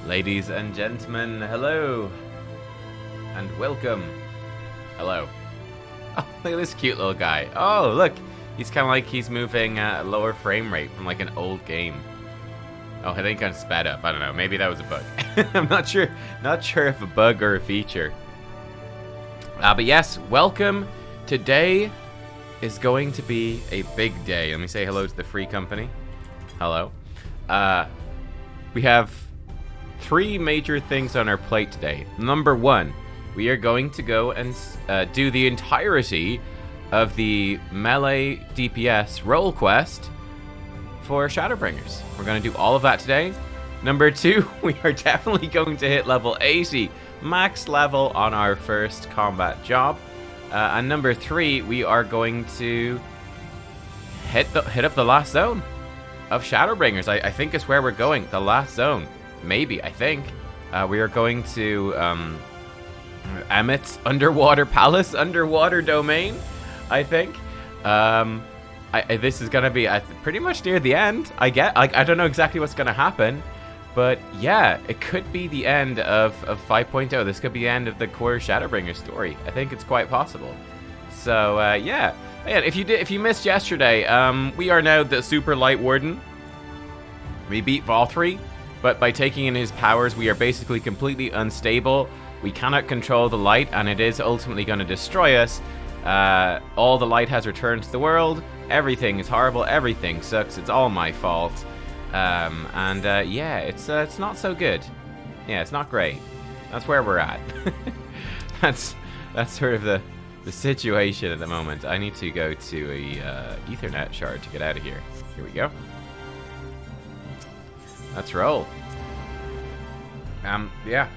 Ladies and gentlemen, hello. And welcome. Hello. Oh, look at this cute little guy. Oh, look. He's kind of like he's moving at a lower frame rate from like an old game. Oh, I think I'm sped up. I don't know. Maybe that was a bug. I'm not sure. Not sure if a bug or a feature. But yes, welcome. Today is going to be a big day. Let me say hello to the free company. Hello. We have 3 major things on our plate today. Number 1, we are going to go and do the entirety of the melee DPS role quest for Shadowbringers. We're going to do all of that today. Number 2, we are definitely going to hit level 80, max level on our first combat job. And number 3, we are going to hit up the last zone of Shadowbringers. I think is where we're going. The last zone. Maybe, I think. We are going to Emmett's underwater palace, underwater domain, I think. This is going to be pretty much near the end. I don't know exactly what's going to happen. But yeah, it could be the end of 5.0. This could be the end of the core Shadowbringer story. I think it's quite possible. So yeah. And if you missed yesterday, we are now the Super Light Warden. We beat Valtteri, but by taking in his powers, we are basically completely unstable. We cannot control the light, and it is ultimately going to destroy us. All the light has returned to the world. Everything is horrible. Everything sucks. It's all my fault. Yeah, it's not so good. Yeah, it's not great. That's where we're at. that's sort of the situation at the moment. I need to go to a Ethernet shard to get out of here. Here we go. Let's roll. Yeah.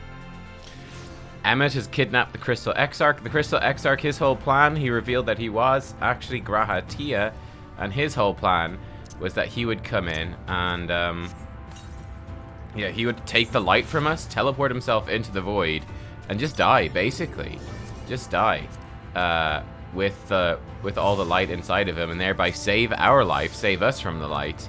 Emmett has kidnapped the Crystal Exarch. The Crystal Exarch, his whole plan, he revealed that he was actually Graha Tia, and his whole plan was that he would come in and, yeah, he would take the light from us, teleport himself into the void, and just die, basically. Just die. With all the light inside of him, and thereby save our life, save us from the light,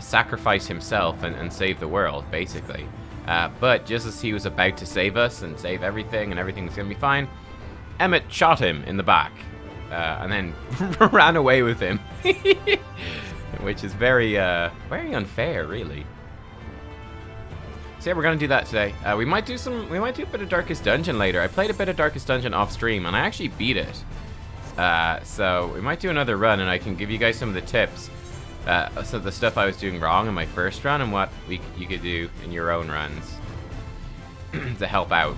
sacrifice himself and save the world, basically. But just as he was about to save us and save everything, and everything was going to be fine, Emmett shot him in the back, and then ran away with him. Which is very unfair, really. So yeah, we're gonna do that today. We might do a bit of Darkest Dungeon later. I played a bit of Darkest Dungeon off stream, and I actually beat it. So we might do another run, and I can give you guys some of the tips. So the stuff I was doing wrong in my first run, and what you could do in your own runs to help out.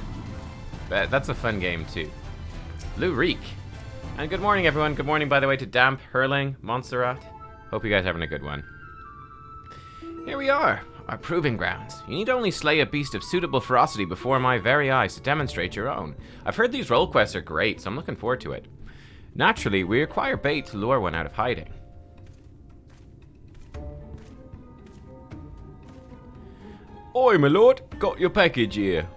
That's a fun game too. Lou Reek. And good morning, everyone. Good morning, by the way, to Damp, Hurling, Montserrat. Hope you guys are having a good one. Here we are, our proving grounds. You need only slay a beast of suitable ferocity before my very eyes to demonstrate your own. I've heard these role quests are great, so I'm looking forward to it. Naturally, we require bait to lure one out of hiding. Oi, my lord, got your package here.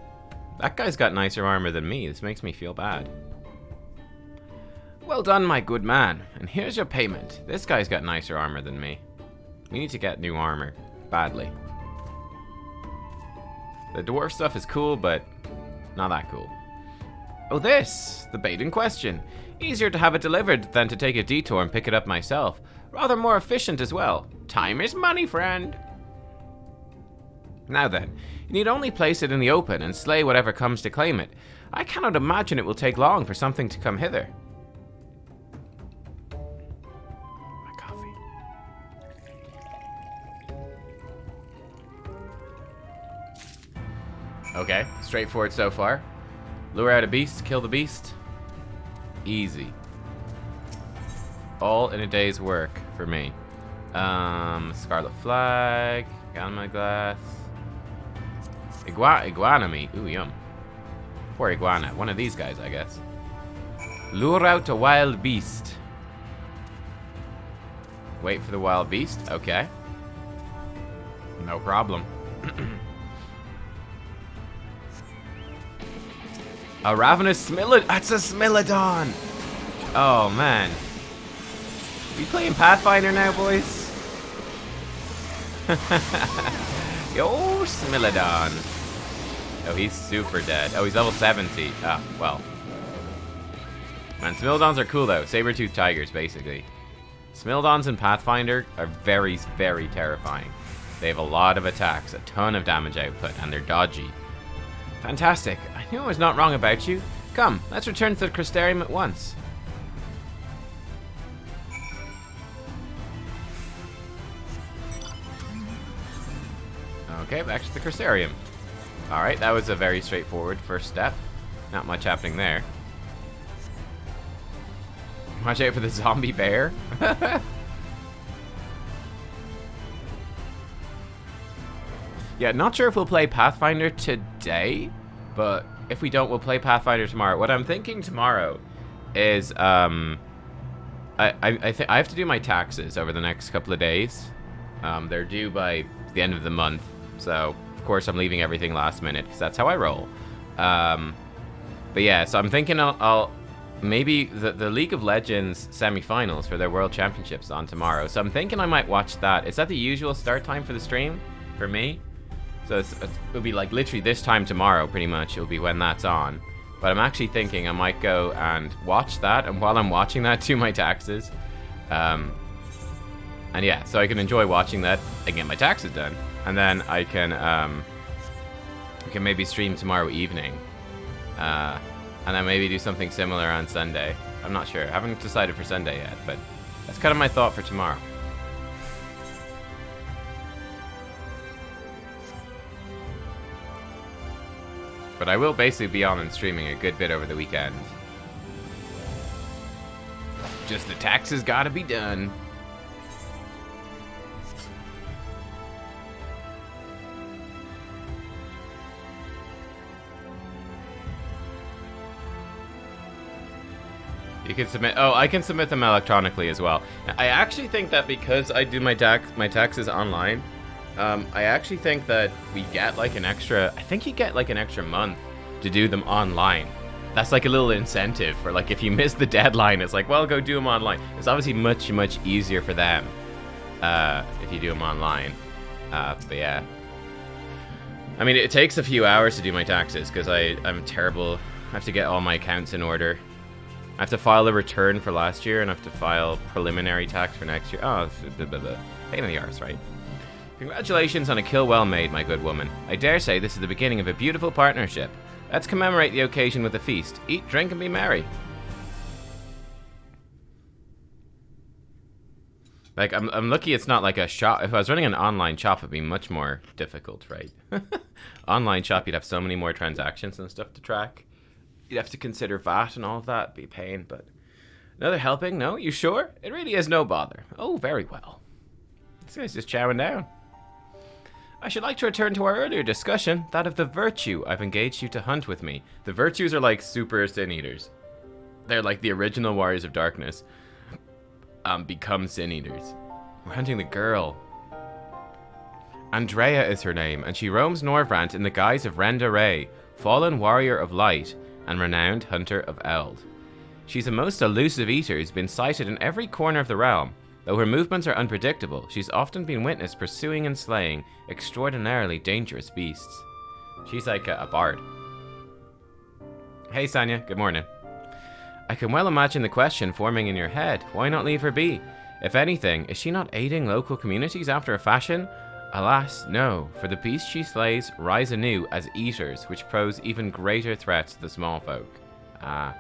That guy's got nicer armor than me. This makes me feel bad. Well done, my good man. And here's your payment. This guy's got nicer armor than me. We need to get new armor. Badly. The dwarf stuff is cool, but not that cool. Oh, this! The bait in question. Easier to have it delivered than to take a detour and pick it up myself. Rather more efficient as well. Time is money, friend. Now then, you need only place it in the open and slay whatever comes to claim it. I cannot imagine it will take long for something to come hither. Okay, straightforward so far. Lure out a beast, kill the beast. Easy. All in a day's work for me. Scarlet Flag, Gamma Glass. Iguana meat, ooh yum. Poor iguana, one of these guys I guess. Lure out a wild beast. Wait for the wild beast, okay. No problem. A ravenous Smilodon. That's a Smilodon. Oh man. We playing Pathfinder now, boys? Yo, Smilodon. Oh, he's super dead. Oh, he's level 70. Ah, well. Man, Smildons are cool, though. Saber-toothed tigers, basically. Smildons in Pathfinder are very, very terrifying. They have a lot of attacks, a ton of damage output, and they're dodgy. Fantastic. I knew I was not wrong about you. Come, let's return to the Crystarium at once. Okay, back to the Crystarium. Alright, that was a very straightforward first step. Not much happening there. Watch out for the zombie bear. Yeah, not sure if we'll play Pathfinder today, but if we don't, we'll play Pathfinder tomorrow. What I'm thinking tomorrow is, I have to do my taxes over the next couple of days. They're due by the end of the month, so of course I'm leaving everything last minute because that's how I roll. But yeah, so I'm thinking I'll maybe the League of Legends semifinals for their World Championships on tomorrow. So I'm thinking I might watch that. Is that the usual start time for the stream for me? So it'll be like literally this time tomorrow, pretty much. It'll be when that's on. But I'm actually thinking I might go and watch that, and while I'm watching that, do my taxes. And yeah, so I can enjoy watching that and get my taxes done, and then I can maybe stream tomorrow evening, and then maybe do something similar on Sunday. I'm not sure. I haven't decided for Sunday yet, but that's kind of my thought for tomorrow. But I will basically be on and streaming a good bit over the weekend. Just the taxes gotta be done. You can submit. Oh, I can submit them electronically as well. I actually think that because I do my taxes online, I actually think that we get like an extra. I think you get like an extra month to do them online. That's like a little incentive for like if you miss the deadline, it's like, well, go do them online. It's obviously much easier for them if you do them online. But yeah, I mean, it takes a few hours to do my taxes because I'm terrible. I have to get all my accounts in order. I have to file a return for last year and I have to file preliminary tax for next year. Oh, it's a pain in the arse, right? Congratulations on a kill well made, my good woman. I dare say this is the beginning of a beautiful partnership. Let's commemorate the occasion with a feast. Eat, drink, and be merry. Like, I'm lucky it's not like a shop. If I was running an online shop, it'd be much more difficult, right? Online shop, you'd have so many more transactions and stuff to track. You'd have to consider VAT and all of that. It'd be a pain, but... Another helping? No? You sure? It really is no bother. Oh, very well. This guy's just chowing down. I should like to return to our earlier discussion, that of the virtue I've engaged you to hunt with me. The virtues are like super sin eaters. They're like the original warriors of darkness. Become sin eaters. We're hunting the girl. Andrea is her name, and she roams Norvrant in the guise of Renda Ray, fallen warrior of light and renowned hunter of Eld. She's a most elusive eater who's been sighted in every corner of the realm. Though her movements are unpredictable, she's often been witnessed pursuing and slaying extraordinarily dangerous beasts. She's like a bard. Hey Sanya, good morning. I can well imagine the question forming in your head, why not leave her be? If anything, is she not aiding local communities after a fashion? Alas, no, for the beasts she slays rise anew as eaters, which pose even greater threats to the small folk. Ah.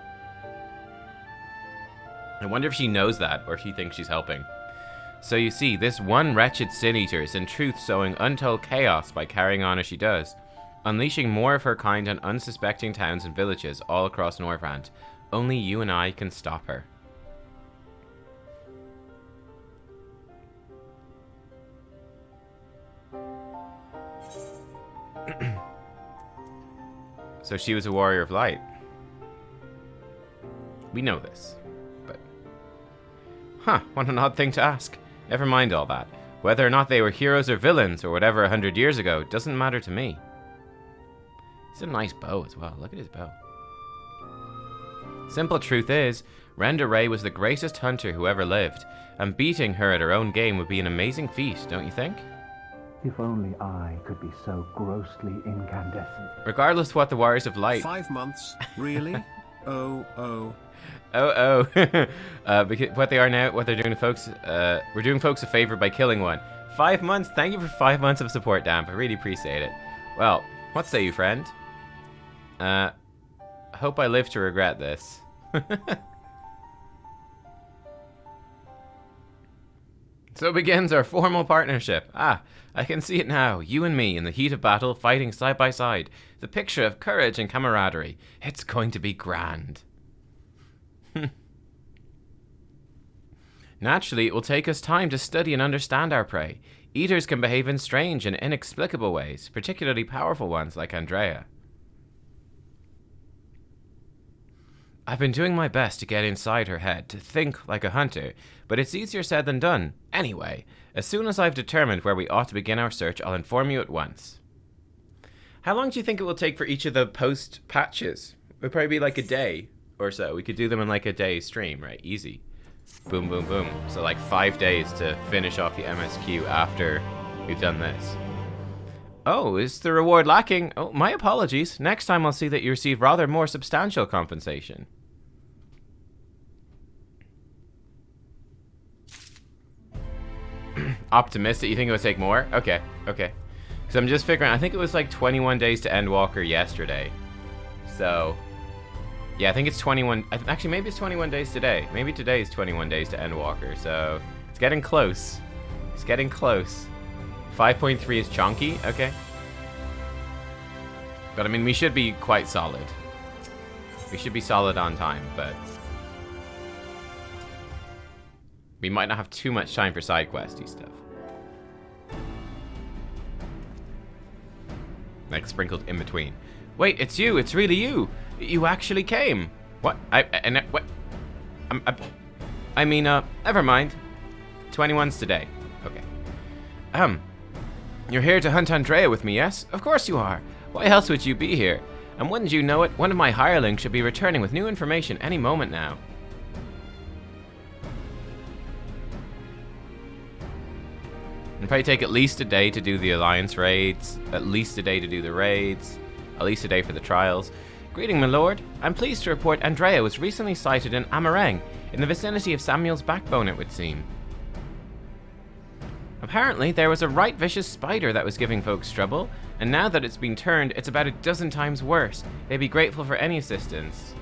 I wonder if she knows that, or if she thinks she's helping. So you see, this one wretched sin-eater is in truth sowing untold chaos by carrying on as she does, unleashing more of her kind on unsuspecting towns and villages all across Norvrant. Only you and I can stop her. So she was a warrior of light. We know this, but... Huh, what an odd thing to ask. Never mind all that. Whether or not they were heroes or villains, or whatever 100 years ago, doesn't matter to me. It's a nice bow as well. Look at his bow. Simple truth is, Renda Ray was the greatest hunter who ever lived, and beating her at her own game would be an amazing feat, don't you think? If only I could be so grossly incandescent. Regardless what the Warriors of Light... 5 months? Really? Oh. Because what they are now, what they're doing to folks, we're doing folks a favor by killing one. 5 months? Thank you for 5 months of support, Damp. I really appreciate it. Well, what say you, friend? Hope I live to regret this. So begins our formal partnership. Ah, I can see it now. You and me in the heat of battle, fighting side by side. The picture of courage and camaraderie. It's going to be grand. Naturally, it will take us time to study and understand our prey. Eaters can behave in strange and inexplicable ways, particularly powerful ones like Andrea. I've been doing my best to get inside her head, to think like a hunter, but it's easier said than done. Anyway, as soon as I've determined where we ought to begin our search, I'll inform you at once. How long do you think it will take for each of the post patches? It would probably be like a day or so. We could do them in like a day stream, right? Easy. Boom, boom, boom. So like 5 days to finish off the MSQ after we've done this. Oh, is the reward lacking? Oh, my apologies. Next time I'll see that you receive rather more substantial compensation. Optimistic? You think it would take more? Okay, okay. Because I'm just figuring, I think it was like 21 days to end Walker yesterday. So, yeah, I think it's 21. Actually, maybe it's 21 days today. Maybe today is 21 days to end Walker. So, it's getting close. It's getting close. 5.3 is chonky. Okay. But, I mean, we should be quite solid. We should be solid on time, but we might not have too much time for side questy stuff. Like sprinkled in between. Wait, it's you. It's really you. You actually came. What? What? I mean, never mind. 21's today. Okay. You're here to hunt Andrea with me, yes? Of course you are. Why else would you be here? And wouldn't you know it, one of my hirelings should be returning with new information any moment now. It'll probably take at least a day to do the Alliance raids, at least a day to do the raids, at least a day for the trials. Greeting, my lord. I'm pleased to report Andrea was recently sighted in Amarang, in the vicinity of Samuel's backbone, it would seem. Apparently, there was a right vicious spider that was giving folks trouble, and now that it's been turned, it's about a dozen times worse. They'd be grateful for any assistance.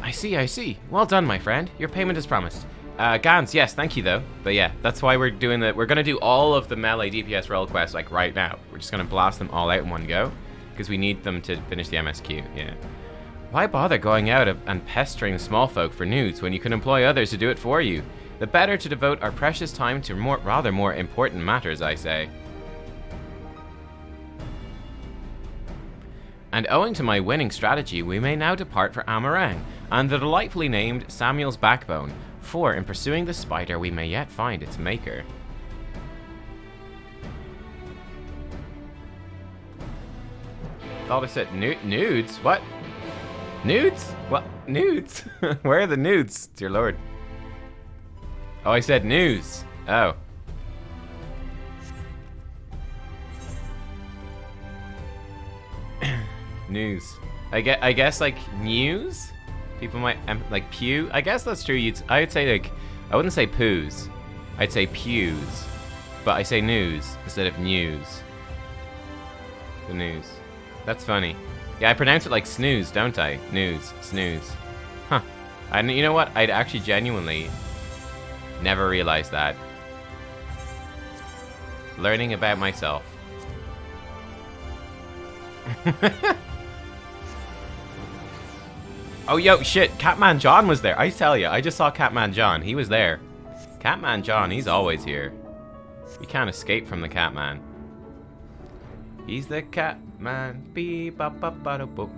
I see. Well done, my friend. Your payment is promised. Gans, yes, thank you, though. But yeah, that's why we're doing that. We're going to do all of the melee DPS role quests, like, right now. We're just going to blast them all out in one go, because we need them to finish the MSQ, yeah. Why bother going out and pestering small folk for news when you can employ others to do it for you? The better to devote our precious time to rather more important matters, I say. And owing to my winning strategy, we may now depart for Amarang, and the delightfully named Samuel's Backbone, for in pursuing the spider we may yet find its maker. Thought I said nudes? What? Nudes? What? Nudes? Where are the nudes, dear lord? Oh, I said news. Oh. News. I guess like news? People might like pew. I guess that's true. I would say like, I wouldn't say poos. I'd say pews. But I say news instead of news. The news. That's funny. Yeah, I pronounce it like snooze, don't I? News, snooze. Huh. And you know what? I'd actually genuinely never realized that. Learning about myself. Oh, yo, shit. Catman John was there. I tell you, I just saw Catman John. He was there. Catman John, he's always here. You can't escape from the Catman. He's the Catman. Beep, bop, bop, bada, boop.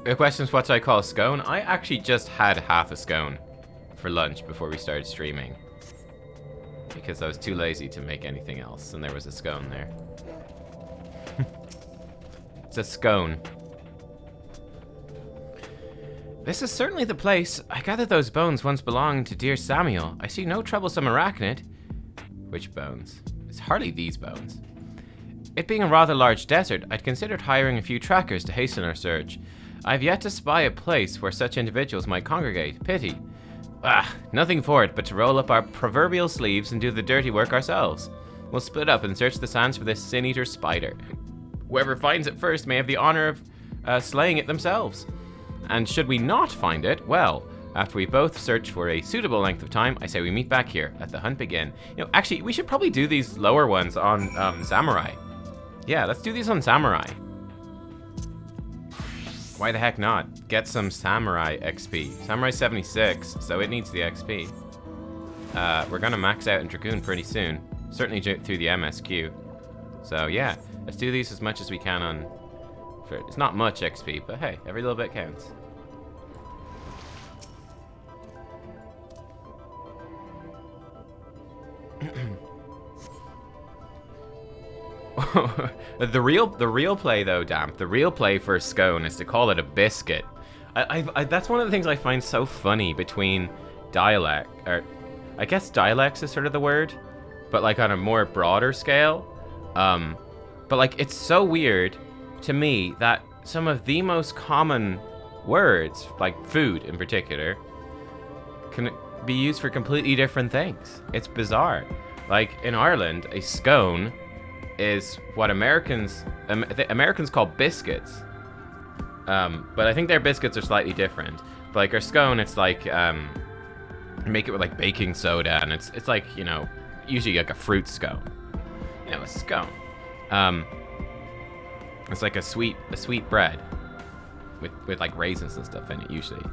The question is, what do I call a scone? I actually just had half a scone for lunch before we started streaming. Because I was too lazy to make anything else, and there was a scone there. It's a scone. This is certainly the place. I gather those bones once belonged to dear Samuel. I see no troublesome arachnid. Which bones? It's hardly these bones. It being a rather large desert, I'd considered hiring a few trackers to hasten our search. I've yet to spy a place where such individuals might congregate. Pity. Nothing for it but to roll up our proverbial sleeves and do the dirty work ourselves. We'll split up and search the sands for this sin-eater spider. Whoever finds it first may have the honor of slaying it themselves. And should we not find it, well, after we both search for a suitable length of time, I say we meet back here. Let the hunt begin. You know, actually, we should probably do these lower ones on Samurai. Yeah, let's do these on Samurai. Why the heck not? Get some Samurai XP. Samurai 76, so it needs the XP. We're gonna max out in Dragoon pretty soon. Certainly through the MSQ. So yeah, let's do these as much as we can on... It's not much XP, but hey, every little bit counts. The real play though, Damp. The real play for a scone is to call it a biscuit. That's one of the things I find so funny between dialect, or I guess dialects is sort of the word, but like on a more broader scale. But like it's so weird to me that some of the most common words, like food in particular, can be used for completely different things. It's bizarre. Like in Ireland, a scone is what Americans call biscuits, but I think their biscuits are slightly different. But like our scone, it's like make it with like baking soda, and it's like, you know, usually like a fruit scone, you know, a scone. It's like a sweet bread with like raisins and stuff in it usually,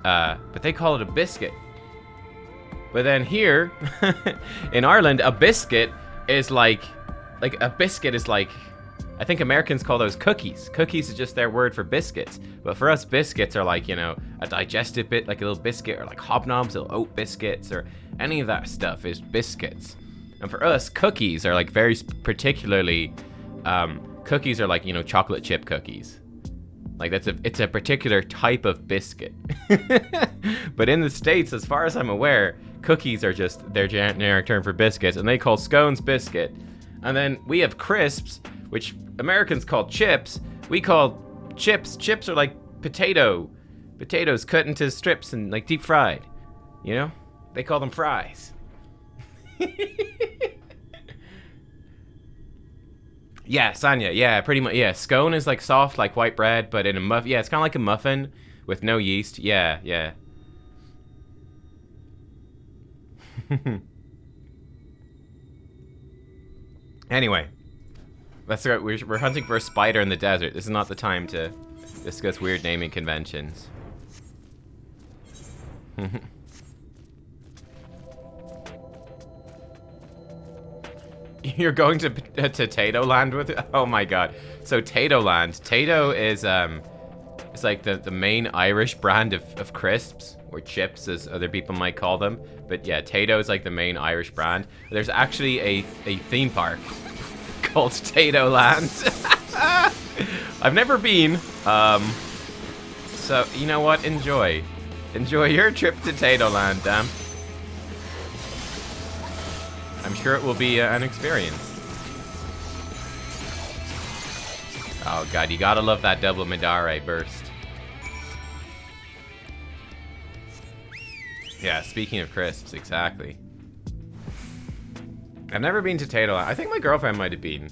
but they call it a biscuit. But then here in Ireland, a biscuit is like a biscuit is like, I think Americans call those cookies. Cookies is just their word for biscuits. But for us, biscuits are like, you know, a digestive bit, like a little biscuit, or like hobnobs, little oat biscuits, or any of that stuff is biscuits. And for us, cookies are like very particularly, cookies are like, you know, chocolate chip cookies. Like it's a particular type of biscuit. But in the States, as far as I'm aware, cookies are just their generic term for biscuits, and they call scones biscuit. And then we have crisps, which Americans call chips. We call chips. Chips are like potatoes cut into strips and like deep fried. You know? They call them fries. Yeah, Sanya. Yeah, pretty much. Yeah, scone is like soft, like white bread, but in a muffin. Yeah, it's kind of like a muffin with no yeast. Yeah, yeah. Anyway, let's go. We're hunting for a spider in the desert. This is not the time to discuss weird naming conventions. You're going to Tato Land with it? Oh my god. So Tato Land. Tato is it's like the main Irish brand of crisps, or chips as other people might call them. But yeah, Tato is like the main Irish brand. There's actually a theme park called Tato Land. I've never been. So you know what? Enjoy your trip to Tato Land, damn. I'm sure it will be an experience. Oh god, you gotta love that double Midare burst. Yeah, speaking of crisps, exactly. I've never been to Tato Land. I think my girlfriend might have been,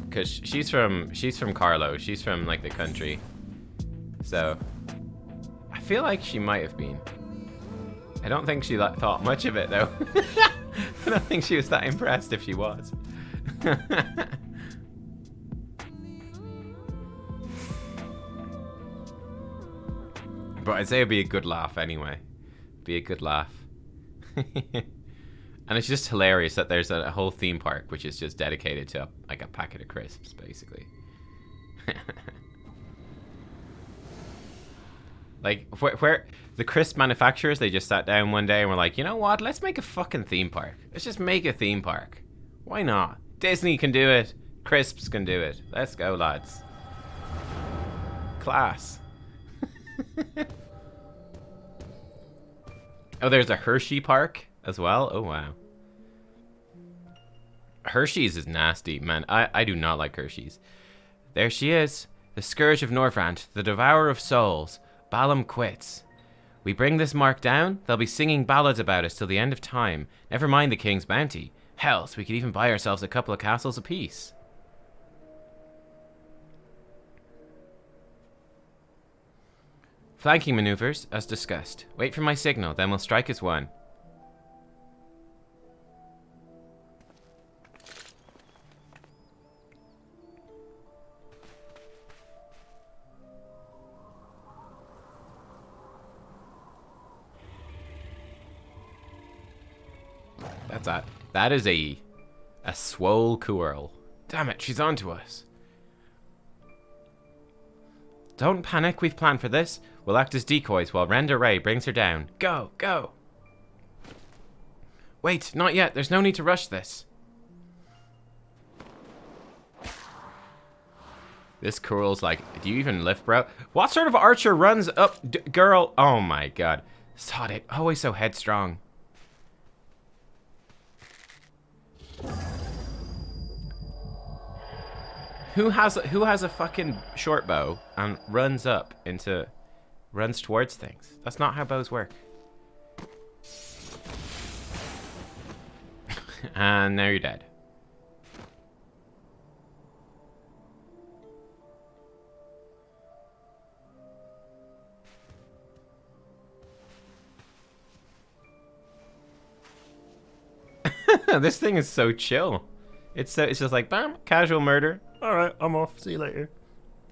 cause she's from Carlo. She's from like the country, so I feel like she might have been. I don't think she thought much of it though. I don't think she was that impressed if she was. But I'd say it'd be a good laugh anyway. Be a good laugh. And it's just hilarious that there's a whole theme park which is just dedicated to like a packet of crisps, basically. Like where the crisp manufacturers, they just sat down one day and were like, you know what, let's make a fucking theme park. Let's just make a theme park. Why not? Disney can do it. Crisps can do it. Let's go, lads. Class. Oh, there's a Hershey Park as well. Oh, wow. Hershey's is nasty, man. I do not like Hershey's. There she is. The Scourge of Norvrant, the Devourer of Souls. Balam quits. We bring this mark down, they'll be singing ballads about us till the end of time. Never mind the king's bounty. Hells, we could even buy ourselves a couple of castles apiece. Flanking maneuvers, as discussed. Wait for my signal, then we'll strike as one. That's that. That is a swole coorl. Damn it, she's on to us. Don't panic, we've planned for this. We'll act as decoys while Renda Ray brings her down. Go, go. Wait, not yet. There's no need to rush this. This coorl's like, do you even lift, bro? What sort of archer runs up, girl? Oh my god. Sod it. Always so headstrong. Who has a fucking short bow and runs towards things? That's not how bows work. And now you're dead. This thing is so chill. It's just like, bam, casual murder. Alright, I'm off. See you later.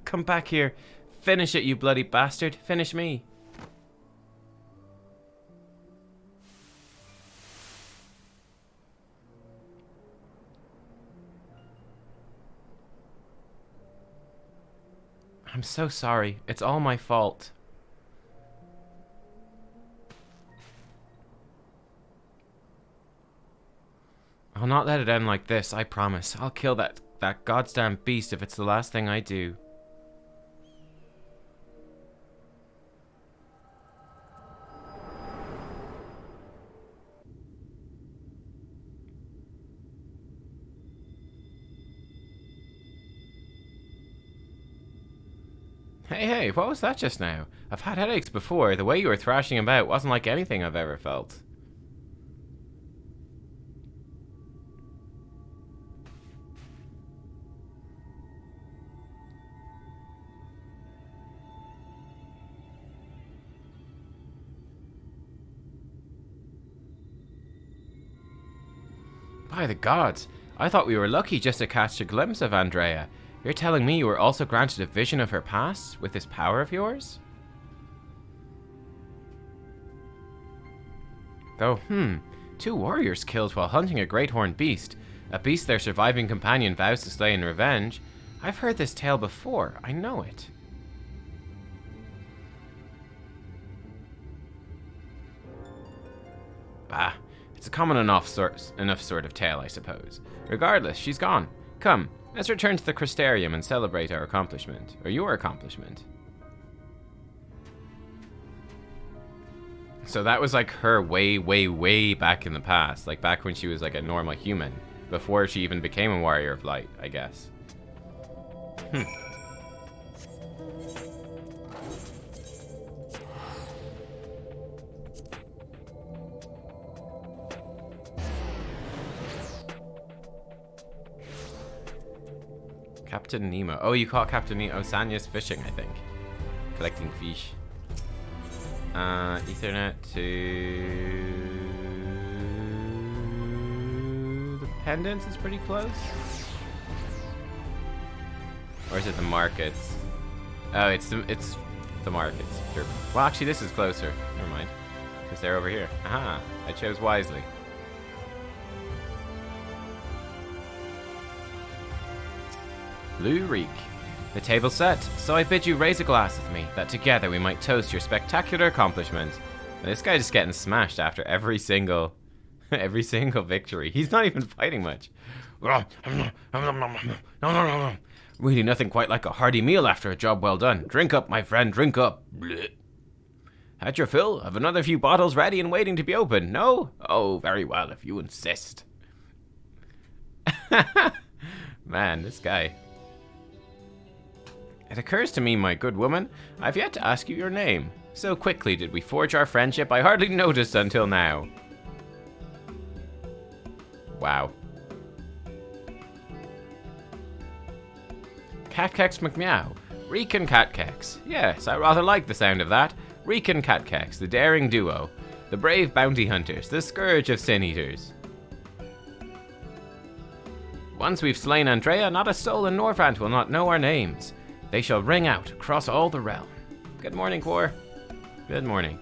Come back here. Finish it, you bloody bastard. Finish me. I'm so sorry. It's all my fault. I'll not let it end like this, I promise. I'll kill that goddamn beast if it's the last thing I do. Hey, what was that just now? I've had headaches before. The way you were thrashing about wasn't like anything I've ever felt. By the gods, I thought we were lucky just to catch a glimpse of Andrea. You're telling me you were also granted a vision of her past with this power of yours? Though, 2 warriors killed while hunting a great horned beast. A beast their surviving companion vows to slay in revenge. I've heard this tale before, I know it. Bah. It's a common enough sort of tale, I suppose. Regardless, she's gone. Come, let's return to the Crystarium and celebrate our accomplishment. Or your accomplishment. So that was like her way, way, way back in the past. Like back when she was like a normal human. Before she even became a warrior of light, I guess. Captain Nemo. Oh, you caught Captain Nemo. Oh, Sanya's fishing, I think. Collecting fish. Ethernet to... the pendants is pretty close. Or is it the markets? Oh, it's the markets. Sure. Well, actually, this is closer. Never mind. Because they're over here. Aha. I chose wisely. Blue Reek. The table's set, so I bid you raise a glass with me, that together we might toast your spectacular accomplishment. And this guy's just getting smashed after every single victory. He's not even fighting much. Really nothing quite like a hearty meal after a job well done. Drink up, my friend, drink up. Blech. Had your fill? Have another few bottles ready and waiting to be opened? No? Oh, very well, if you insist. Man, this guy. It occurs to me, my good woman, I've yet to ask you your name. So quickly did we forge our friendship, I hardly noticed until now. Wow. Nubkeks McMeow. Reek and Nubkeks. Yes, I rather like the sound of that. Reek and Nubkeks, the daring duo. The brave bounty hunters, the scourge of sin eaters. Once we've slain Andrea, not a soul in Norvrant will not know our names. They shall ring out across all the realm. Good morning, Quor. Good morning.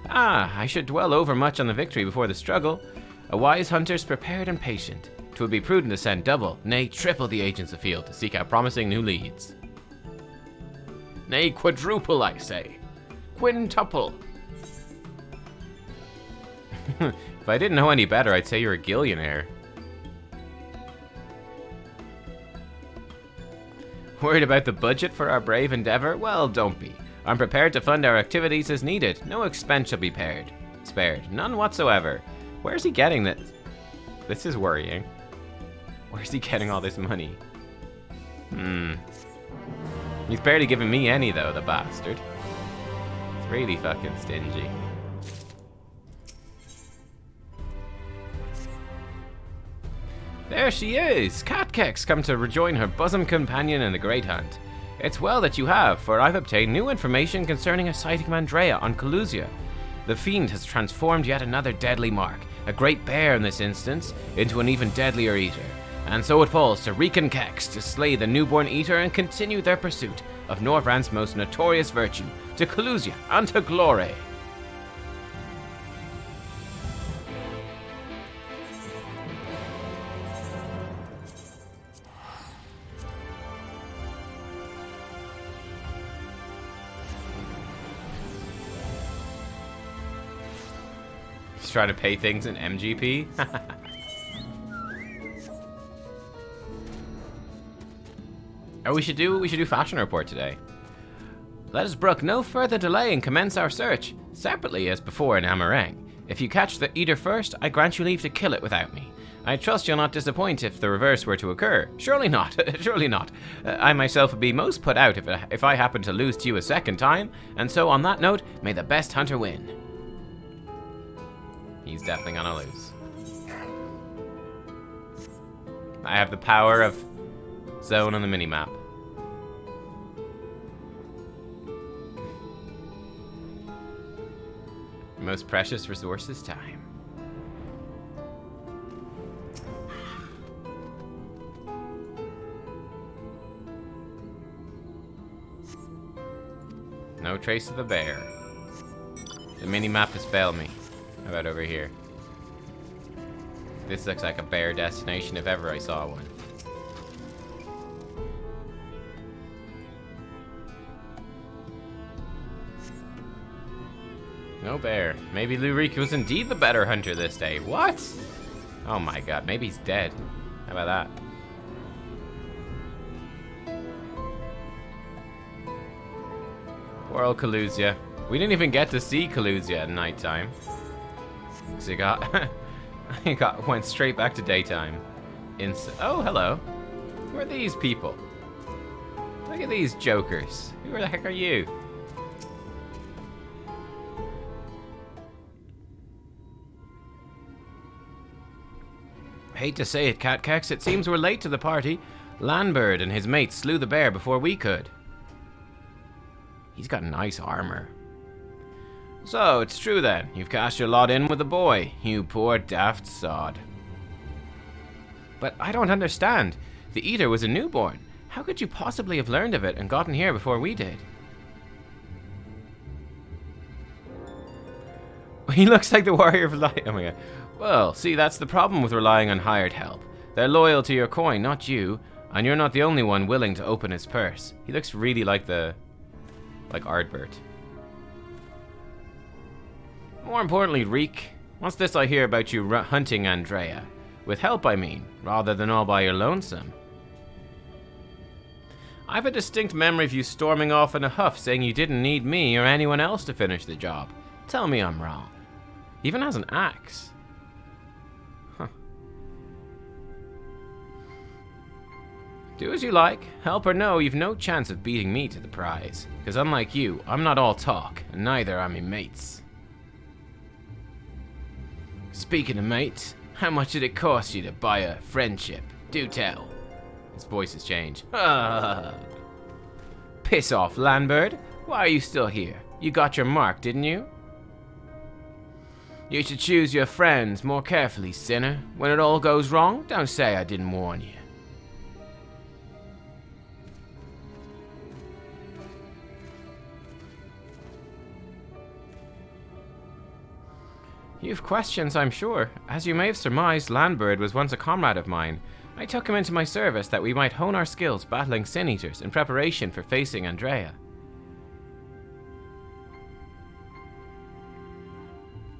Ah, I should dwell over much on the victory before the struggle. A wise hunter's prepared and patient. 'Twould be prudent to send double, nay triple the agents afield to seek out promising new leads. Nay, quadruple, I say. Quintuple. If I didn't know any better, I'd say you're a gillionaire. Worried about the budget for our brave endeavor? Well, don't be. I'm prepared to fund our activities as needed. No expense shall be spared. None whatsoever. Where's he getting this? This is worrying. Where's he getting all this money? He's barely giving me any, though, the bastard. It's really fucking stingy. There she is! Nubkeks come to rejoin her bosom companion in the great hunt. It's well that you have, for I've obtained new information concerning a sighting of Andrea on Kalusia. The fiend has transformed yet another deadly mark, a great bear in this instance, into an even deadlier eater. And so it falls to Reek and Nubkeks to slay the newborn eater and continue their pursuit of Norvrant's most notorious virtue, to Kalusia and to glory. He's trying to pay things in MGP. Oh, we should do fashion report today. Let us brook no further delay and commence our search, separately as before in Amarang. If you catch the eater first, I grant you leave to kill it without me. I trust you'll not disappoint if the reverse were to occur. Surely not, surely not. I myself would be most put out if I happened to lose to you a second time, and so on that note, may the best hunter win. He's definitely gonna lose. I have the power of zone on the minimap. Most precious resource is time. No trace of the bear. The minimap has failed me. How about over here? This looks like a bear destination if ever I saw one. No bear. Maybe Lurik was indeed the better hunter this day. What? Oh my god, maybe he's dead. How about that? Poor old Kalusia. We didn't even get to see Kalusia at nighttime. Cause he went straight back to daytime. Oh, hello. Who are these people? Look at these jokers. Who the heck are you? Hate to say it, Nubkeks, it seems we're late to the party. Landbird and his mates slew the bear before we could. He's got nice armor. So, it's true then. You've cast your lot in with the boy, you poor daft sod. But I don't understand. The eater was a newborn. How could you possibly have learned of it and gotten here before we did? He looks like the warrior of light. Oh my god. Well, see, that's the problem with relying on hired help. They're loyal to your coin, not you, and you're not the only one willing to open his purse. He looks really like Ardbert. More importantly, Reek, what's this I hear about you hunting Andrea? With help, I mean, rather than all by your lonesome. I've a distinct memory of you storming off in a huff saying you didn't need me or anyone else to finish the job. Tell me I'm wrong. He even has an axe. Huh. Do as you like. Help or no, you've no chance of beating me to the prize. Because unlike you, I'm not all talk, and neither are me mates. Speaking of mates, how much did it cost you to buy a friendship? Do tell. His voice has changed. Piss off, landbird. Why are you still here? You got your mark, didn't you? You should choose your friends more carefully, sinner. When it all goes wrong, don't say I didn't warn you. You've questions, I'm sure. As you may have surmised, Landbird was once a comrade of mine. I took him into my service that we might hone our skills battling Sin Eaters in preparation for facing Andrea.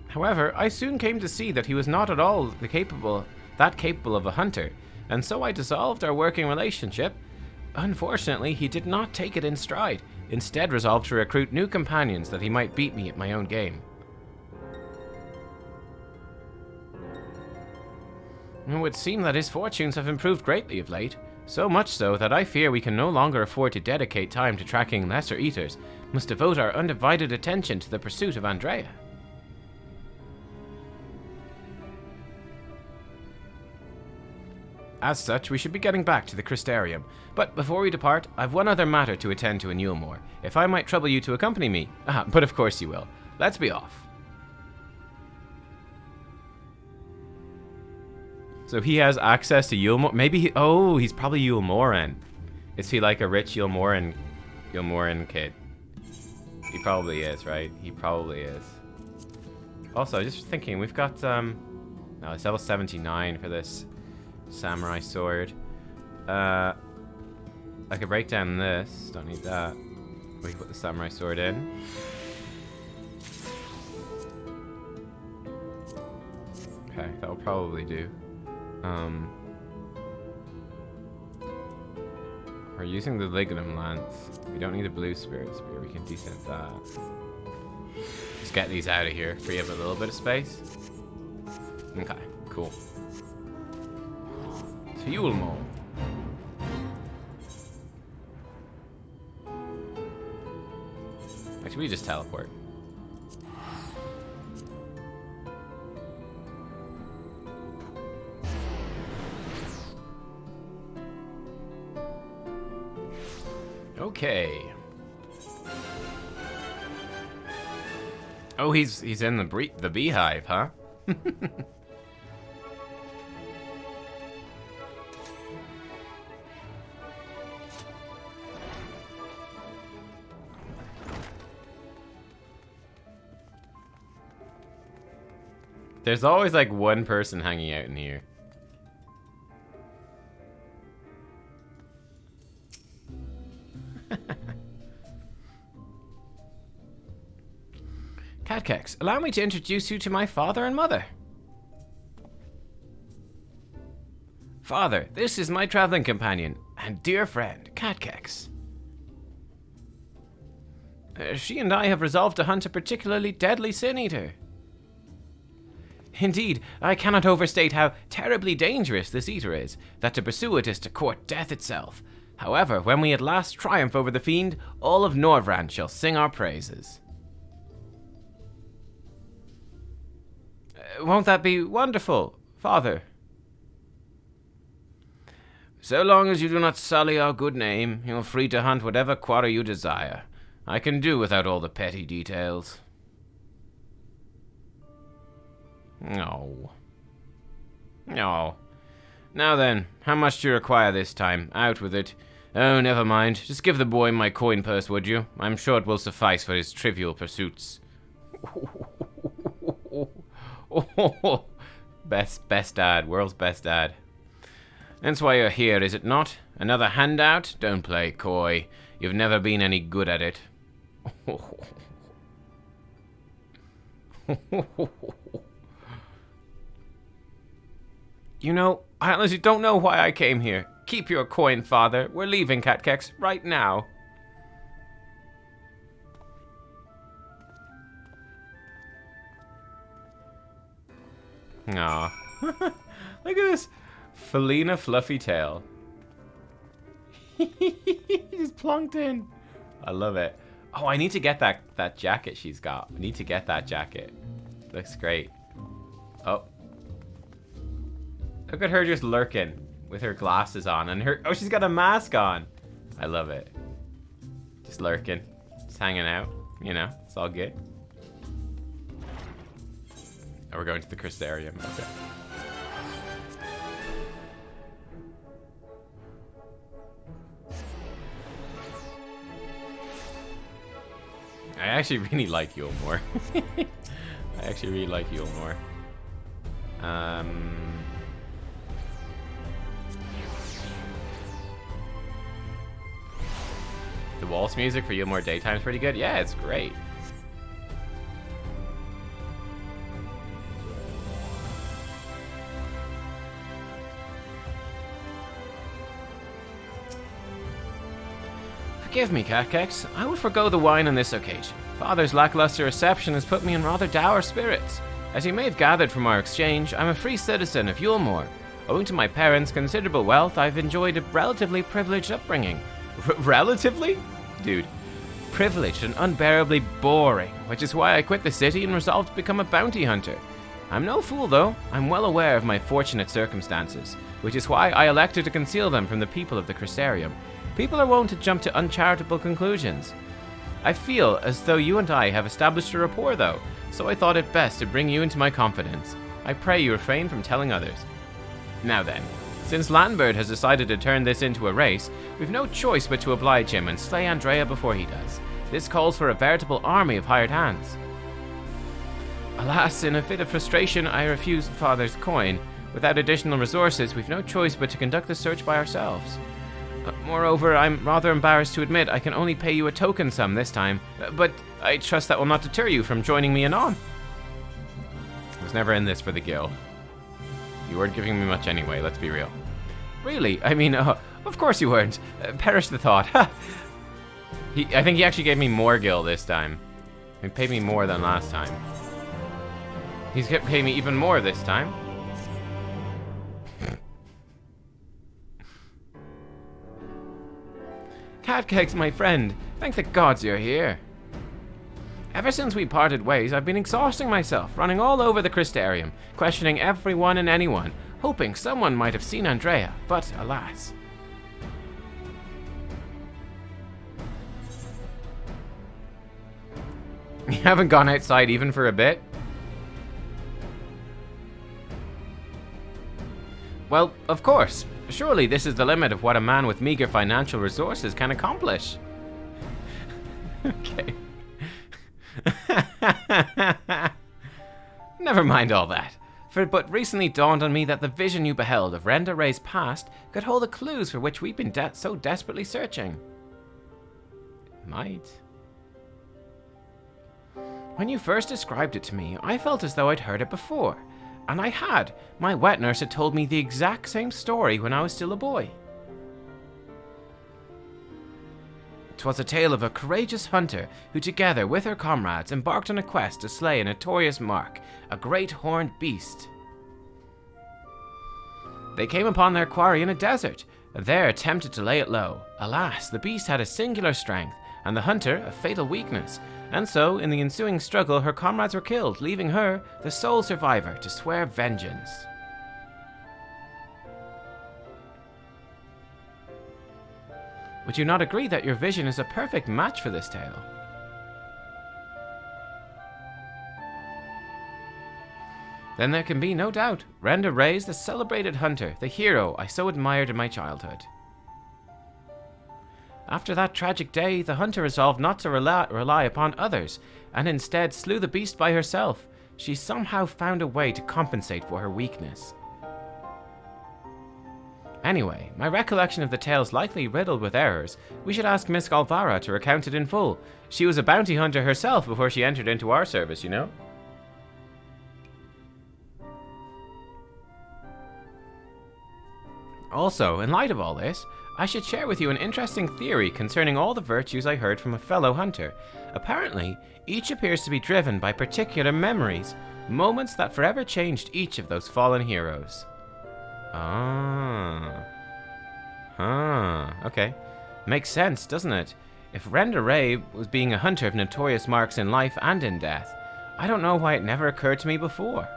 However, I soon came to see that he was not at all that capable of a hunter, and so I dissolved our working relationship. Unfortunately, he did not take it in stride, instead resolved to recruit new companions that he might beat me at my own game. It would seem that his fortunes have improved greatly of late, so much so that I fear we can no longer afford to dedicate time to tracking lesser eaters, must devote our undivided attention to the pursuit of Andrea. As such, we should be getting back to the Crystarium, but before we depart, I've one other matter to attend to in Yulmore, if I might trouble you to accompany me. But of course you will. Let's be off. So he has access to Yulmore. Maybe he's probably Yulmoren. Is he like a rich Yulmoren kid? He probably is, right? He probably is. Also, just thinking, we've got no, it's level 79 for this samurai sword. I could break down this. Don't need that. We can put the samurai sword in. Okay, that'll probably do. We're using the Lignum Lance. We don't need a blue spirit spear. We can descent that. Just get these out of here. Free up a little bit of space. Okay, cool. To Yulmore. Actually, we just teleport. Okay. Oh, he's in the beehive, huh? There's always like one person hanging out in here. Nubkeks, allow me to introduce you to my father and mother. Father, this is my traveling companion and dear friend, Nubkeks. She and I have resolved to hunt a particularly deadly sin eater. Indeed, I cannot overstate how terribly dangerous this eater is, that to pursue it is to court death itself. However, when we at last triumph over the fiend, all of Norvrand shall sing our praises. Won't that be wonderful, Father? So long as you do not sully our good name, you're free to hunt whatever quarry you desire. I can do without all the petty details. No. No. Now then, how much do you require this time? Out with it. Oh, never mind. Just give the boy my coin purse, would you? I'm sure it will suffice for his trivial pursuits. Best dad. World's best dad. That's why you're here, is it not? Another handout? Don't play coy. You've never been any good at it. You know, I honestly don't know why I came here. Keep your coin, father. We're leaving, Nubkeks, right now. Aw. Look at this. Felina Fluffy Tail. He's plunked in. I love it. Oh, I need to get that jacket she's got. I need to get that jacket. Looks great. Oh. Look at her just lurking with her glasses on and her... Oh, she's got a mask on. I love it. Just lurking. Just hanging out. You know, it's all good. Oh, we're going to the Crystarium. Okay. I actually really like Yulmore. I actually really like Yulmore. The waltz music for Yulmore Daytime is pretty good. Yeah, it's great. Forgive me, Nubkeks. I would forgo the wine on this occasion. Father's lackluster reception has put me in rather dour spirits. As you may have gathered from our exchange, I'm a free citizen of Yulmore. Owing to my parents' considerable wealth, I've enjoyed a relatively privileged upbringing. Relatively? Dude. Privileged and unbearably boring, which is why I quit the city and resolved to become a bounty hunter. I'm no fool, though. I'm well aware of my fortunate circumstances, which is why I elected to conceal them from the people of the Crystarium. People are wont to jump to uncharitable conclusions. I feel as though you and I have established a rapport, though, so I thought it best to bring you into my confidence. I pray you refrain from telling others. Now then, since Landbird has decided to turn this into a race, we've no choice but to oblige him and slay Andrea before he does. This calls for a veritable army of hired hands. Alas, in a fit of frustration, I refused Father's coin. Without additional resources, we've no choice but to conduct the search by ourselves. Moreover, I'm rather embarrassed to admit I can only pay you a token sum this time, but I trust that will not deter you from joining me anon. I was never in this for the gil. You weren't giving me much anyway, let's be real. Really? I mean, of course you weren't. Perish the thought. I think he actually gave me more gil this time. He paid me more than last time. He's going to pay me even more this time. Nubkeks, my friend, thank the gods you're here. Ever since we parted ways, I've been exhausting myself, running all over the Crystarium, questioning everyone and anyone, hoping someone might have seen Andrea, but alas. You haven't gone outside even for a bit? Well, of course. Surely this is the limit of what a man with meager financial resources can accomplish. Okay. Never mind all that. For it but recently dawned on me that the vision you beheld of Renda Ray's past could hold the clues for which we've been so desperately searching. Might. When you first described it to me, I felt as though I'd heard it before. And I had. My wet nurse had told me the exact same story when I was still a boy. 'Twas a tale of a courageous hunter who together with her comrades embarked on a quest to slay a notorious mark, a great horned beast. They came upon their quarry in a desert, and there attempted to lay it low. Alas, the beast had a singular strength, and the hunter a fatal weakness, and so, in the ensuing struggle, her comrades were killed, leaving her, the sole survivor, to swear vengeance. Would you not agree that your vision is a perfect match for this tale? Then there can be no doubt. Renda Ray's the celebrated hunter, the hero I so admired in my childhood. After that tragic day, the hunter resolved not to rely upon others, and instead slew the beast by herself. She somehow found a way to compensate for her weakness. Anyway, my recollection of the tale is likely riddled with errors. We should ask Miss Galvara to recount it in full. She was a bounty hunter herself before she entered into our service, you know? Also, in light of all this, I should share with you an interesting theory concerning all the virtues I heard from a fellow hunter. Apparently, each appears to be driven by particular memories, moments that forever changed each of those fallen heroes. Ah. Okay. Makes sense, doesn't it? If Renda Ray was being a hunter of notorious marks in life and in death, I don't know why it never occurred to me before.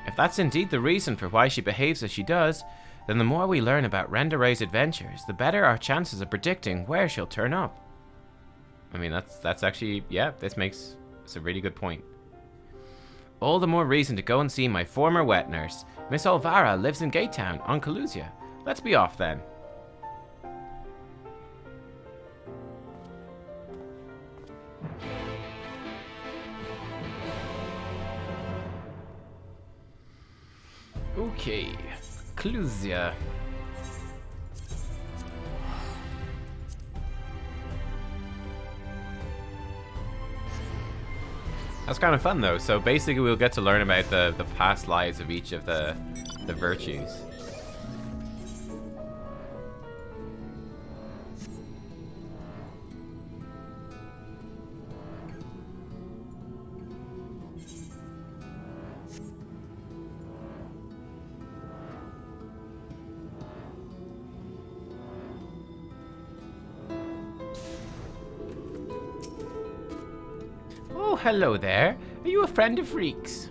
If that's indeed the reason for why she behaves as she does, then the more we learn about Renda Ray's adventures, the better our chances of predicting where she'll turn up. I mean, that's actually, yeah, it's a really good point. All the more reason to go and see my former wet nurse. Miss Olvara lives in Gatetown on Kalusia. Let's be off then. Okay, Kalusia. That's kind of fun though. So basically we'll get to learn about the past lives of each of the virtues. Oh, hello there. Are you a friend of Reek's?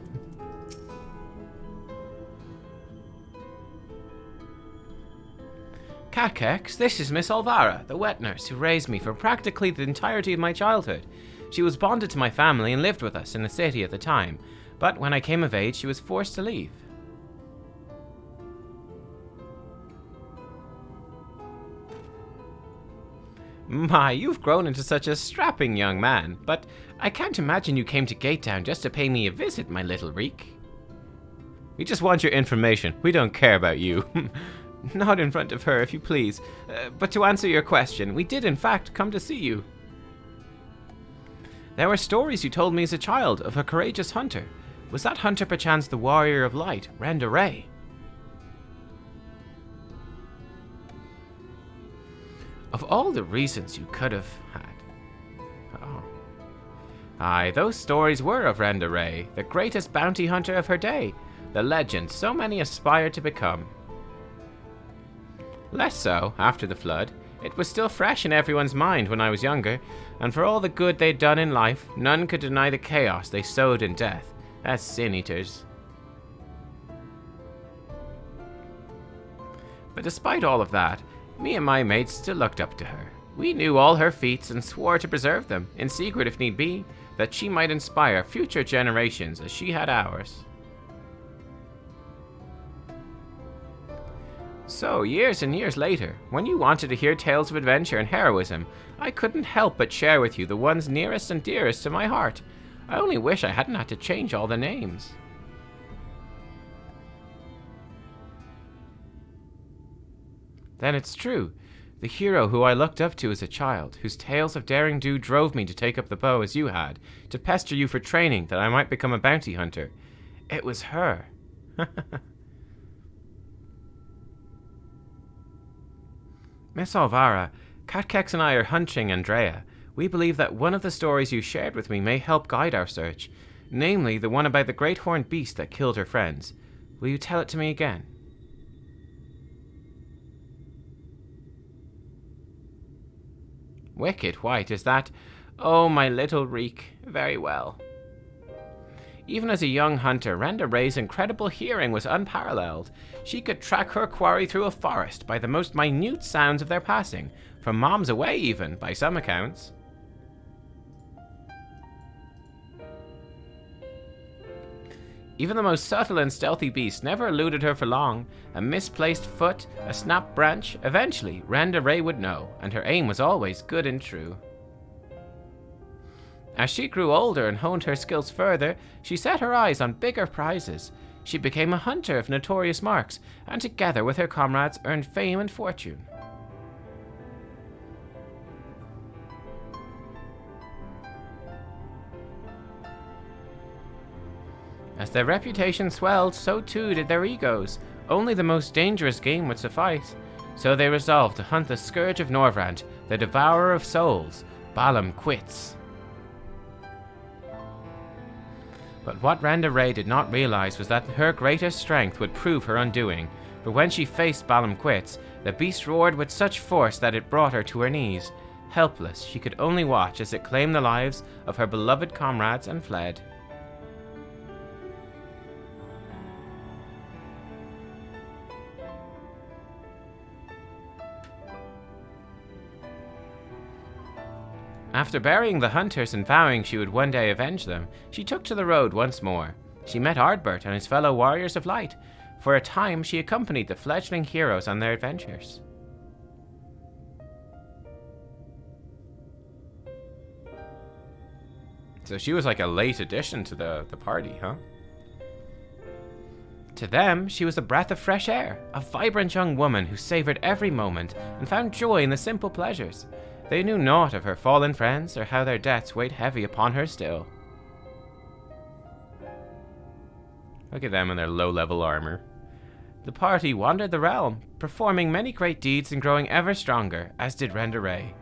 Nubkeks, this is Miss Olvara, the wet nurse who raised me for practically the entirety of my childhood. She was bonded to my family and lived with us in the city at the time, but when I came of age, she was forced to leave. My, you've grown into such a strapping young man, but I can't imagine you came to Gatetown just to pay me a visit, my little Reek. We just want your information. We don't care about you. Not in front of her, if you please. But to answer your question, we did in fact come to see you. There were stories you told me as a child of a courageous hunter. Was that hunter perchance the warrior of light, Renda Ray? Of all the reasons you could have had. Oh. Aye, those stories were of Renda Ray, the greatest bounty hunter of her day, the legend so many aspired to become. Less so after the flood. It was still fresh in everyone's mind when I was younger, and for all the good they'd done in life, none could deny the chaos they sowed in death, as sin-eaters. But despite all of that, me and my mates still looked up to her. We knew all her feats and swore to preserve them, in secret if need be, that she might inspire future generations as she had ours. So, years and years later, when you wanted to hear tales of adventure and heroism, I couldn't help but share with you the ones nearest and dearest to my heart. I only wish I hadn't had to change all the names. Then it's true. The hero who I looked up to as a child, whose tales of daring do drove me to take up the bow as you had, to pester you for training that I might become a bounty hunter. It was her. Miss Olvara, Nubkeks and I are hunting Andrea. We believe that one of the stories you shared with me may help guide our search, namely the one about the great horned beast that killed her friends. Will you tell it to me again? Wicked white, is that? Oh, my little Reek. Very well. Even as a young hunter, Renda Ray's incredible hearing was unparalleled. She could track her quarry through a forest by the most minute sounds of their passing, from moms away even, by some accounts. Even the most subtle and stealthy beast never eluded her for long. A misplaced foot, a snapped branch, eventually Renda Ray would know, and her aim was always good and true. As she grew older and honed her skills further, she set her eyes on bigger prizes. She became a hunter of notorious marks, and together with her comrades earned fame and fortune. As their reputation swelled, so too did their egos. Only the most dangerous game would suffice. So they resolved to hunt the scourge of Norvrand, the devourer of souls, Balam Quits. But what Renda Ray did not realize was that her greatest strength would prove her undoing. For when she faced Balam Quits, the beast roared with such force that it brought her to her knees. Helpless, she could only watch as it claimed the lives of her beloved comrades and fled. After burying the hunters and vowing she would one day avenge them, she took to the road once more. She met Ardbert and his fellow warriors of light. For a time, she accompanied the fledgling heroes on their adventures. So she was like a late addition to the party, huh? To them, she was a breath of fresh air, a vibrant young woman who savored every moment and found joy in the simple pleasures. They knew naught of her fallen friends or how their debts weighed heavy upon her still. Look at them in their low-level armor. The party wandered the realm, performing many great deeds and growing ever stronger, as did Renda Ray.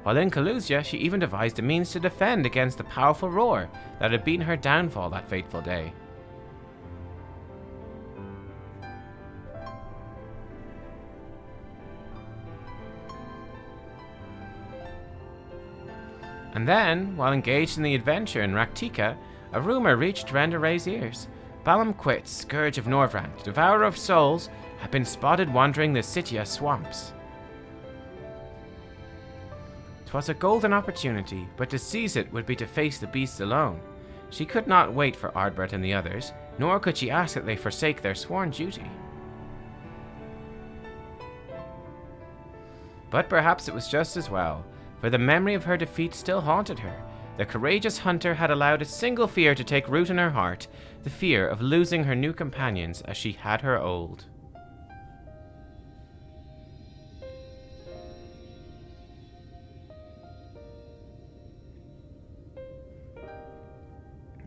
While in Kalusia, she even devised a means to defend against the powerful roar that had been her downfall that fateful day. And then, while engaged in the adventure in Raktika, a rumor reached Renda Ray's ears. Balam Quits, Scourge of Norvrand, Devourer of Souls, had been spotted wandering the Sitia swamps. 'Twas a golden opportunity, but to seize it would be to face the beasts alone. She could not wait for Ardbert and the others, nor could she ask that they forsake their sworn duty. But perhaps it was just as well, for the memory of her defeat still haunted her. The courageous hunter had allowed a single fear to take root in her heart, the fear of losing her new companions as she had her old.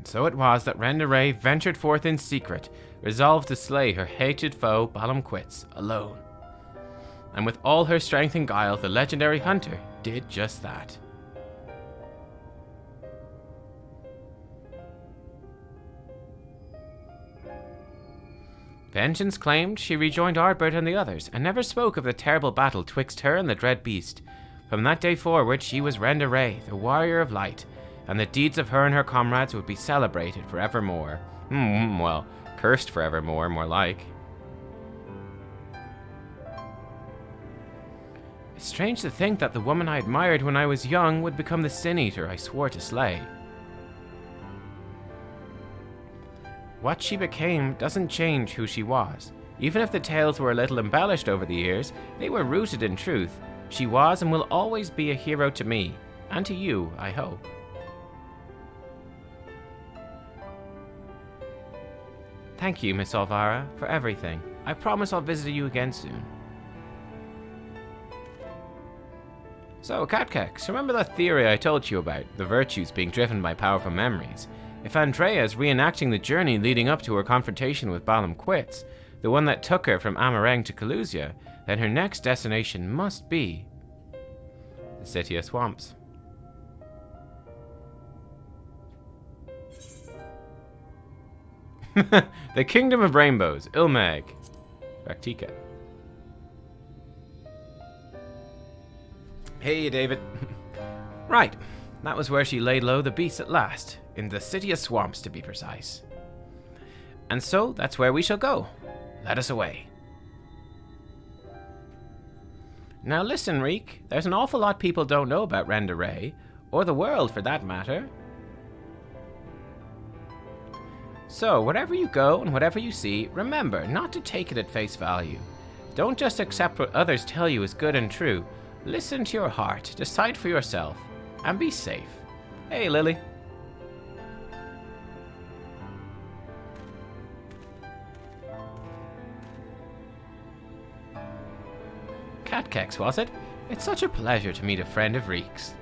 So it was that Renda Ray ventured forth in secret, resolved to slay her hated foe Balam Quits alone. And with all her strength and guile, the legendary hunter did just that. Vengeance claimed, she rejoined Ardbert and the others, and never spoke of the terrible battle twixt her and the dread beast. From that day forward, she was Renda Ray, the warrior of light, and the deeds of her and her comrades would be celebrated forevermore. Well, cursed forevermore, more like. It's strange to think that the woman I admired when I was young would become the sin-eater I swore to slay. What she became doesn't change who she was. Even if the tales were a little embellished over the years, they were rooted in truth. She was and will always be a hero to me, and to you, I hope. Thank you, Miss Alvara, for everything. I promise I'll visit you again soon. So, Nubkeks, remember that theory I told you about, the virtues being driven by powerful memories? If Andrea is reenacting the journey leading up to her confrontation with Balam Quits, the one that took her from Amareng to Kalusia, then her next destination must be the Sitia Swamps. The Kingdom of Rainbows, Ilmeg, Raktika. Hey, David. Right, that was where she laid low the beast at last, in the Sitia Swamps to be precise. And so, that's where we shall go. Let us away. Now listen, Reek, there's an awful lot people don't know about Renda Ray, or the world for that matter. So, wherever you go and whatever you see, remember not to take it at face value. Don't just accept what others tell you is good and true. Listen to your heart, decide for yourself, and be safe. Hey, Lily. Nubkeks, was it? It's such a pleasure to meet a friend of Reek's.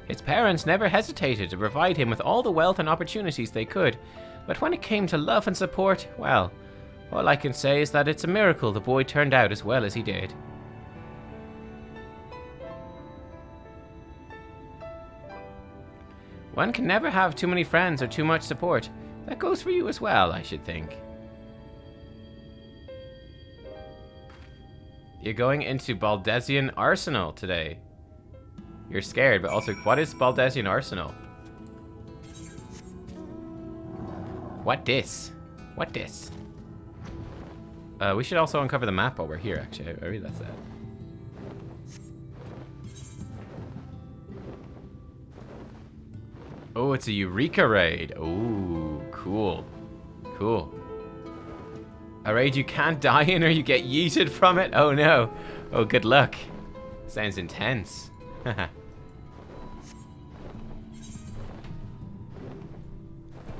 His parents never hesitated to provide him with all the wealth and opportunities they could, But when it came to love and support, well, all I can say is that it's a miracle the boy turned out as well as he did. One can never have too many friends or too much support. That goes for you as well, I should think. You're going into Baldesian Arsenal today. You're scared, but also, what is Baldesian Arsenal? What this? What this? We should also uncover the map while we're here, actually. I realized that. Oh, it's a Eureka raid. Oh, cool. Cool. A raid you can't die in or you get yeeted from it? Oh no. Oh, good luck. Sounds intense.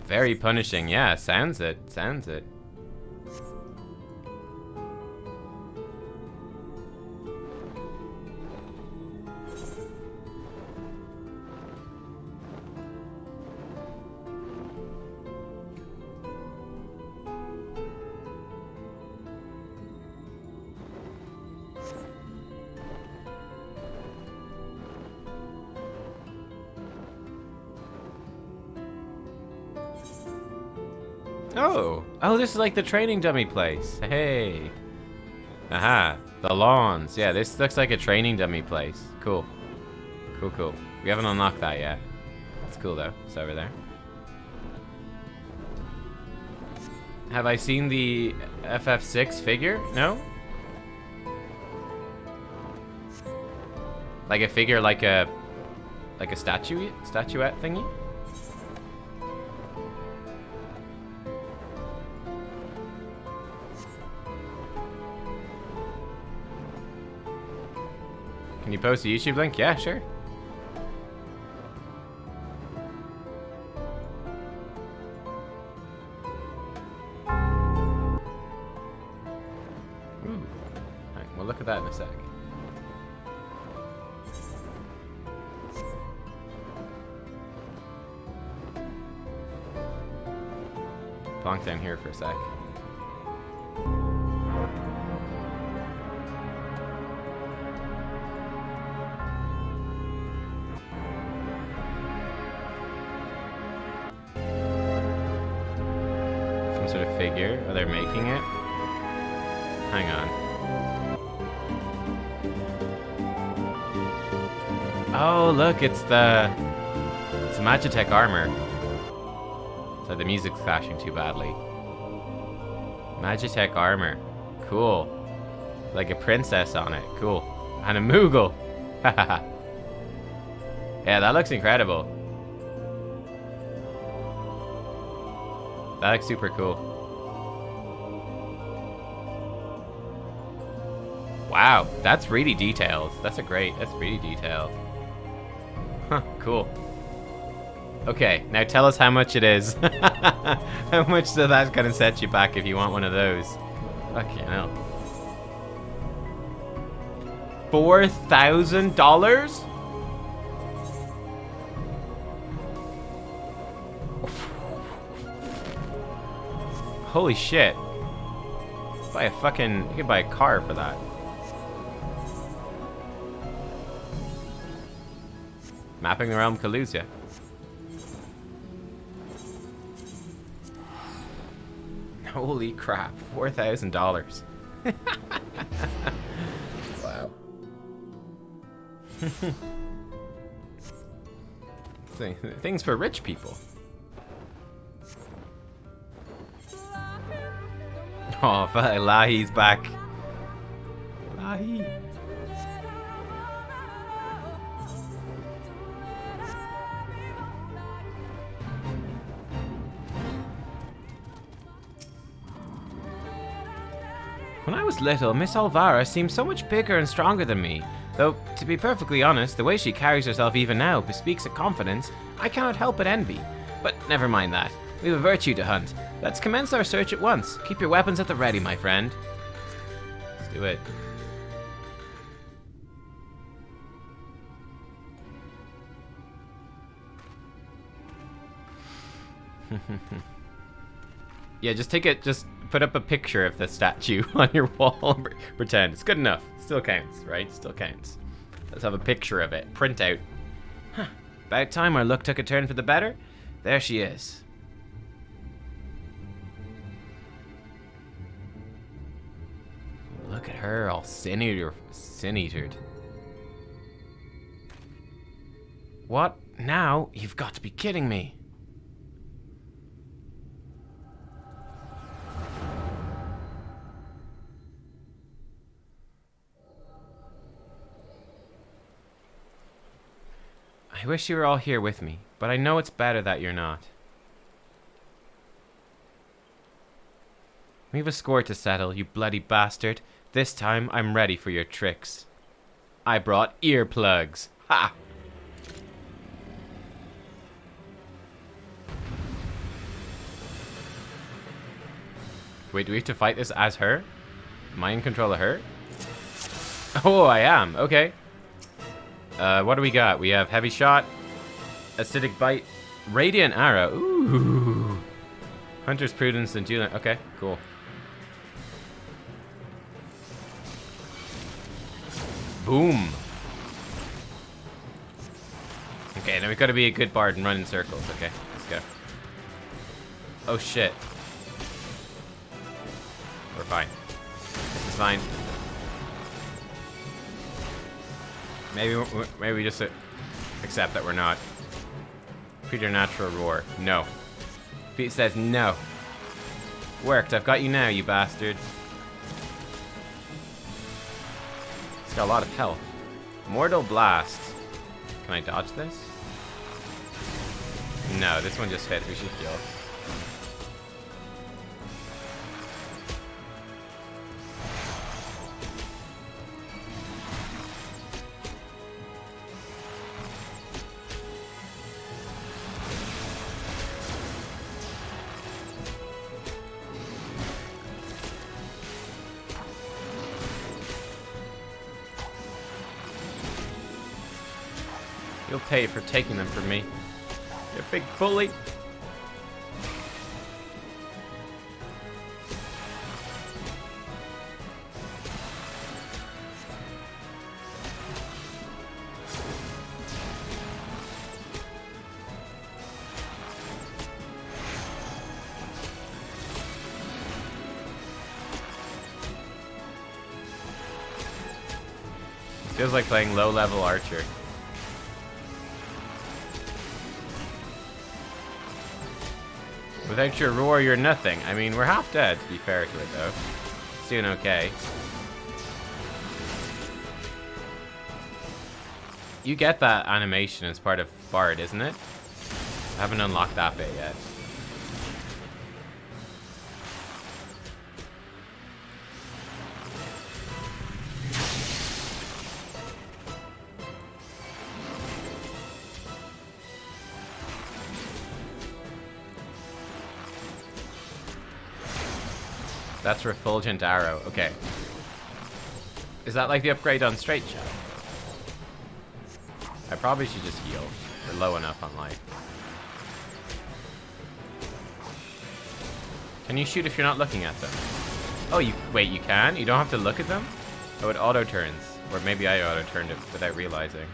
Very punishing. Yeah, sounds it. Sounds it. Oh, this is like the training dummy place. Hey. Aha, the lawns. Yeah, this looks like a training dummy place. Cool. Cool, cool. We haven't unlocked that yet. That's cool though. It's over there. Have I seen the ffxiv figure? No? Like a figure, like a statuette thingy? Can you post a YouTube link? Yeah, sure. Ooh. Alright, we'll look at that in a sec. Plonk down here for a sec. Sort of figure. Oh, they're making it? Hang on. Oh, look, it's Magitech armor. So the music's clashing too badly. Magitech armor. Cool. Like a princess on it. Cool. And a Moogle. Hahaha. Yeah, that looks incredible. That looks super cool. Wow, that's really detailed. That's really detailed. Huh, cool. Okay, now tell us how much it is. How much so that's gonna set you back if you want one of those. Fucking hell. $4,000? Holy shit. Buy a fucking... You could buy a car for that. Mapping the Realm Kalusia. Holy crap. $4,000. Wow. Things for rich people. Oh, Lahi's back. Lahi. When I was little, Miss Alvara seemed so much bigger and stronger than me. Though, to be perfectly honest, the way she carries herself even now bespeaks a confidence I cannot help but envy. But never mind that. We have a virtue to hunt. Let's commence our search at once. Keep your weapons at the ready, my friend. Let's do it. Yeah, just take it. Just put up a picture of the statue on your wall. Pretend it's good enough. Still counts, right? Still counts. Let's have a picture of it. Print out. Huh. About time our luck took a turn for the better. There she is. Look at her, all sin-eatered. What? Now? You've got to be kidding me. I wish you were all here with me, but I know it's better that you're not. We have a score to settle, you bloody bastard. This time, I'm ready for your tricks. I brought earplugs. Ha! Wait, do we have to fight this as her? Am I in control of her? Oh, I am. Okay. What do we got? We have heavy shot, acidic bite, radiant arrow. Ooh. Hunter's prudence and dueling. Okay, cool. Boom. Okay, now we've got to be a good bard and run in circles. Okay, let's go. Oh shit. We're fine. This is fine. Maybe we just accept that we're not. Preternatural roar. No. Pete says no. Worked. I've got you now, you bastard. He's got a lot of health. Mortal blast. Can I dodge this? No, this one just hits. We should heal. You'll pay for taking them from me. You big bully. Feels like playing low-level archer. Without your roar, you're nothing. I mean, we're half dead, to be fair to it, though. It's doing okay. You get that animation as part of Bard, isn't it? I haven't unlocked that bit yet. That's Refulgent Arrow. Okay. Is that like the upgrade on Straight Shot? I probably should just heal. We're low enough on life. Can you shoot if you're not looking at them? Oh, wait, you can? You don't have to look at them? Oh, it auto-turns. Or maybe I auto-turned it without realizing.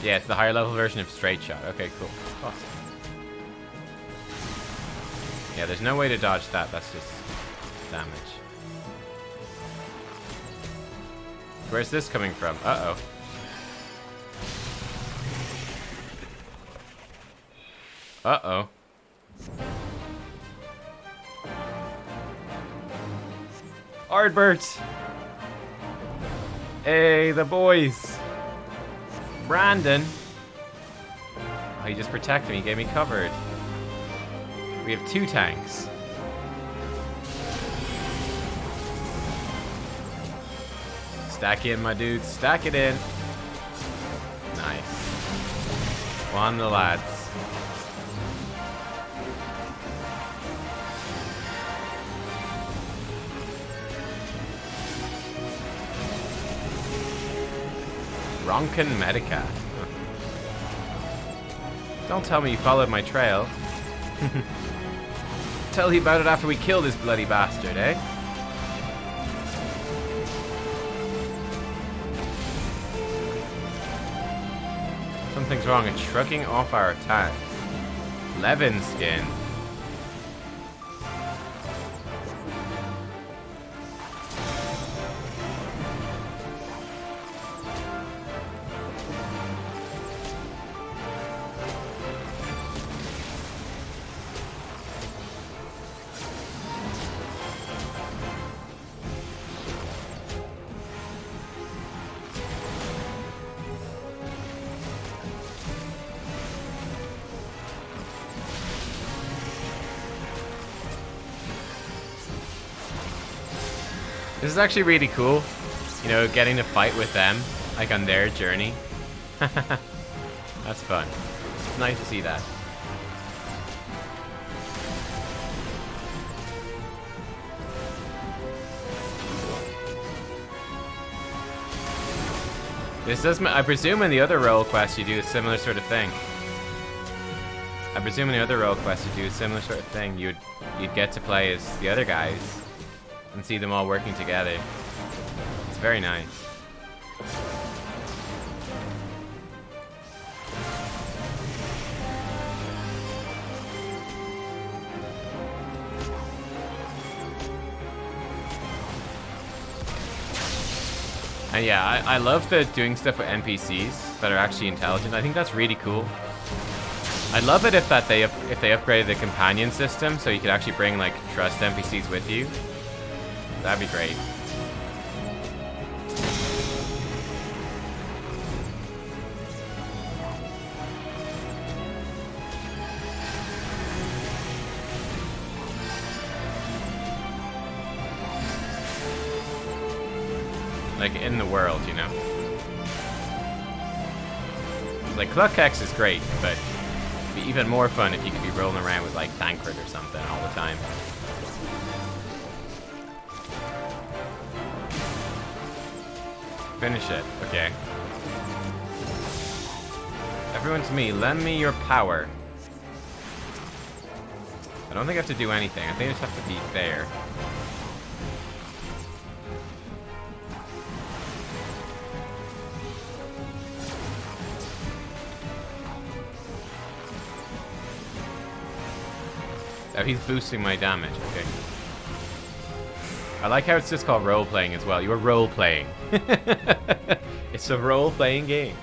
Yeah, it's the higher level version of Straight Shot. Okay, cool. Awesome. Yeah, there's no way to dodge that. That's just damage. Where's this coming from? Uh-oh. Uh-oh. Ardbert! Hey, the boys! Brandon! Oh, he just protected me. He gave me covered. We have 2 tanks. Stack in, my dudes. Stack it in. Nice. On the lads. Ronkin Medica. Don't tell me you followed my trail. Tell you about it after we kill this bloody bastard, eh? Something's wrong. It's shrugging off our attack. Levin skin. This is actually really cool, you know, getting to fight with them, like on their journey. That's fun. It's nice to see that. This does, I presume in the other role quest you do a similar sort of thing. I presume in the other role quest you do a similar sort of thing. You'd get to play as the other guys and see them all working together. It's very nice. And yeah, I love the doing stuff with NPCs that are actually intelligent. I think that's really cool. I'd love it if they upgraded the companion system so you could actually bring like trust NPCs with you. That'd be great. Like in the world, you know. Like Nubkeks is great, but it'd be even more fun if you could be rolling around with like Thancred or something all the time. Finish it. Okay. Everyone to me, lend me your power. I don't think I have to do anything. I think I just have to be there. Oh, he's boosting my damage. Okay. I like how it's just called role-playing as well. You are role-playing. It's a role-playing game.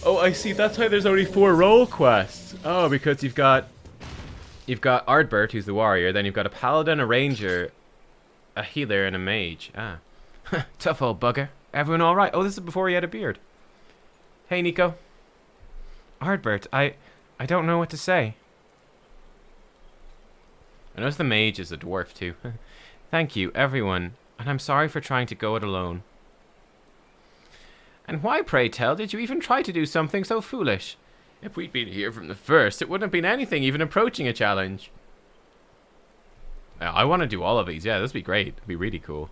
Oh, I see. That's why there's only 4 role quests. Oh, because you've got Ardbert, who's the warrior. Then you've got a paladin, a ranger, a healer, and a mage. Ah, tough old bugger. Everyone all right? Oh, this is before he had a beard. Hey, Nico. Ardbert, I don't know what to say. I notice the mage is a dwarf too. Thank you, everyone, and I'm sorry for trying to go it alone. And why, pray tell, did you even try to do something so foolish? If we'd been here from the first, it wouldn't have been anything even approaching a challenge. I want to do all of these. Yeah, this would be great. It'd be really cool.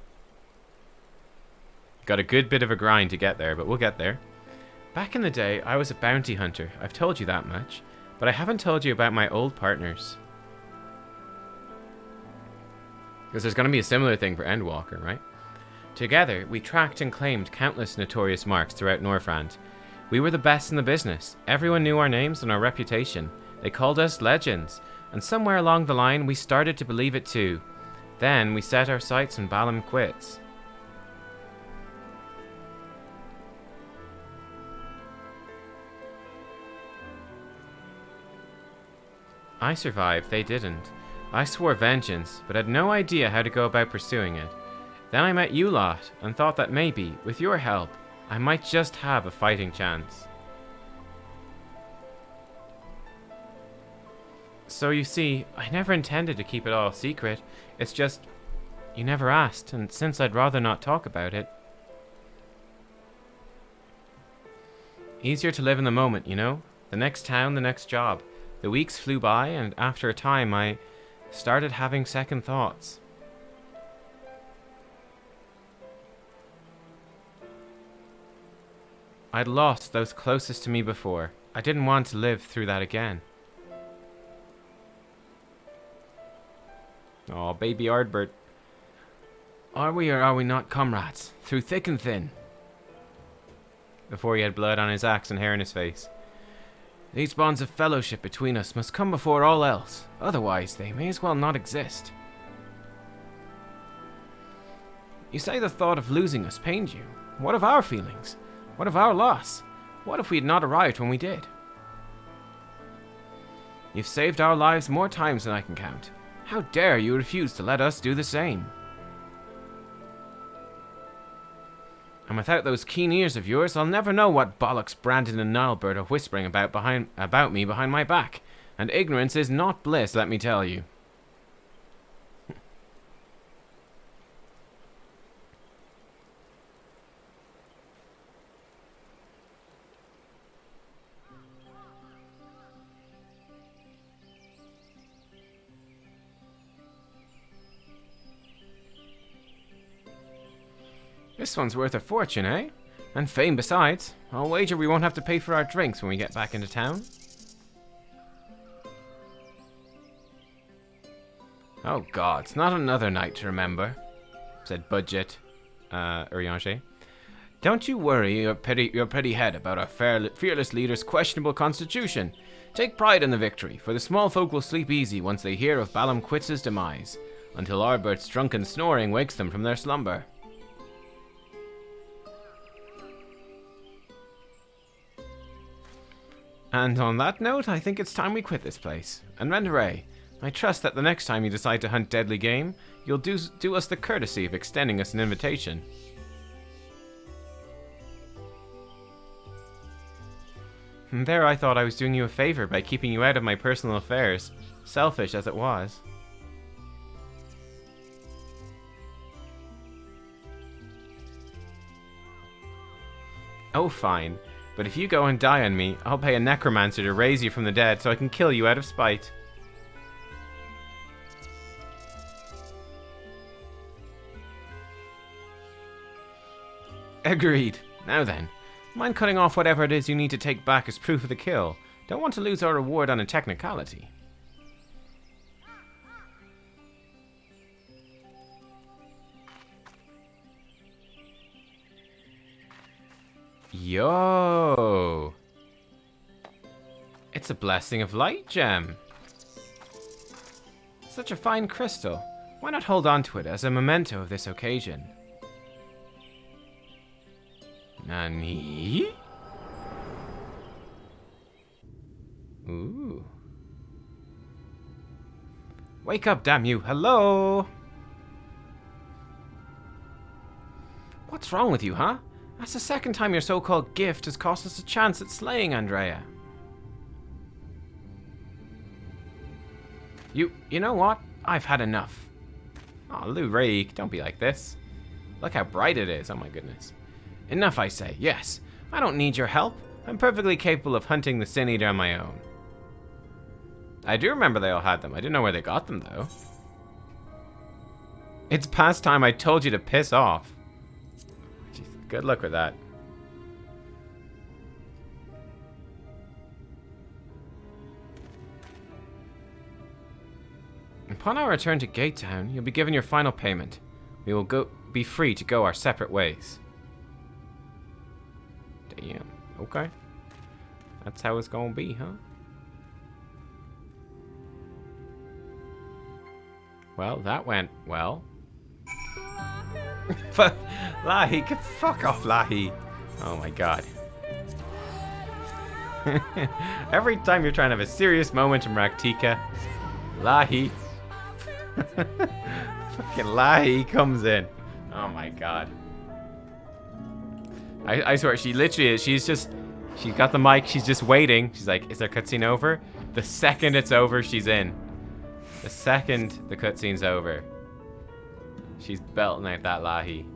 Got a good bit of a grind to get there, but we'll get there. Back in the day, I was a bounty hunter. I've told you that much. But I haven't told you about my old partners. Because there's going to be a similar thing for Endwalker, right? Together, we tracked and claimed countless notorious marks throughout Northrend. We were the best in the business. Everyone knew our names and our reputation. They called us legends. And somewhere along the line, we started to believe it too. Then, we set our sights on Balam Quits. I survived, they didn't. I swore vengeance, but had no idea how to go about pursuing it. Then I met you lot, and thought that maybe, with your help, I might just have a fighting chance. So you see, I never intended to keep it all secret. It's just, you never asked, and since I'd rather not talk about it. Easier to live in the moment, you know? The next town, the next job. The weeks flew by, and after a time, I started having second thoughts. I'd lost those closest to me before. I didn't want to live through that again. Oh, baby Ardbert. Are we or are we not comrades? Through thick and thin. Before he had blood on his axe and hair in his face. These bonds of fellowship between us must come before all else. Otherwise, they may as well not exist. You say the thought of losing us pained you. What of our feelings? What of our loss? What if we had not arrived when we did? You've saved our lives more times than I can count. How dare you refuse to let us do the same? And without those keen ears of yours, I'll never know what bollocks Brandon and Nilebert are whispering about me behind my back. And ignorance is not bliss, let me tell you. This one's worth a fortune, eh? And fame besides. I'll wager we won't have to pay for our drinks when we get back into town. Oh gods, not another night to remember, said Budget, Urianger. Don't you worry your pretty head about our fearless leader's questionable constitution. Take pride in the victory, for the small folk will sleep easy once they hear of Balam Quitz's demise, until Arbert's drunken snoring wakes them from their slumber. And on that note, I think it's time we quit this place. And Renderay, I trust that the next time you decide to hunt deadly game, you'll do us the courtesy of extending us an invitation. And there I thought I was doing you a favor by keeping you out of my personal affairs, selfish as it was. Oh, fine. But if you go and die on me, I'll pay a necromancer to raise you from the dead so I can kill you out of spite. Agreed. Now then, mind cutting off whatever it is you need to take back as proof of the kill. Don't want to lose our reward on a technicality. Yo! It's a blessing of light gem. Such a fine crystal. Why not hold on to it as a memento of this occasion? Nani? Ooh. Wake up, damn you. Hello? What's wrong with you, huh? That's the second time your so-called gift has cost us a chance at slaying Andrea. You know what? I've had enough. Oh, Lou Rake, don't be like this. Look how bright it is, oh my goodness. Enough, I say, yes. I don't need your help. I'm perfectly capable of hunting the Sin Eater on my own. I do remember they all had them. I didn't know where they got them, though. It's past time I told you to piss off. Jeez, good luck with that. Upon our return to Gate Town, you'll be given your final payment. We will be free to go our separate ways. Damn. Okay. That's how it's gonna be, huh? Well, that went well. Lahi, fuck off, Lahi. Oh my god. Every time you're trying to have a serious moment in Raktika, Lahi. Fucking Lahi comes in. Oh my god. I swear, she literally is. She's got the mic, she's just waiting. She's like, is there cutscene over? The second it's over, she's in. The second the cutscene's over, she's belting out that Lahi.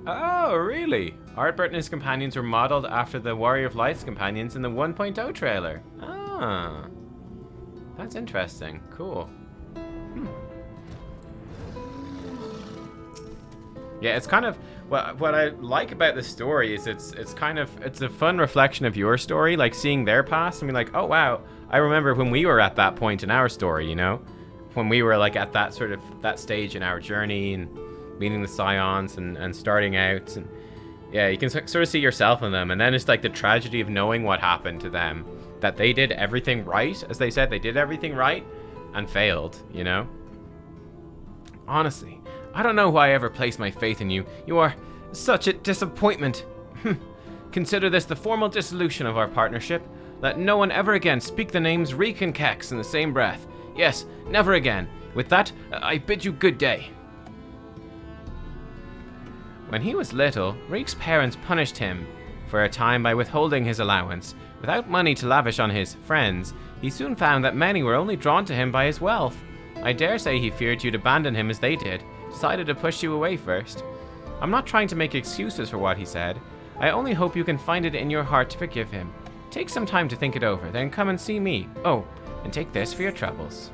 Oh, really? Artbert and his companions were modeled after the Warrior of Light's companions in the 1.0 trailer. Ah. That's interesting. Cool. Yeah, it's kind of what I like about this story is it's a fun reflection of your story, like seeing their past and being like, oh wow, I remember when we were at that point in our story, you know, when we were like at that sort of that stage in our journey and meeting the Scions and starting out, and yeah, you can sort of see yourself in them, and then it's like the tragedy of knowing what happened to them, that they did everything right, as they said, they did everything right and failed, you know. Honestly, I don't know why I ever placed my faith in you. You are such a disappointment. Consider this the formal dissolution of our partnership. Let no one ever again speak the names Reek and Kex in the same breath. Yes, never again. With that, I bid you good day. When he was little, Reek's parents punished him for a time by withholding his allowance. Without money to lavish on his friends, he soon found that many were only drawn to him by his wealth. I dare say he feared you'd abandon him as they did, decided to push you away first. I'm not trying to make excuses for what he said. I only hope you can find it in your heart to forgive him. Take some time to think it over, then come and see me. Oh, and take this for your troubles.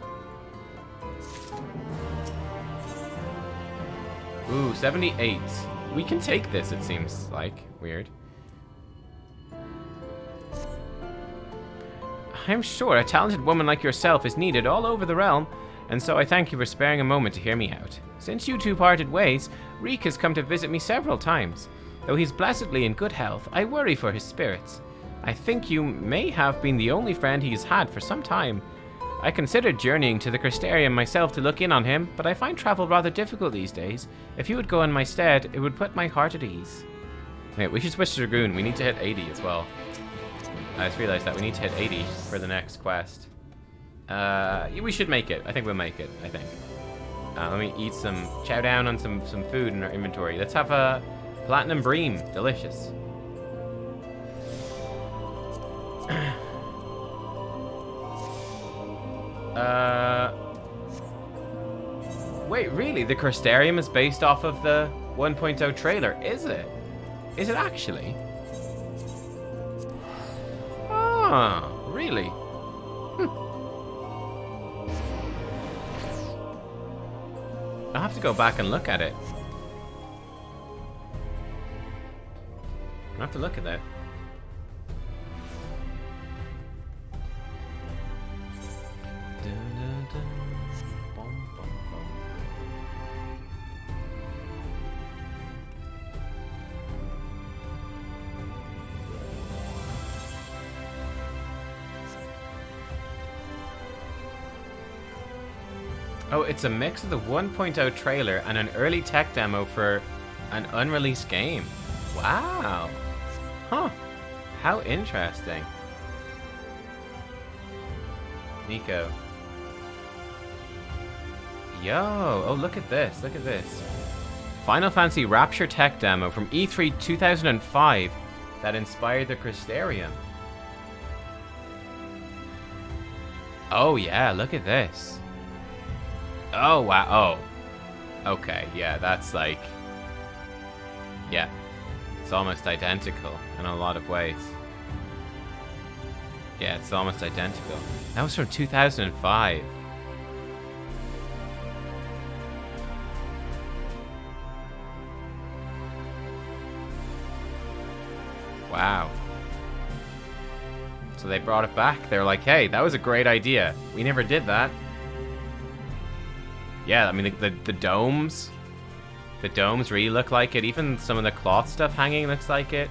Ooh, 78. We can take this, it seems like. Weird. I'm sure a talented woman like yourself is needed all over the realm, and so I thank you for sparing a moment to hear me out. Since you two parted ways, Reek has come to visit me several times. Though he's blessedly in good health, I worry for his spirits. I think you may have been the only friend he has had for some time. I considered journeying to the Crystarium myself to look in on him, but I find travel rather difficult these days. If you would go in my stead, it would put my heart at ease. Wait, we should switch to Dragoon. We need to hit 80 as well. I just realized that we need to hit 80 for the next quest. We should make it. I think we'll make it, I think. Let me eat some, chow down on some food in our inventory. Let's have a Platinum Bream. Delicious. Wait, really? The Crystarium is based off of the 1.0 trailer, is it? Is it actually? Ah, really? I'll have to go back and look at it. I'll have to look at that. Oh, it's a mix of the 1.0 trailer and an early tech demo for an unreleased game. Wow. Huh. How interesting. Nico. Yo. Oh, look at this. Look at this. Final Fantasy Rapture tech demo from E3 2005 that inspired the Crystarium. Oh, yeah. Look at this. Oh, wow. Oh. Okay, yeah, that's like... Yeah. It's almost identical in a lot of ways. Yeah, it's almost identical. That was from 2005. Wow. So they brought it back. They were like, hey, that was a great idea. We never did that. Yeah, I mean, the domes. The domes really look like it. Even some of the cloth stuff hanging looks like it.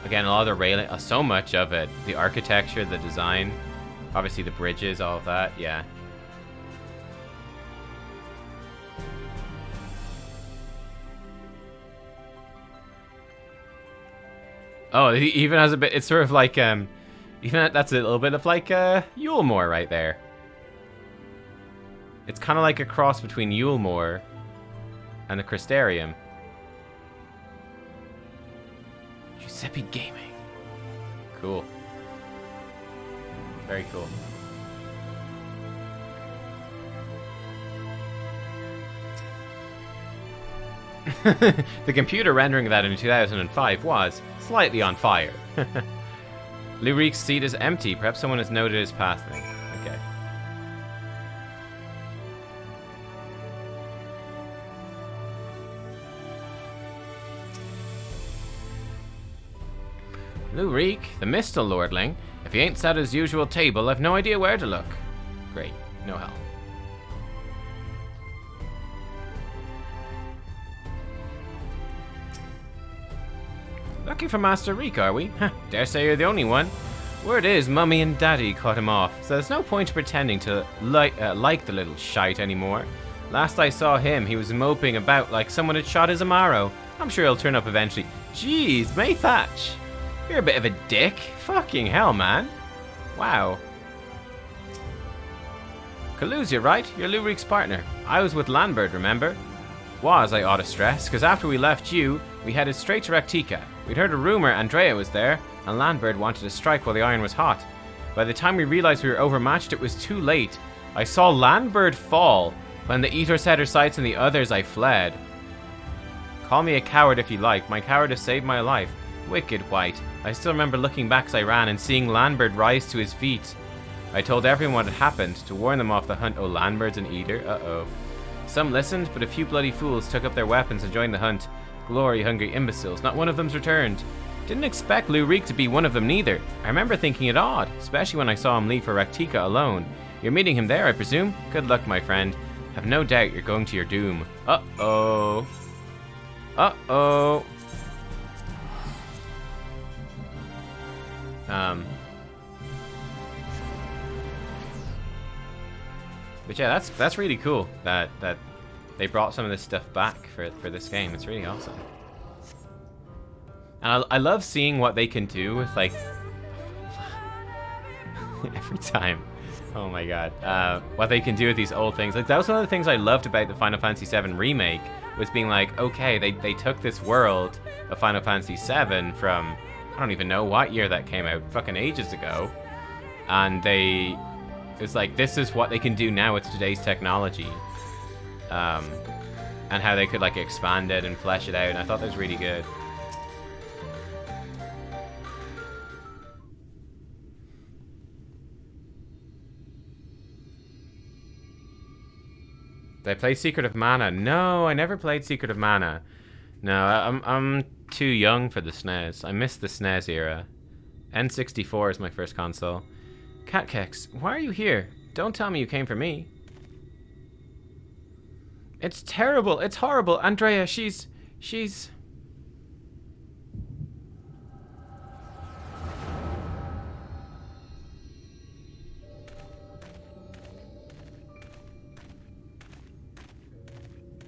Again, a lot of the railing, so much of it. The architecture, the design. Obviously the bridges, all of that, yeah. Oh, it even has a bit, it's sort of like, even that's a little bit of like, Yulemoor right there. It's kind of like a cross between Yulemoor and the Crystarium. Giuseppe Gaming. Cool. Very cool. The computer rendering that in 2005 was slightly on fire. Lurik's seat is empty. Perhaps someone has noted his passing. Okay. Lurik, the Mistal Lordling. If he ain't sat at his usual table, I've no idea where to look. Great. No hell. Looking for Master Reek, are we? Dare say you're the only one. Word is, Mummy and Daddy cut him off, so there's no point pretending to like the little shite anymore. Last I saw him, he was moping about like someone had shot his Amaro. I'm sure he'll turn up eventually. Jeez, May Thatch. You're a bit of a dick. Fucking hell, man. Wow. Kaluzia, right? You're Lurik's partner. I was with Landbird, remember? Was, I ought to stress, because after we left you, we headed straight to Raktika. We'd heard a rumor Andrea was there, and Landbird wanted to strike while the iron was hot. By the time we realized we were overmatched, it was too late. I saw Landbird fall. When the Eater set her sights on the others, I fled. Call me a coward if you like. My cowardice saved my life. Wicked white. I still remember looking back as I ran and seeing Landbird rise to his feet. I told everyone what had happened to warn them off the hunt. Oh, Landbird's an Eater. Uh-oh. Some listened, but a few bloody fools took up their weapons and joined the hunt. Glory-hungry imbeciles. Not one of them's returned. Didn't expect Lurik to be one of them neither. I remember thinking it odd, especially when I saw him leave for Raktika alone. You're meeting him there, I presume? Good luck, my friend. Have no doubt you're going to your doom. Uh-oh. Uh-oh. But yeah, that's really cool that they brought some of this stuff back for this game. It's really awesome. And I love seeing what they can do with, like, every time. Oh my god. What they can do with these old things. Like, that was one of the things I loved about the Final Fantasy VII Remake, was being like, okay, they took this world of Final Fantasy VII from, I don't even know what year that came out, fucking ages ago, and it's like, this is what they can do now with today's technology. And how they could, like, expand it and flesh it out, and I thought that was really good. Did I play Secret of Mana? No, I never played Secret of Mana. No, I'm too young for the SNES. I missed the SNES era. N64 is my first console. Nubkeks, why are you here? Don't tell me you came for me. It's terrible. It's horrible. Andrea, she's...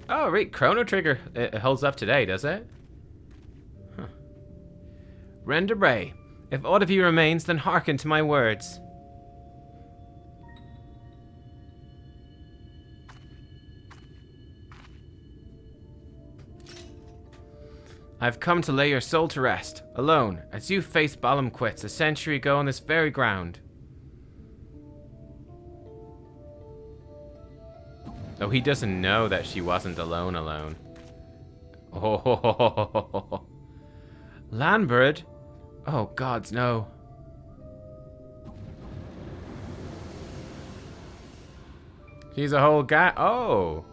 Oh, right, Chrono Trigger. It holds up today, does it? Huh. Render Ray, if aught of you remains, then hearken to my words. I've come to lay your soul to rest, alone, as you faced Balam Quits a century ago on this very ground. Oh, he doesn't know that she wasn't alone. Oh, Landbird? Oh, gods, no. She's a whole gang. Oh.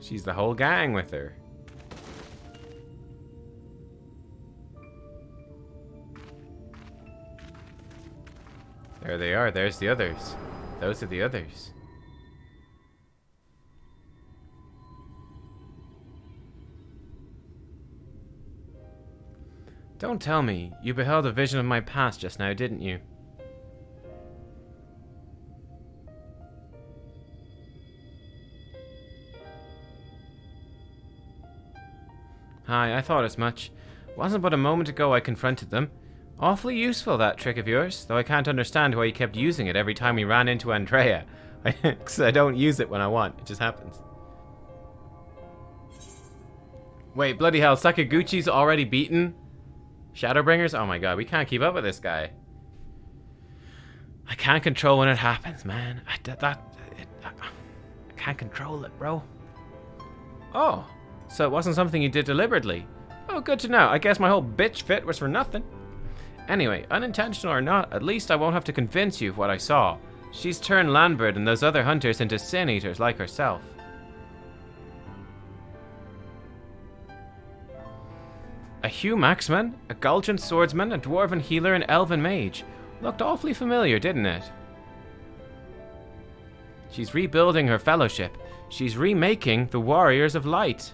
She's the whole gang with her. There they are. There's the others. Those are the others. Don't tell me. You beheld a vision of my past just now, didn't you? Aye, I thought as much. Wasn't but a moment ago I confronted them. Awfully useful, that trick of yours, though I can't understand why you kept using it every time we ran into Andrea. Because I don't use it when I want. It just happens. Wait, bloody hell, Sakaguchi's already beaten? Shadowbringers? Oh my god, we can't keep up with this guy. I can't control when it happens, man. I can't control it, bro. Oh, so it wasn't something you did deliberately. Oh, good to know. I guess my whole bitch fit was for nothing. Anyway, unintentional or not, at least I won't have to convince you of what I saw. She's turned Landbird and those other hunters into sin eaters like herself. A Hugh Maxman, a Gulgent swordsman, a dwarven healer, and elven mage. Looked awfully familiar, didn't it? She's rebuilding her fellowship. She's remaking the Warriors of Light.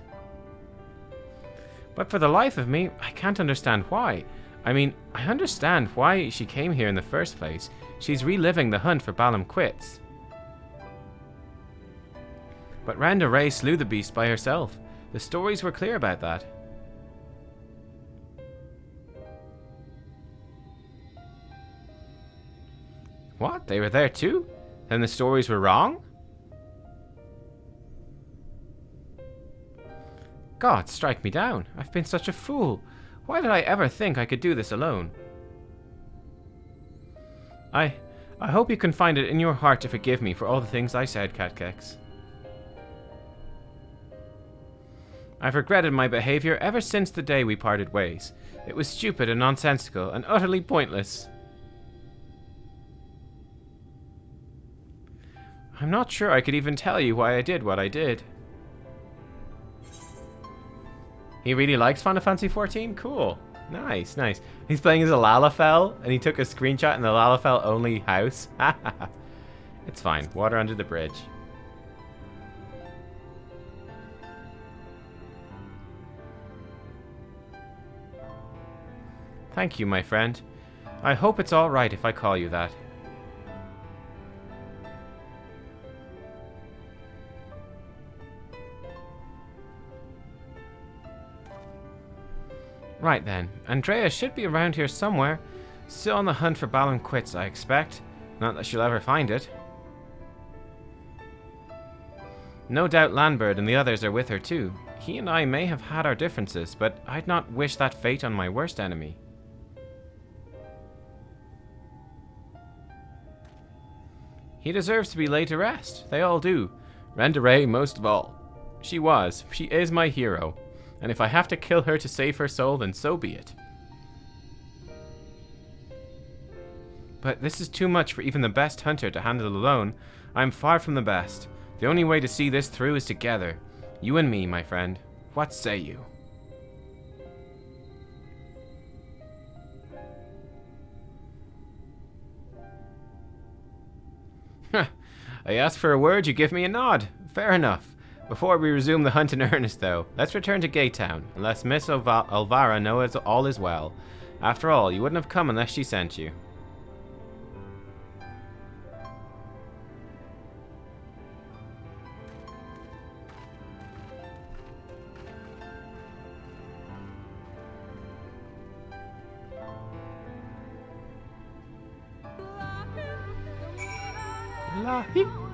But for the life of me, I can't understand why. I mean, I understand why she came here in the first place. She's reliving the hunt for Balam Quits. But Randa Ray slew the beast by herself. The stories were clear about that. What? They were there too? Then the stories were wrong? God, strike me down. I've been such a fool. Why did I ever think I could do this alone? I hope you can find it in your heart to forgive me for all the things I said, Nubkeks. I've regretted my behavior ever since the day we parted ways. It was stupid and nonsensical and utterly pointless. I'm not sure I could even tell you why I did what I did. He really likes Final Fantasy XIV? Cool. Nice, nice. He's playing as a Lalafell, and he took a screenshot in the Lalafell only house. It's fine. Water under the bridge. Thank you, my friend. I hope it's all right if I call you that. Right then, Andrea should be around here somewhere. Still on the hunt for Balam Quits, I expect. Not that she'll ever find it. No doubt Landbird and the others are with her too. He and I may have had our differences, but I'd not wish that fate on my worst enemy. He deserves to be laid to rest. They all do. Renderay most of all. She is my hero. And if I have to kill her to save her soul, then so be it. But this is too much for even the best hunter to handle alone. I am far from the best. The only way to see this through is together. You and me, my friend. What say you? I asked for a word, you give me a nod. Fair enough. Before we resume the hunt in earnest, though, let's return to Gate Town, unless Miss Elvira knows all is well. After all, you wouldn't have come unless she sent you. Lahi.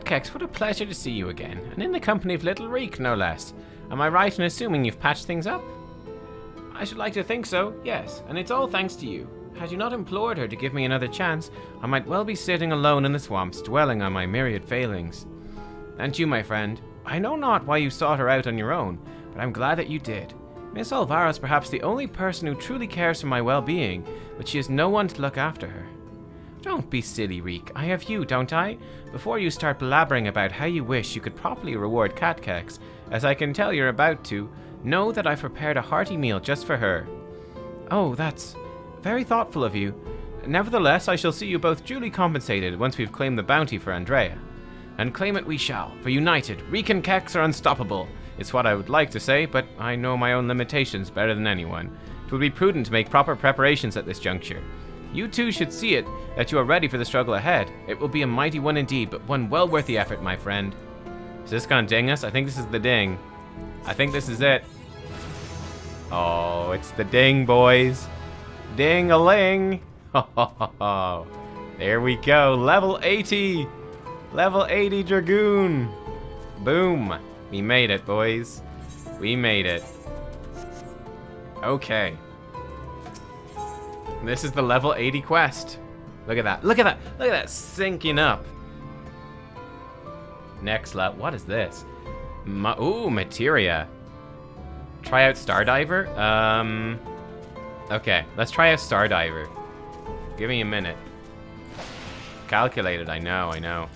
Nubkeks, what a pleasure to see you again, and in the company of Little Reek, no less. Am I right in assuming you've patched things up? I should like to think so, yes, and it's all thanks to you. Had you not implored her to give me another chance, I might well be sitting alone in the swamps, dwelling on my myriad failings. And you, my friend, I know not why you sought her out on your own, but I'm glad that you did. Miss Elvira is perhaps the only person who truly cares for my well-being, but she has no one to look after her. Don't be silly, Reek. I have you, don't I? Before you start blabbering about how you wish you could properly reward Nubkeks, as I can tell you're about to, know that I've prepared a hearty meal just for her. Oh, that's very thoughtful of you. Nevertheless, I shall see you both duly compensated once we've claimed the bounty for Andrea. And claim it we shall, for united, Reek and Keks are unstoppable. It's what I would like to say, but I know my own limitations better than anyone. It would be prudent to make proper preparations at this juncture. You two should see it, that you are ready for the struggle ahead. It will be a mighty one indeed, but one well worth the effort, my friend. Is this gonna ding us? I think this is the ding. I think this is it. Oh, it's the ding, boys. Ding-a-ling. There we go. Level 80. Level 80 Dragoon. Boom. We made it, boys. We made it. Okay. This is the level 80 quest. Look at that. Look at that. Look at that syncing up. Next level. What is this? Ooh, materia. Try out Stardiver? Okay, let's try out Stardiver. Give me a minute. Calculated, I know, I know.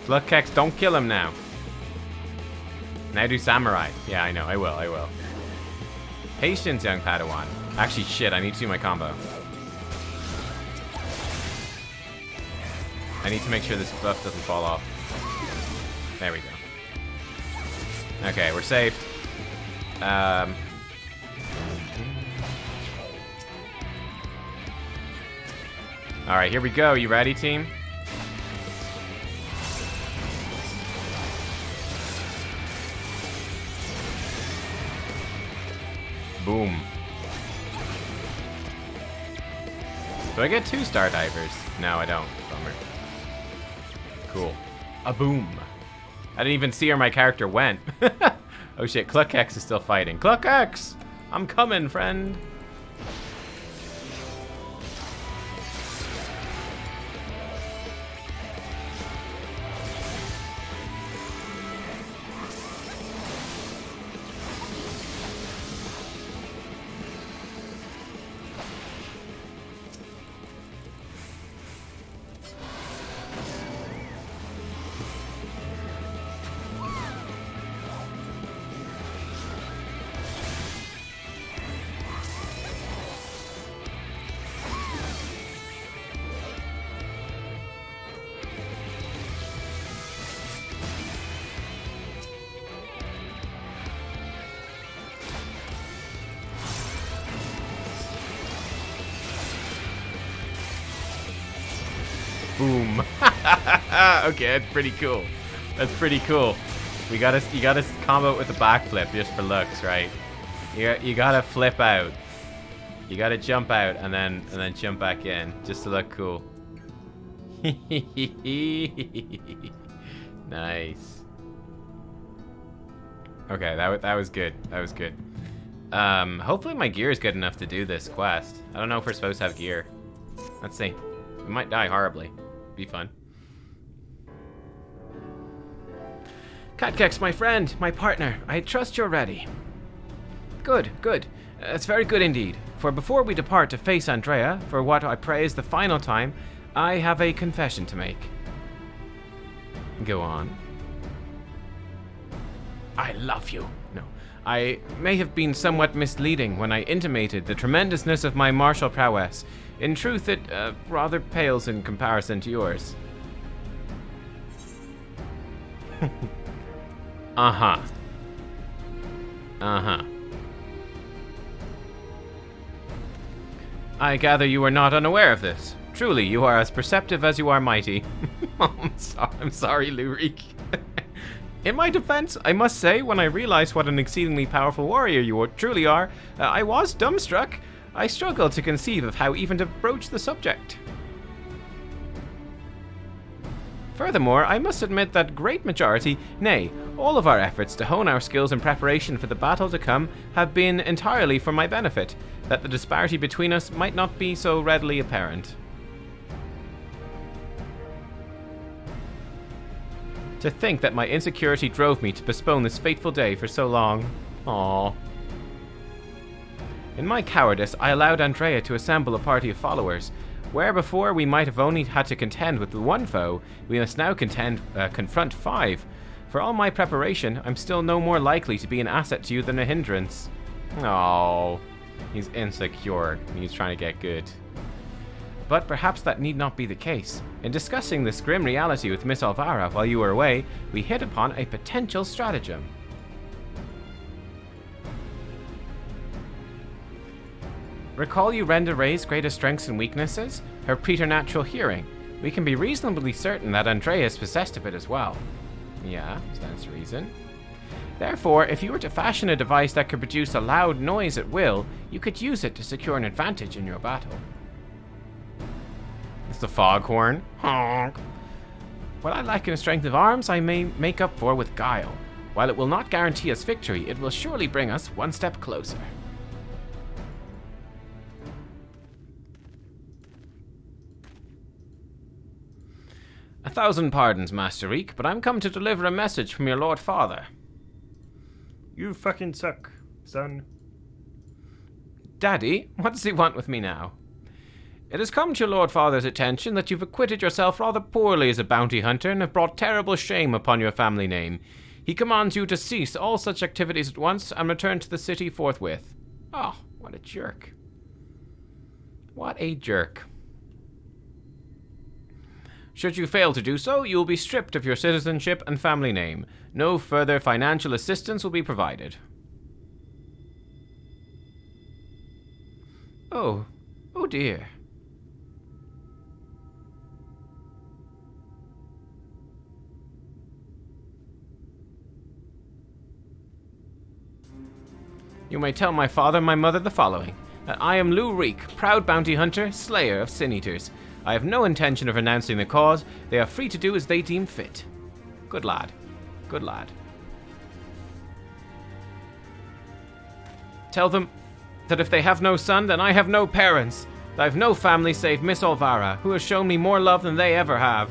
Nubkeks, don't kill him now. Now do Samurai. Yeah, I know, I will. Patience, young Padawan. Actually, shit, I need to do my combo. I need to make sure this buff doesn't fall off. There we go. Okay, we're saved. Alright, here we go. You ready, team? Boom. Do I get 2 Stardivers? No, I don't. Bummer. Cool. A boom. I didn't even see where my character went. Oh shit, Nubkeks is still fighting. Nubkeks! I'm coming, friend. Boom. Okay, that's pretty cool. That's pretty cool. You gotta combo it with a backflip just for looks, right? You gotta flip out. You gotta jump out and then jump back in just to look cool. Nice. Okay, that was good. That was good. Hopefully my gear is good enough to do this quest. I don't know if we're supposed to have gear. Let's see. We might die horribly. Be fun. Nubkeks, my friend, my partner, I trust you're ready. Good, good. That's very good indeed. For before we depart to face Andrea, for what I pray is the final time, I have a confession to make. Go on. I love you. No. I may have been somewhat misleading when I intimated the tremendousness of my martial prowess. In truth, it rather pales in comparison to yours. Uh-huh. Uh-huh. I gather you are not unaware of this. Truly, you are as perceptive as you are mighty. I'm sorry, Lurik. In my defense, I must say, when I realized what an exceedingly powerful warrior you truly are, I was dumbstruck. I struggle to conceive of how even to broach the subject. Furthermore, I must admit that great majority, nay, all of our efforts to hone our skills in preparation for the battle to come have been entirely for my benefit, that the disparity between us might not be so readily apparent. To think that my insecurity drove me to postpone this fateful day for so long. Aww. In my cowardice, I allowed Andrea to assemble a party of followers. Where before we might have only had to contend with the one foe, we must now confront 5. For all my preparation, I'm still no more likely to be an asset to you than a hindrance. Oh, he's insecure. He's trying to get good. But perhaps that need not be the case. In discussing this grim reality with Miss Alvara while you were away, we hit upon a potential stratagem. Recall you Rendere's greatest strengths and weaknesses? Her preternatural hearing. We can be reasonably certain that Andrea is possessed of it as well. Yeah, stands to reason. Therefore, if you were to fashion a device that could produce a loud noise at will, you could use it to secure an advantage in your battle. It's the foghorn. Honk. What I lack in strength of arms, I may make up for with guile. While it will not guarantee us victory, it will surely bring us one step closer. A thousand pardons, Master Reek, but I'm come to deliver a message from your Lord Father. You fucking suck, son. Daddy, what does he want with me now? It has come to your Lord Father's attention that you've acquitted yourself rather poorly as a bounty hunter and have brought terrible shame upon your family name. He commands you to cease all such activities at once and return to the city forthwith. Oh, what a jerk. What a jerk. Should you fail to do so, you will be stripped of your citizenship and family name. No further financial assistance will be provided. Oh dear. You may tell my father and my mother the following, that I am Lou Reek, proud bounty hunter, slayer of sin-eaters. I have no intention of renouncing the cause. They are free to do as they deem fit. Good lad. Good lad. Tell them that if they have no son, then I have no parents. That I have no family save Miss Olvara, who has shown me more love than they ever have.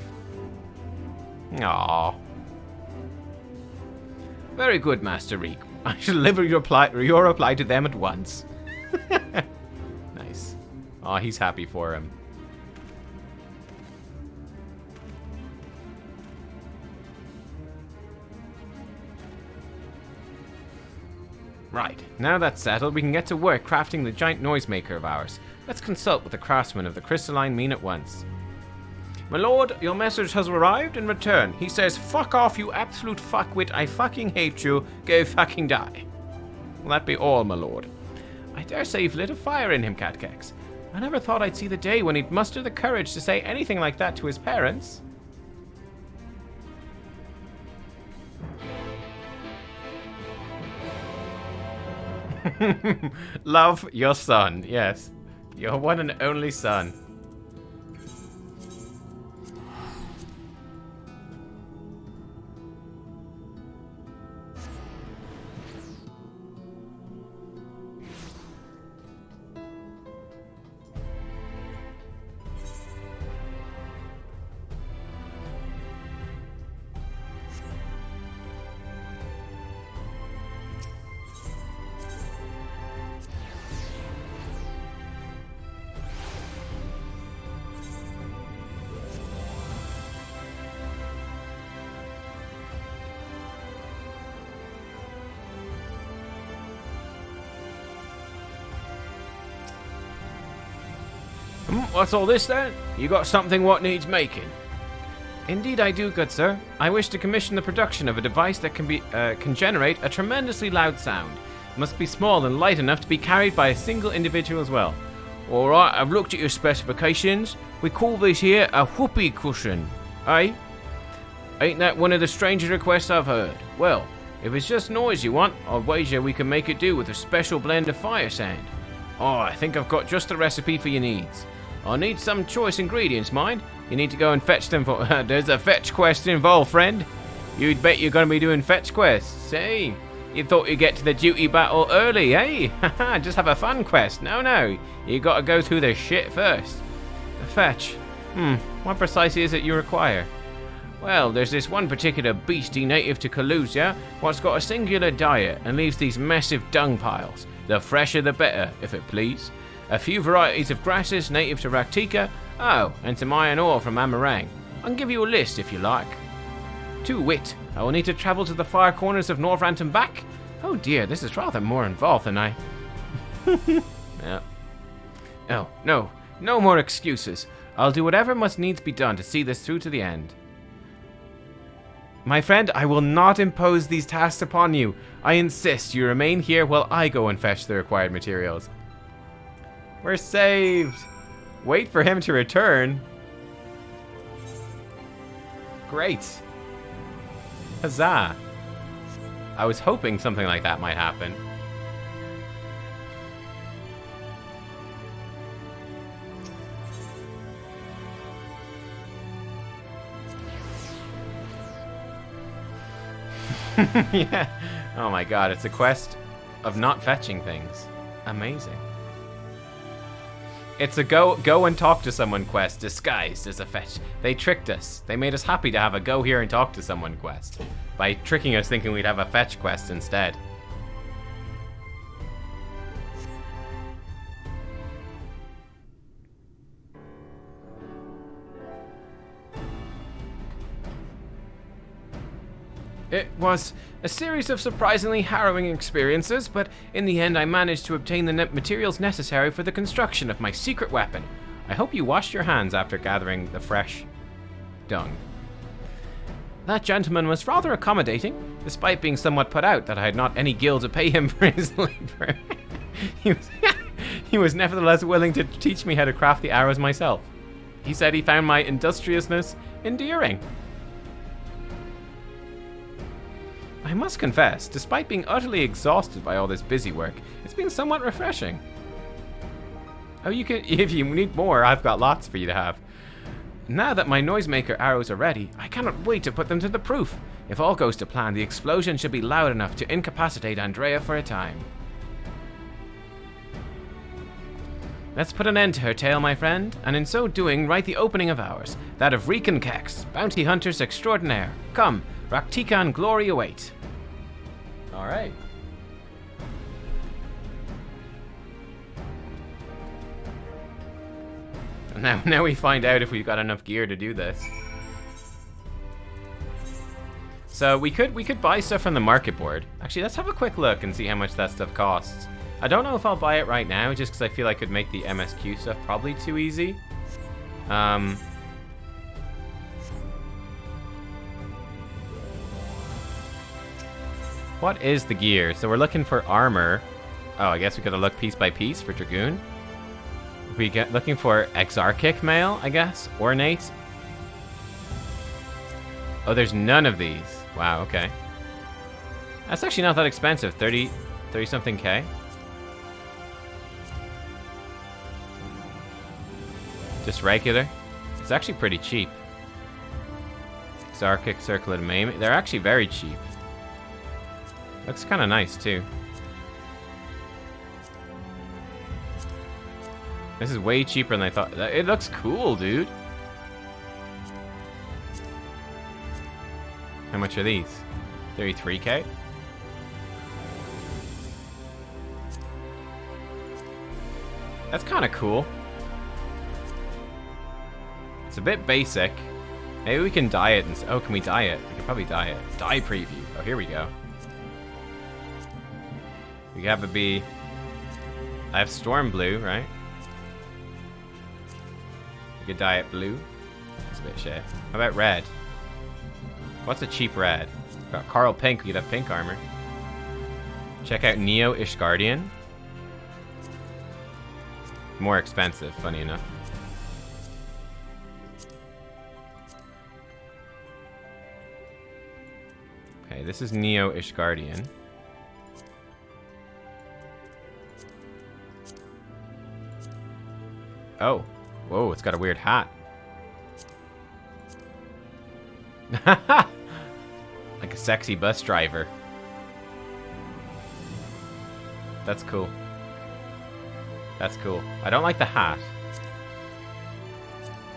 Aww. Very good, Master Reek. I shall deliver your reply to them at once. Nice. Aw, he's happy for him. Right, now that's settled, we can get to work crafting the giant noisemaker of ours. Let's consult with the craftsman of the crystalline mean at once. My lord, your message has arrived in return. He says, fuck off, you absolute fuckwit, I fucking hate you, go fucking die. Will that be all, my lord? I dare say you've lit a fire in him, Nubkeks. I never thought I'd see the day when he'd muster the courage to say anything like that to his parents. Love your son, yes. Your one and only son. What's all this then? You got something what needs making? Indeed I do, good sir. I wish to commission the production of a device that can generate a tremendously loud sound. It must be small and light enough to be carried by a single individual as well. Alright, I've looked at your specifications. We call this here a whoopee cushion. Eh? Ain't that one of the strangest requests I've heard? Well, if it's just noise you want, I'll wager we can make it do with a special blend of fire sand. Oh, I think I've got just the recipe for your needs. I'll need some choice ingredients, mind. You need to go and fetch them for... There's a fetch quest involved, friend. You'd bet you're going to be doing fetch quests, hey? You thought you'd get to the duty battle early, eh? Haha, just have a fun quest. No. You got to go through the shit first. Fetch. What precisely is it you require? Well, there's this one particular beastie native to Kalusia what's got a singular diet and leaves these massive dung piles. The fresher the better, if it please. A few varieties of grasses native to Raktika. Oh, and some iron ore from Amarang. I can give you a list if you like. To wit, I will need to travel to the far corners of Norvrant and back. Oh dear, this is rather more involved than I... Yeah. Oh, no more excuses. I'll do whatever must needs be done to see this through to the end. My friend, I will not impose these tasks upon you. I insist you remain here while I go and fetch the required materials. We're saved. Wait for him to return. Great. Huzzah! I was hoping something like that might happen. Yeah. Oh my god, it's a quest of not fetching things. Amazing. It's a go and talk to someone quest disguised as a fetch. They tricked us. They made us happy to have a go here and talk to someone quest by tricking us thinking we'd have a fetch quest instead. It was a series of surprisingly harrowing experiences, but in the end I managed to obtain the materials necessary for the construction of my secret weapon. I hope you washed your hands after gathering the fresh dung. That gentleman was rather accommodating, despite being somewhat put out that I had not any gil to pay him for his labor. He was nevertheless willing to teach me how to craft the arrows myself. He said he found my industriousness endearing. I must confess, despite being utterly exhausted by all this busy work, it's been somewhat refreshing. Oh, if you need more, I've got lots for you to have. Now that my noisemaker arrows are ready, I cannot wait to put them to the proof. If all goes to plan, the explosion should be loud enough to incapacitate Andrea for a time. Let's put an end to her tale, my friend, and in so doing, write the opening of ours, that of Nubkeks, bounty hunters extraordinaire. Come, Raktika and glory await. All right. Now we find out if we've got enough gear to do this. So we could buy stuff from the market board. Actually, let's have a quick look and see how much that stuff costs. I don't know if I'll buy it right now, just because I feel I could make the MSQ stuff probably too easy. What is the gear? So we're looking for armor. Oh, I guess we gotta look piece by piece for Dragoon. We get looking for Exarchic mail, I guess. Ornate. Oh, there's none of these. Wow, okay. That's actually not that expensive. 30 something K. Just regular. It's actually pretty cheap. Exarchic, Circlet of Maim. They're actually very cheap. Looks kind of nice, too. This is way cheaper than I thought. It looks cool, dude. How much are these? 33K? That's kind of cool. It's a bit basic. Maybe we can dye it. Oh, can we dye it? We can probably dye it. Dye preview. Oh, here we go. We have it be... I have Storm Blue, right? We could dye it blue. It's a bit shit. How about red? What's a cheap red? Got Carl Pink. We could have pink armor. Check out Neo Ishgardian. More expensive, funny enough. Okay, this is Neo Ishgardian. Oh. Whoa, it's got a weird hat. Like a sexy bus driver. That's cool. That's cool. I don't like the hat.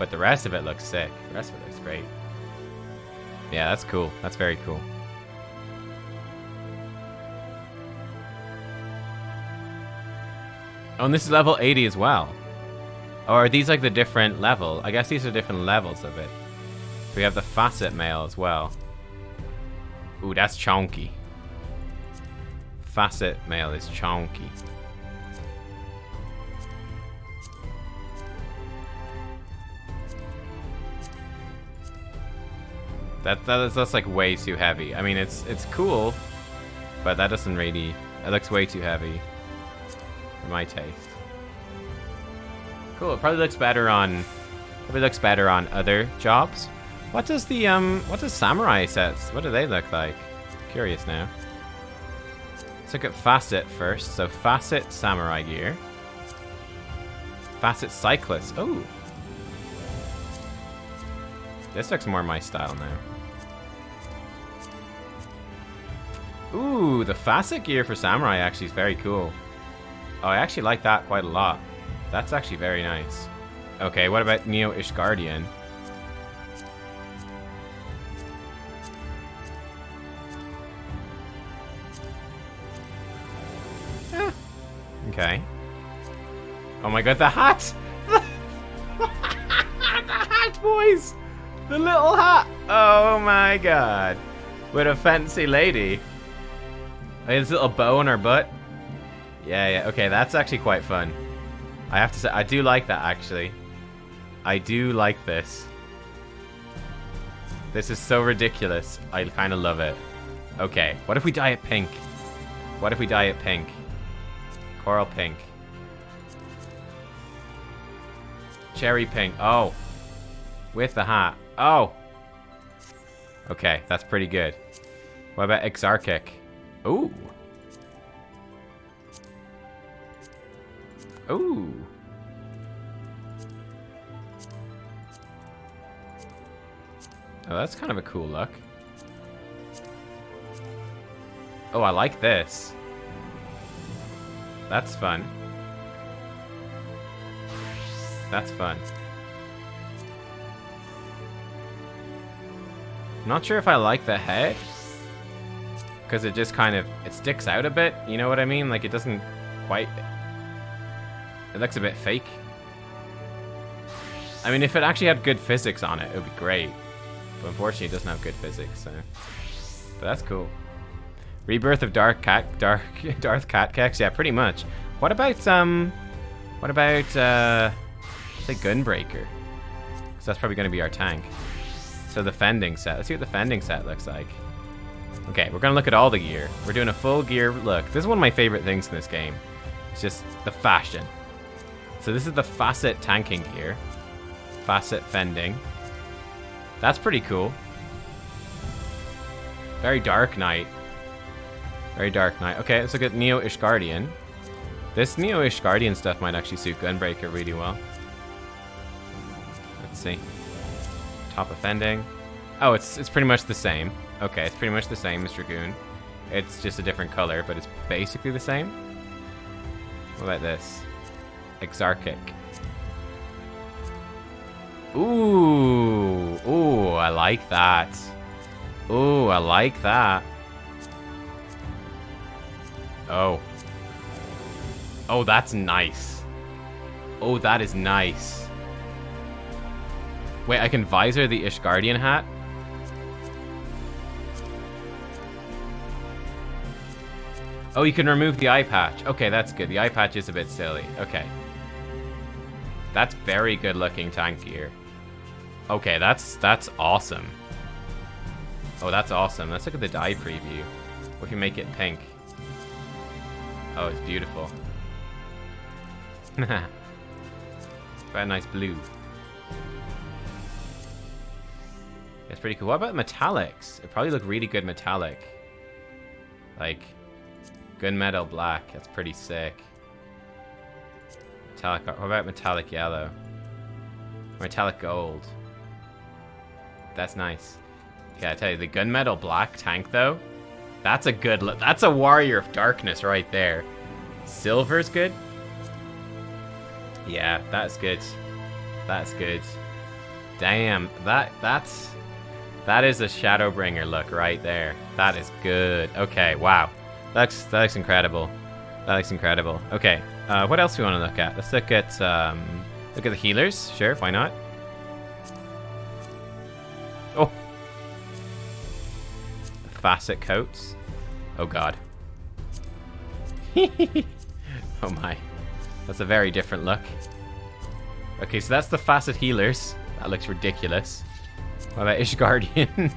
But the rest of it looks sick. The rest of it looks great. Yeah, that's cool. That's very cool. Oh, and this is level 80 as well. Or are these like the different level? I guess these are different levels of it. We have the facet mail as well. Ooh, that's chonky. Facet mail is chonky. That's like way too heavy. I mean, it's cool, but that doesn't really. It looks way too heavy for my taste. Cool. It probably looks better on other jobs, What does samurai sets, what do they look like? Curious now. Let's look at facet first. So facet samurai gear. Facet cyclist. Oh. This looks more my style now. Ooh, the facet gear for samurai actually is very cool. Oh, I actually like that quite a lot. That's actually very nice. Okay, what about Neo Ishgardian? Okay. Oh my god, the hat! The hat, boys! The little hat! Oh my god. With a fancy lady. Like this little bow on her butt. Yeah. Okay, that's actually quite fun. I have to say, I do like that, actually. I do like this. This is so ridiculous. I kind of love it. Okay, what if we dye it pink? What if we dye it pink? Coral pink. Cherry pink. Oh. With the hat. Oh. Okay, that's pretty good. What about Exarchic? Ooh. Ooh. Oh, that's kind of a cool look. Oh, I like this. That's fun. That's fun. I'm not sure if I like the head. Because it just kind of, it sticks out a bit. You know what I mean? Like it doesn't quite, it looks a bit fake. I mean, if it actually had good physics on it, it would be great. But unfortunately, it doesn't have good physics, so. But that's cool. Rebirth of Darth Nubkeks, yeah, pretty much. What about say Gunbreaker? Because that's probably going to be our tank. So the fending set. Let's see what the fending set looks like. Okay, we're going to look at all the gear. We're doing a full gear look. This is one of my favorite things in this game. It's just the fashion. So this is the facet tanking gear. Facet fending. That's pretty cool. Very Dark Knight. Very Dark Knight. Okay, let's look at Neo Ishgardian. This Neo Ishgardian stuff might actually suit Gunbreaker really well. Let's see. Top of fending. Oh, it's pretty much the same. Okay, it's pretty much the same as Dragoon. It's just a different color, but it's basically the same. What about this? Exarchic. Ooh. Ooh, I like that. Ooh, I like that. Oh. Oh, that's nice. Oh, that is nice. Wait, I can visor the Ishgardian hat? Oh, you can remove the eye patch. Okay, that's good. The eye patch is a bit silly. Okay. That's very good looking tank gear. Okay, that's awesome. Oh, that's awesome. Let's look at the dye preview. We can make it pink. Oh, it's beautiful. Quite a nice blue. It's pretty cool. What about metallics? It'd probably look really good metallic. Like, gunmetal black. That's pretty sick. Metallic. What about metallic yellow? Metallic gold. That's nice. Yeah, I tell you, the gunmetal black tank though, that's a good look. That's a warrior of darkness right there. Silver's good. Yeah, that's good. That's good. Damn, that is a Shadowbringer look right there. That is good. Okay, wow. That looks incredible. That looks incredible. Okay, what else do we want to look at? Let's look at the healers. Sure, why not? Oh. Facet coats. Oh god. Oh my. That's a very different look. Okay, so that's the facet healers. That looks ridiculous. What about Ishgardian?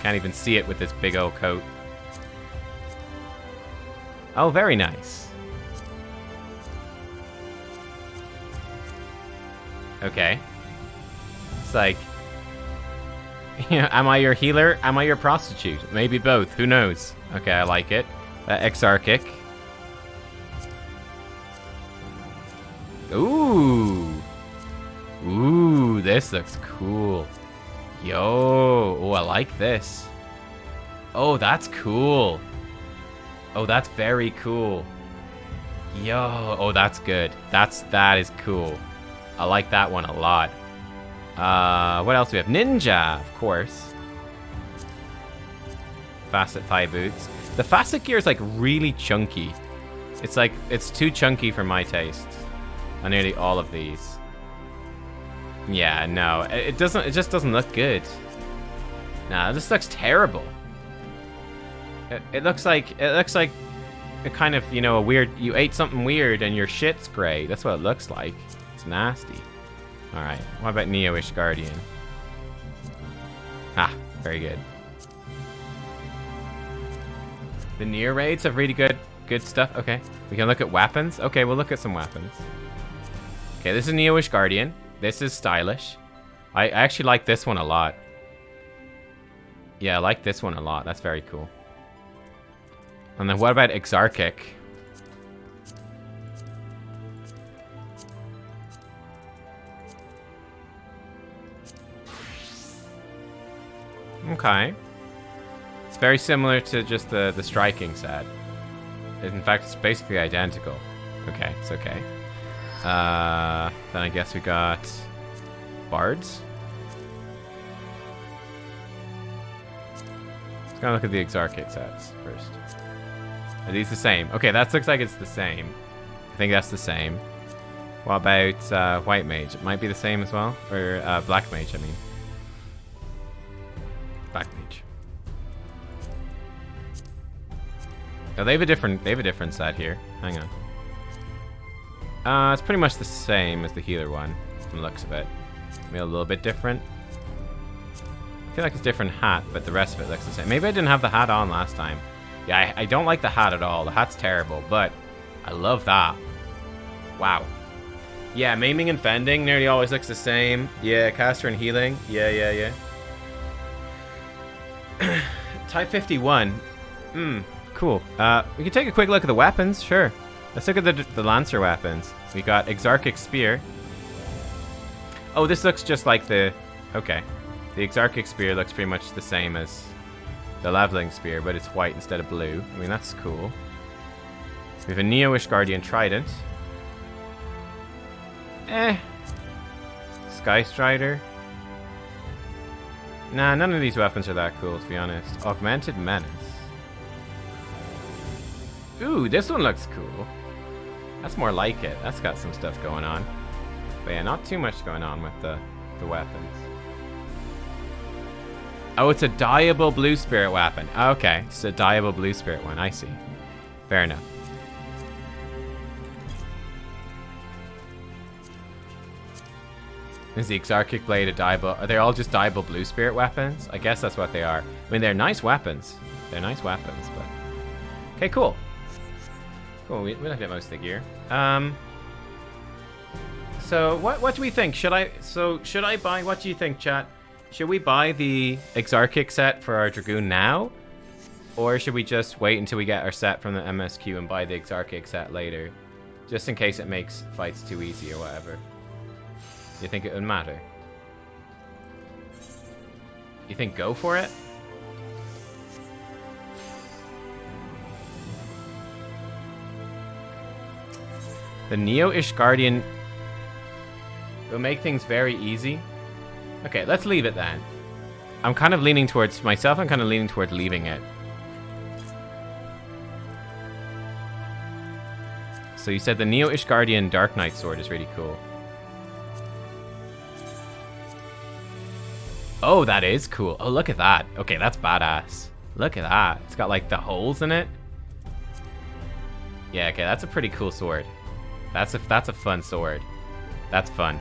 Can't even see it with this big old coat. Oh, very nice. Okay. It's like, am I your healer? Am I your prostitute? Maybe both. Who knows? Okay, I like it. Exarchic. Ooh. Ooh, this looks cool. Yo. Oh, I like this. Oh, that's cool. Oh, that's very cool. Yo. Oh, that's good. That is cool. I like that one a lot. What else do we have? Ninja, of course. Facet thigh boots. The facet gear is like really chunky. It's like, it's too chunky for my taste. On nearly all of these. Yeah, no, it just doesn't look good. Nah, this looks terrible. It looks like a kind of, you know, a weird, you ate something weird and your shit's gray. That's what it looks like. It's nasty. Alright, what about Neo-ish Guardian? Ah, very good. The near raids have really good stuff. Okay, we can look at weapons. Okay, we'll look at some weapons. Okay, this is Neo-ish Guardian. This is stylish. I actually like this one a lot. Yeah, I like this one a lot. That's very cool. And then what about Exarchic? Okay. It's very similar to just the striking set. In fact, it's basically identical. Okay, it's okay. Then I guess we got bards. Let's go look at the Exarchic sets first. Are these the same? Okay, that looks like it's the same. I think that's the same. What about White Mage? It might be the same as well. Or Black Mage, I mean. Black Mage. Oh, they have a different set here. Hang on. It's pretty much the same as the healer one, from the looks of it. Maybe a little bit different. I feel like it's a different hat, but the rest of it looks the same. Maybe I didn't have the hat on last time. Yeah, I don't like the hat at all. The hat's terrible, but I love that. Wow. Yeah, maiming and fending nearly always looks the same. Yeah, caster and healing. Yeah. Type 51. Cool. We can take a quick look at the weapons, sure. Let's look at the Lancer weapons. We got Exarchic Spear. Oh, this looks just like the... Okay. The Exarchic Spear looks pretty much the same as the Leveling Spear, but it's white instead of blue. I mean, that's cool. We have a Neo-ish Guardian Trident. Sky Strider. Nah, none of these weapons are that cool, to be honest. Augmented Menace. Ooh, this one looks cool. That's more like it. That's got some stuff going on. But yeah, not too much going on with the weapons. Oh, it's a dyeable blue spirit weapon. Okay, it's a dyeable blue spirit one. I see. Fair enough. Is the Exarchic Blade a dyeable? Are they all just dyeable blue spirit weapons? I guess that's what they are. I mean, they're nice weapons. They're nice weapons, but... Okay, cool. Cool, we looked at most of the gear. So, what do we think? Should I buy... What do you think, chat? Should we buy the Exarchic set for our Dragoon now? Or should we just wait until we get our set from the MSQ and buy the Exarchic set later? Just in case it makes fights too easy or whatever. You think it would matter? You think go for it? The Neo-ish Guardian will make things very easy. Okay, let's leave it then. I'm kind of leaning towards myself. I'm kind of leaning towards leaving it. So you said the Neo-ish Guardian Dark Knight sword is really cool. Oh, that is cool. Oh, look at that. Okay, that's badass. Look at that. It's got like the holes in it. Yeah, okay, that's a pretty cool sword. That's a fun sword. That's fun.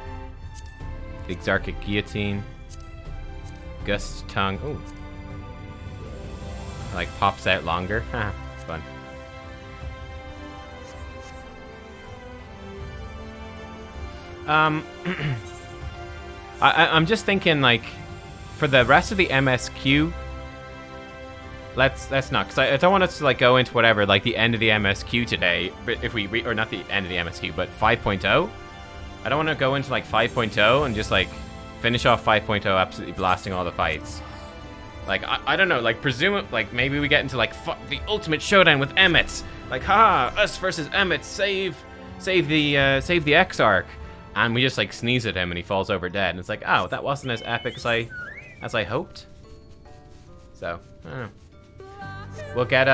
The Exarchic Guillotine. Gust Tongue. Ooh. Like pops out longer. It's fun. I'm just thinking, like, for the rest of the MSQ, let's not, because I don't want us to, like, go into whatever, like, the end of the MSQ today, but if we, or not the end of the MSQ, but 5.0. I don't want to go into, like, 5.0 and just, like, finish off 5.0 absolutely blasting all the fights. Like, I don't know, like, like, maybe we get into, like, the ultimate showdown with Emmett. Like, haha, us versus Emmett, save the Exarch. And we just, like, sneeze at him and he falls over dead. And it's like, oh, that wasn't as epic as I hoped. So, I don't know. We'll get,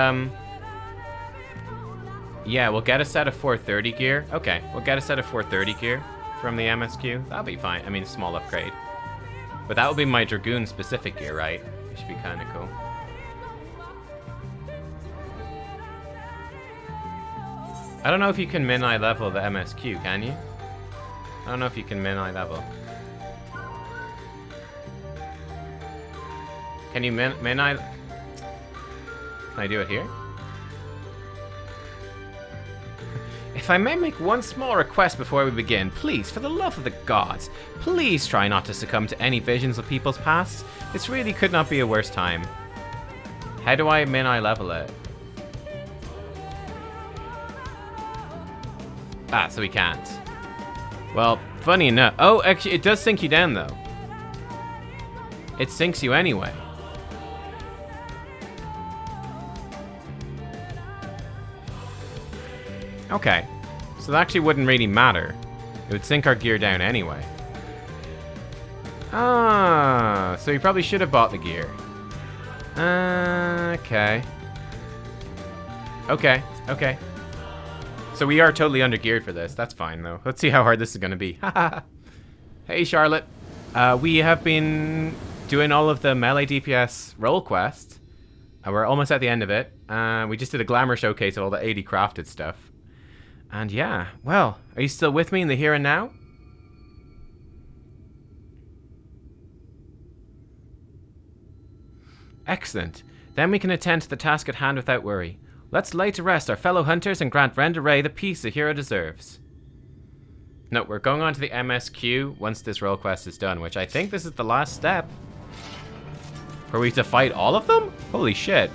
yeah, we'll get a set of 430 gear. Okay, we'll get a set of 430 gear from the MSQ. That'll be fine. I mean, small upgrade. But that will be my Dragoon specific gear, right? It should be kind of cool. I don't know if you can min-eye level the MSQ, can you? I don't know if you can min-eye level. Can you min-eye? Can I do it here? If I may make one small request before we begin, please, for the love of the gods, please try not to succumb to any visions of people's pasts. This really could not be a worse time. How do I min-eye level it? Ah, so we can't. Well, funny enough. Oh, actually, it does sink you down, though. It sinks you anyway. Okay. So that actually wouldn't really matter. It would sink our gear down anyway. Ah, so you probably should have bought the gear. Okay. Okay. So we are totally under-geared for this. That's fine, though. Let's see how hard this is going to be. Hey, Charlotte. We have been doing all of the melee DPS role quest. We're almost at the end of it. We just did a glamour showcase of all the 80 crafted stuff. And yeah, well, are you still with me in the here and now? Excellent. Then we can attend to the task at hand without worry. Let's lay to rest our fellow hunters and grant Renderay the peace the hero deserves. No, we're going on to the MSQ once this role quest is done, which I think this is the last step. Are we to fight all of them? Holy shit.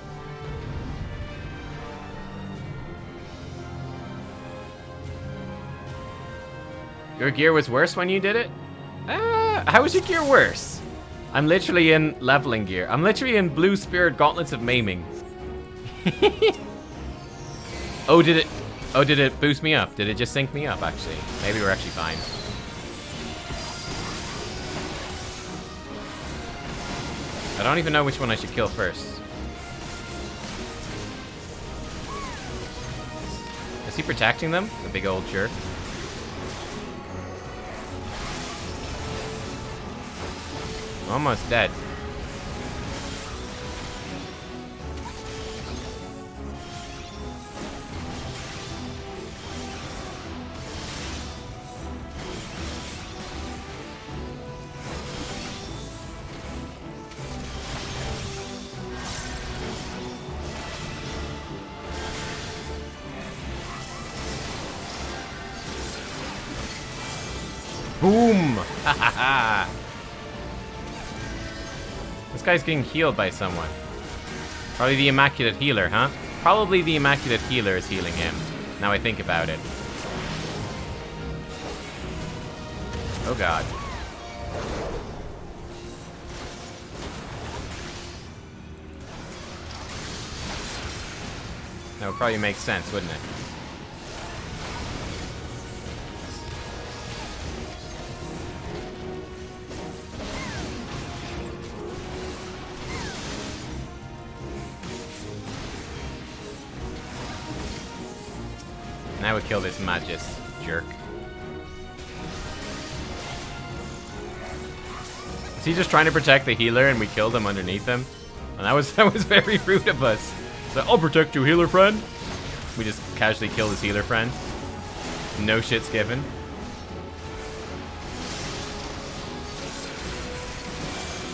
Your gear was worse when you did it? How was your gear worse? I'm literally in leveling gear. I'm literally in Blue Spirit Gauntlets of Maiming. Oh, did it boost me up? Did it just sync me up, actually? Maybe we're actually fine. I don't even know which one I should kill first. Is he protecting them? The big old jerk. Almost dead. Boom! Ha ha ha! This guy's getting healed by someone. Probably the Immaculate Healer, huh? Probably the Immaculate Healer is healing him. Now I think about it. Oh god. That would probably make sense, wouldn't it? Now we kill this Magus jerk. Is he just trying to protect the healer and we killed him underneath him? And that was very rude of us. So I'll protect you, healer friend. We just casually killed his healer friend. No shits given.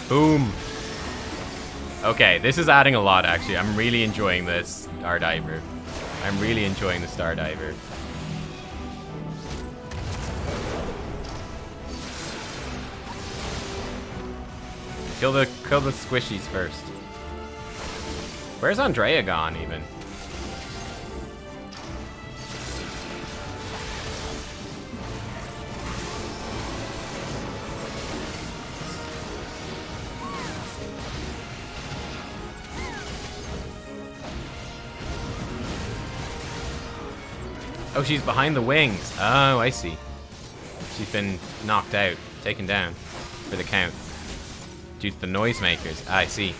Boom. Okay, this is adding a lot actually. I'm really enjoying this Star Diver. I'm really enjoying the Star Diver. Kill the squishies first. Where's Andrea gone, even? Oh, she's behind the wings. Oh, I see. She's been knocked out, taken down for the count. Due to the noisemakers. Ah, I see.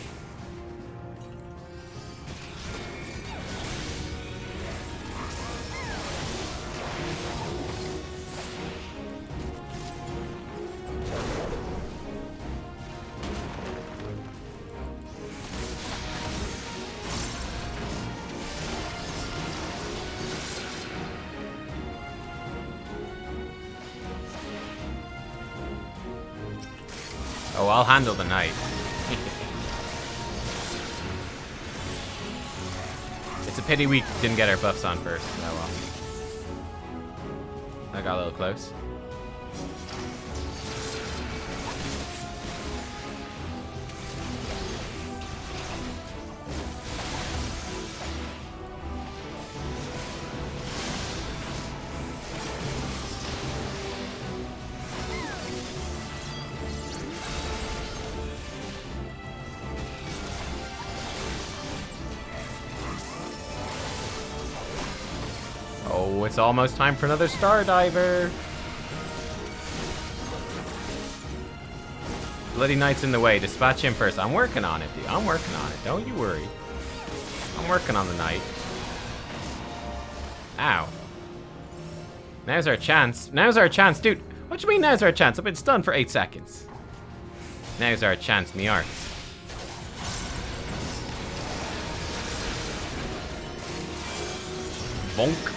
Oh, I'll handle the knight. It's a pity we didn't get our buffs on first. Oh well. I got a little close. Oh, it's almost time for another star diver. Bloody Knight's in the way. Dispatch him first. I'm working on it, dude. I'm working on it. Don't you worry. I'm working on the Knight. Ow. Now's our chance. Now's our chance, dude. What do you mean now's our chance? I've been stunned for 8 seconds. Now's our chance, me arts. Bonk.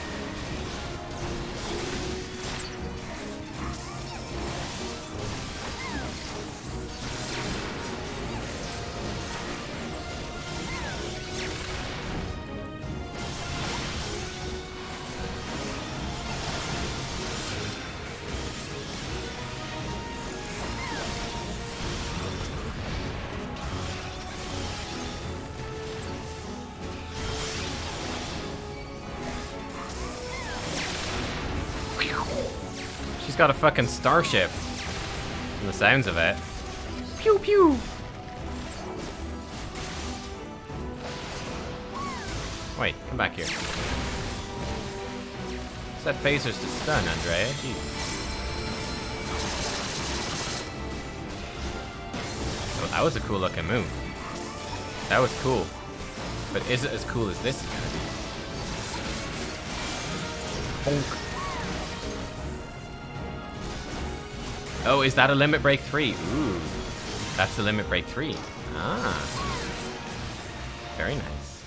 She's got a fucking starship. From the sounds of it. Pew pew. Wait, come back here. Set phasers to stun, Andrea. Jeez. Oh, that was a cool looking move. That was cool. But is it as cool as this is gonna be? Bonk. Oh, is that a limit break 3? Ooh. That's the limit break 3. Ah. Very nice.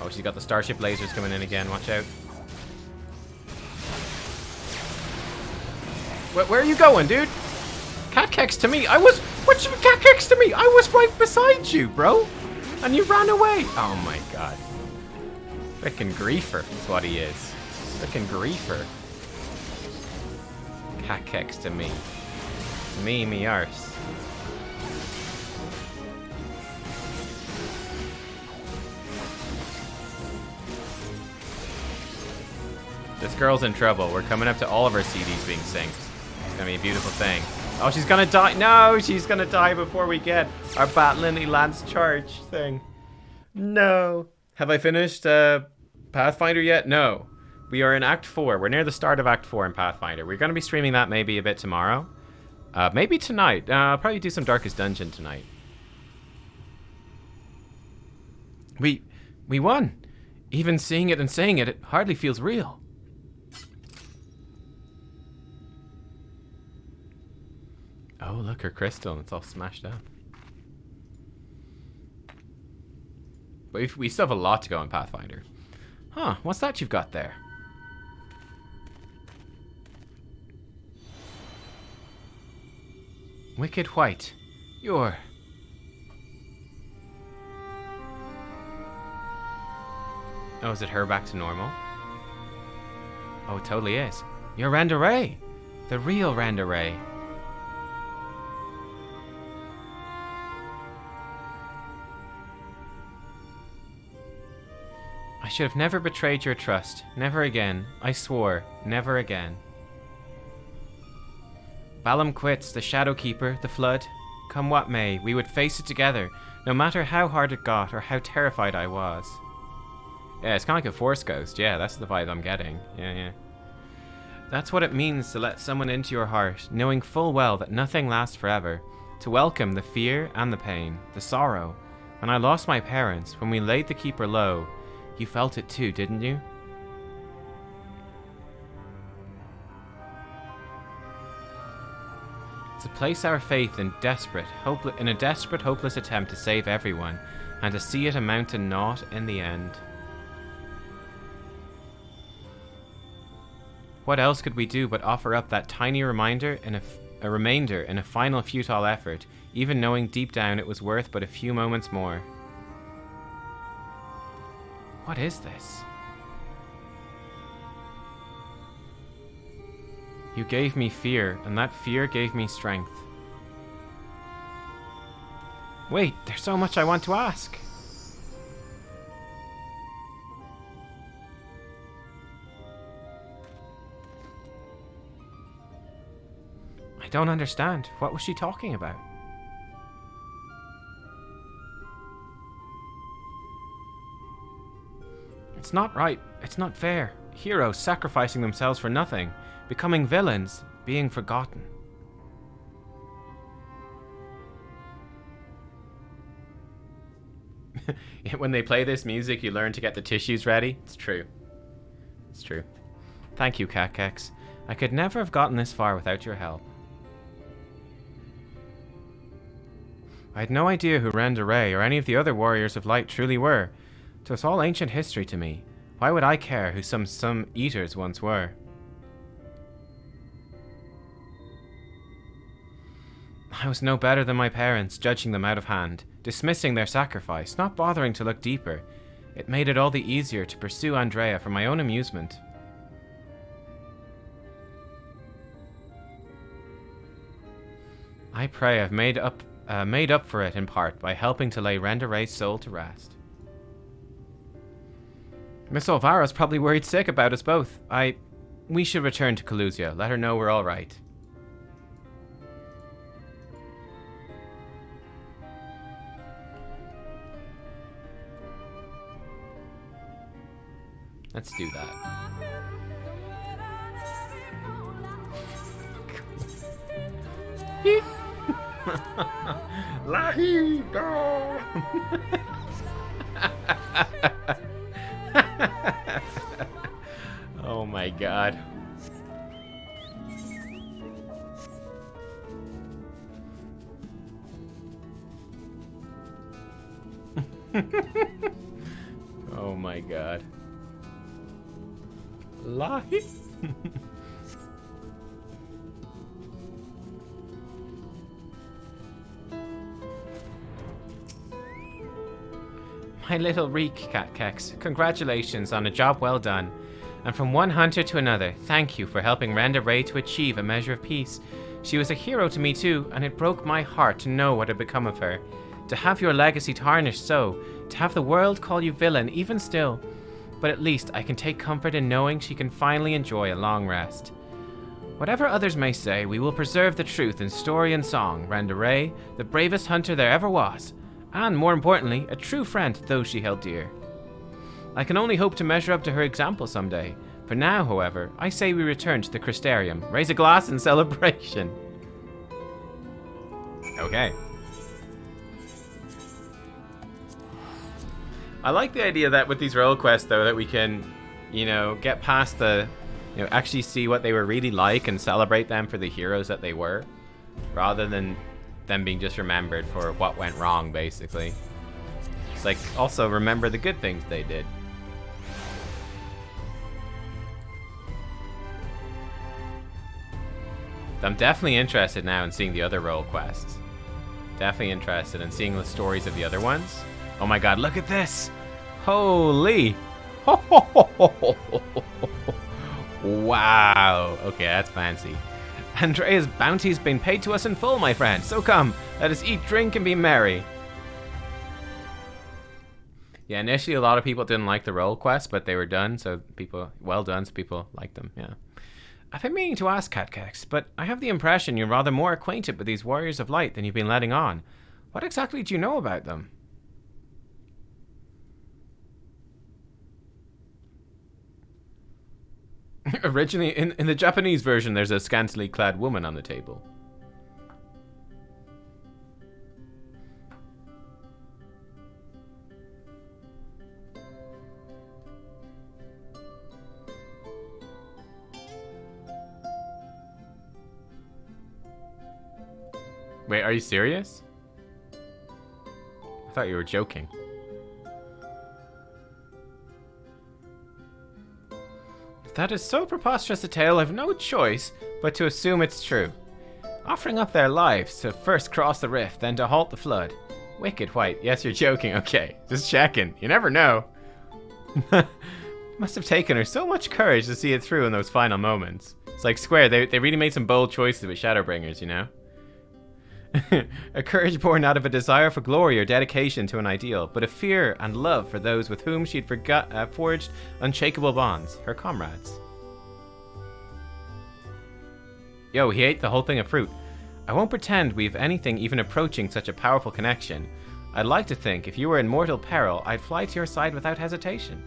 Oh, she's got the starship lasers coming in again. Watch out. Where are you going, dude? Cat-kex to me. What you cat-kex to me? I was right beside you, bro. And you ran away. Oh my god. Frickin' griefer is what he is. Frickin' griefer. Cat-kex to me. Me arse. This girl's in trouble. We're coming up to all of our CDs being synced. It's gonna be a beautiful thing. Oh, she's gonna die. No, she's gonna die before we get our Battling Lance charge thing. No. Have I finished Pathfinder yet? No. We are in Act 4. We're near the start of Act 4 in Pathfinder. We're going to be streaming that maybe a bit tomorrow. Maybe tonight. I'll probably do some Darkest Dungeon tonight. We won. Even seeing it and saying it, it hardly feels real. Oh, look, her crystal. It's all smashed up. But we still have a lot to go in Pathfinder. Huh, what's that you've got there? Wicked White, you're... Oh, is it her back to normal? Oh, it totally is. You're Randaray. The real Randaray. should have never betrayed your trust. Never again. I swore. Never again. Balam quits, the Shadowkeeper, the Flood. Come what may, we would face it together, no matter how hard it got or how terrified I was. Yeah, it's kind of like a Force Ghost. Yeah, that's the vibe I'm getting. Yeah. That's what it means to let someone into your heart, knowing full well that nothing lasts forever. To welcome the fear and the pain, the sorrow. When I lost my parents, when we laid the Keeper low, you felt it too, didn't you? To place our faith in a desperate, hopeless attempt to save everyone, and to see it amount to naught in the end. What else could we do but offer up that tiny reminder in a remainder in a final futile effort, even knowing deep down it was worth but a few moments more? What is this? You gave me fear, and that fear gave me strength. Wait, there's so much I want to ask. I don't understand. What was she talking about? It's not right. It's not fair. Heroes sacrificing themselves for nothing. Becoming villains. Being forgotten. When they play this music, you learn to get the tissues ready. It's true. It's true. Thank you, Nubkeks. I could never have gotten this far without your help. I had no idea who Rendaray or any of the other warriors of light truly were. It was all ancient history to me. Why would I care who some eaters once were? I was no better than my parents, judging them out of hand, dismissing their sacrifice, not bothering to look deeper. It made it all the easier to pursue Andrea for my own amusement. I pray I've made up for it in part by helping to lay Rendaray's soul to rest. Miss Olvara's probably worried sick about us both. We should return to Coluzia. Let her know we're all right. Let's do that. Lahido! Oh my god. Oh my god. Lahi. My little Reek, Nubkeks. Congratulations on a job well done. And from one hunter to another, thank you for helping Rendaray to achieve a measure of peace. She was a hero to me too, and it broke my heart to know what had become of her. To have your legacy tarnished so, to have the world call you villain even still. But at least I can take comfort in knowing she can finally enjoy a long rest. Whatever others may say, we will preserve the truth in story and song. Rendaray, the bravest hunter there ever was. And, more importantly, a true friend to those she held dear. I can only hope to measure up to her example someday. For now, however, I say we return to the Crystarium. Raise a glass in celebration. Okay. I like the idea that with these role quests, though, that we can, get past the, actually see what they were really like and celebrate them for the heroes that they were, rather than them being just remembered for what went wrong, basically. It's like, also remember the good things they did. I'm definitely interested now in seeing the other role quests. Definitely interested in seeing the stories of the other ones. Oh my god, look at this! Holy! Wow! Okay, that's fancy. Andrea's bounty's been paid to us in full, my friend. So come, let us eat, drink, and be merry. Yeah, initially a lot of people didn't like the role quest, but they were done, so people, well done, so people liked them, yeah. I've been meaning to ask, Nubkeks, but I have the impression you're rather more acquainted with these warriors of light than you've been letting on. What exactly do you know about them? Originally, in the Japanese version, there's a scantily clad woman on the table. Wait, are you serious? I thought you were joking. If that is so preposterous a tale, I've no choice but to assume it's true. Offering up their lives to first cross the rift, then to halt the flood. Wicked white. Yes, you're joking. Okay, just checking. You never know. Must have taken her so much courage to see it through in those final moments. It's like Square, they really made some bold choices with Shadowbringers, you know? A courage born out of a desire for glory or dedication to an ideal, but a fear and love for those with whom she'd forged unshakable bonds, her comrades. Yo, he ate the whole thing of fruit. I won't pretend we've anything even approaching such a powerful connection. I'd like to think if you were in mortal peril, I'd fly to your side without hesitation.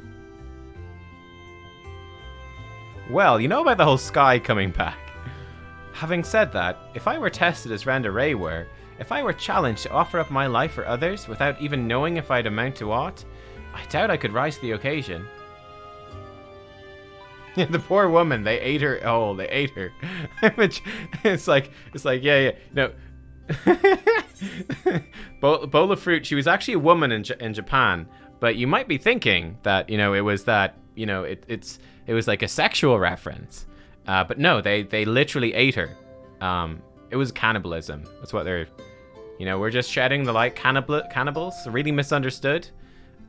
Well, you know about the whole sky coming back. Having said that, if I were tested as Randa Ray were, if I were challenged to offer up my life for others without even knowing if I'd amount to aught, I doubt I could rise to the occasion. The poor woman, they ate her. Oh, they ate her. Which it's like, yeah. No. Bowl of fruit. She was actually a woman in Japan, but you might be thinking that it was that it was like a sexual reference. But no, they literally ate her. It was cannibalism. That's what they're, we're just shedding the light. Cannibals, really misunderstood.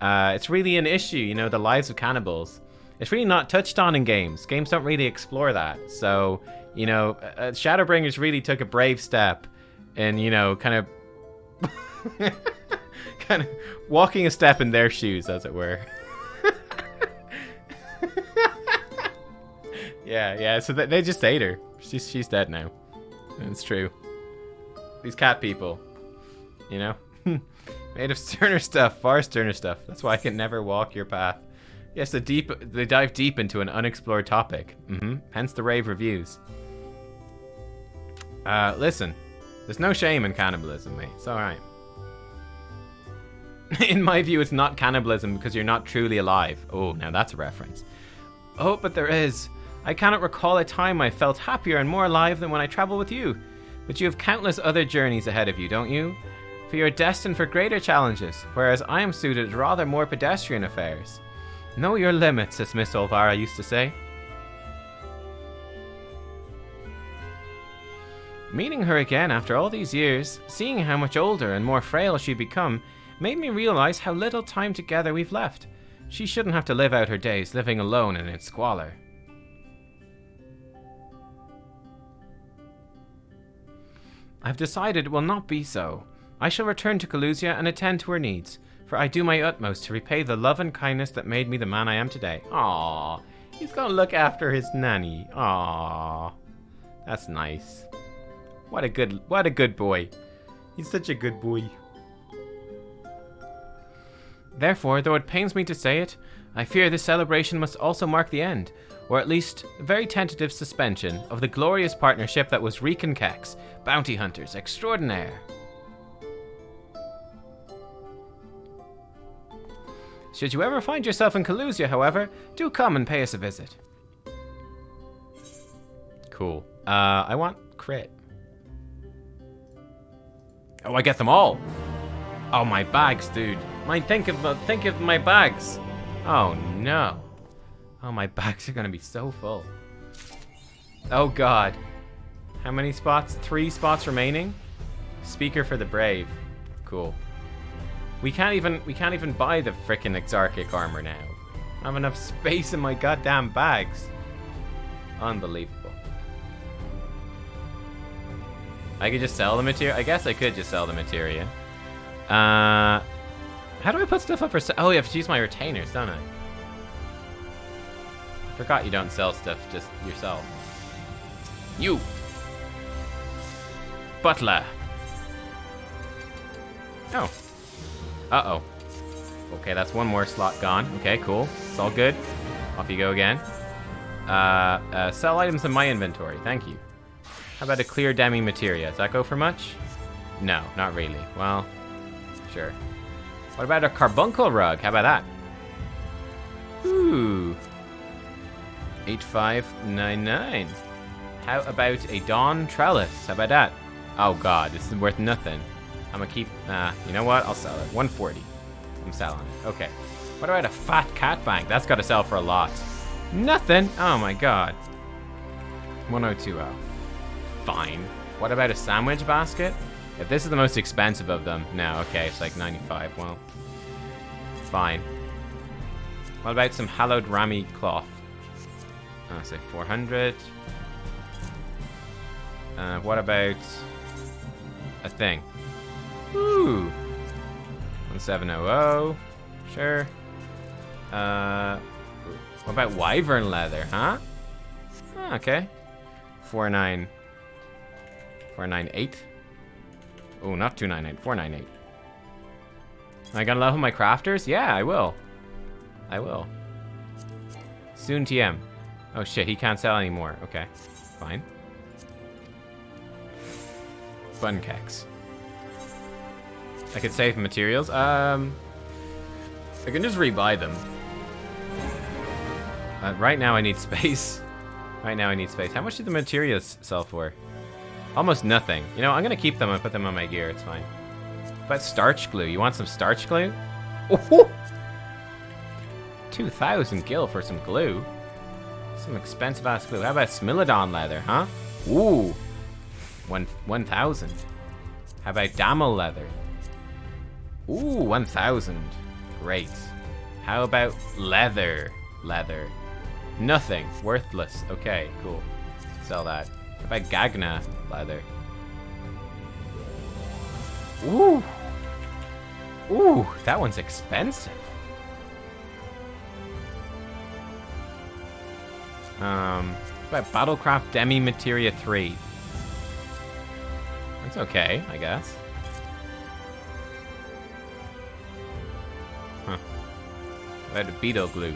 It's really an issue, the lives of cannibals. It's really not touched on in games. Games don't really explore that. So, Shadowbringers really took a brave step in, kind of walking a step in their shoes, as it were. Yeah, so they just ate her. She's dead now. It's true. These cat people, made of sterner stuff, far sterner stuff. That's why I can never walk your path. Yes, they dive deep into an unexplored topic. Hence the rave reviews. Listen, there's no shame in cannibalism, mate. It's alright. In my view, it's not cannibalism because you're not truly alive. Oh, now that's a reference. Oh, but there is. I cannot recall a time I felt happier and more alive than when I travel with you. But you have countless other journeys ahead of you, don't you? For you're destined for greater challenges, whereas I am suited to rather more pedestrian affairs. Know your limits, as Miss Olvara used to say. Meeting her again after all these years, seeing how much older and more frail she'd become, made me realize how little time together we've left. She shouldn't have to live out her days living alone and in squalor. I've decided it will not be so. I shall return to Kalusia and attend to her needs, for I do my utmost to repay the love and kindness that made me the man I am today. Aww, he's gonna look after his nanny. Aww, that's nice. What a good boy. He's such a good boy. Therefore, though it pains me to say it, I fear this celebration must also mark the end, or at least a very tentative suspension, of the glorious partnership that was Nubkeks, bounty hunters extraordinaire. Should you ever find yourself in Kalusia, however, do come and pay us a visit. Cool. I want crit. Oh, I get them all. Oh, my bags, dude. Think of my bags. Oh no. Oh, my bags are gonna be so full. Oh god. How many spots? 3 spots remaining? Speaker for the brave. Cool. We can't even buy the frickin' Exarchic armor now. I have enough space in my goddamn bags. Unbelievable. I could just sell the materia. I guess I could just sell the materia. How do I put stuff up for sale? Oh, you have to use my retainers, don't I? I forgot you don't sell stuff just yourself. You! Butler! Oh. Uh-oh. Okay, that's one more slot gone. Okay, cool. It's all good. Off you go again. Sell items in my inventory. Thank you. How about a clear demi materia? Does that go for much? No, not really. Well, sure. What about a carbuncle rug? How about that? Ooh. 8599. How about a dawn trellis? How about that? Oh god, this is worth nothing. I'm gonna keep, you know what? I'll sell it. 140. I'm selling it. Okay. What about a fat cat bank? That's gotta sell for a lot. Nothing? Oh my god. 1020. Fine. What about a sandwich basket? If this is the most expensive of them. No, okay, it's like 95. Well, fine. What about some hallowed Rami cloth? I'll say 400. What about a thing? Ooh. 1700. Sure. What about wyvern leather, huh? Oh, okay. 498. Oh, not 298. 498. Am I gonna level my crafters? Yeah, I will. I will. Soon TM. Oh shit, he can't sell anymore. Okay, fine. Nubkeks. I could save materials. I can just rebuy them. Right now I need space. Right now I need space. How much do the materials sell for? Almost nothing. You know, I'm gonna keep them and put them on my gear. It's fine. But starch glue. You want some starch glue? Oh, 2,000 gil for some glue. Some expensive ass glue. How about Smilodon leather, huh? Ooh. 1,000. How about Damel leather? Ooh, 1,000. Great. How about leather? Leather. Nothing. Worthless. Okay, cool. Sell that. How about Gagna leather? Ooh. Ooh, that one's expensive. How about Battlecraft Demi Materia 3? That's okay, I guess. Huh. How about a Beetle Glue?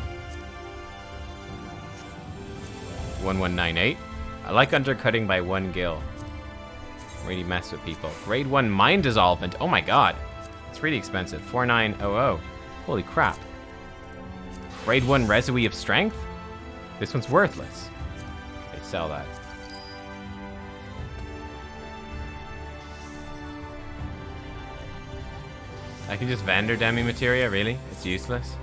1198. I like undercutting by 1 gil. Really mess with people. Grade 1 Mind Dissolvent. Oh my god. It's really expensive. 4900. Holy crap. Grade 1 Residue of Strength? This one's worthless. Okay, sell that. I can just vendor demi materia, really? It's useless.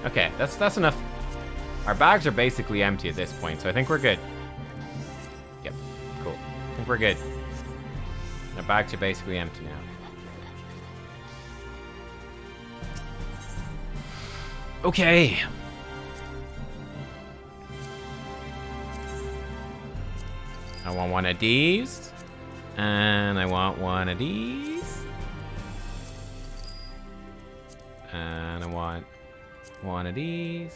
Okay, that's enough. Our bags are basically empty at this point, so I think we're good. Yep, cool. I think we're good. Our bags are basically empty now. Okay. I want one of these. And I want one of these. And I want one of these.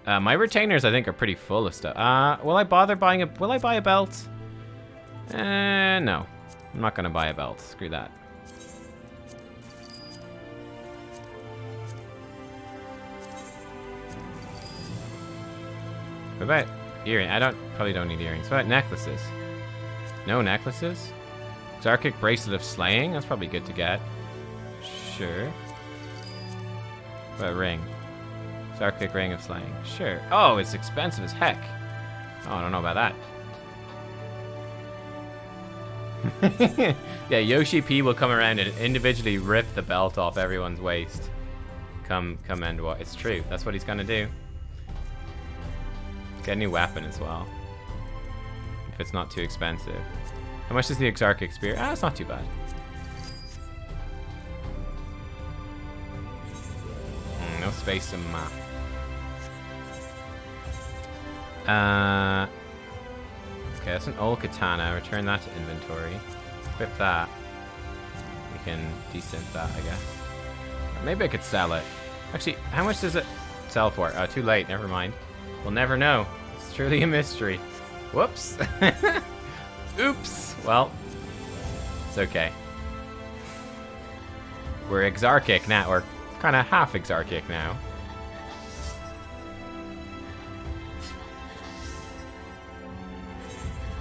My retainers, I think, are pretty full of stuff. Will I bother buying a... Will I buy a belt? No. I'm not gonna buy a belt. Screw that. What about earrings? Probably don't need earrings. What about necklaces? No necklaces? Exarchic Bracelet of Slaying? That's probably good to get. Sure. What about ring? Exarchic Ring of Slaying. Sure. Oh, it's expensive as heck. Oh, I don't know about that. Yeah, Yoshi P will come around and individually rip the belt off everyone's waist. Come end what? It's true. That's what he's gonna do. Get a new weapon as well. If it's not too expensive. How much is the Exarchic Spear? It's not too bad. No space to map. Okay, that's an old katana. Return that to inventory. Equip that. We can desynth that, I guess. Or maybe I could sell it. Actually, how much does it sell for? Oh, too late. Never mind. We'll never know. It's truly a mystery. Whoops. Oops. Well, it's okay. We're exarchic now. We're kind of half exarchic now.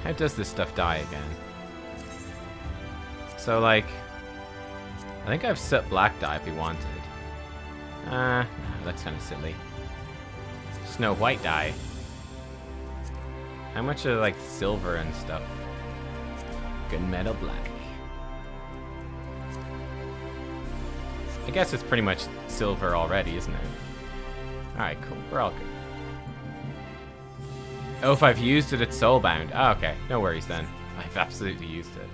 How does this stuff die again? So, like, I think I've set black dye if we wanted. Nah, that's kind of silly. Snow white dye. How much are, like, silver and stuff? Gunmetal black. I guess it's pretty much silver already, isn't it? Alright, cool. We're all good. Oh, if I've used it, it's soulbound. Oh, okay. No worries then. I've absolutely used it.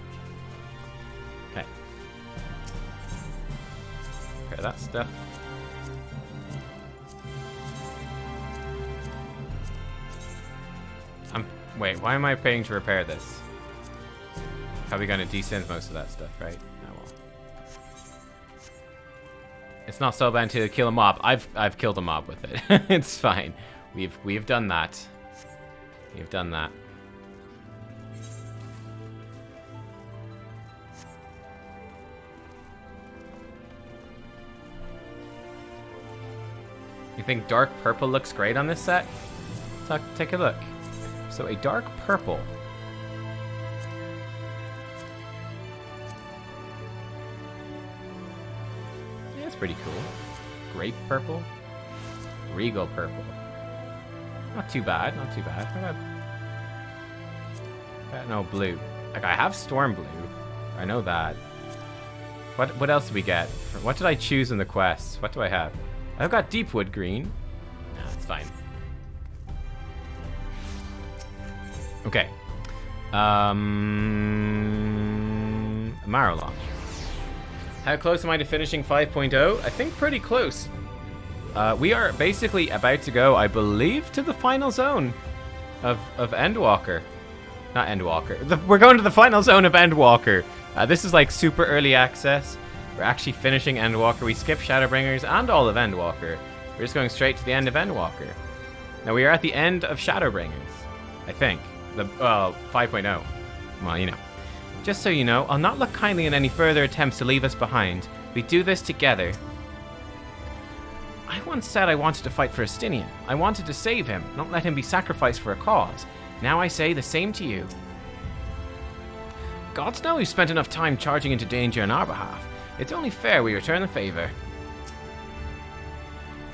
Okay. Repair that stuff. Wait, why am I paying to repair this? Probably gonna desynth most of that stuff, right? Oh well. It's not soulbound to kill a mob. I've killed a mob with it. It's fine. We've done that. We've done that. You think dark purple looks great on this set? Take a look. So a dark purple. Yeah, it's pretty cool. Grape purple. Regal purple. Not too bad, not too bad. How about no blue? Like, I have storm blue. I know that. What else did we get? What did I choose in the quests? What do I have? I've got deepwood green. No, it's fine. Okay. Marrow launch. How close am I to finishing 5.0? I think pretty close. We are basically about to go, I believe, to the final zone of Endwalker. Not Endwalker. We're going to the final zone of Endwalker. This is like super early access. We're actually finishing Endwalker. We skipped Shadowbringers and all of Endwalker. We're just going straight to the end of Endwalker. Now we are at the end of Shadowbringers, I think. 5.0. Well, you know. Just so you know, I'll not look kindly at any further attempts to leave us behind. We do this together. I once said I wanted to fight for Estinian. I wanted to save him, not let him be sacrificed for a cause. Now I say the same to you. Gods know we've spent enough time charging into danger on our behalf. It's only fair we return the favor.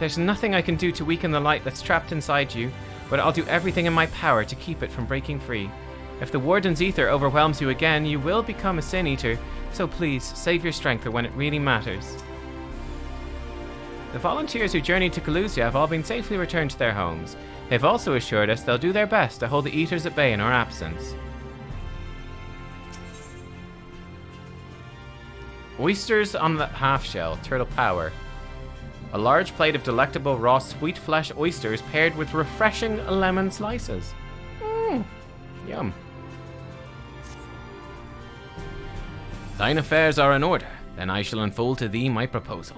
There's nothing I can do to weaken the light that's trapped inside you, but I'll do everything in my power to keep it from breaking free. If the Warden's ether overwhelms you again, you will become a Sin Eater, so please, save your strength for when it really matters. The volunteers who journeyed to Kalusia have all been safely returned to their homes. They've also assured us they'll do their best to hold the Eaters at bay in our absence. Oysters on the half-shell, turtle power. A large plate of delectable raw sweet flesh oysters paired with refreshing lemon slices. Yum. Thine affairs are in order, then I shall unfold to thee my proposal.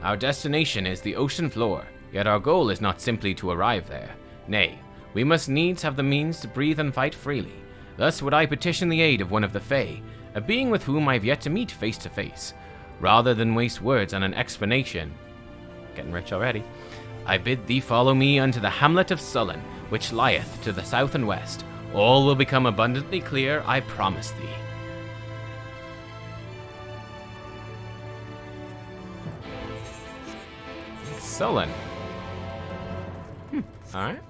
Our destination is the ocean floor, yet our goal is not simply to arrive there. Nay, we must needs have the means to breathe and fight freely. Thus would I petition the aid of one of the Fae, a being with whom I have yet to meet face to face. Rather than waste words on an explanation, getting rich already, I bid thee follow me unto the hamlet of Sullen, which lieth to the south and west. All will become abundantly clear, I promise thee. Sullen. Alright.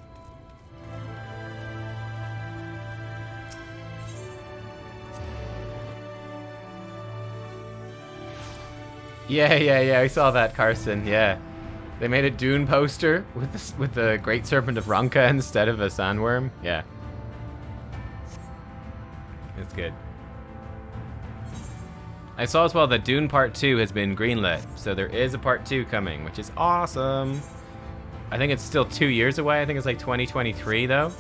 Yeah, I saw that, Carson, yeah. They made a Dune poster with the Great Serpent of Ronka instead of a sandworm. Yeah. It's good. I saw as well that Dune Part 2 has been greenlit, so there is a Part 2 coming, which is awesome. I think it's still 2 years away. I think it's like 2023 though.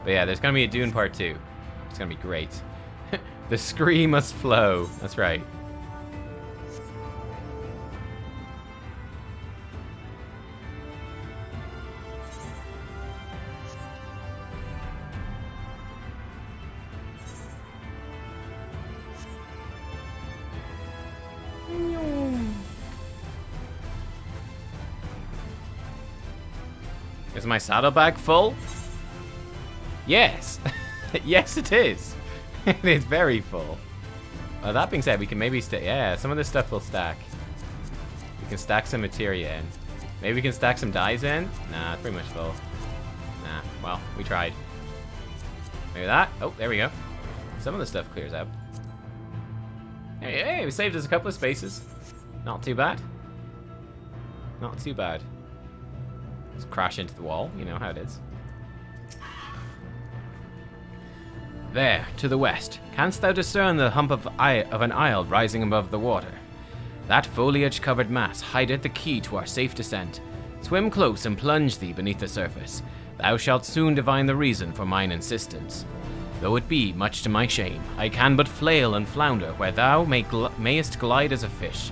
But yeah, there's gonna be a Dune Part 2. It's gonna be great. The scree must flow. That's right. Is my saddlebag full? Yes. Yes, it is. It is very full. That being said, we can maybe yeah, some of this stuff will stack. We can stack some materia in. Maybe we can stack some dyes in? Nah, it's pretty much full. Nah, well, we tried. Maybe that. Oh, there we go. Some of the stuff clears out. Hey, we saved us a couple of spaces. Not too bad. Not too bad. Just crash into the wall. You know how it is. There, to the west, canst thou discern the hump of an isle rising above the water? That foliage-covered mass hideth the key to our safe descent. Swim close and plunge thee beneath the surface. Thou shalt soon divine the reason for mine insistence. Though it be much to my shame, I can but flail and flounder where thou mayest glide as a fish.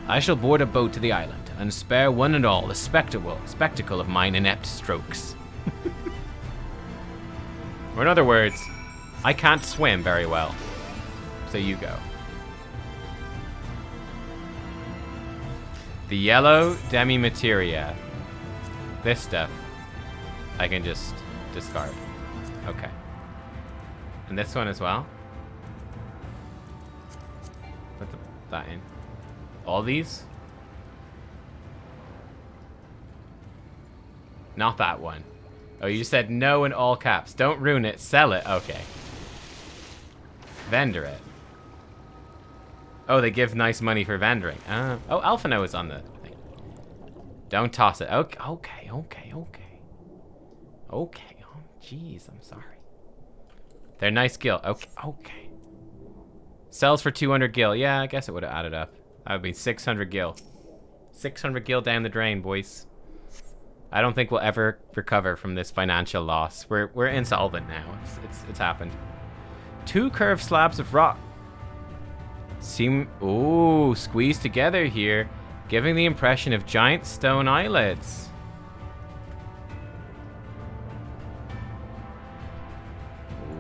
I shall board a boat to the island, and spare one and all the spectacle of mine inept strokes. Or in other words, I can't swim very well. So you go. The yellow demi-materia. This stuff, I can just discard. Okay. And this one as well. Put that in. All these? Not that one. Oh, you said no in all caps. Don't ruin it. Sell it. Okay. Vendor it. Oh, they give nice money for vendoring. Oh, Alphino is on the thing. Don't toss it. Okay, okay, okay, okay. Okay. Oh, jeez, I'm sorry. They're nice gil. Okay, okay. Sells for 200 gil. Yeah, I guess it would have added up. That would be 600 gil. 600 gil down the drain, boys. I don't think we'll ever recover from this financial loss. We're insolvent now. It's happened. 2 curved slabs of rock seem squeezed together here, giving the impression of giant stone eyelids.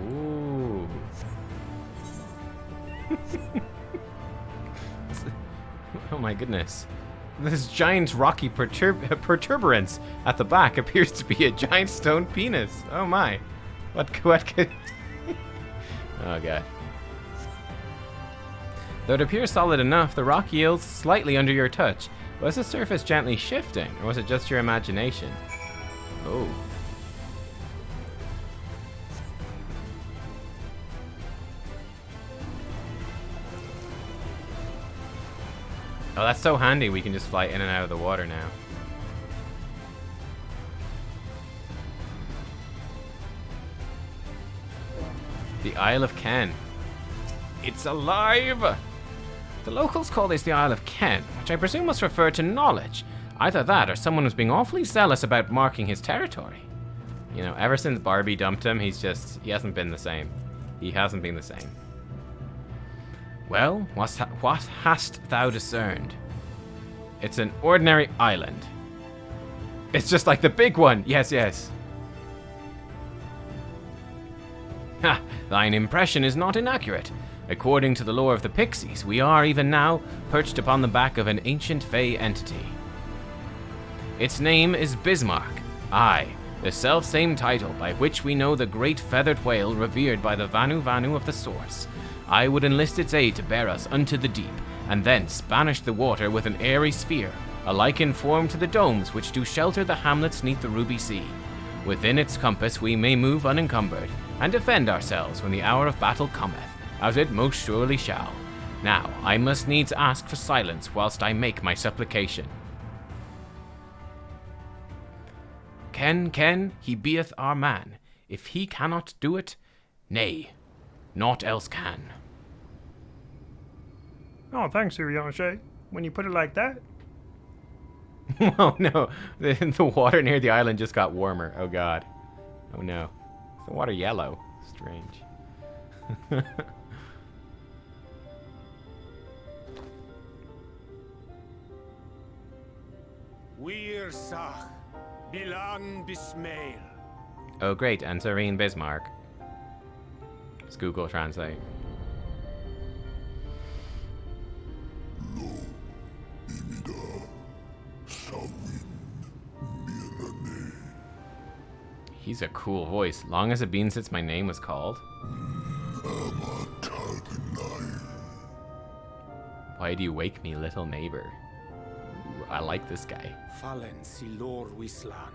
Ooh. Oh my goodness. This giant rocky protuberance at the back appears to be a giant stone penis. Oh my. What could... Oh god. Though it appears solid enough, the rock yields slightly under your touch. Was the surface gently shifting, or was it just your imagination? Oh. Oh, that's so handy. We can just fly in and out of the water now. The Isle of Ken. It's alive! The locals call this the Isle of Ken, which I presume must refer to knowledge. Either that or someone was being awfully zealous about marking his territory. You know, ever since Barbie dumped him, he hasn't been the same. He hasn't been the same. Well, what hast thou discerned? It's an ordinary island. It's just like the big one. Yes, yes. Ha! Thine impression is not inaccurate. According to the lore of the Pixies, we are even now perched upon the back of an ancient Fey entity. Its name is Bismarck. Aye, the self-same title by which we know the great feathered whale revered by the Vanu Vanu of the Source. I would enlist its aid to bear us unto the deep, and thence banish the water with an airy sphere, alike in form to the domes which do shelter the hamlets neath the ruby sea. Within its compass we may move unencumbered, and defend ourselves when the hour of battle cometh, as it most surely shall. Now, I must needs ask for silence whilst I make my supplication. Ken, he beeth our man. If he cannot do it, nay, naught else can. Oh, thanks, Urianger. When you put it like that. Oh no, the water near the island just got warmer. Oh god. Oh no. Is the water yellow? Strange. Wir Sach, Bilang Bismail. Oh great, and Serene Bismarck. Let's Google Translate. He's a cool voice. Long has it been since my name was called? Why do you wake me, little neighbor? Ooh, I like this guy. Fallen si lor wislan.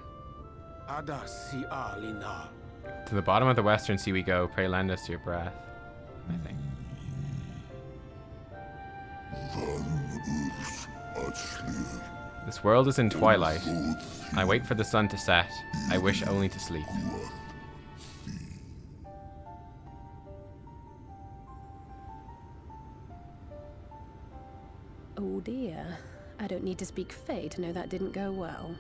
Ada si alina. To the bottom of the western sea we go. Pray lend us your breath. I think. This world is in twilight. I wait for the sun to set. I wish only to sleep. Oh dear. I don't need to speak Fae to know that didn't go well.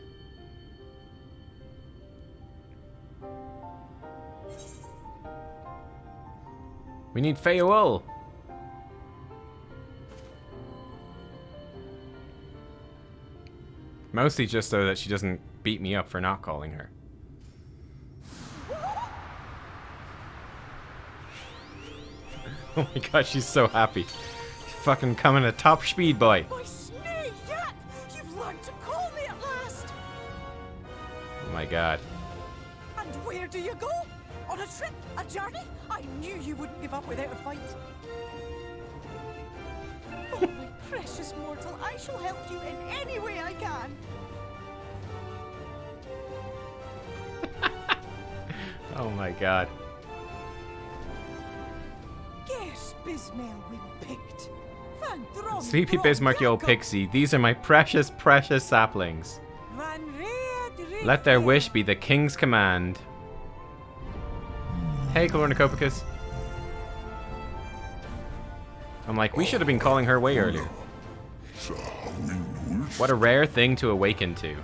We need Fayewool. Mostly just so that she doesn't beat me up for not calling her. Oh my god, she's so happy. She's fucking coming at top speed, boy. My snake yak! You've learned to call me at last! Oh my god. And where do you go? On a trip? A journey? I knew you wouldn't give up without a fight. Oh, my precious mortal, I shall help you in any way I can. Oh my god. Guess Bismail we picked. Van Drom Sleepy Drom Bismarck, you old Draco. pixie. These are my precious, precious saplings. Van Red Let their Red. wish be the king's command. Hey, Calornicopicus. I'm like, we should have been calling her way earlier. What a rare thing to awaken to.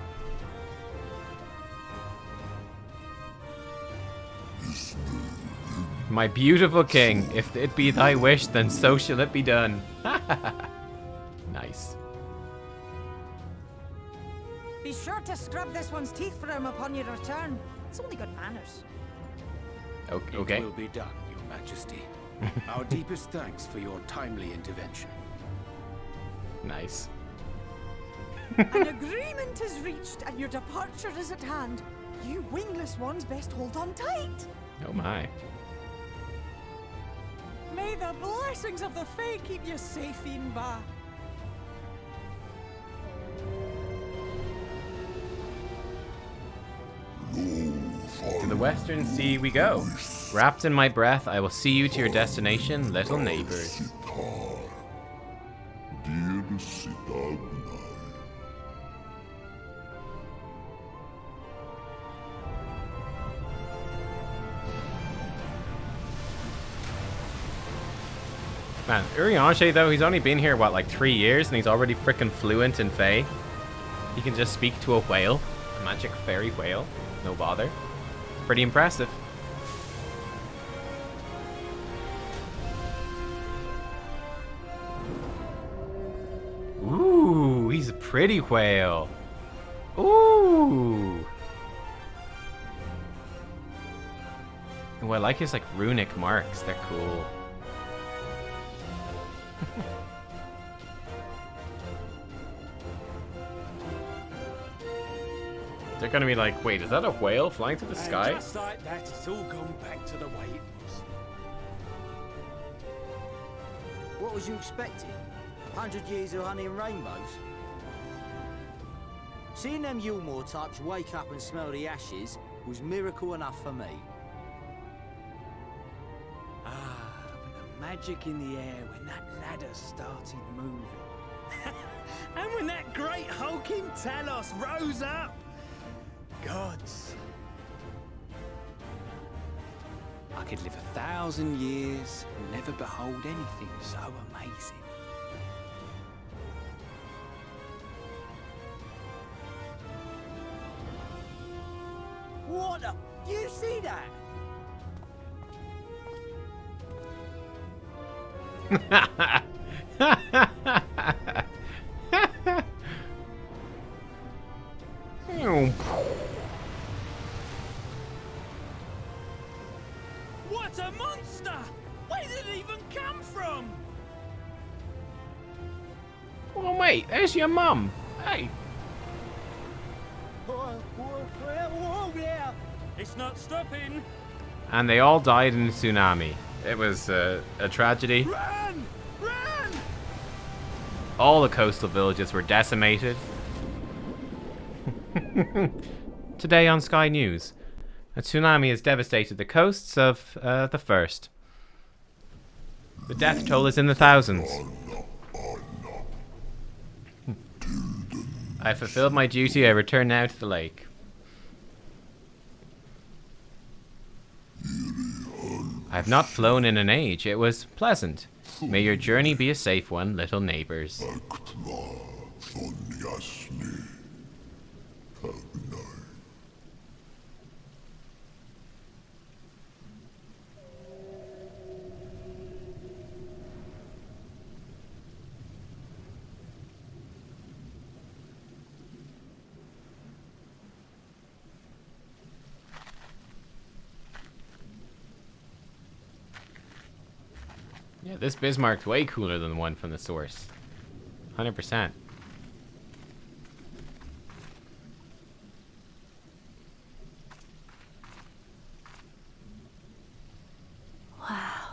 My beautiful king, if it be thy wish, then so shall it be done. Nice. Be sure to scrub this one's teeth for him upon your return. It's only good manners. Okay. It will be done, Your Majesty. Our deepest thanks for your timely intervention. Nice. An agreement is reached and your departure is at hand. You wingless ones best hold on tight. Oh my. May the blessings of the Fae keep you safe, Inba. To the western sea we go. Wrapped in my breath, I will see you to your destination, little neighbors. Man, Urianger though, he's only been here, what, like 3 years, and he's already freaking fluent in Fae. He can just speak to a whale, a magic fairy whale, no bother. Pretty impressive. Ooh, he's a pretty whale. Ooh. Oh, I like his like runic marks. They're cool. They're gonna be like, wait, is that a whale flying through the sky? And just like that, it's all gone back to the way it was. What was you expecting? 100 years of honey and rainbows? Seeing them Yulmore types wake up and smell the ashes was miracle enough for me. Ah, but the magic in the air when that ladder started moving. And when that great hulking Talos rose up. Gods. I could live 1,000 years and never behold anything so amazing. What the? Do you see that? What a monster! Where did it even come from? Oh, mate, there's your mum. Hey. Whoa, yeah! It's not stopping. And they all died in a tsunami. It was a tragedy. Run! Run! All the coastal villages were decimated. Today on Sky News, a tsunami has devastated the coasts of the First. The death toll is in the thousands. I have fulfilled my duty. I return now to the lake. I have not flown in an age. It was pleasant. May your journey be a safe one, little neighbors. Yeah, this Bismarck's way cooler than the one from the source. 100%. Wow.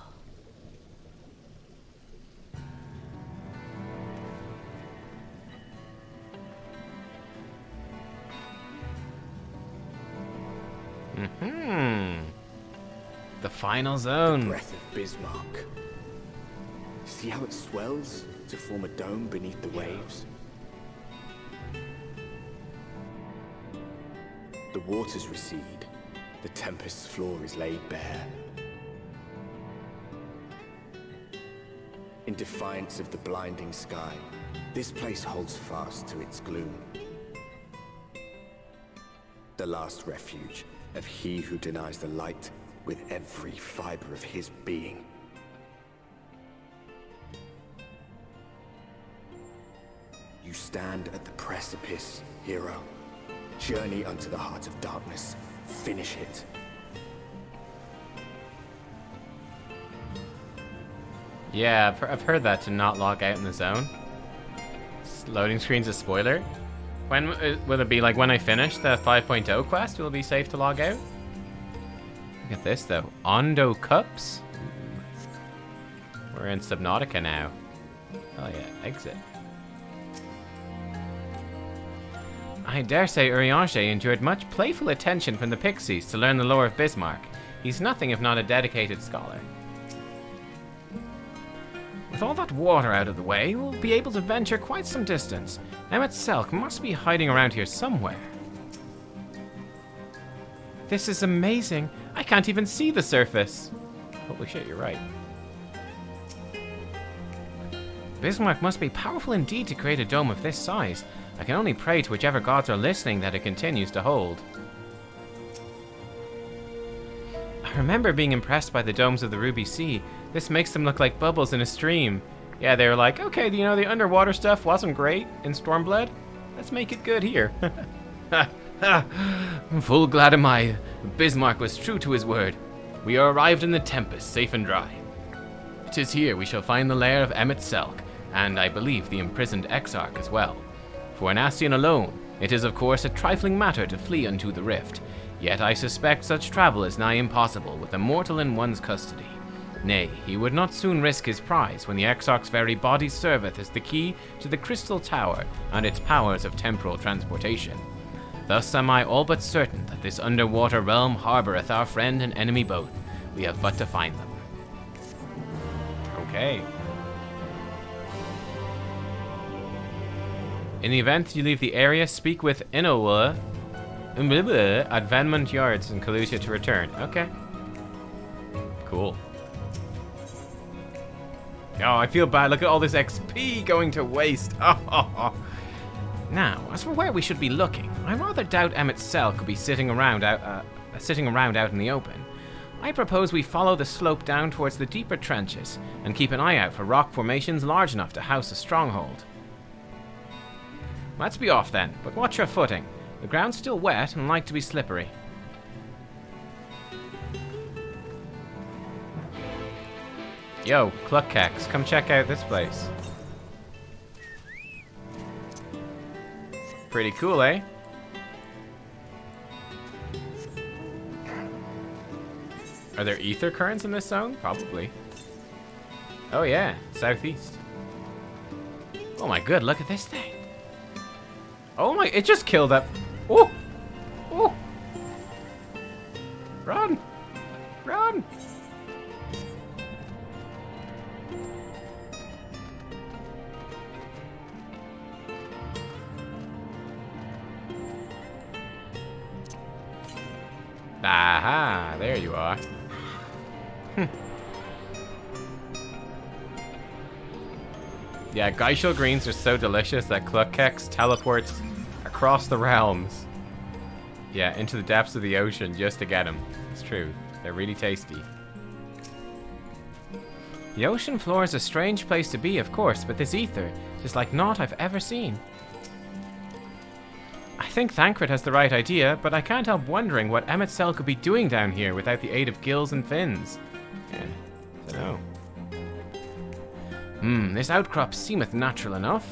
The final zone. Breath of Bismarck. See how it swells to form a dome beneath the waves? The waters recede. The tempest's floor is laid bare. In defiance of the blinding sky, this place holds fast to its gloom. The last refuge of he who denies the light with every fiber of his being. You stand at the precipice, hero. Journey unto the heart of darkness. Finish it. Yeah, I've heard that to not log out in the zone. Loading screen's a spoiler. When will it be? Like when I finish the 5.0 quest, will it be safe to log out? Look at this though. Ondo Cups. We're in Subnautica now. Oh yeah, exit. I dare say Urianger endured much playful attention from the Pixies to learn the lore of Bismarck. He's nothing if not a dedicated scholar. With all that water out of the way, we'll be able to venture quite some distance. Emmet Selk must be hiding around here somewhere. This is amazing. I can't even see the surface. Holy shit, you're right. Bismarck must be powerful indeed to create a dome of this size. I can only pray to whichever gods are listening that it continues to hold. I remember being impressed by the domes of the Ruby Sea. This makes them look like bubbles in a stream. Yeah, they were like, okay, you know, the underwater stuff wasn't great in Stormblood. Let's make it good here. Full glad am I. Bismarck was true to his word. We are arrived in the Tempest, safe and dry. 'Tis here we shall find the lair of Emmet Selk, and I believe the imprisoned Exarch as well. For an Ascian alone, it is of course a trifling matter to flee unto the rift, yet I suspect such travel is nigh impossible with a mortal in one's custody. Nay, he would not soon risk his prize when the Exarch's very body serveth as the key to the Crystal Tower and its powers of temporal transportation. Thus am I all but certain that this underwater realm harboureth our friend and enemy both. We have but to find them. Okay. In the event you leave the area, speak with Inowa at Venmont Yards in Kalusia to return. Okay. Cool. Oh, I feel bad. Look at all this XP going to waste. Now, as for where we should be looking, I rather doubt Emmett's cell could be sitting around out in the open. I propose we follow the slope down towards the deeper trenches and keep an eye out for rock formations large enough to house a stronghold. Let's be off then, but watch your footing. The ground's still wet and like to be slippery. Yo, Nubkeks, come check out this place. Pretty cool, eh? Are there ether currents in this zone? Probably. Oh yeah, southeast. Oh my god, look at this thing. Oh my, it just killed that. Oh! Oh! Run! Run! Aha, there you are. Yeah, Geishel greens are so delicious that Nubkeks teleports across the realms. Yeah, into the depths of the ocean just to get them. It's true. They're really tasty. The ocean floor is a strange place to be, of course, but this ether is like naught I've ever seen. I think Thancred has the right idea, but I can't help wondering what Emmett's cell could be doing down here without the aid of gills and fins. Yeah, dunno. This outcrop seemeth natural enough.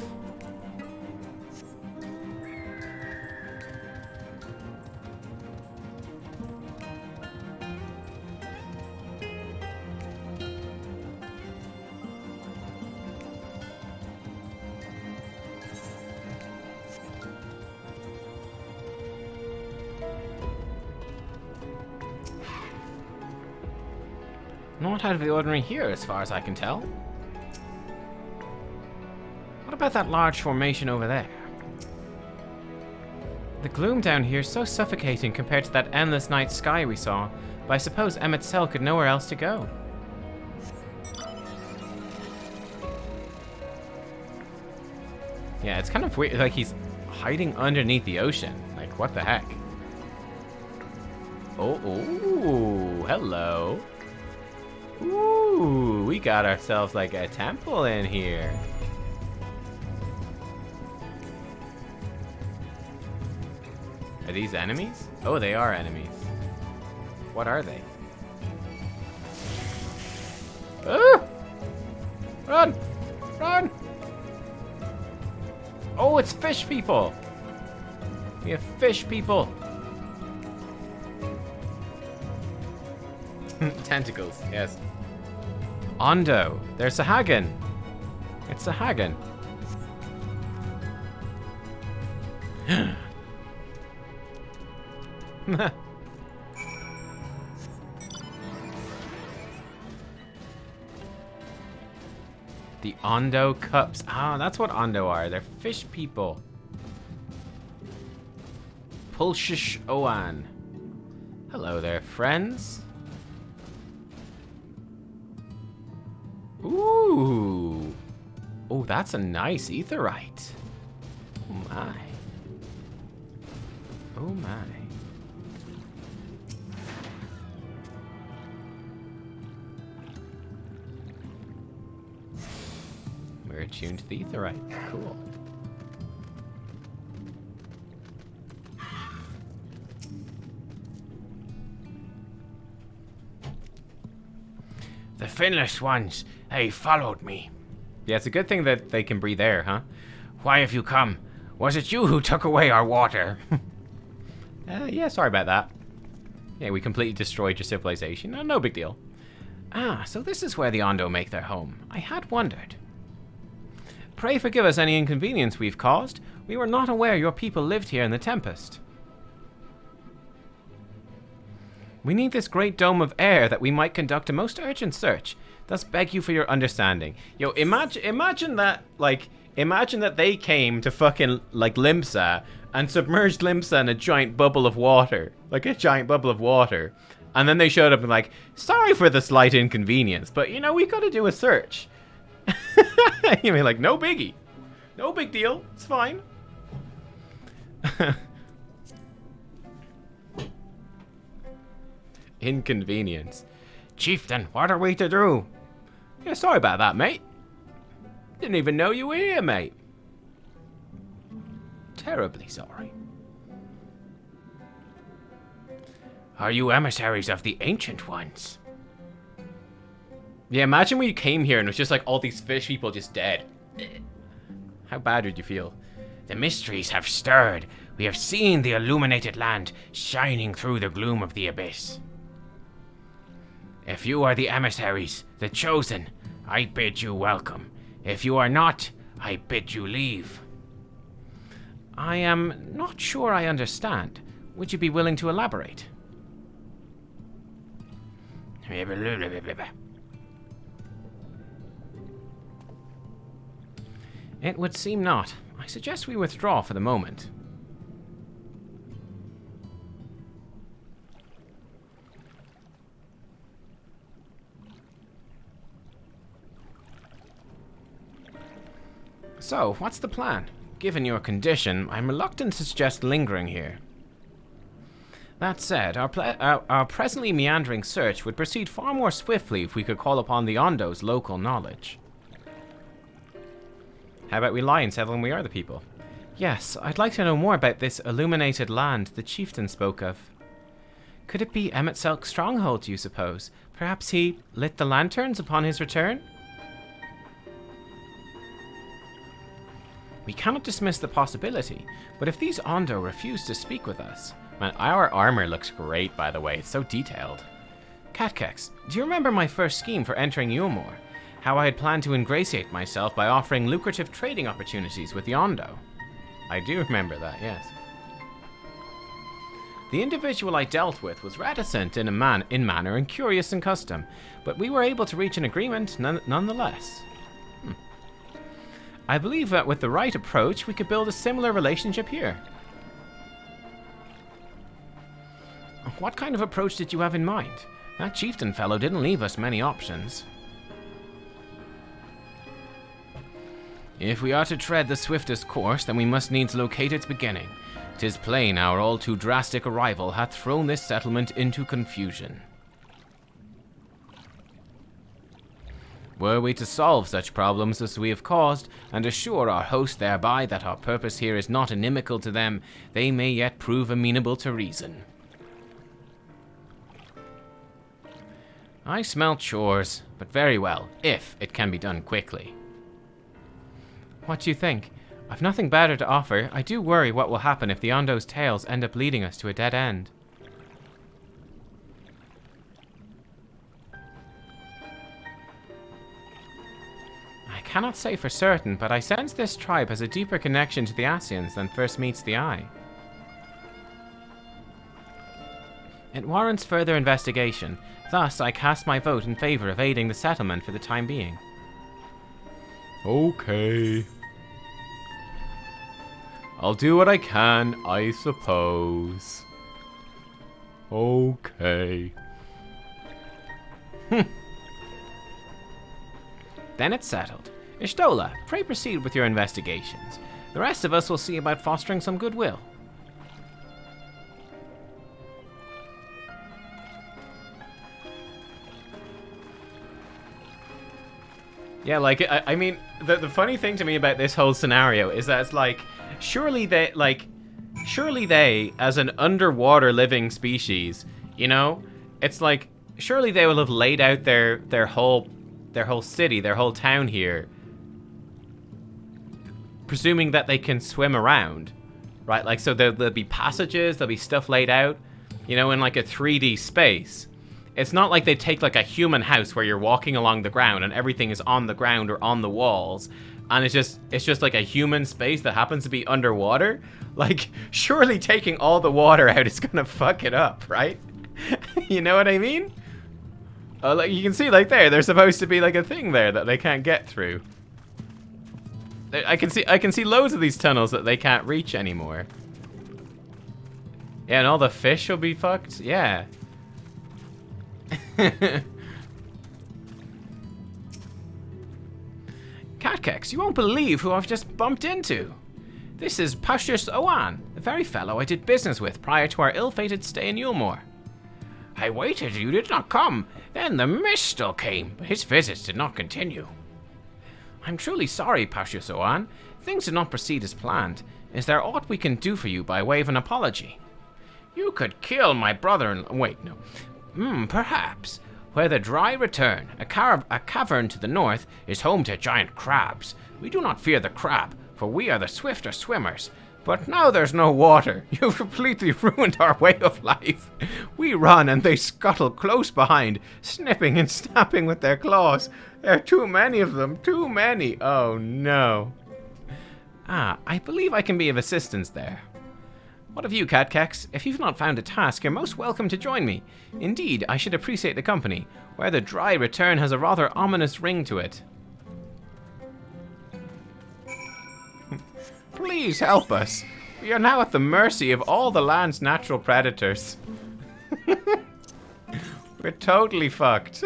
Not out of the ordinary here, as far as I can tell. What about that large formation over there? The gloom down here is so suffocating compared to that endless night sky we saw, but I suppose Emmett's cell could nowhere else to go. Yeah, it's kind of weird, like he's hiding underneath the ocean. Like, what the heck? Oh, ooh, hello. Ooh, we got ourselves like a temple in here. Are these enemies? Oh, they are enemies. What are they? Ah! Run! Run! Oh, it's fish people! We have fish people! Tentacles, yes. Ondo. There's a Hagen. It's a Hagen. The Ondo cups. Ah, that's what Ondo are. They're fish people. Pulshish Oan. Hello there, friends. Ooh. Oh, that's a nice etherite. Oh my. Oh my. We're attuned to the etherite. Cool. The finless ones, they followed me. Yeah, it's a good thing that they can breathe air, huh? Why have you come? Was it you who took away our water? Yeah, sorry about that. Yeah, we completely destroyed your civilization. No big deal. Ah, so this is where the Ondo make their home. I had wondered. Pray forgive us any inconvenience we've caused. We were not aware your people lived here in the Tempest. We need this great dome of air that we might conduct a most urgent search. Thus beg you for your understanding. Yo, imagine that, like, imagine that they came to fucking, like, Limsa and submerged Limsa in a giant bubble of water. Like, a giant bubble of water. And then they showed up and like, sorry for the slight inconvenience, but, you know, we gotta do a search. You mean, like, no biggie. No big deal. It's fine. Inconvenience. Chieftain, what are we to do? Yeah, sorry about that, mate. Didn't even know you were here, mate. Terribly sorry. Are you emissaries of the Ancient Ones? Yeah, imagine when you came here and it was just like all these fish people just dead. How bad would you feel? The mysteries have stirred. We have seen the illuminated land shining through the gloom of the abyss. If you are the emissaries, the chosen, I bid you welcome. If you are not, I bid you leave. I am not sure I understand. Would you be willing to elaborate? It would seem not. I suggest we withdraw for the moment. So, what's the plan? Given your condition, I'm reluctant to suggest lingering here. That said, our presently meandering search would proceed far more swiftly if we could call upon the Ondo's local knowledge. How about we lie and tell them we are the people? Yes, I'd like to know more about this illuminated land the chieftain spoke of. Could it be Emmett Selk's stronghold, do you suppose? Perhaps he lit the lanterns upon his return? We cannot dismiss the possibility, but if these Ondo refuse to speak with us... Man, our armor looks great, by the way. It's so detailed. Nubkeks, do you remember my first scheme for entering Yulmore? How I had planned to ingratiate myself by offering lucrative trading opportunities with the Ondo? I do remember that, yes. The individual I dealt with was reticent in manner and curious in custom, but we were able to reach an agreement nonetheless. I believe that with the right approach, we could build a similar relationship here. What kind of approach did you have in mind? That chieftain fellow didn't leave us many options. If we are to tread the swiftest course, then we must needs locate its beginning. 'Tis plain our all too drastic arrival hath thrown this settlement into confusion. Were we to solve such problems as we have caused, and assure our host thereby that our purpose here is not inimical to them, they may yet prove amenable to reason. I smell chores, but very well, if it can be done quickly. What do you think? I've nothing better to offer. I do worry what will happen if the Ondo's tales end up leading us to a dead end. I cannot say for certain, but I sense this tribe has a deeper connection to the Asians than first meets the eye. It warrants further investigation. Thus, I cast my vote in favor of aiding the settlement for the time being. Okay. I'll do what I can, I suppose. Okay. Then it's settled. Ishtola, pray proceed with your investigations. The rest of us will see about fostering some goodwill. Yeah, like, I mean, the funny thing to me about this whole scenario is that it's like, surely they, as an underwater living species, you know, it's like, surely they will have laid out their whole city, their whole town here, presuming that they can swim around, right? Like, so there'll be passages, there'll be stuff laid out, you know, in like a 3D space. It's not like they take like a human house where you're walking along the ground and everything is on the ground or on the walls, and it's just like a human space that happens to be underwater. Like, surely taking all the water out is gonna fuck it up, right? You know what I mean? Like, you can see, like, there's supposed to be like a thing there that they can't get through. I can see loads of these tunnels that they can't reach anymore. Yeah, and all the fish will be fucked. Yeah. Nubkeks, you won't believe who I've just bumped into. This is Pashus Owan, the very fellow I did business with prior to our ill-fated stay in Yulmore. I waited, you did not come. Then the mist still came, but his visits did not continue. I'm truly sorry, Pashus Owan. Things did not proceed as planned. Is there aught we can do for you by way of an apology? You could kill my brother-in-law. Wait, no. Perhaps. Where the dry return, a cavern to the north, is home to giant crabs. We do not fear the crab, for we are the swifter swimmers. But now there's no water. You've completely ruined our way of life. We run and they scuttle close behind, snipping and snapping with their claws. There are too many of them, too many. Oh no. I believe I can be of assistance there. What of you, Nubkeks? If you've not found a task, you're most welcome to join me. Indeed, I should appreciate the company, where the dry return has a rather ominous ring to it. Please help us. We are now at the mercy of all the land's natural predators. We're totally fucked.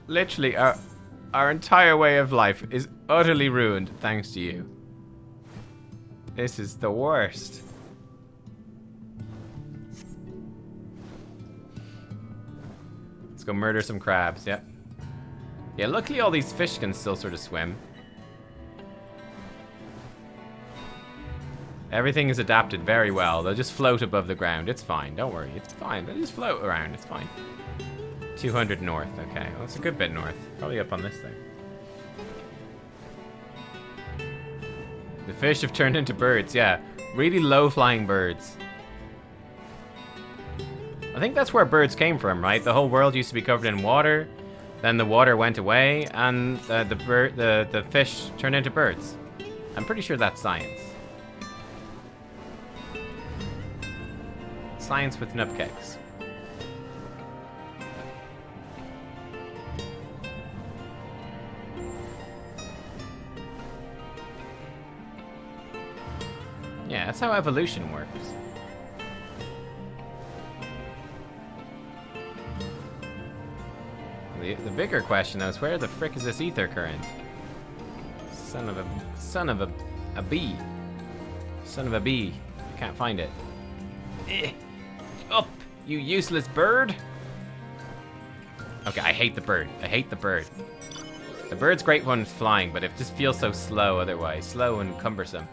Literally, our entire way of life is utterly ruined thanks to you. This is the worst. Let's go murder some crabs, yep. Yeah, luckily all these fish can still sort of swim. Everything is adapted very well. They'll just float above the ground. It's fine, don't worry. It's fine. They'll just float around. It's fine. 200 north. Okay, well, that's a good bit north. Probably up on this thing. The fish have turned into birds, yeah. Really low-flying birds. I think that's where birds came from, right? The whole world used to be covered in water. Then the water went away, and the fish turned into birds. I'm pretty sure that's science. Science with Nubkeks. Yeah, that's how evolution works. The bigger question though is where the frick is this ether current? Son of a bee. Son of a bee. I can't find it. Up, you useless bird! Okay, I hate the bird. I hate the bird. The bird's great when it's flying, but it just feels so slow otherwise. Slow and cumbersome.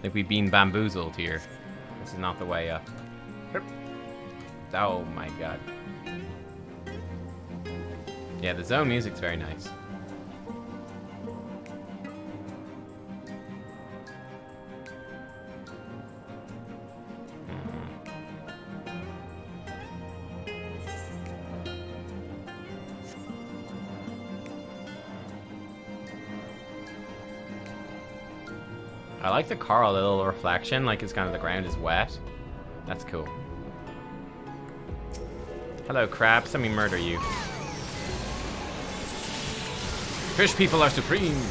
Like we've been bamboozled here. This is not the way up. Oh my god. Yeah, the zone music's very nice. I like the coral, the little reflection, like it's kind of the ground is wet. That's cool. Hello, crabs. Let me murder you. Fish people are supreme.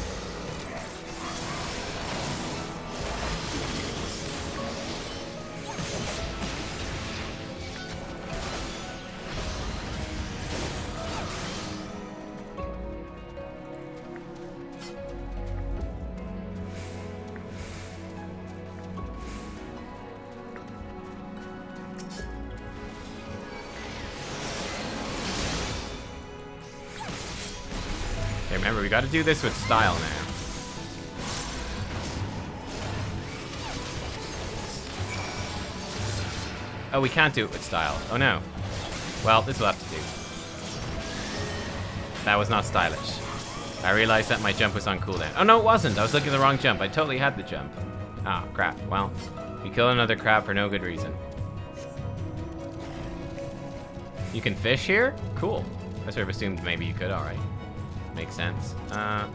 Remember, we gotta do this with style now. Oh, we can't do it with style. Oh no. Well, this will have to do. That was not stylish. I realized that my jump was on cooldown. Oh no, it wasn't. I was looking at the wrong jump. I totally had the jump. Ah, crap. Well, you kill another crab for no good reason. You can fish here? Cool. I sort of assumed maybe you could, alright. Makes sense. Oh.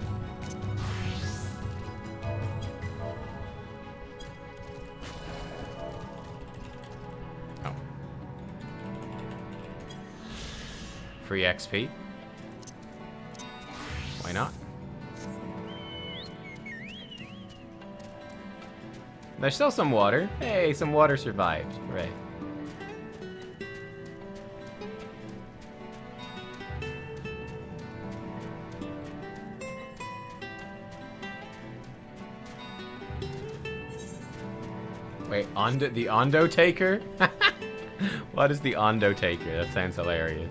Free XP. Why not? There's still some water. Hey, some water survived. Right. Wait, the Ondo Taker? What is the Ondo Taker? That sounds hilarious.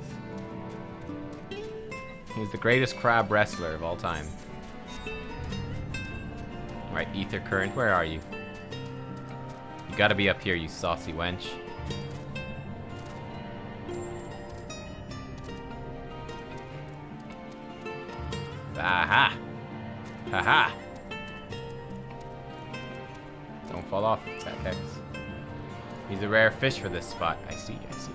He's the greatest crab wrestler of all time. Alright, Ether Current, where are you? You gotta be up here, you saucy wench. Aha! Haha! Don't fall off, Nubkeks. He's a rare fish for this spot. I see, I see.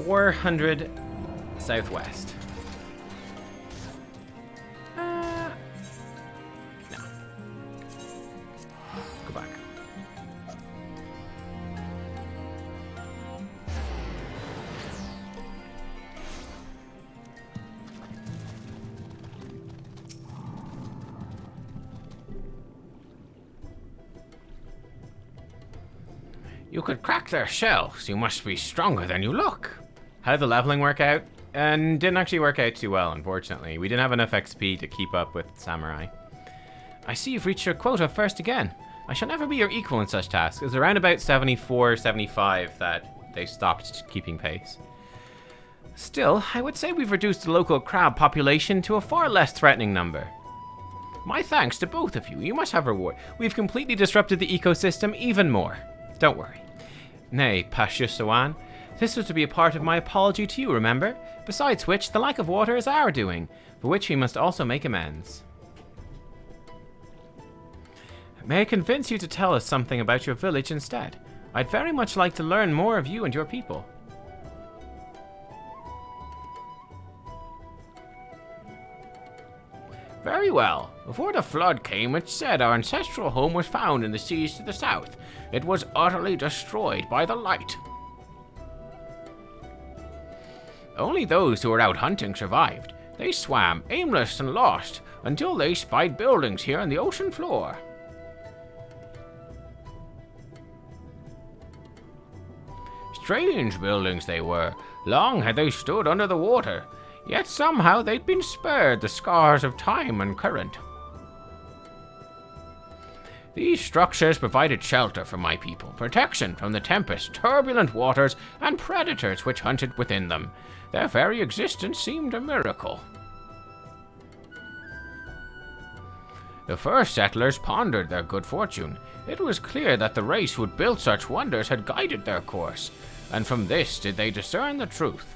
$400 southwest. No. Go back. You could crack their shells. You must be stronger than you look. How'd the leveling work out? And didn't actually work out too well, unfortunately. We didn't have enough XP to keep up with Samurai. I see you've reached your quota first again. I shall never be your equal in such tasks. It was around about 74, 75 that they stopped keeping pace. Still, I would say we've reduced the local crab population to a far less threatening number. My thanks to both of you. You must have reward. We've completely disrupted the ecosystem even more. Don't worry. Nay, Pashussawan, this was to be a part of my apology to you, remember? Besides which, the lack of water is our doing, for which we must also make amends. May I convince you to tell us something about your village instead? I'd very much like to learn more of you and your people. Very well. Before the flood came, it said our ancestral home was found in the seas to the south. It was utterly destroyed by the light. Only those who were out hunting survived. They swam, aimless and lost, until they spied buildings here on the ocean floor. Strange buildings they were. Long had they stood under the water. Yet somehow they'd been spared the scars of time and current. These structures provided shelter for my people, protection from the tempest, turbulent waters, and predators which hunted within them. Their very existence seemed a miracle. The first settlers pondered their good fortune. It was clear that the race who'd built such wonders had guided their course, and from this did they discern the truth.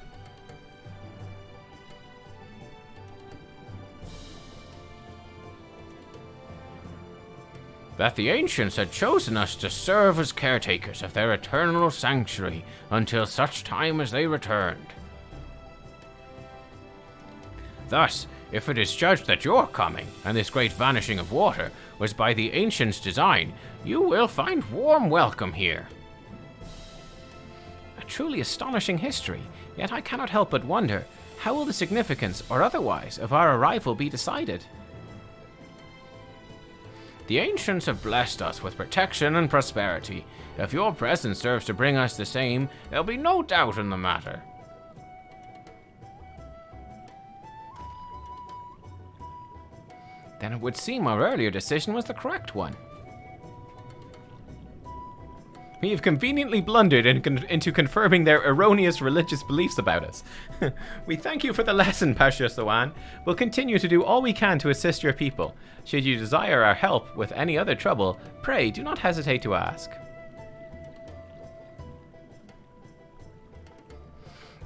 That the ancients had chosen us to serve as caretakers of their eternal sanctuary until such time as they returned. Thus, if it is judged that your coming, and this great vanishing of water, was by the ancients' design, you will find warm welcome here. A truly astonishing history, yet I cannot help but wonder, how will the significance, or otherwise, of our arrival be decided? The ancients have blessed us with protection and prosperity. If your presence serves to bring us the same, there'll be no doubt in the matter. Then it would seem our earlier decision was the correct one. We have conveniently blundered into confirming their erroneous religious beliefs about us. We thank you for the lesson, Pashussawan. We'll continue to do all we can to assist your people. Should you desire our help with any other trouble, pray do not hesitate to ask.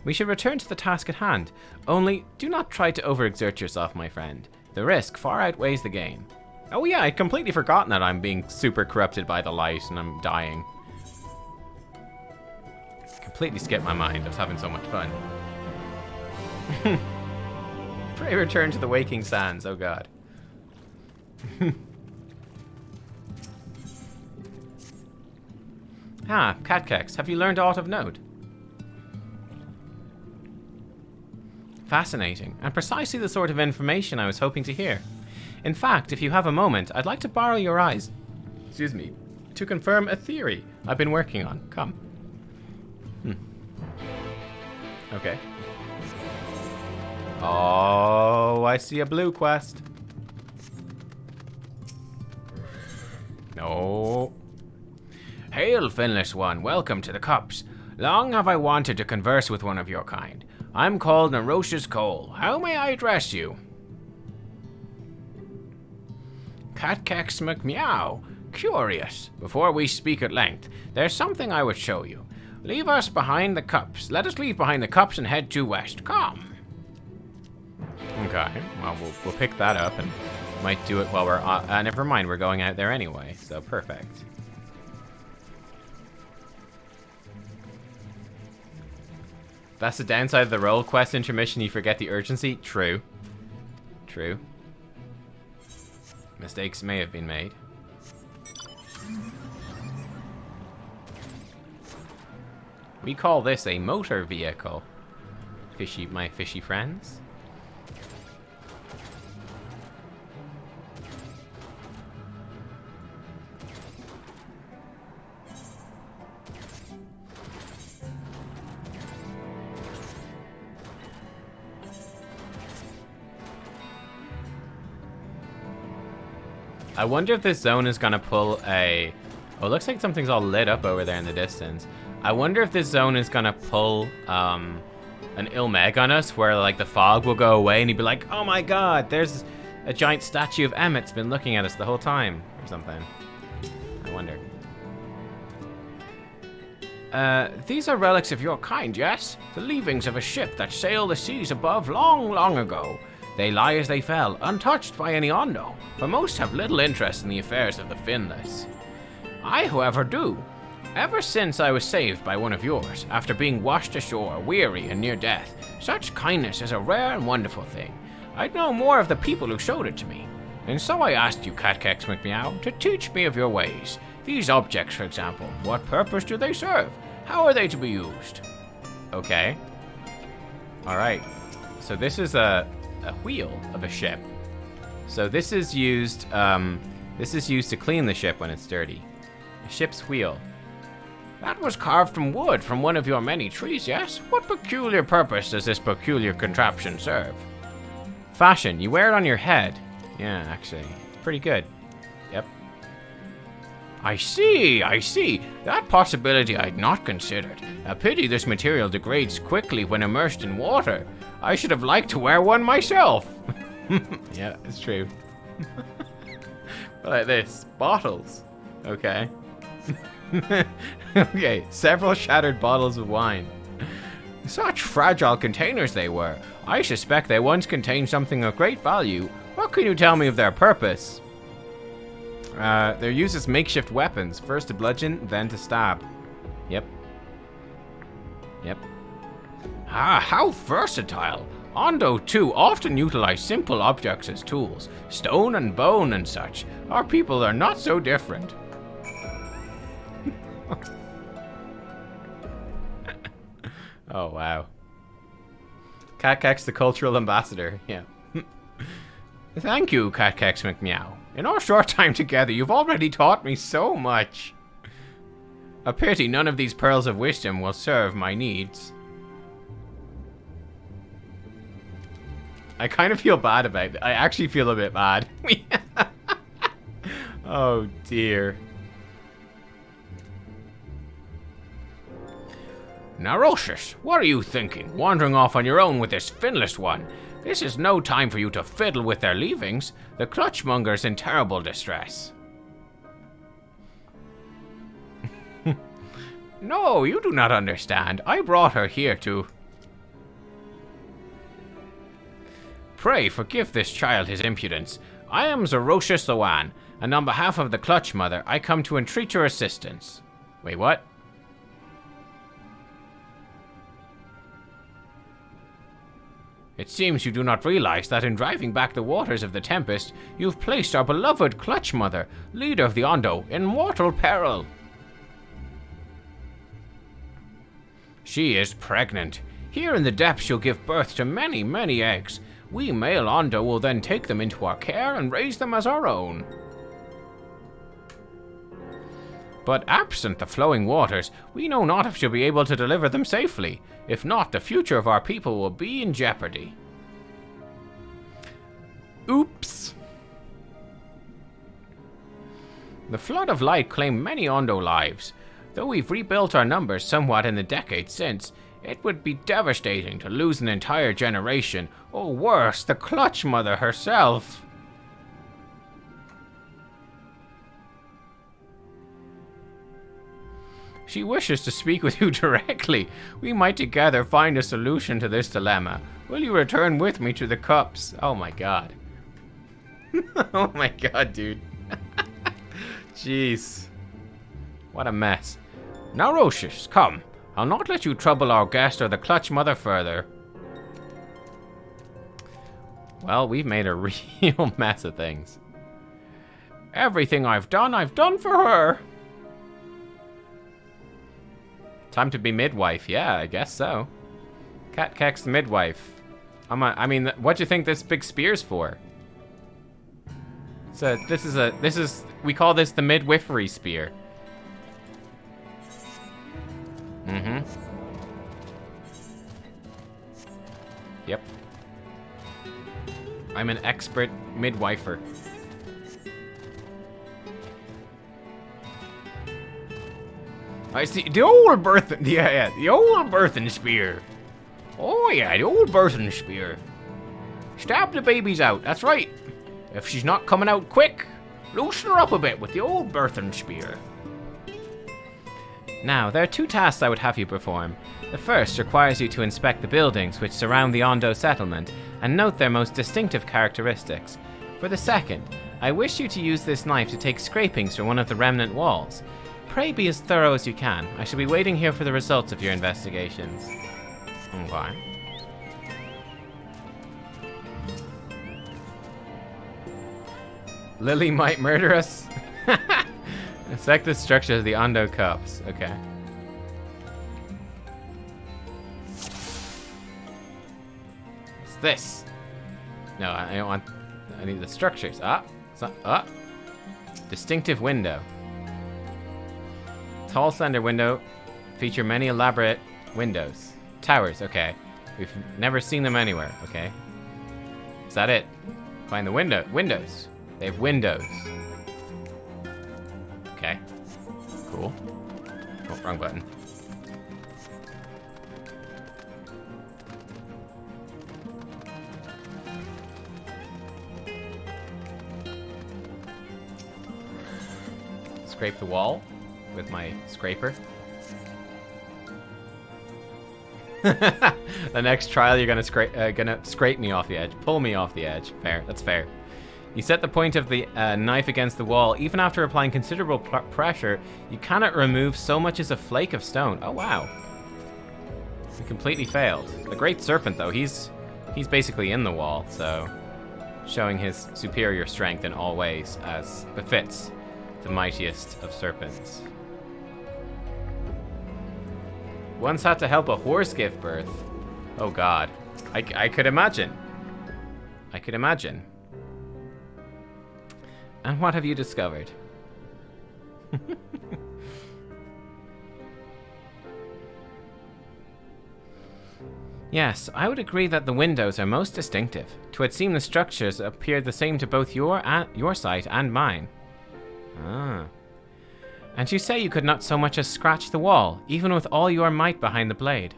We should return to the task at hand. Only, do not try to overexert yourself, my friend. The risk far outweighs the gain. Oh yeah, I'd completely forgotten that I'm being super corrupted by the light and I'm dying. Completely skipped my mind. I was having so much fun. Pray return to the waking sands, oh god. Nubkeks, have you learned aught of note? Fascinating, and precisely the sort of information I was hoping to hear. In fact, if you have a moment, I'd like to borrow your eyes, to confirm a theory I've been working on. Come. Okay. Oh, I see a blue quest. No. Hail, finless one. Welcome to the cups. Long have I wanted to converse with one of your kind. I'm called Nerocious Cole. How may I address you? Nubkeks McMeow. Curious. Before we speak at length, there's something I would show you. Leave us behind the cups. Let us leave behind the cups and head due west. Come. Okay. Well, we'll pick that up and might do it while we're... never mind. We're going out there anyway, so perfect. That's the downside of the roll quest intermission. You forget the urgency. True. True. Mistakes may have been made. We call this a motor vehicle. My fishy friends. I wonder if this zone is gonna pull a... Oh, it looks like something's all lit up over there in the distance. I wonder if this zone is gonna pull an Ilmeg on us, where like the fog will go away and he'd be like, oh my god, there's a giant statue of Emmett's been looking at us the whole time, or something. I wonder. These are relics of your kind, yes? The leavings of a ship that sailed the seas above long, long ago. They lie as they fell, untouched by any Ondo, for most have little interest in the affairs of the Finless. I, however, do. Ever since I was saved by one of yours, after being washed ashore, weary and near death, such kindness is a rare and wonderful thing. I'd know more of the people who showed it to me. And so I asked you, Nubkeks McMeow, to teach me of your ways. These objects, for example, what purpose do they serve? How are they to be used? Okay. Alright. So this is a wheel of a ship. So this is used to clean the ship when it's dirty. A ship's wheel. That was carved from wood from one of your many trees, yes? What peculiar purpose does this peculiar contraption serve? Fashion. You wear it on your head. Yeah, actually. It's pretty good. Yep. I see, I see. That possibility I'd not considered. A pity this material degrades quickly when immersed in water. I should have liked to wear one myself. Yeah, it's true. Like this. Bottles. Okay. Okay, several shattered bottles of wine. Such fragile containers they were. I suspect they once contained something of great value. What can you tell me of their purpose? They're used as makeshift weapons. First to bludgeon, then to stab. Yep. Yep. Ah, how versatile. Ondo, too, often utilize simple objects as tools. Stone and bone and such. Our people are not so different. Oh, wow. Nubkeks, the cultural ambassador. Yeah. Thank you, Nubkeks McMeow. In our short time together, you've already taught me so much. A pity none of these pearls of wisdom will serve my needs. I kind of feel bad about it. I actually feel a bit bad. Oh, dear. Nerocious, what are you thinking? Wandering off on your own with this finless one? This is no time for you to fiddle with their leavings. The clutchmonger's in terrible distress. No, you do not understand. I brought her here to... Pray forgive this child his impudence. I am Nerocious the One, and on behalf of the Clutch Mother, I come to entreat your assistance. Wait, what? It seems you do not realize that in driving back the waters of the Tempest, you've placed our beloved Clutch Mother, leader of the Ondo, in mortal peril. She is pregnant. Here in the depths she'll give birth to many, many eggs. We male Ondo will then take them into our care and raise them as our own. But absent the flowing waters, we know not if she'll be able to deliver them safely. If not, the future of our people will be in jeopardy. Oops. The flood of light claimed many Ondo lives. Though we've rebuilt our numbers somewhat in the decades since, it would be devastating to lose an entire generation, or worse, the Clutch Mother herself. She wishes to speak with you directly. We might together find a solution to this dilemma. Will you return with me to the cups? Oh my god. Oh my god, dude. Jeez. What a mess. Now, Rocious, come. I'll not let you trouble our guest or the Clutch Mother further. Well, we've made a real mess of things. Everything I've done for her. Time to be midwife. Yeah, I guess so. Nubkeks the midwife. I mean, what do you think this big spear's for? So we call this the midwifery spear. Mm-hmm. Yep. I'm an expert midwifer. I see the old birthing, the old birthing spear. Oh yeah, the old birthing spear. Stab the babies out, that's right. If she's not coming out quick, loosen her up a bit with the old birthing spear. Now, there are 2 tasks I would have you perform. The first requires you to inspect the buildings which surround the Ondo settlement and note their most distinctive characteristics. For the second, I wish you to use this knife to take scrapings from one of the remnant walls. Pray be as thorough as you can. I shall be waiting here for the results of your investigations. Okay. Lily might murder us? Inspect the structure of the Ondo cups. Okay. What's this? No, I don't want... I need the structures. Distinctive window. Tall, slender window. Feature many elaborate windows. Towers, okay. We've never seen them anywhere, okay. Is that it? Find the windows. They have windows. Okay. Cool. Oh, wrong button. Scrape the wall with my scraper. The next trial, you're gonna scrape me off the edge, pull me off the edge. Fair, that's fair. You set the point of the knife against the wall. Even after applying considerable pressure, you cannot remove so much as a flake of stone. Oh wow! We completely failed. The Great Serpent, though, he's basically in the wall, so showing his superior strength in all ways, as befits the mightiest of serpents. Once had to help a horse give birth. Oh god. I could imagine. I could imagine. And what have you discovered? Yes, I would agree that the windows are most distinctive. 'Twould seem the structures appear the same to both your sight and mine. Ah. And you say you could not so much as scratch the wall, even with all your might behind the blade.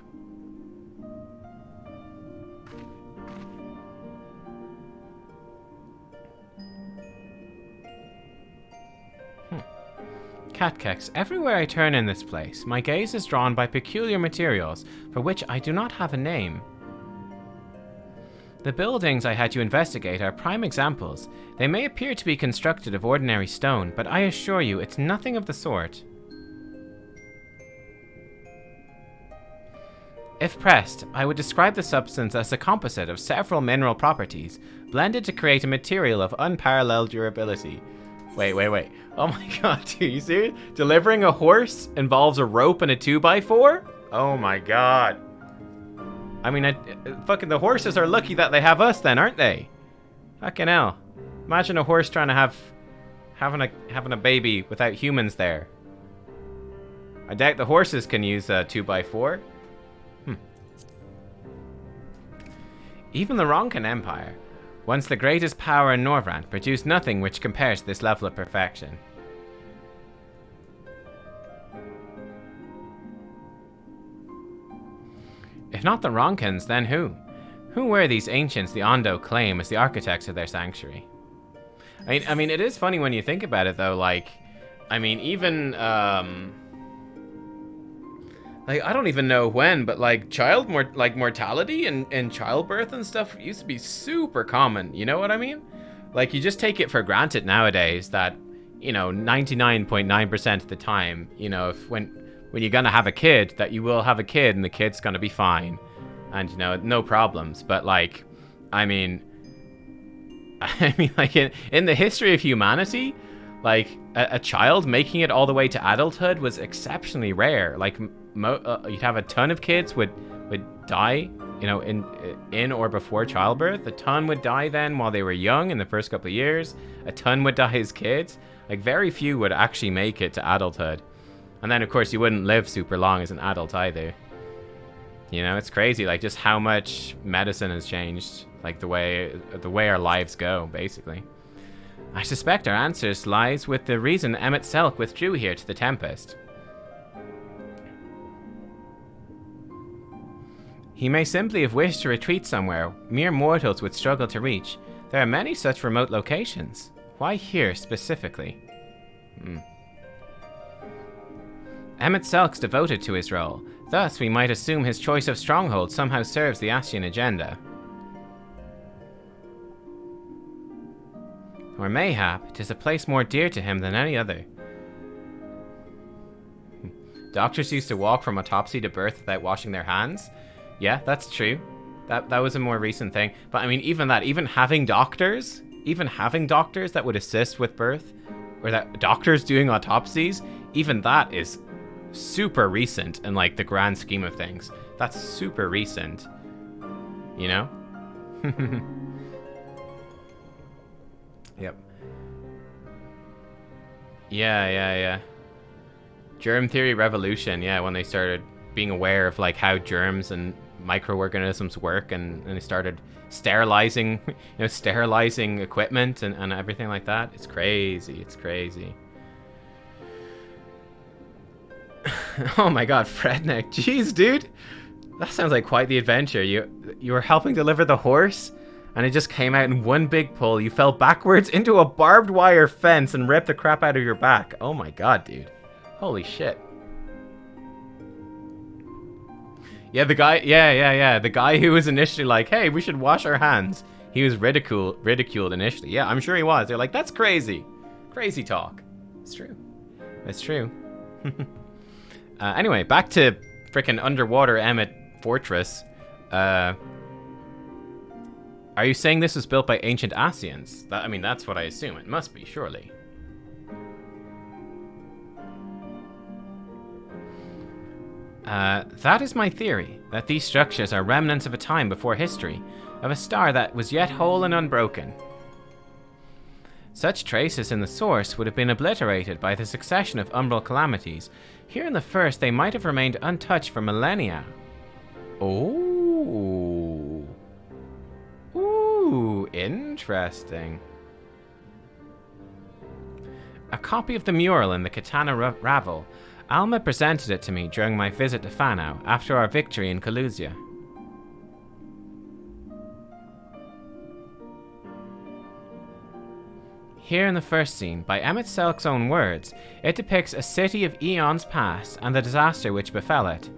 Nubkeks, everywhere I turn in this place, my gaze is drawn by peculiar materials for which I do not have a name. The buildings I had you investigate are prime examples. They may appear to be constructed of ordinary stone, but I assure you it's nothing of the sort. If pressed, I would describe the substance as a composite of several mineral properties, blended to create a material of unparalleled durability. Wait. Oh my god, dude, you serious? Delivering a horse involves a rope and a 2x4? Oh my god. I mean, fucking the horses are lucky that they have us then, aren't they? Fucking hell. Imagine a horse trying to having a baby without humans there. I doubt the horses can use a 2x4. Even the Ronkan Empire, once the greatest power in Norvrand, produced nothing which compares to this level of perfection. If not the Ronkins, then who? Who were these ancients the Ondo claim as the architects of their sanctuary? I mean, it is funny when you think about it, though. Like, I mean, even like, I don't even know when, but like mortality and childbirth and stuff used to be super common. You know what I mean? Like, you just take it for granted nowadays that, you know, 99.9% of the time, you know, when you're gonna have a kid, that you will have a kid and the kid's gonna be fine, and, you know, no problems. But like, I mean, like in the history of humanity, like a child making it all the way to adulthood was exceptionally rare. Like, you'd have a ton of kids would die, you know, in or before childbirth. A ton would die then while they were young in the first couple of years. A ton would die as kids. Like, very few would actually make it to adulthood. And then, of course, you wouldn't live super long as an adult either. You know, it's crazy, like, just how much medicine has changed, like, the way our lives go, basically. I suspect our answers lies with the reason Emmett Selk withdrew here to the Tempest. He may simply have wished to retreat somewhere mere mortals would struggle to reach. There are many such remote locations. Why here specifically? Emmett Selk's devoted to his role. Thus, we might assume his choice of stronghold somehow serves the Ascian agenda. Or mayhap, 'tis a place more dear to him than any other. Doctors used to walk from autopsy to birth without washing their hands. Yeah, that's true. That was a more recent thing. But I mean, even having doctors that would assist with birth, or that doctors doing autopsies, even that is super recent in, like, the grand scheme of things. That's super recent, you know? Yep. Yeah. Germ theory revolution, yeah, when they started being aware of, like, how germs and microorganisms work, and they started sterilizing, you know, sterilizing equipment and everything like that. It's crazy. Oh my god, Frednick. Jeez, dude. That sounds like quite the adventure. You were helping deliver the horse, and it just came out in one big pull. You fell backwards into a barbed wire fence and ripped the crap out of your back. Oh my god, dude. Holy shit. Yeah, the guy, yeah. The guy who was initially like, hey, we should wash our hands. He was ridiculed initially. Yeah, I'm sure he was. They're like, that's crazy. Crazy talk. It's true. Anyway, back to frickin' underwater Emmett Fortress. Are you saying this was built by ancient Ascians? I mean, that's what I assume. It must be, surely. That is my theory, that these structures are remnants of a time before history, of a star that was yet whole and unbroken. Such traces in the source would have been obliterated by the succession of umbral calamities. Here in the first, they might have remained untouched for millennia. Ooh, interesting. A copy of the mural in the Katana Ravel. Alma presented it to me during my visit to Fanau after our victory in Kalusia. Here in the first scene, by Emmett Selk's own words, it depicts a city of eons past and the disaster which befell it.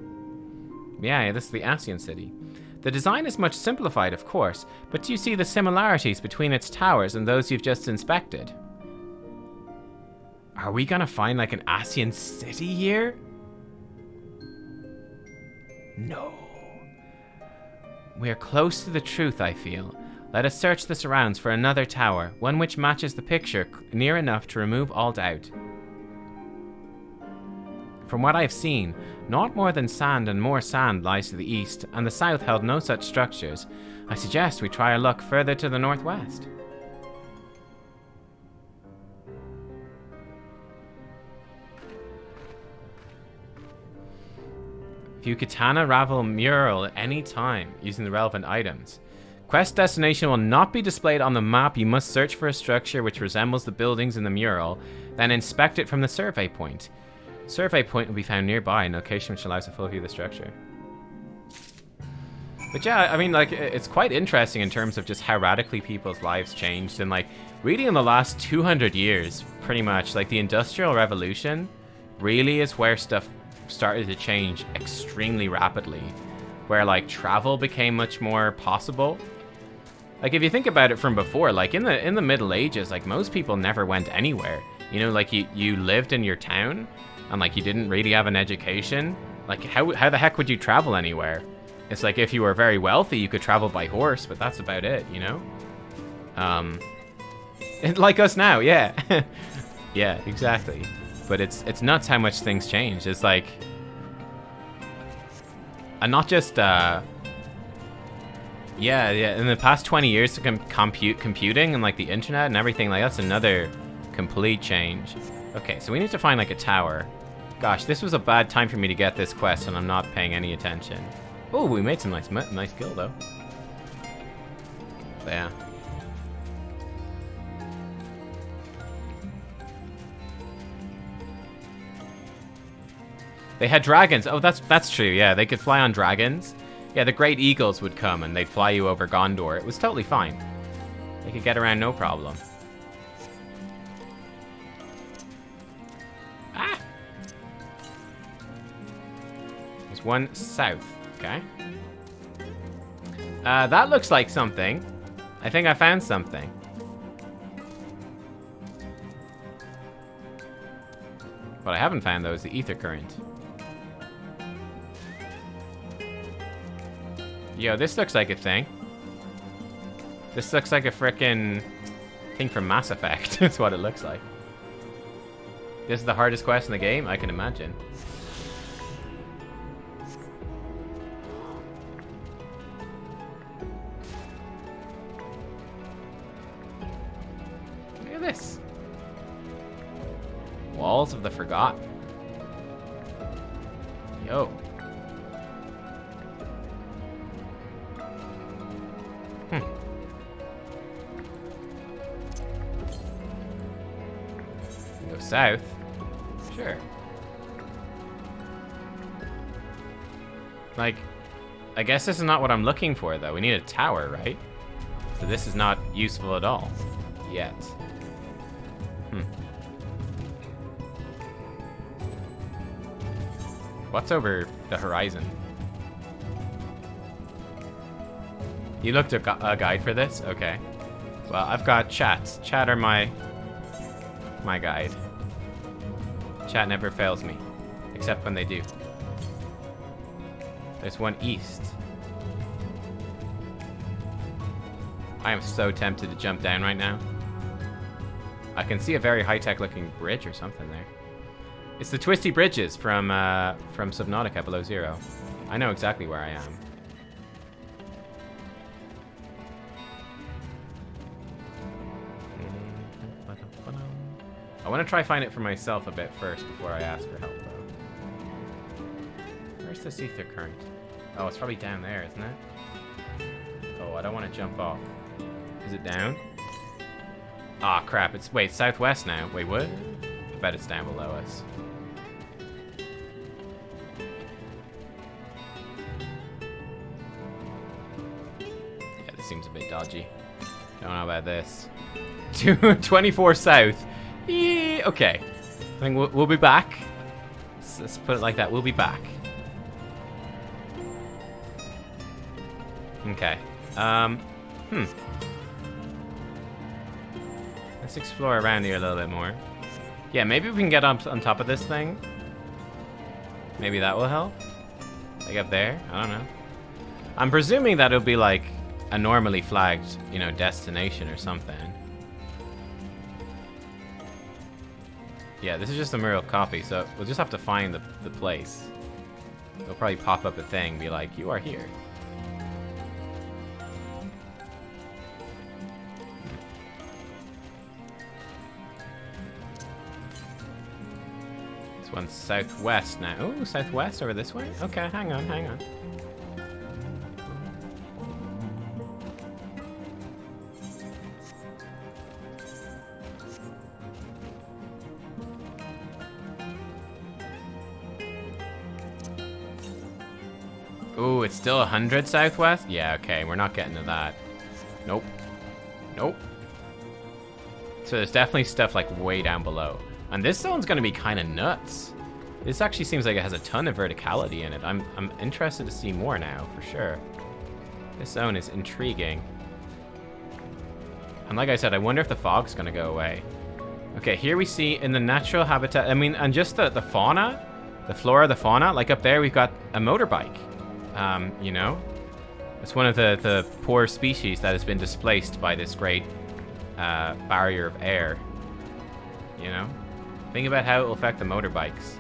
Yeah, this is the Ascian city. The design is much simplified, of course, but do you see the similarities between its towers and those you've just inspected? Are we gonna find, like, an Ascian city here? No. We are close to the truth, I feel. Let us search the surrounds for another tower, one which matches the picture near enough to remove all doubt. From what I've seen, naught more than sand and more sand lies to the east, and the south held no such structures. I suggest we try our luck further to the northwest. View Katana Ravel mural at any time using the relevant items. Quest destination will not be displayed on the map. You must search for a structure which resembles the buildings in the mural, then inspect it from the survey point. Survey point will be found nearby, in a location which allows a full view of the structure. But yeah, I mean, like, it's quite interesting in terms of just how radically people's lives changed. And, like, really in the last 200 years, pretty much, like, the Industrial Revolution really is where stuff started to change extremely rapidly. Where, like, travel became much more possible. Like, if you think about it from before, like, in the Middle Ages, like, most people never went anywhere. You know, like, you lived in your town, and, like, you didn't really have an education. Like, how the heck would you travel anywhere? It's like if you were very wealthy, you could travel by horse, but that's about it, you know? Like us now, yeah. Yeah, exactly. But it's nuts how much things change. It's like... And not just, yeah, in the past 20 years, to computing and, like, the internet and everything, like, that's another complete change. Okay, so we need to find, like, a tower. Gosh, this was a bad time for me to get this quest, and I'm not paying any attention. Oh, we made some nice kill, though. But yeah. They had dragons. Oh, that's true. Yeah, they could fly on dragons. Yeah, the great eagles would come and they'd fly you over Gondor. It was totally fine. They could get around no problem. Ah! There's one south. Okay. That looks like something. I think I found something. What I haven't found, though, is the ether current. Yo, this looks like a thing. This looks like a frickin' thing from Mass Effect. That's what it looks like. This is the hardest quest in the game? I can imagine. Look at this. Walls of the Forgotten. Yo. Go south. Sure. Like, I guess this is not what I'm looking for, though. We need a tower, right? So this is not useful at all. Yet. What's over the horizon? You looked at a guide for this? Okay. Well, I've got chat. Chat are my guide. Chat never fails me. Except when they do. There's one east. I am so tempted to jump down right now. I can see a very high-tech looking bridge or something there. It's the twisty bridges from Subnautica Below Zero. I know exactly where I am. I want to try find it for myself a bit first before I ask for help, though. Where's this ether current? Oh, it's probably down there, isn't it? Oh, I don't want to jump off. Is it down? Ah, crap. Wait, southwest now. Wait, what? I bet it's down below us. Yeah, this seems a bit dodgy. Don't know about this. 24 south. Yeah, okay. I think we'll be back. Let's put it like that. We'll be back. Okay. Let's explore around here a little bit more. Yeah, maybe we can get on top of this thing. Maybe that will help. Like up there? I don't know. I'm presuming that it'll be like a normally flagged, you know, destination or something. Yeah, this is just a mural copy, so we'll just have to find the place. It'll probably pop up a thing, be like, you are here. This one's southwest now. Oh, southwest over this way? Okay, hang on, hang on. Ooh, it's still 100 southwest? Yeah, okay, we're not getting to that. Nope. Nope. So there's definitely stuff like way down below. And this zone's gonna be kind of nuts. This actually seems like it has a ton of verticality in it. I'm interested to see more now, for sure. This zone is intriguing. And like I said, I wonder if the fog's gonna go away. Okay, here we see in the natural habitat, I mean, and just the fauna, the flora, the fauna, like up there we've got a motorbike. You know? It's one of the poor species that has been displaced by this great barrier of air. You know? Think about how it will affect the motorbikes.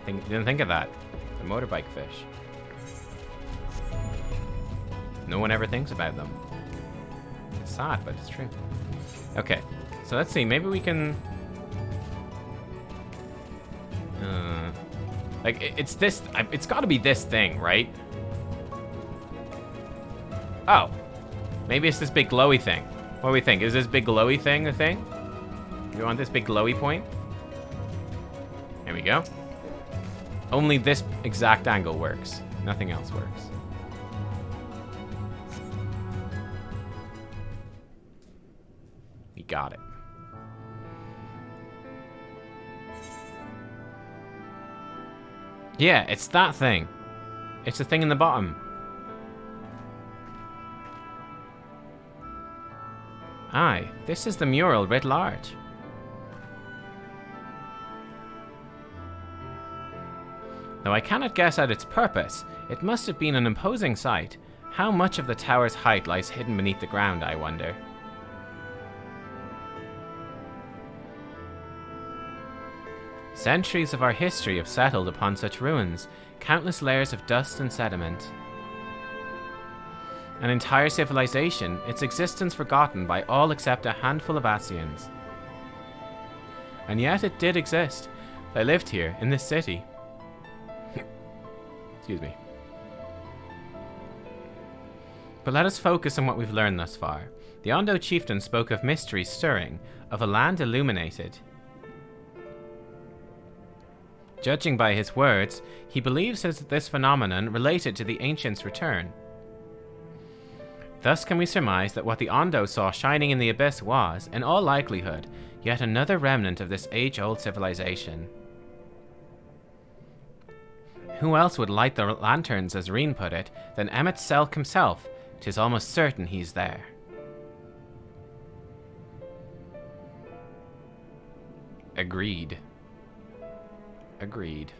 Didn't think of that. The motorbike fish. No one ever thinks about them. It's sad, but it's true. Okay, so let's see. Maybe we can... like, it's this... It's got to be this thing, right? Oh. Maybe it's this big glowy thing. What do we think? Is this big glowy thing the thing? You want this big glowy point? There we go. Only this exact angle works. Nothing else works. We got it. Yeah, it's that thing. It's the thing in the bottom. Aye, this is the mural writ large. Though I cannot guess at its purpose, it must have been an imposing sight. How much of the tower's height lies hidden beneath the ground, I wonder? Centuries of our history have settled upon such ruins, countless layers of dust and sediment. An entire civilization, its existence forgotten by all except a handful of Asians. And yet it did exist. They lived here, in this city. Excuse me. But let us focus on what we've learned thus far. The Ondo chieftain spoke of mysteries stirring, of a land illuminated. Judging by his words, he believes this phenomenon related to the ancients' return. Thus can we surmise that what the Ondo saw shining in the abyss was, in all likelihood, yet another remnant of this age-old civilization. Who else would light the lanterns, as Reen put it, than Emmett Selk himself? 'Tis almost certain he's there. Agreed. Agreed.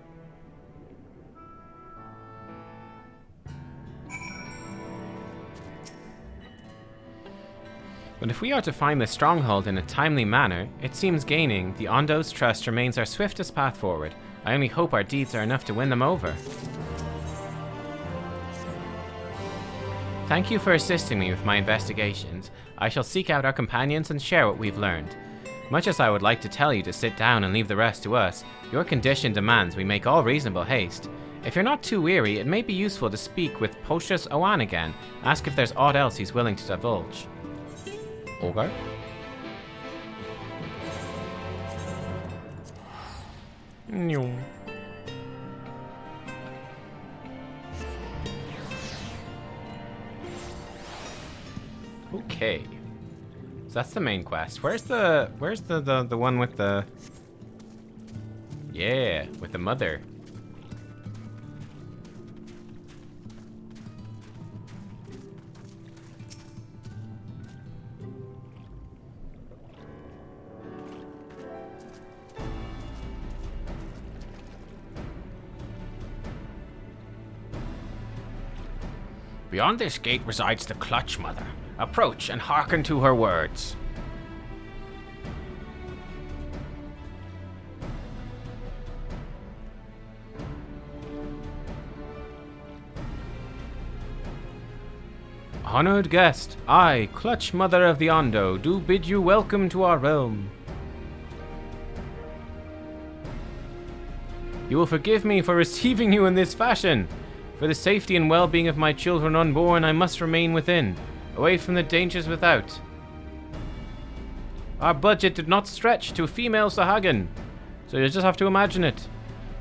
But if we are to find the stronghold in a timely manner, it seems gaining the Ondo's trust remains our swiftest path forward. I only hope our deeds are enough to win them over. Thank you for assisting me with my investigations. I shall seek out our companions and share what we've learned. Much as I would like to tell you to sit down and leave the rest to us, your condition demands we make all reasonable haste. If you're not too weary, it may be useful to speak with Poshus Owan again, ask if there's aught else he's willing to divulge. Okay. No. Okay. So that's the main quest. Where's the one with the... Yeah, with the mother. Beyond this gate resides the Clutch Mother. Approach and hearken to her words. Honored guest, I, Clutch Mother of the Ondo, do bid you welcome to our realm. You will forgive me for receiving you in this fashion. For the safety and well-being of my children unborn, I must remain within, away from the dangers without. Our budget did not stretch to a female Sahagan, so you just have to imagine it.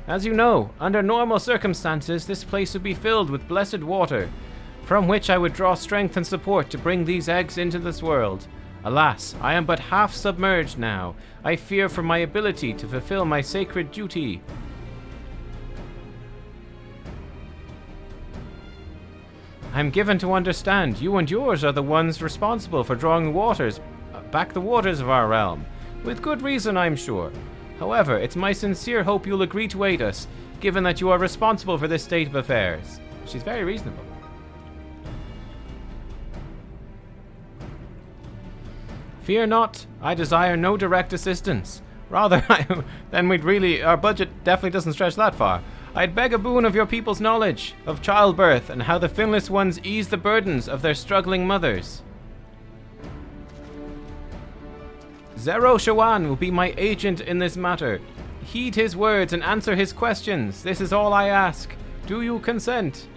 As you know, under normal circumstances, this place would be filled with blessed water, from which I would draw strength and support to bring these eggs into this world. Alas, I am but half submerged now. I fear for my ability to fulfill my sacred duty. I am given to understand you and yours are the ones responsible for drawing back the waters of our realm. With good reason, I'm sure. However, it's my sincere hope you'll agree to aid us, given that you are responsible for this state of affairs. She's very reasonable. Fear not, I desire no direct assistance. Rather, then our budget definitely doesn't stretch that far. I'd beg a boon of your people's knowledge of childbirth and how the finless ones ease the burdens of their struggling mothers. Zero Shawan will be my agent in this matter. Heed his words and answer his questions. This is all I ask. Do you consent?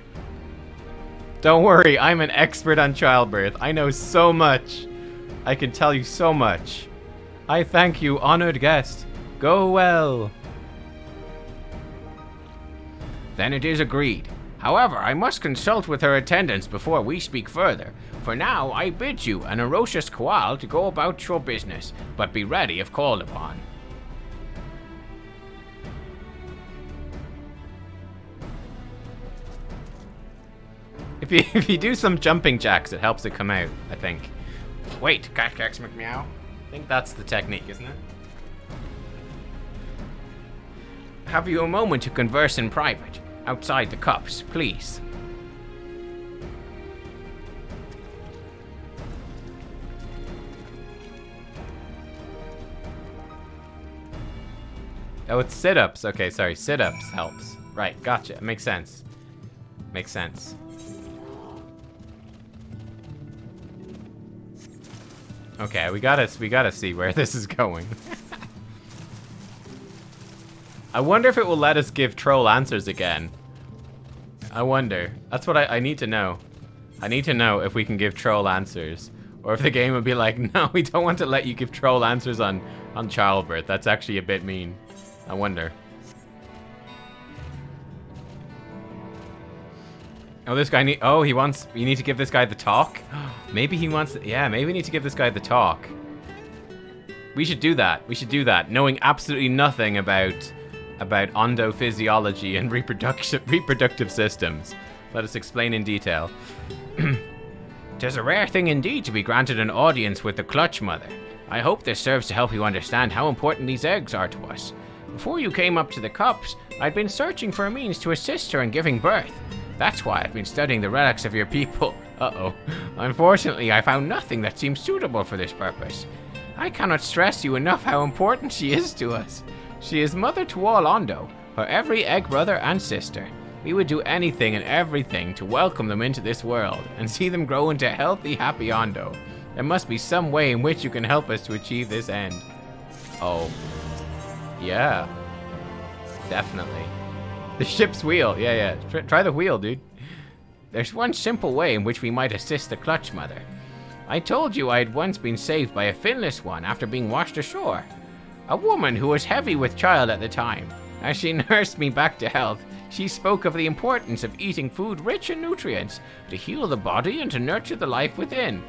Don't worry, I'm an expert on childbirth. I know so much. I can tell you so much. I thank you, honored guest. Go well. Then it is agreed. However, I must consult with her attendants before we speak further. For now, I bid you, an Erocious Koal, to go about your business, but be ready if called upon. If you do some jumping jacks, it helps it come out, I think. Wait, Nubkeks McMeow? I think that's the technique, isn't it? Have you a moment to converse in private, outside the cups, please? Oh, it's sit-ups. Okay, sorry, sit-ups helps. Right, gotcha. Makes sense. Makes sense. Okay, we gotta see where this is going. I wonder if it will let us give troll answers again. I wonder. That's what I need to know. I need to know if we can give troll answers. Or if the game would be like, no, we don't want to let you give troll answers on childbirth. That's actually a bit mean. I wonder. Oh, this guy you need to give this guy the talk? Maybe he wants, maybe we need to give this guy the talk. We should do that. We should do that, knowing absolutely nothing about endophysiology and reproductive systems. Let us explain in detail. 'Tis a rare thing indeed to be granted an audience with the Clutch Mother. I hope this serves to help you understand how important these eggs are to us. Before you came up to the cups, I'd been searching for a means to assist her in giving birth. That's why I've been studying the relics of your people. Uh-oh. Unfortunately, I found nothing that seems suitable for this purpose. I cannot stress you enough how important she is to us. She is mother to all Ondo, her every egg brother and sister. We would do anything and everything to welcome them into this world and see them grow into healthy, happy Ondo. There must be some way in which you can help us to achieve this end. Oh. Yeah. Definitely. The ship's wheel. Yeah. Try the wheel, dude. There's one simple way in which we might assist the Clutch Mother. I told you I had once been saved by a finless one after being washed ashore. A woman who was heavy with child at the time. As she nursed me back to health, she spoke of the importance of eating food rich in nutrients to heal the body and to nurture the life within.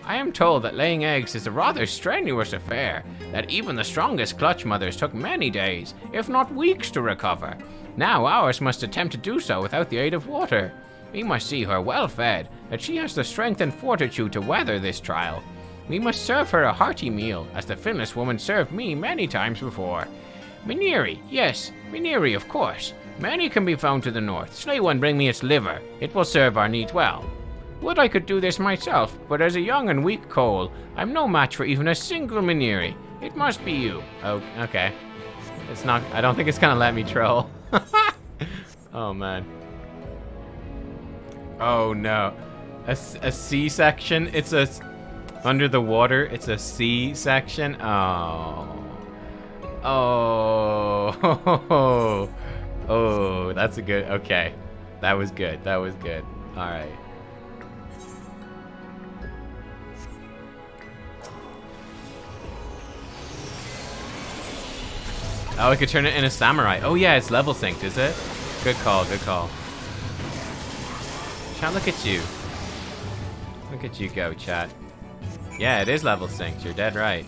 I am told that laying eggs is a rather strenuous affair, that even the strongest Clutch Mothers took many days, if not weeks, to recover. Now ours must attempt to do so without the aid of water. We must see her well fed, that she has the strength and fortitude to weather this trial. We must serve her a hearty meal, as the finless woman served me many times before. Mineri, yes, Mineri, of course. Many can be found to the north. Slay one, bring me its liver. It will serve our needs well. Would I could do this myself, but as a young and weak Cole, I'm no match for even a single Mineri. It must be you. Oh, okay. It's not, I don't think it's gonna let me troll. Oh, man. Oh, no. A C-section? It's a... Under the water, it's a C-section? Oh. Oh. Oh, that's a good... Okay. That was good. That was good. Alright. Oh, I could turn it in a samurai. Oh yeah, it's level synced, is it? Good call, good call. Chat, look at you. Look at you go, chat. Yeah, it is level synced. You're dead right.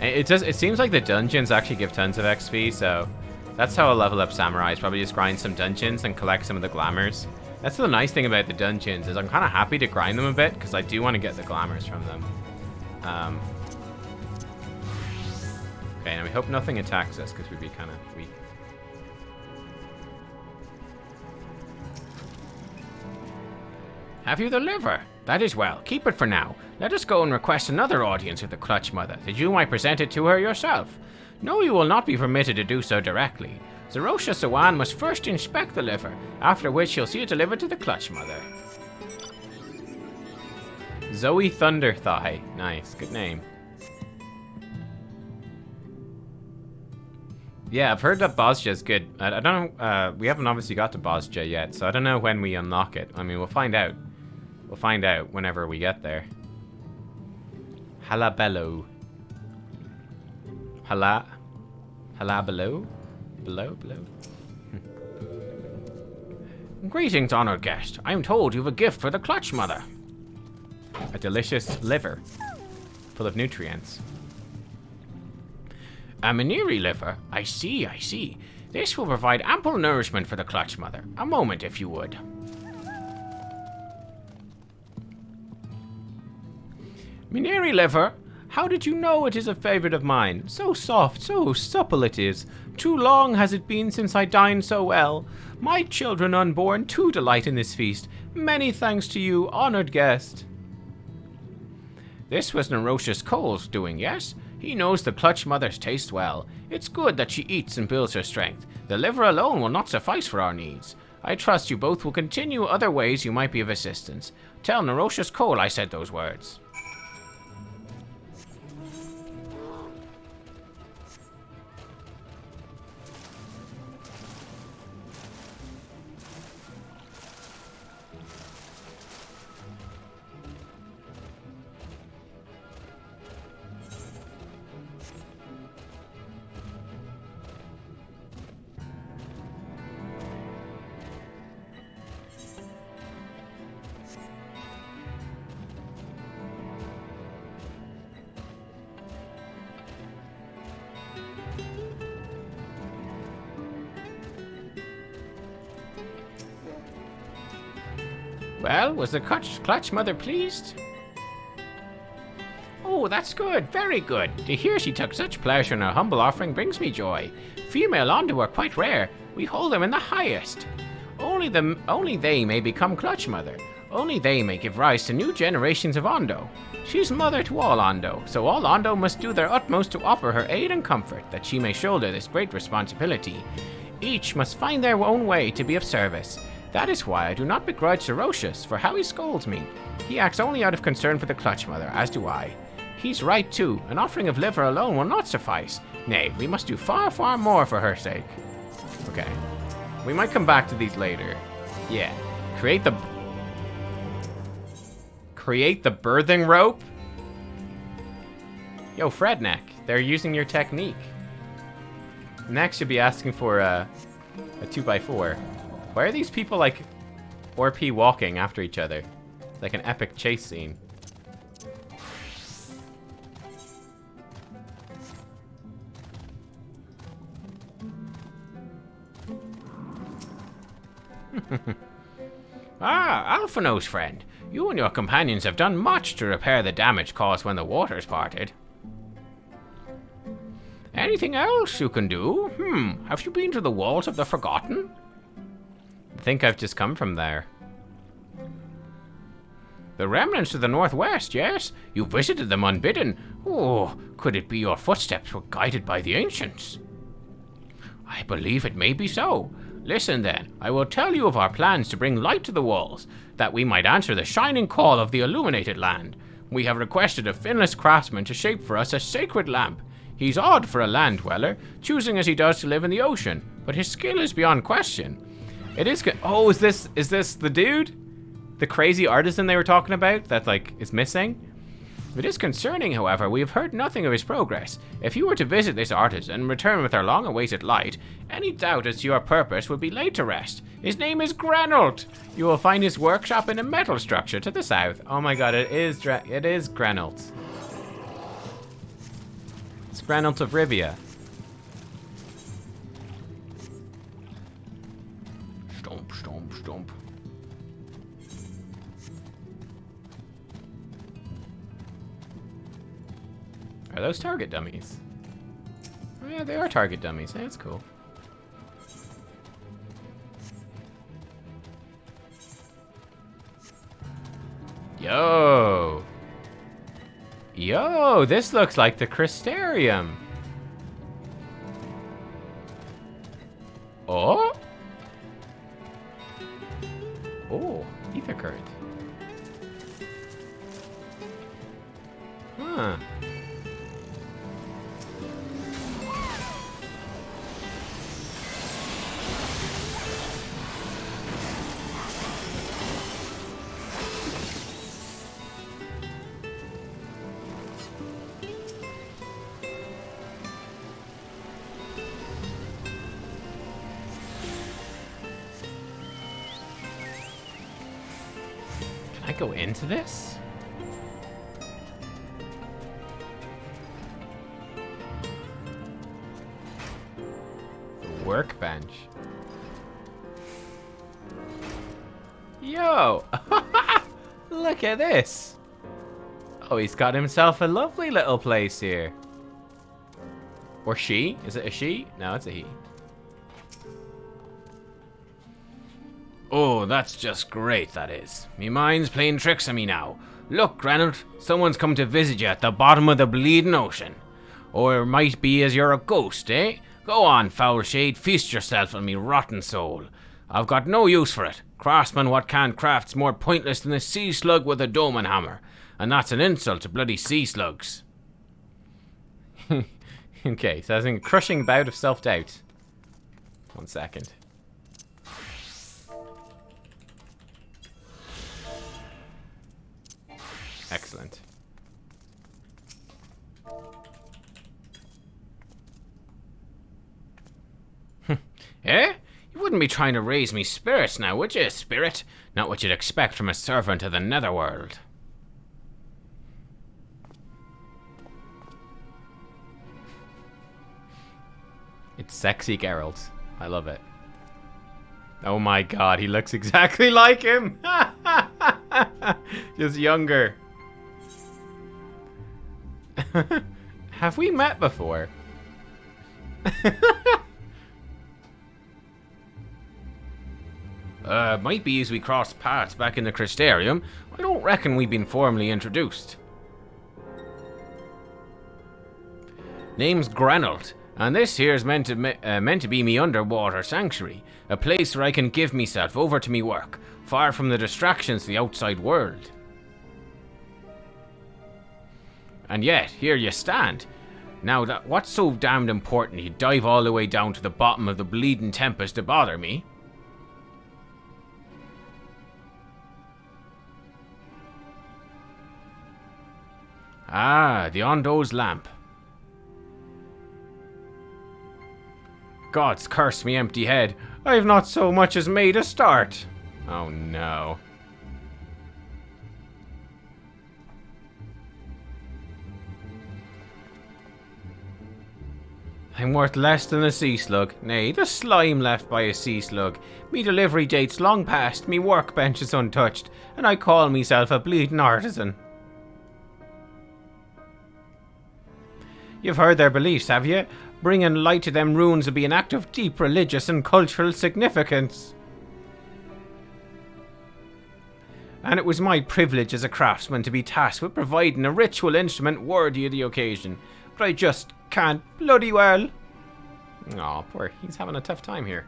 It seems like the dungeons actually give tons of XP, so that's how a level up samurai is. Probably just grind some dungeons and collect some of the glamours. That's the nice thing about the dungeons, is I'm kind of happy to grind them a bit because I do want to get the glamours from them. Okay, now we hope nothing attacks us because we'd be kind of weak. Have you the liver? That is well. Keep it for now. Let us go and request another audience with the Clutch Mother, that you might present it to her yourself. No, you will not be permitted to do so directly. Zarosha Sawan must first inspect the liver, after which she'll see it delivered to the Clutch Mother. Zoe Thunderthigh. Nice, good name. Yeah, I've heard that Bozja is good. I don't know, we haven't obviously got to Bozja yet, so I don't know when we unlock it. I mean, we'll find out. We'll find out whenever we get there. Halabello. Halabello? Below? Greetings, honored guest. I am told you've a gift for the Clutch Mother. A delicious liver, full of nutrients. A Maniri liver? I see. This will provide ample nourishment for the Clutch Mother. A moment, if you would. Maniri liver? How did you know it is a favorite of mine? So soft, so supple it is. Too long has it been since I dined so well. My children unborn too delight in this feast. Many thanks to you, honored guest. This was Nerocious Cole's doing, yes? He knows the Clutch Mother's taste well. It's good that she eats and builds her strength. The liver alone will not suffice for our needs. I trust you both will continue other ways you might be of assistance. Tell Nerocious Cole I said those words. Well, was the Clutch Mother pleased? Oh, that's good, very good. To hear she took such pleasure in her humble offering brings me joy. Female Ondo are quite rare. We hold them in the highest. Only they may become Clutch Mother. Only they may give rise to new generations of Ondo. She's mother to all Ondo, so all Ondo must do their utmost to offer her aid and comfort, that she may shoulder this great responsibility. Each must find their own way to be of service. That is why I do not begrudge Zarocious for how he scolds me. He acts only out of concern for the Clutch Mother, as do I. He's right too. An offering of liver alone will not suffice. Nay, we must do far, far more for her sake. Okay. We might come back to these later. Yeah. Create the birthing rope? Yo, Fredneck, they're using your technique. Next should be asking for a 2x4. Why are these people like RP walking after each other? Like an epic chase scene. Ah, Alphino's friend. You and your companions have done much to repair the damage caused when the waters parted. Anything else you can do? Have you been to the Walls of the Forgotten? I think I've just come from there. The remnants to the northwest, yes? You visited them unbidden. Oh, could it be your footsteps were guided by the ancients? I believe it may be so. Listen then, I will tell you of our plans to bring light to the walls, that we might answer the shining call of the illuminated land. We have requested a finless craftsman to shape for us a sacred lamp. He's odd for a land dweller, choosing as he does to live in the ocean, but his skill is beyond question. It is good. Oh, is this the dude? The crazy artisan they were talking about that like is missing? It is concerning, however, we have heard nothing of his progress. If you were to visit this artisan and return with our long-awaited light, any doubt as to your purpose would be laid to rest. His name is Grenold. You will find his workshop in a metal structure to the south. Oh my god, it is Grenold. It's Grenold of Rivia. Stomp, stomp, stomp. Are those target dummies? Oh yeah, they are target dummies. That's cool. Yo! Yo, this looks like the Crystarium. Oh? Oh, ether current. Huh. Can I go into this? Workbench. Yo! Look at this! Oh, he's got himself a lovely little place here. Or she? Is it a she? No, it's a he. Oh, that's just great, that is. Me mind's playing tricks on me now. Look, Grenold, someone's come to visit you at the bottom of the bleeding ocean. Or it might be as you're a ghost, eh? Go on, foul shade, feast yourself on me rotten soul. I've got no use for it. Craftsman what can't craft's more pointless than a sea slug with a Doman hammer. And that's an insult to bloody sea slugs. Okay, so I was in a crushing bout of self-doubt. 1 second. Excellent. Eh? You wouldn't be trying to raise me spirits now, would you, spirit? Not what you'd expect from a servant of the netherworld. It's sexy Geralt. I love it. Oh my god, he looks exactly like him! Just younger. Have we met before? Might be as we crossed paths back in the Crystarium. I don't reckon we've been formally introduced. Name's Grenold, and this here's meant to be me underwater sanctuary, a place where I can give myself over to me work, far from the distractions of the outside world. And yet, here you stand. Now, what's so damned important you dive all the way down to the bottom of the bleeding tempest to bother me? Ah, the Ondo's lamp. God's curse me empty head. I've not so much as made a start. Oh no. I'm worth less than a sea slug. Nay, the slime left by a sea slug. Me delivery date's long past, me workbench is untouched, and I call myself a bleeding artisan. You've heard their beliefs, have you? Bringing light to them runes would be an act of deep religious and cultural significance. And it was my privilege as a craftsman to be tasked with providing a ritual instrument worthy of the occasion. But I just can't bloody well. Aw, poor, he's having a tough time here.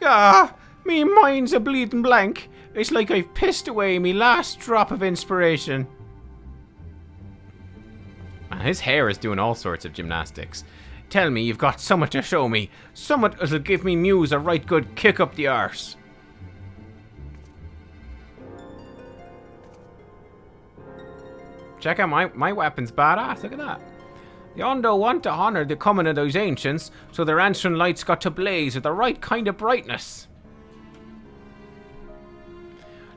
Gah, me mind's a bleeding blank. It's like I've pissed away me last drop of inspiration. Man, his hair is doing all sorts of gymnastics. Tell me you've got somewhat to show me. Somewhat that'll give me muse a right good kick up the arse. Check out my weapon's badass. Look at that. The Ondo want to honor the coming of those ancients, so their answering lights got to blaze with the right kind of brightness.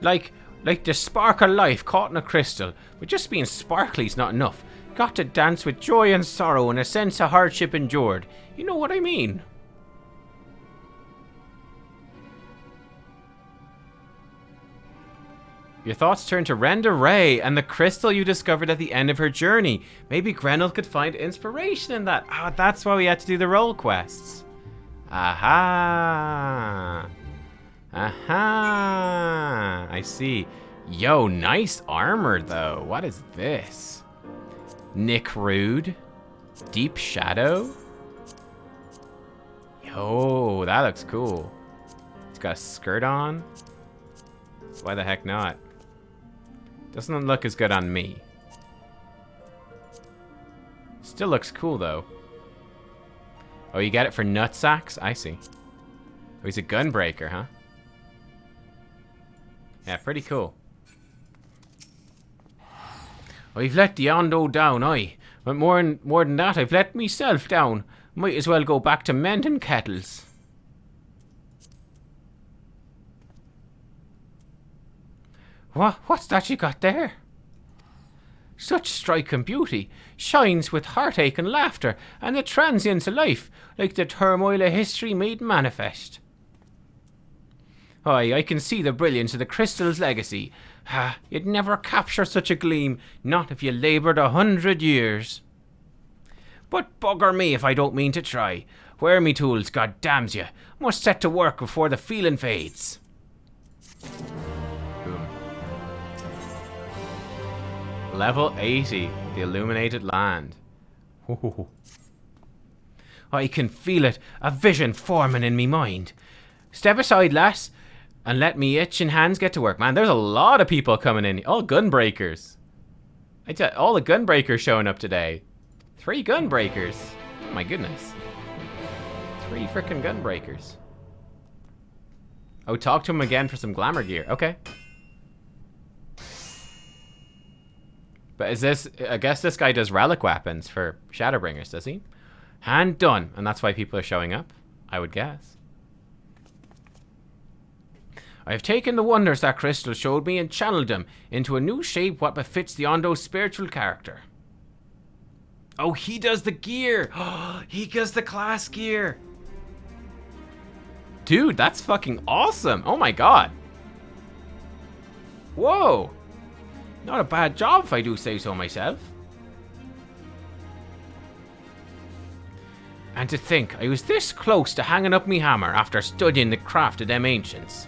Like the spark of life caught in a crystal. But just being sparkly's not enough. Got to dance with joy and sorrow and a sense of hardship endured. You know what I mean? Your thoughts turn to Renda Ray and the crystal you discovered at the end of her journey. Maybe Grenell could find inspiration in that. Ah, that's why we had to do the role quests. Aha. Aha. I see. Yo, nice armor though. What is this? Nick Rude. Deep Shadow. Yo, that looks cool. He's got a skirt on. Why the heck not? Doesn't look as good on me. Still looks cool though. Oh, you get it for nutsacks? I see. Oh, he's a gunbreaker, huh? Yeah, pretty cool. I've let the Ondo down, aye. But more than that, I've let myself down. Might as well go back to mending kettles. What's that you got there? Such striking beauty, shines with heartache and laughter, and the transience of life, like the turmoil of history made manifest. Aye, I can see the brilliance of the crystal's legacy. Ah, you'd never capture such a gleam, not if you laboured 100 years. But bugger me if I don't mean to try. Where me tools, god damns you. Must set to work before the feeling fades. Boom. Level 80, the illuminated land. Ooh. I can feel it, a vision forming in me mind. Step aside, lass, and let me itching hands get to work. Man, there's a lot of people coming in. All gunbreakers. I tell all the gunbreakers showing up today. 3 gunbreakers. Oh my goodness. 3 frickin' gunbreakers. Oh, talk to him again for some glamour gear. Okay. But is this... I guess this guy does relic weapons for Shadowbringers, does he? Hand done. And that's why people are showing up, I would guess. I have taken the wonders that crystal showed me and channeled them into a new shape what befits the Ondo's spiritual character. Oh, he does the gear. Oh, he does the class gear. Dude, that's fucking awesome. Oh my god. Whoa. Not a bad job if I do say so myself. And to think, I was this close to hanging up me hammer after studying the craft of them ancients.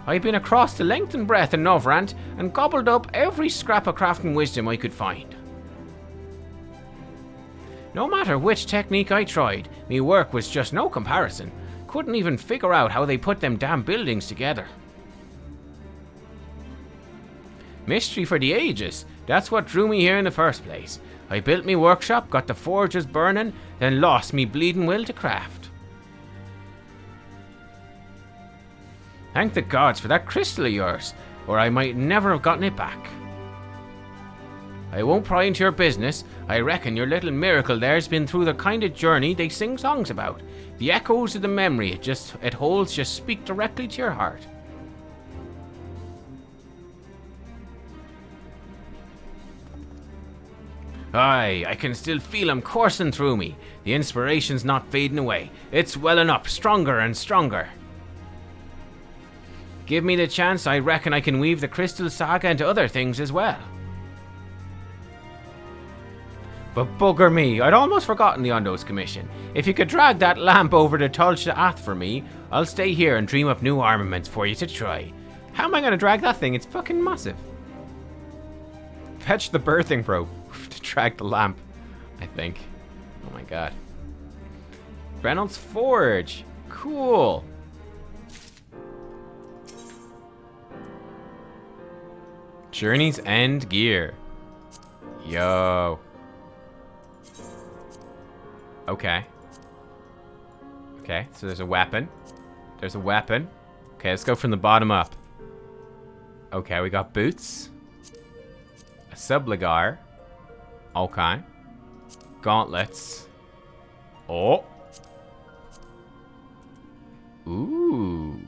I've been across the length and breadth of Novrant and gobbled up every scrap of crafting wisdom I could find. No matter which technique I tried, me work was just no comparison. Couldn't even figure out how they put them damn buildings together. Mystery for the ages, that's what drew me here in the first place. I built me workshop, got the forges burning, then lost me bleeding will to craft. Thank the gods for that crystal of yours, or I might never have gotten it back. I won't pry into your business. I reckon your little miracle there's been through the kind of journey they sing songs about. The echoes of the memory it holds just speak directly to your heart. Aye, I can still feel 'em coursing through me. The inspiration's not fading away. It's welling up stronger and stronger. Give me the chance, I reckon I can weave the Crystal Saga into other things as well. But bugger me, I'd almost forgotten the Ondo's commission. If you could drag that lamp over to Tulcha Ath for me, I'll stay here and dream up new armaments for you to try. How am I going to drag that thing? It's fucking massive. Fetch the birthing probe to drag the lamp, I think. Oh my god. Reynolds Forge. Cool. Journey's End gear. Yo. Okay. Okay, so there's a weapon. There's a weapon. Okay, let's go from the bottom up. Okay, we got boots. A subligar. Okay. Gauntlets. Oh. Ooh.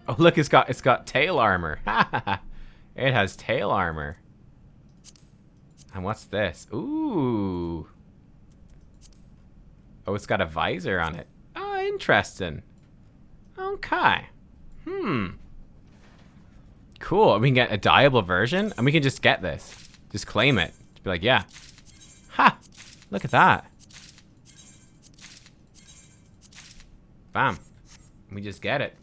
Oh, look, it's got tail armor. It has tail armor. And what's this? Ooh. Oh, it's got a visor on it. Oh, interesting. Okay. Cool. We can get a dyeable version, and we can just get this. Just claim it. Just be like, yeah. Ha! Look at that. Bam. We just get it.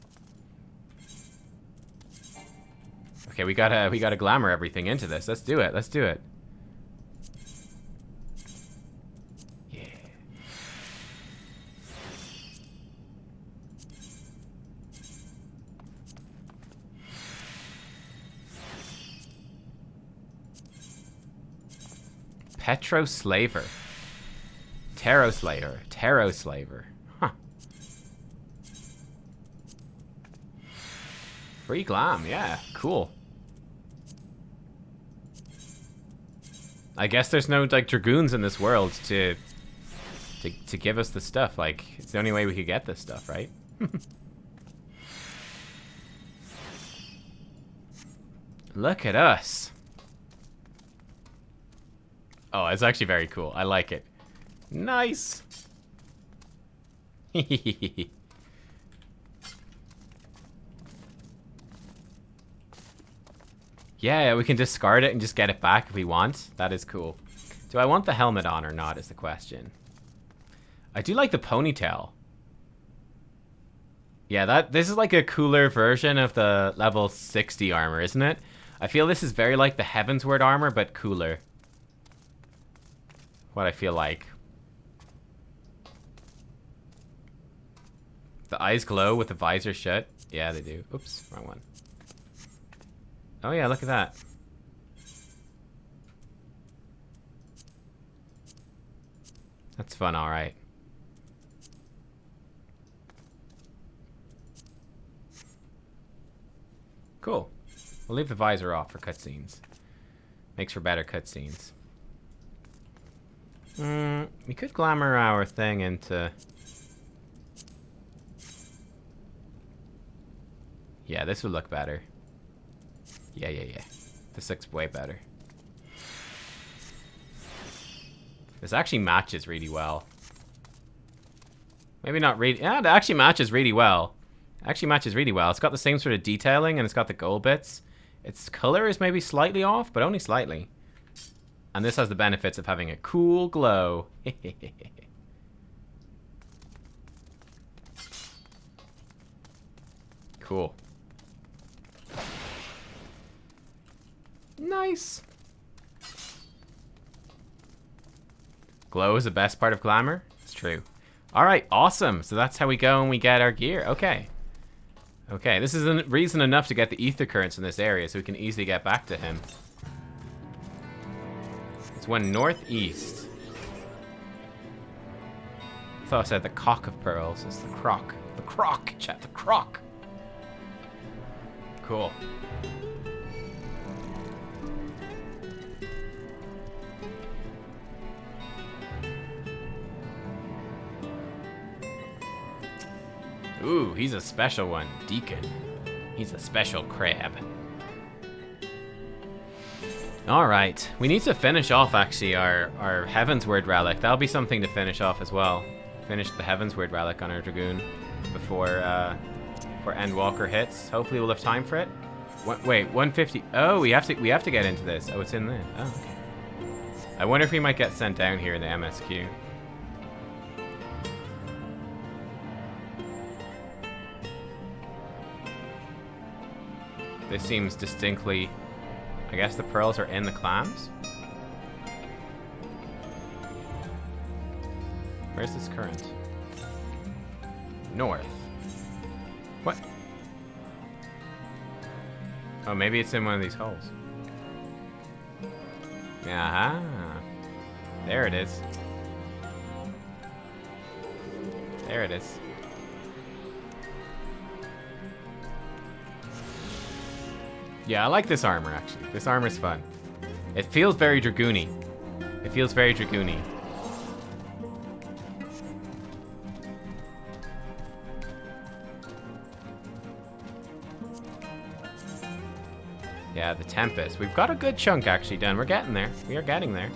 Okay, we gotta glamour everything into this. Let's do it. Let's do it. Yeah. Petroslaver. Pteroslaver. Pteroslaver. Huh. Free glam, yeah. Cool. I guess there's no, like, dragoons in this world to give us the stuff. Like, it's the only way we could get this stuff, right? Look at us. Oh, it's actually very cool. I like it. Nice. Yeah, we can discard it and just get it back if we want. That is cool. Do I want the helmet on or not is the question. I do like the ponytail. Yeah, this is like a cooler version of the level 60 armor, isn't it? I feel this is very like the Heavensward armor, but cooler. What I feel like. The eyes glow with the visor shut. Yeah, they do. Oops, wrong one. Oh yeah, look at that. That's fun, alright. Cool. We'll leave the visor off for cutscenes. Makes for better cutscenes. We could glamour our thing into... Yeah, this would look better. Yeah. This looks way better. This actually matches really well. Maybe not really... Yeah, it actually matches really well. Actually matches really well. It's got the same sort of detailing, and it's got the gold bits. Its color is maybe slightly off, but only slightly. And this has the benefits of having a cool glow. Cool. Nice. Glow is the best part of glamour. It's true. Alright, awesome. So that's how we go and we get our gear. Okay. Okay, this is reason enough to get the ether currents in this area so we can easily get back to him. It's one northeast. I thought I said the cock of pearls. It's the croc. The croc, chat. The croc. Cool. Ooh, he's a special one. Deacon. He's a special crab. Alright. We need to finish off, actually, our Heavensward relic. That'll be something to finish off as well. Finish the Heavensward relic on our Dragoon before Endwalker hits. Hopefully we'll have time for it. Wait, 150. Oh, we have to get into this. Oh, it's in there. Oh, okay. I wonder if we might get sent down here in the MSQ. This seems distinctly... I guess the pearls are in the clams? Where's this current? North. What? Oh, maybe it's in one of these holes. Aha. There it is. There it is. Yeah, I like this armor, actually. This armor's fun. It feels very Dragoony. It feels very Dragoony. Yeah, the Tempest. We've got a good chunk, actually, done. We're getting there. We are getting there.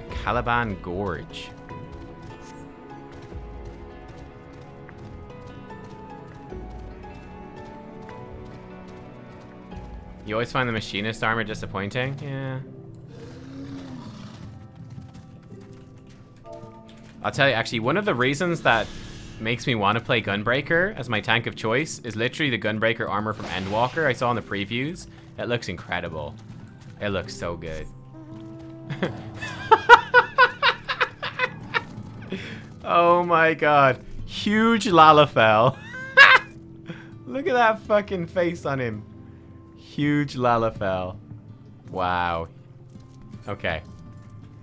The Caliban Gorge. You always find the machinist armor disappointing? Yeah. I'll tell you, actually, one of the reasons that makes me want to play Gunbreaker as my tank of choice is literally the Gunbreaker armor from Endwalker I saw in the previews. It looks incredible. It looks so good. Oh my god. Huge Lalafell. Look at that fucking face on him. Huge Lalafell. Wow. Okay.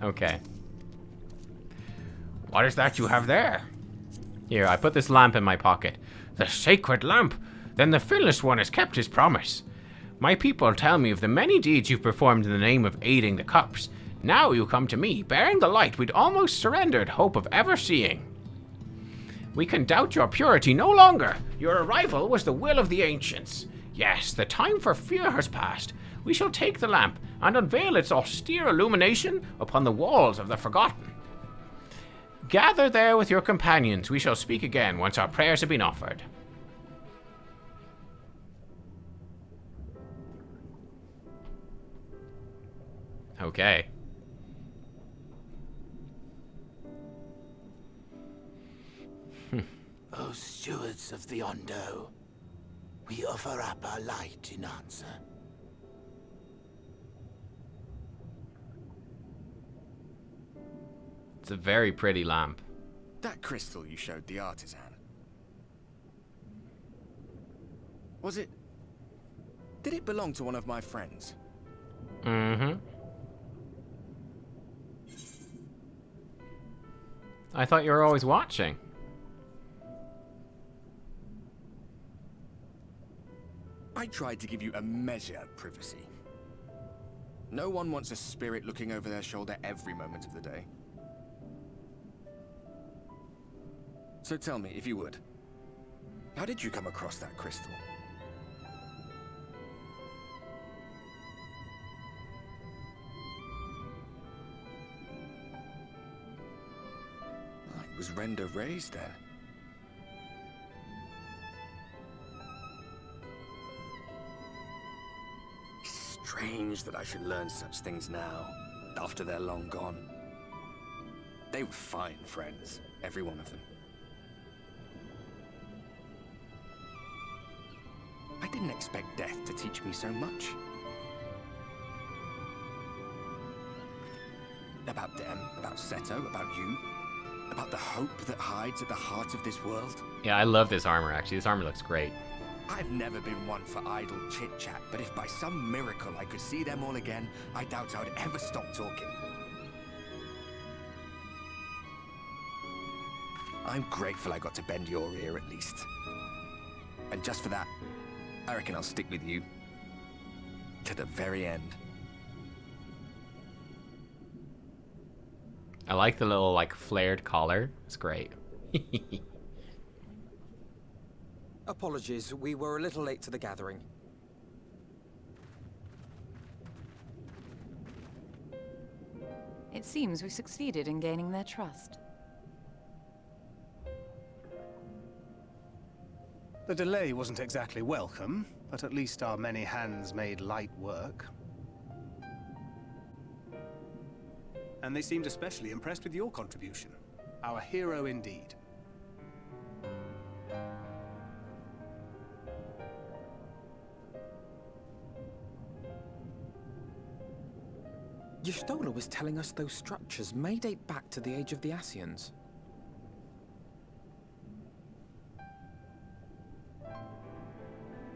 Okay. What is that you have there? Here, I put this lamp in my pocket. The sacred lamp! Then the Finless One has kept his promise. My people tell me of the many deeds you've performed in the name of aiding the Cups. Now you come to me, bearing the light we'd almost surrendered hope of ever seeing. We can doubt your purity no longer. Your arrival was the will of the ancients. Yes, the time for fear has passed. We shall take the lamp and unveil its austere illumination upon the walls of the Forgotten. Gather there with your companions. We shall speak again once our prayers have been offered. Okay. O stewards of the Ondo, we offer up our light in answer. It's a very pretty lamp. That crystal you showed the artisan. Was it... Did it belong to one of my friends? Mm-hmm. I thought you were always watching. I tried to give you a measure of privacy. No one wants a spirit looking over their shoulder every moment of the day. So tell me, if you would, how did you come across that crystal? It was render raised then. Strange that I should learn such things now, after they're long gone. They were fine friends, every one of them. I didn't expect death to teach me so much. About them, about Seto, about you. About the hope that hides at the heart of this world. Yeah, I love this armor, actually. This armor looks great. I've never been one for idle chit-chat, but if by some miracle I could see them all again, I doubt I would ever stop talking. I'm grateful I got to bend your ear at least. And just for that, I reckon I'll stick with you to the very end. I like the little, like, flared collar. It's great. Apologies, we were a little late to the gathering. It seems we succeeded in gaining their trust. The delay wasn't exactly welcome, but at least our many hands made light work. And they seemed especially impressed with your contribution. Our hero indeed. Y'shtola was telling us those structures may date back to the age of the Ascians.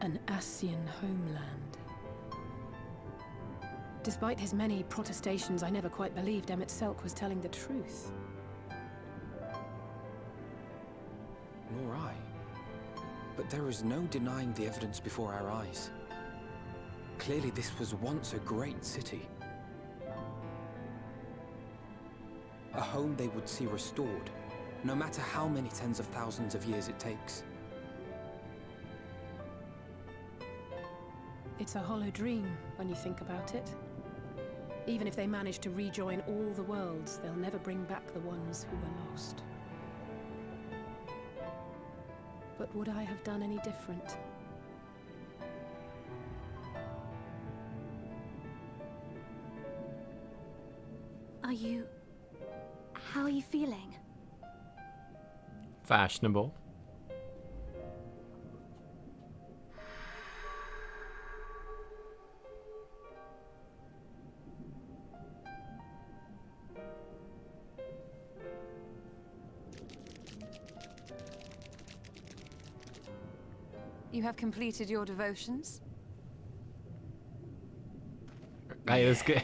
An Ascian homeland. Despite his many protestations, I never quite believed Emmett Selk was telling the truth. but there is no denying the evidence before our eyes. Clearly this was once a great city. A home they would see restored, no matter how many tens of thousands of years it takes. It's a hollow dream when you think about it. Even if they manage to rejoin all the worlds, they'll never bring back the ones who were lost. But would I have done any different? How are you feeling? Fashionable. You have completed your devotions? Right, that's good.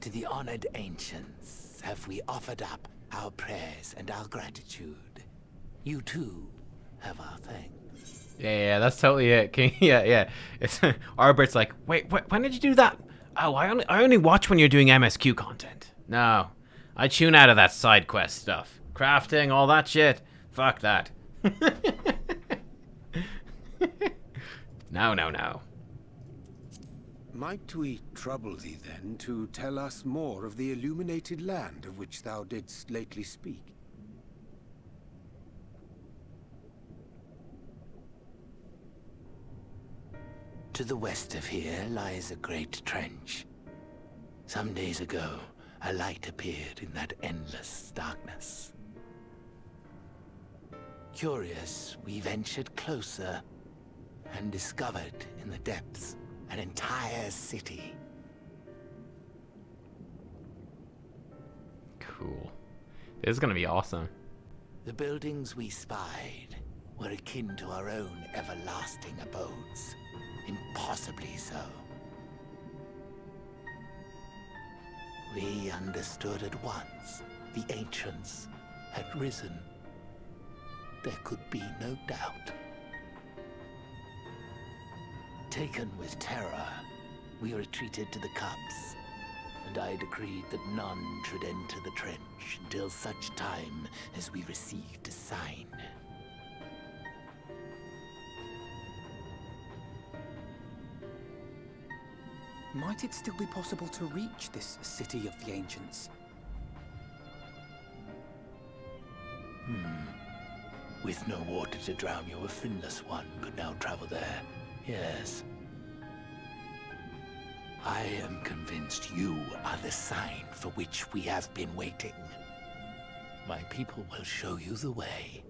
To the honored ancients have we offered up our prayers and our gratitude. You too have our thanks. Yeah, that's totally it. King. Yeah. It's Arbert's like, wait, when did you do that? Oh, I only watch when you're doing MSQ content. No, I tune out of that side quest stuff, crafting, all that shit. Fuck that. No. Might we trouble thee then to tell us more of the illuminated land of which thou didst lately speak? To the west of here lies a great trench. Some days ago, a light appeared in that endless darkness. Curious, we ventured closer and discovered in the depths an entire city. Cool. This is gonna be awesome. The buildings we spied were akin to our own everlasting abodes. Impossibly so. We understood at once the ancients had risen. There could be no doubt. Taken with terror, we retreated to the cups, and I decreed that none should enter the trench until such time as we received a sign. Might it still be possible to reach this city of the ancients? With no water to drown you, a finless one could now travel there. Yes. I am convinced you are the sign for which we have been waiting. My people will show you the way.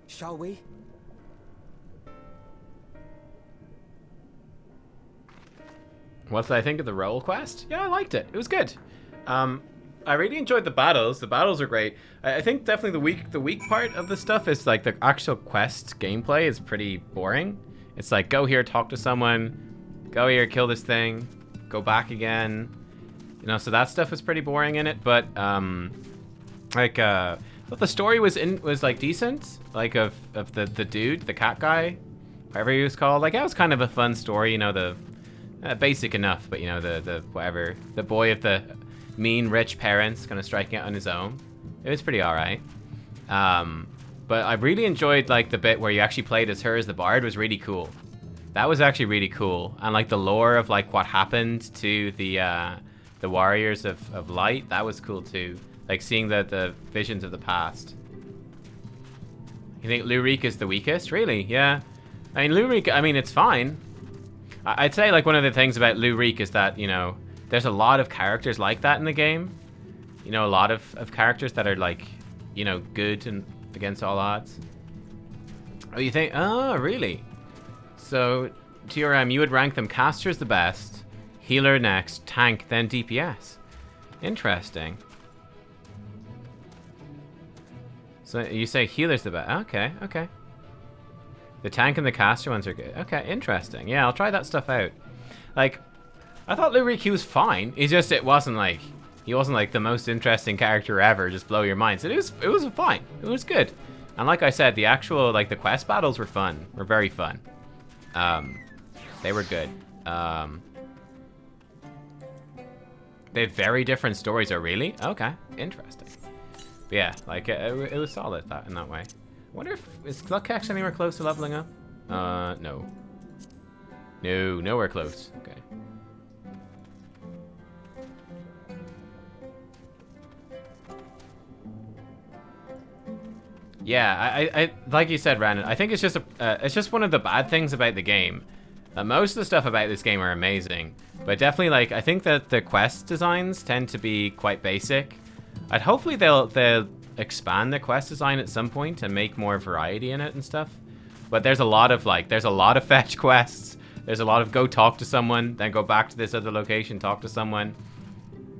Shall we? What did I think of the role quest? Yeah, I liked it. It was good. I really enjoyed the battles. The battles are great. I think definitely the weak part of the stuff is like the actual quest gameplay is pretty boring. It's like go here, talk to someone, go here, kill this thing, go back again. You know, so that stuff was pretty boring in it. But but the story was like decent. Like of the dude, the cat guy, whatever he was called. Like that was kind of a fun story. You know, the basic enough, but you know the whatever, the boy of the mean rich parents kind of striking out on his own. It was pretty alright. But I really enjoyed like the bit where you actually played as her as the bard was really cool. That was actually really cool. And like the lore of like what happened to the warriors of light, that was cool too. Like seeing the visions of the past. You think Lurik is the weakest? Really? Yeah. I mean Lurik, I mean it's fine. I'd say like one of the things about Lurik is that, you know, there's a lot of characters like that in the game. You know, a lot of characters that are like, you know, good and against all odds. Oh, you think? Oh, really? So, TRM, you would rank them casters the best, healer next, tank, then DPS. Interesting. So you say healer's the best. Okay. The tank and the caster ones are good. Okay, interesting. Yeah, I'll try that stuff out. Like, I thought Luriki was fine. It's just he wasn't like the most interesting character ever. Just blow your mind. So it was fine. It was good. And like I said, the actual the quest battles were fun. Were very fun. They were good. They have very different stories. Oh, really? Okay, interesting. But yeah, like it was solid in that way. I wonder if is Nubkeks anywhere close to leveling up? No. No, nowhere close. Okay. Yeah, I like you said, Brandon. I think it's just one of the bad things about the game. Most of the stuff about this game are amazing, but definitely I think that the quest designs tend to be quite basic. Hopefully they'll expand the quest design at some point and make more variety in it and stuff. But there's a lot of fetch quests. There's a lot of go talk to someone, then go back to this other location, talk to someone.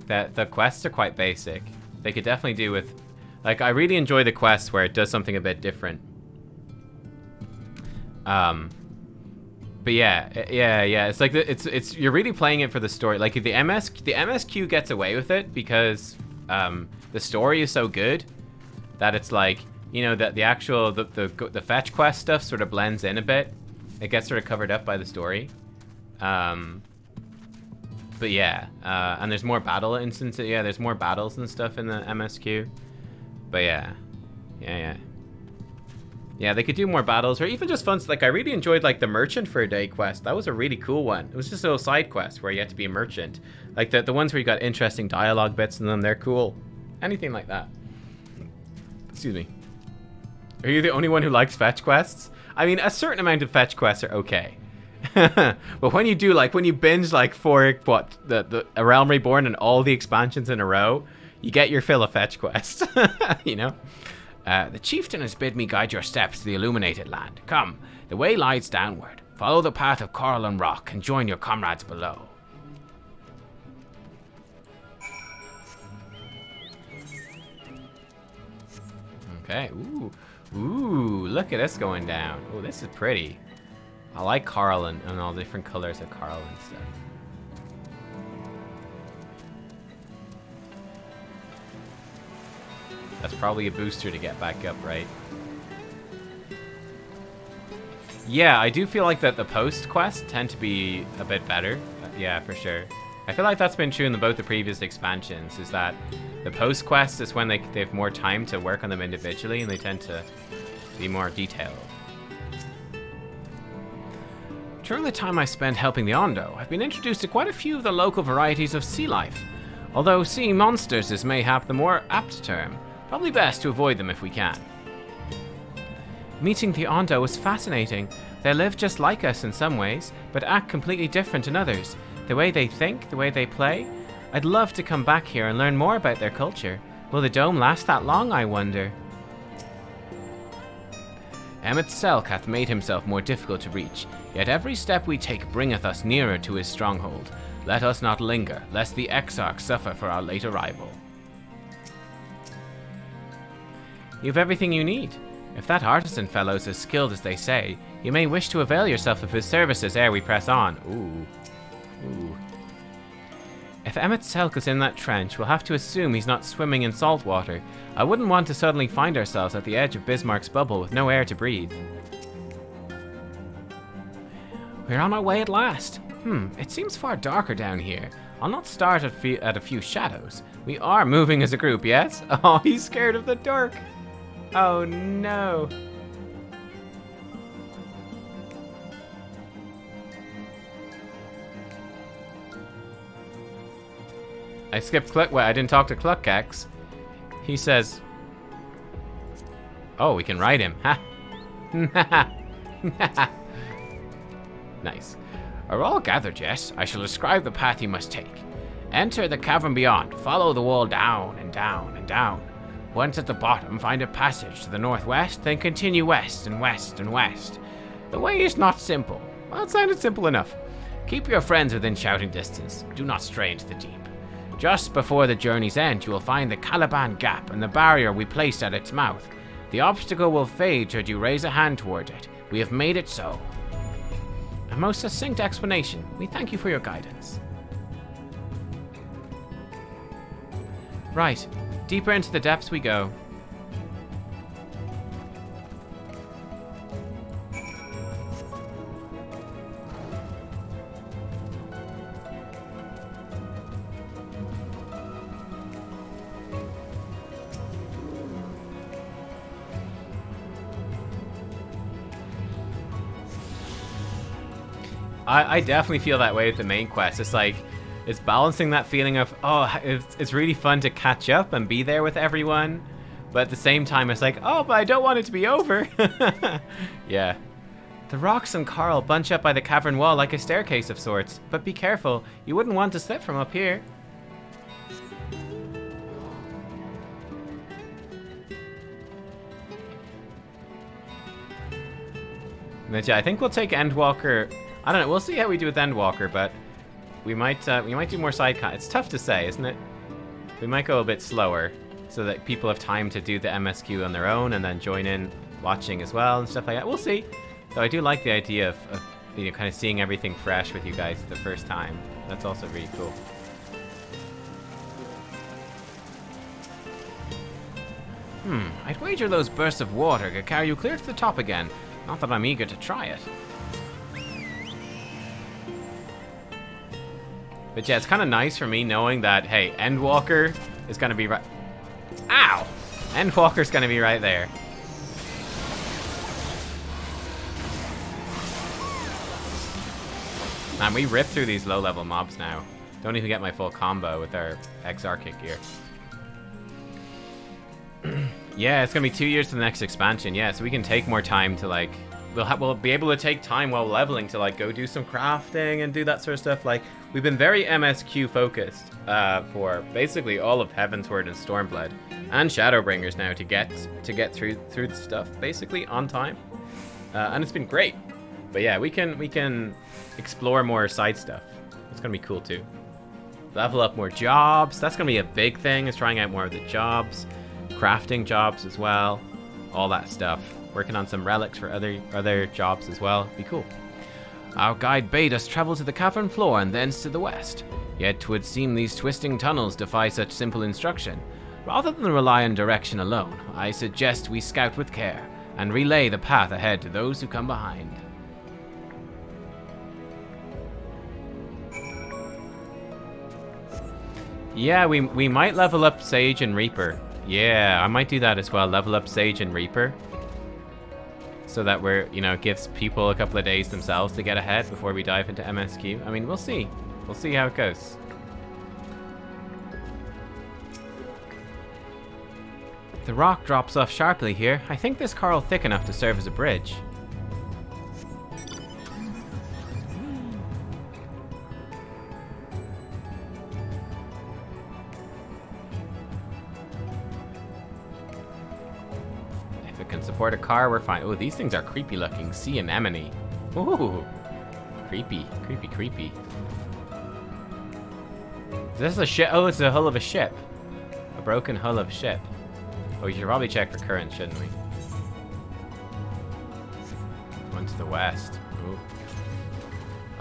The quests are quite basic. They could definitely do with. I really enjoy the quests where it does something a bit different. But yeah. It's like it's you're really playing it for the story. Like the MSQ gets away with it because the story is so good that it's like, you know, that the actual the fetch quest stuff sort of blends in a bit. It gets sort of covered up by the story. But yeah, and there's more battle instances. Yeah, there's more battles and stuff in the MSQ. But yeah, they could do more battles, or even just fun. Like I really enjoyed the merchant for a day quest. That was a really cool one. It was just a little side quest where you had to be a merchant. Like the ones where you got interesting dialogue bits in them. They're cool. Anything like that. Excuse me. Are you the only one who likes fetch quests? I mean, a certain amount of fetch quests are okay. But when you do when you binge for the A Realm Reborn and all the expansions in a row, you get your fill of fetch quests. You know. The chieftain has bid me guide your steps to the illuminated land. Come, the way lies downward. Follow the path of coral and rock and join your comrades below. Okay. Ooh, look at this going down. Ooh, this is pretty. I like coral and all the different colors of coral and stuff. That's probably a booster to get back up, right? Yeah, I do feel like that the post quests tend to be a bit better. Yeah, for sure. I feel like that's been true in both the previous expansions, is that the post quests is when they have more time to work on them individually and they tend to be more detailed. During the time I spent helping the Ondo, I've been introduced to quite a few of the local varieties of sea life. Although sea monsters is mayhap the more apt term, probably best to avoid them if we can. Meeting the Ondo was fascinating. They live just like us in some ways, but act completely different in others. The way they think, the way they play. I'd love to come back here and learn more about their culture. Will the dome last that long, I wonder? Emmet Selk hath made himself more difficult to reach, yet every step we take bringeth us nearer to his stronghold. Let us not linger, lest the Exarch suffer for our late arrival. You've everything you need. If that artisan fellow's as skilled as they say, you may wish to avail yourself of his services ere we press on. Ooh. If Emmet Selk is in that trench, we'll have to assume he's not swimming in salt water. I wouldn't want to suddenly find ourselves at the edge of Bismarck's bubble with no air to breathe. We're on our way at last. It seems far darker down here. I'll not start at a few shadows. We are moving as a group, yes? Oh, he's scared of the dark. Oh no. I skipped I didn't talk to Nubkeks. He says, oh, we can ride him. Ha. Nice. Are all gathered yet? I shall describe the path you must take. Enter the cavern beyond. Follow the wall down and down and down. Once at the bottom, find a passage to the northwest, then continue west and west and west. The way is not simple. Well, it sounded simple enough. Keep your friends within shouting distance. Do not stray into the deep. Just before the journey's end, you will find the Caliban Gap and the barrier we placed at its mouth. The obstacle will fade should you raise a hand toward it. We have made it so. A most succinct explanation. We thank you for your guidance. Right. Deeper into the depths we go. I definitely feel that way with the main quest. It's like, it's balancing that feeling of, oh, it's really fun to catch up and be there with everyone. But at the same time, it's like, oh, but I don't want it to be over. Yeah. The rocks and coral bunch up by the cavern wall like a staircase of sorts. But be careful, you wouldn't want to slip from up here. But yeah, I think we'll take Endwalker. I don't know. We'll see how we do with Endwalker, but we might do more side It's tough to say, isn't it? We might go a bit slower so that people have time to do the MSQ on their own and then join in watching as well and stuff like that. We'll see. Though I do like the idea of you know, kind of seeing everything fresh with you guys the first time. That's also really cool. I'd wager those bursts of water could carry you clear to the top again. Not that I'm eager to try it. But yeah, it's kind of nice for me knowing that, hey, Endwalker is going to be right... Ow! Endwalker's going to be right there. Man, we rip through these low-level mobs now. Don't even get my full combo with our XR kick gear. Yeah, it's going to be 2 years to the next expansion. Yeah, so we can take more time to, like... We'll be able to take time while leveling to, like, go do some crafting and do that sort of stuff. Like, we've been very MSQ focused for basically all of Heavensward and Stormblood and Shadowbringers now to get through the stuff basically on time, and it's been great. But yeah, we can explore more side stuff. It's gonna be cool too. Level up more jobs. That's gonna be a big thing. Is trying out more of the jobs, crafting jobs as well, all that stuff. Working on some relics for other jobs as well. Be cool. Our guide bade us travel to the cavern floor and thence to the west. Yet 'twould seem these twisting tunnels defy such simple instruction. Rather than rely on direction alone, I suggest we scout with care and relay the path ahead to those who come behind. Yeah, we might level up Sage and Reaper. Yeah, I might do that as well. Level up Sage and Reaper. So that we're, you know, it gives people a couple of days themselves to get ahead before we dive into MSQ. I mean, we'll see. We'll see how it goes. The rock drops off sharply here. I think this coral thick enough to serve as a bridge. Support a car, we're fine. Oh, these things are creepy looking. Sea anemone. Ooh. Creepy. Creepy, creepy. Is this a ship? Oh, it's the hull of a ship. A broken hull of a ship. Oh, we should probably check for current, shouldn't we? Going to the west. Ooh.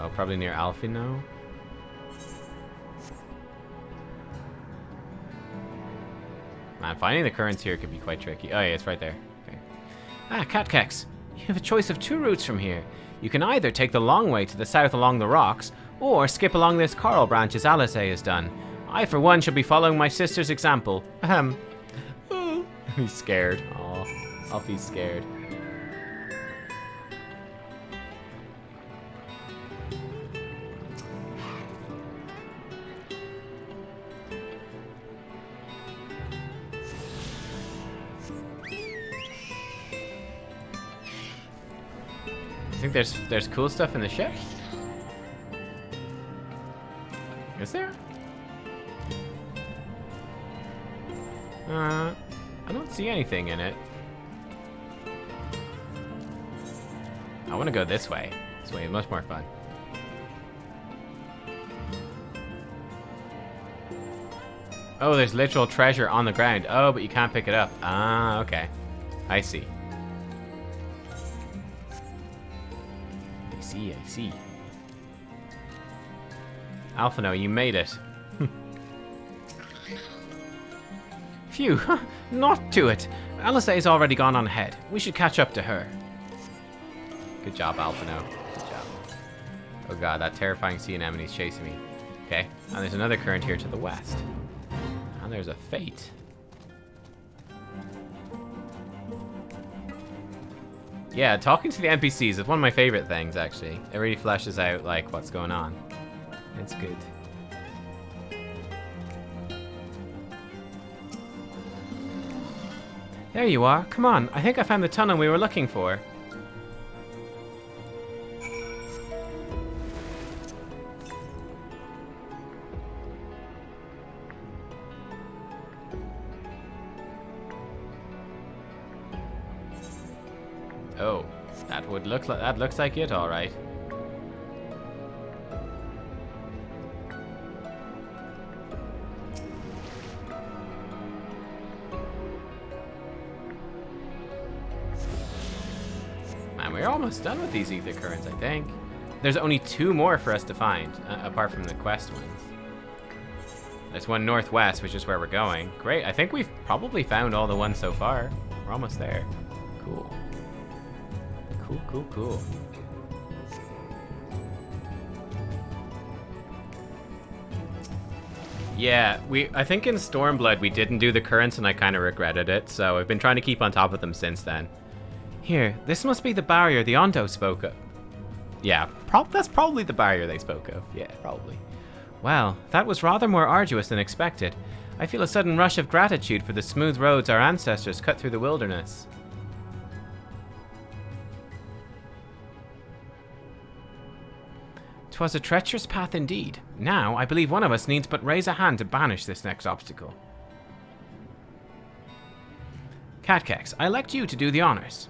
Oh, probably near Alfino. Man, finding the currents here could be quite tricky. Oh, yeah, it's right there. Ah, Nubkeks. You have a choice of two routes from here. You can either take the long way to the south along the rocks, or skip along this coral branch as Alice has done. I, for one, shall be following my sister's example. He's scared. Aw, Alfie's scared. I think there's cool stuff in the ship. Is there? I don't see anything in it. I want to go this way. This way is much more fun. Oh, there's literal treasure on the ground. Oh, but you can't pick it up. Ah, okay. I see. see, I see. Alphino, you made it. Phew, not to it. Alisay's already gone on ahead. We should catch up to her. Good job, Alphino. Good job. Oh god, that terrifying sea anemone's chasing me. Okay, and there's another current here to the west. And there's a fate. Yeah, talking to the NPCs is one of my favorite things, actually. It really fleshes out, like, what's going on. It's good. There you are. Come on. I think I found the tunnel we were looking for. Oh, that looks like it, all right. Man, we're almost done with these ether currents, I think. There's only 2 more for us to find, apart from the quest ones. There's one northwest, which is where we're going. Great, I think we've probably found all the ones so far. We're almost there. Cool. Cool. Yeah, I think in Stormblood we didn't do the currents and I kind of regretted it, so I've been trying to keep on top of them since then. Here, this must be the barrier the Ondo spoke of. Yeah, that's probably the barrier they spoke of. Yeah, probably. Well, that was rather more arduous than expected. I feel a sudden rush of gratitude for the smooth roads our ancestors cut through the wilderness. 'Twas a treacherous path indeed. Now, I believe one of us needs but raise a hand to banish this next obstacle. Nubkeks, I elect you to do the honors.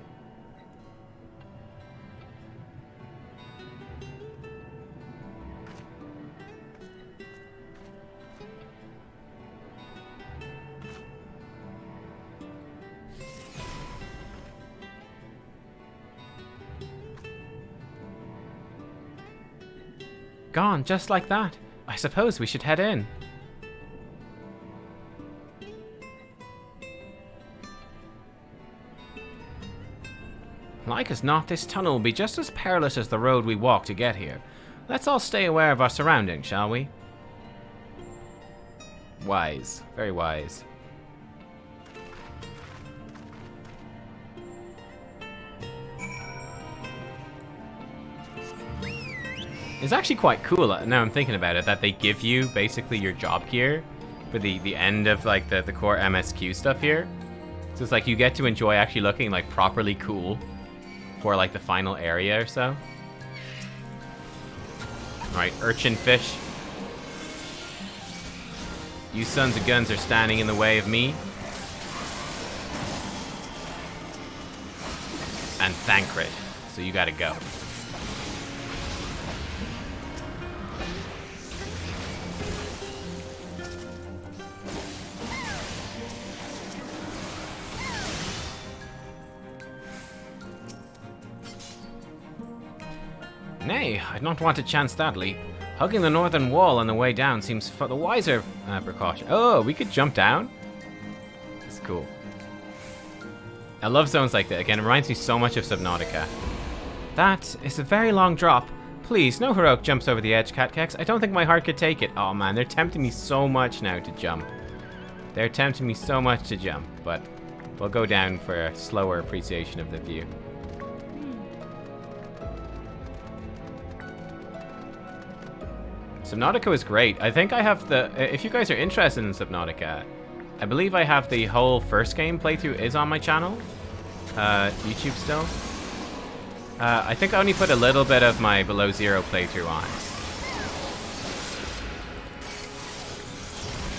Gone, just like that. I suppose we should head in. Like as not, this tunnel will be just as perilous as the road we walked to get here. Let's all stay aware of our surroundings, shall we? Wise. Very wise. It's actually quite cool, now I'm thinking about it, that they give you basically your job gear for the end of like the core MSQ stuff here. So it's like you get to enjoy actually looking like properly cool for like the final area or so. Alright, urchin fish. You sons of guns are standing in the way of me. And Thancred, so you gotta go. Nay, I'd not want to chance that leap. Hugging the northern wall on the way down seems for the wiser precaution. Oh, we could jump down? That's cool. I love zones like that. Again, it reminds me so much of Subnautica. That is a very long drop. Please, no heroic jumps over the edge, Nubkeks. I don't think my heart could take it. Oh man, they're tempting me so much now to jump. They're tempting me so much to jump, but we'll go down for a slower appreciation of the view. Subnautica is great. I think I have the... if you guys are interested in Subnautica, I believe I have the whole first game playthrough is on my channel. YouTube still. I think I only put a little bit of my Below Zero playthrough on.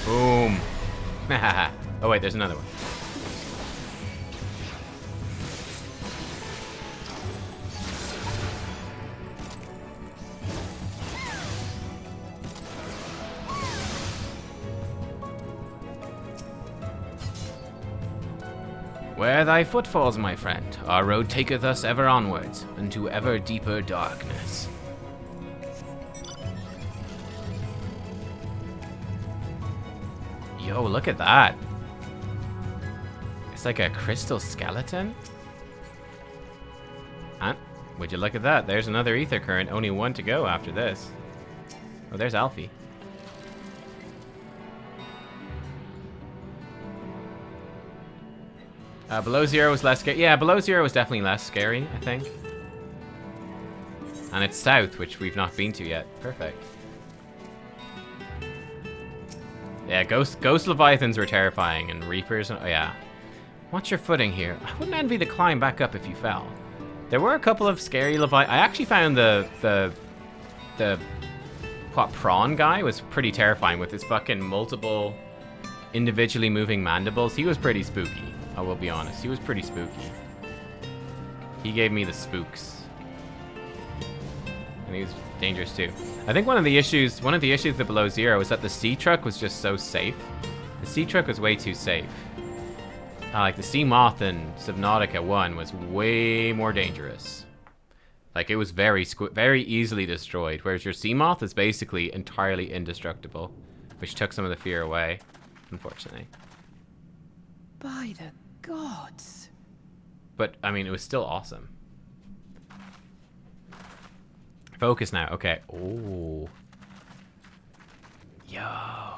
Boom. Oh wait, there's another one. Where thy footfalls, my friend, our road taketh us ever onwards, into ever deeper darkness. Yo, look at that. It's like a crystal skeleton. And would you look at that? There's another ether current. Only one to go after this. Oh, there's Alfie. Below Zero was less scary. Yeah, Below Zero was definitely less scary, I think. And it's south, which we've not been to yet. Perfect. Yeah, Ghost Leviathans were terrifying, and Reapers. Oh yeah. Watch your footing here. I wouldn't envy the climb back up if you fell. There were a couple of scary Leviathans. I actually found the prawn guy was pretty terrifying with his fucking multiple individually moving mandibles. He was pretty spooky. I will be honest. He was pretty spooky. He gave me the spooks. And he was dangerous too. I think one of the issues with Below Zero is that the sea truck was just so safe. The sea truck was way too safe. Like the Sea Moth in Subnautica 1 was way more dangerous. Like it was very easily destroyed, whereas your Sea Moth is basically entirely indestructible, which took some of the fear away, unfortunately. By the gods. But I mean, it was still awesome. Focus now. Okay. Oh. Yo.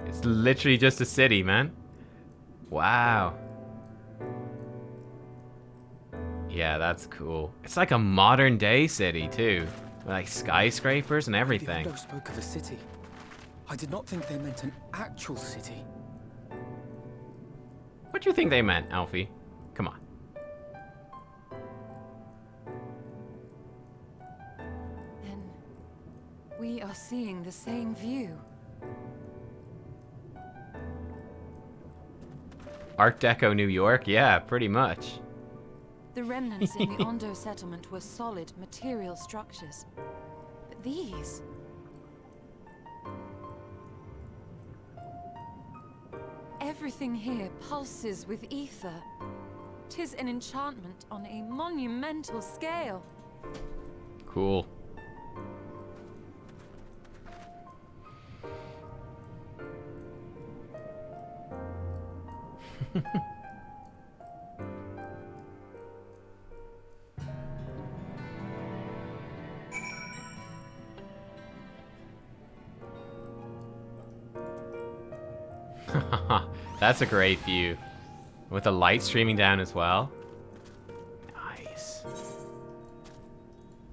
It's literally just a city, man. Wow. Yeah, that's cool. It's like a modern day city too, with like skyscrapers and everything. The window spoke of a city. I did not think they meant an actual city. What do you think they meant, Alfie? Come on. Then we are seeing the same view. Art Deco New York? Yeah, pretty much. The remnants in the Ondo settlement were solid material structures. But these... Everything here pulses with ether. 'Tis an enchantment on a monumental scale. Cool. That's a great view. With the light streaming down as well. Nice.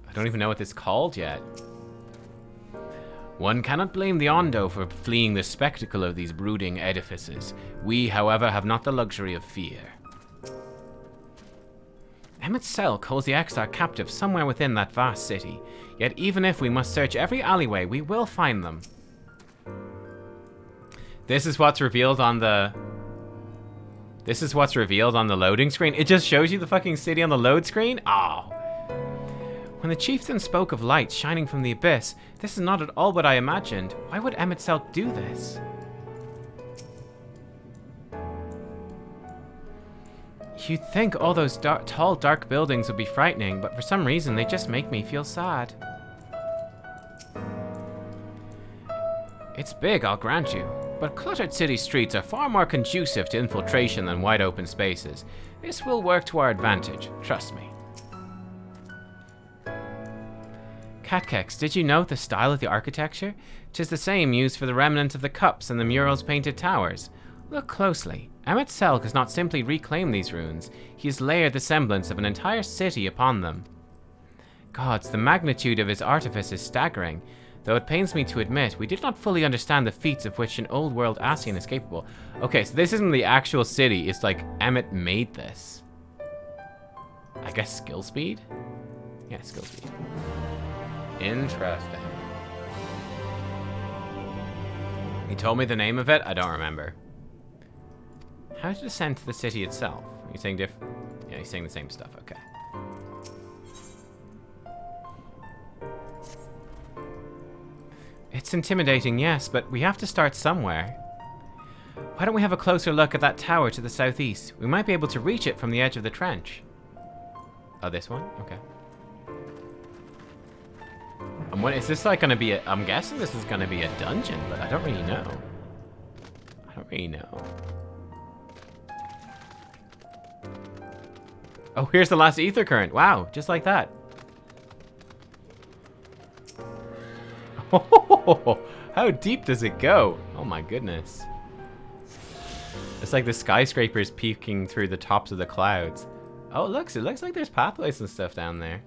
I don't even know what this is called yet. One cannot blame the Ondo for fleeing the spectacle of these brooding edifices. We, however, have not the luxury of fear. Emmett's Selk holds the Exarch captive somewhere within that vast city. Yet even if we must search every alleyway, we will find them. This is what's revealed on the... This is what's revealed on the loading screen. It just shows you the fucking city on the load screen? Oh. When the chieftain spoke of light shining from the abyss, this is not at all what I imagined. Why would Emmett Selk do this? You'd think all those tall, dark buildings would be frightening, but for some reason they just make me feel sad. It's big, I'll grant you, but cluttered city streets are far more conducive to infiltration than wide open spaces. This will work to our advantage, trust me. Nubkeks, did you note the style of the architecture? 'Tis the same used for the remnant of the cups and the murals painted towers. Look closely. Emmett Selk has not simply reclaimed these ruins, he has layered the semblance of an entire city upon them. Gods, the magnitude of his artifice is staggering. Though it pains me to admit, we did not fully understand the feats of which an old-world Ascian is capable. Okay, so this isn't the actual city, it's like Emmett made this. I guess skill speed? Yeah, skill speed. Interesting. He told me the name of it, I don't remember. How to descend to the city itself? Are you saying different? Yeah, he's saying the same stuff, okay. It's intimidating, yes, but we have to start somewhere. Why don't we have a closer look at that tower to the southeast? We might be able to reach it from the edge of the trench. Oh, this one? Okay. Is this like gonna be a... I'm guessing this is gonna be a dungeon, but I don't really know. I don't really know. Oh, here's the last ether current. Wow, just like that. Oh, how deep does it go? Oh my goodness. It's like the skyscrapers peeking through the tops of the clouds. Oh, it looks like there's pathways and stuff down there.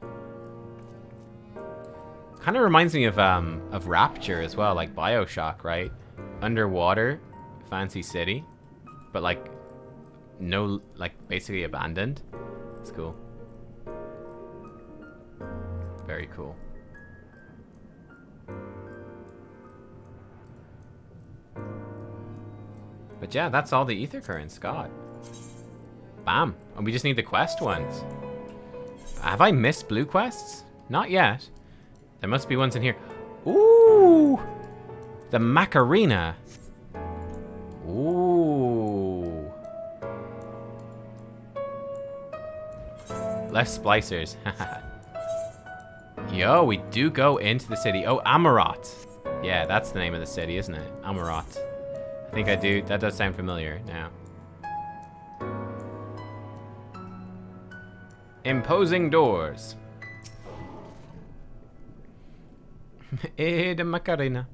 Kind of reminds me of Rapture as well, like BioShock, right? Underwater, fancy city, but like no, like basically abandoned. It's cool. Very cool. But yeah, that's all the ether currents got. Bam. And we just need the quest ones. Have I missed blue quests? Not yet. There must be ones in here. Ooh! The Macarena. Ooh. Less splicers. Yo, we do go into the city. Oh, Amarat. Yeah, that's the name of the city, isn't it? Amarat. I think I do. That does sound familiar now. Imposing doors. The Macarena.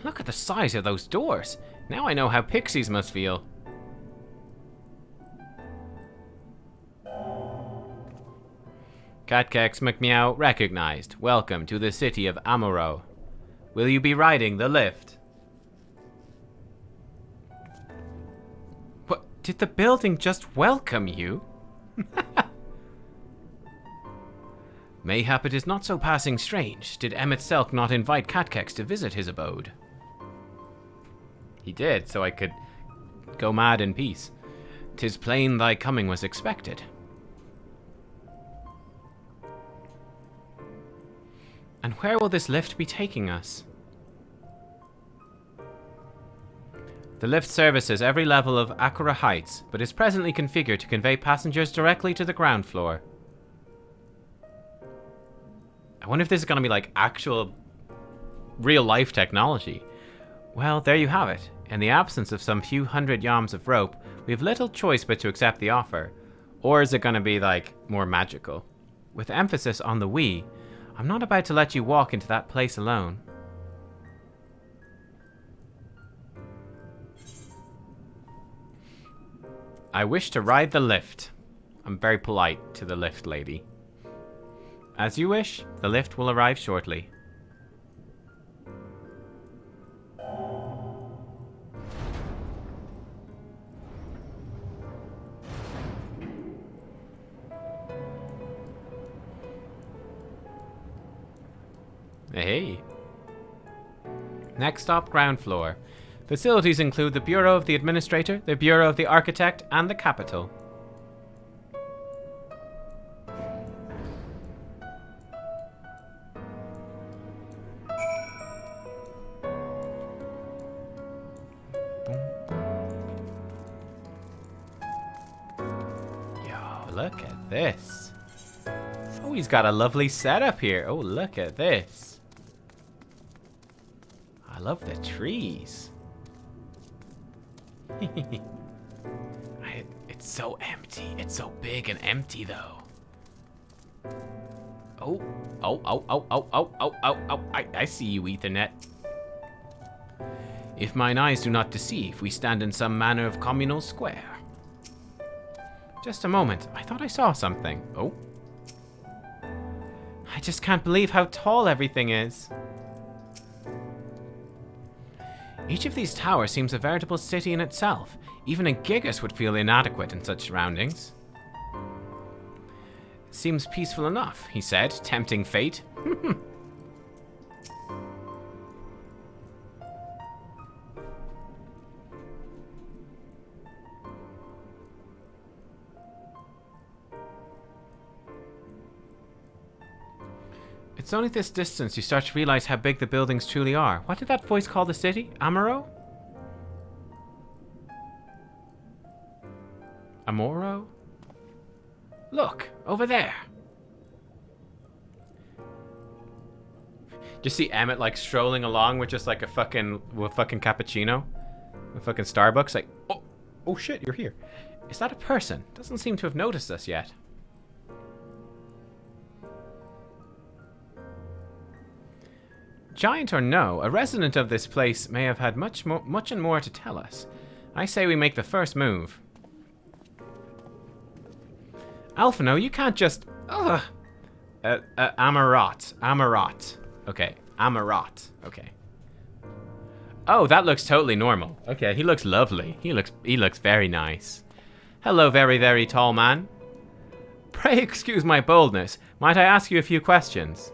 Look at the size of those doors. Now I know how pixies must feel. Nubkeks McMeow recognized. Welcome to the city of Amuro. Will you be riding the lift? What? Did the building just welcome you? Mayhap it is not so passing strange. Did Emmett Selk not invite Nubkeks to visit his abode? He did, so I could go mad in peace. 'Tis plain thy coming was expected. And where will this lift be taking us? The lift services every level of Akura Heights, but is presently configured to convey passengers directly to the ground floor. I wonder if this is going to be like actual real-life technology. Well, there you have it. In the absence of some few hundred yams of rope, we have little choice but to accept the offer. Or is it going to be like more magical? With emphasis on the we, I'm not about to let you walk into that place alone. I wish to ride the lift. I'm very polite to the lift lady. As you wish, the lift will arrive shortly. Hey. Next stop, ground floor. Facilities include the Bureau of the Administrator, the Bureau of the Architect, and the Capitol. Yo, look at this. Oh, he's got a lovely setup here. Oh, look at this. I love the trees. It's so empty. It's so big and empty, though. Oh. I see you, Ethernet. If mine eyes do not deceive, we stand in some manner of communal square. Just a moment. I thought I saw something. Oh. I just can't believe how tall everything is. Each of these towers seems a veritable city in itself. Even a Gigas would feel inadequate in such surroundings. Seems peaceful enough, he said, tempting fate. It's only this distance you start to realize how big the buildings truly are. What did that voice call the city? Amaro? Amoro? Look, over there. Just see Emmett like strolling along with just like a fucking cappuccino, a fucking Starbucks. Like, oh shit, you're here. Is that a person? Doesn't seem to have noticed us yet. Giant or no, a resident of this place may have had much and more to tell us. I say we make the first move. Alphino, you can't just... Amarat. Okay, Amarat. Okay. Oh, that looks totally normal. Okay, he looks lovely. He looks very nice. Hello, very, very tall man. Pray excuse my boldness. Might I ask you a few questions?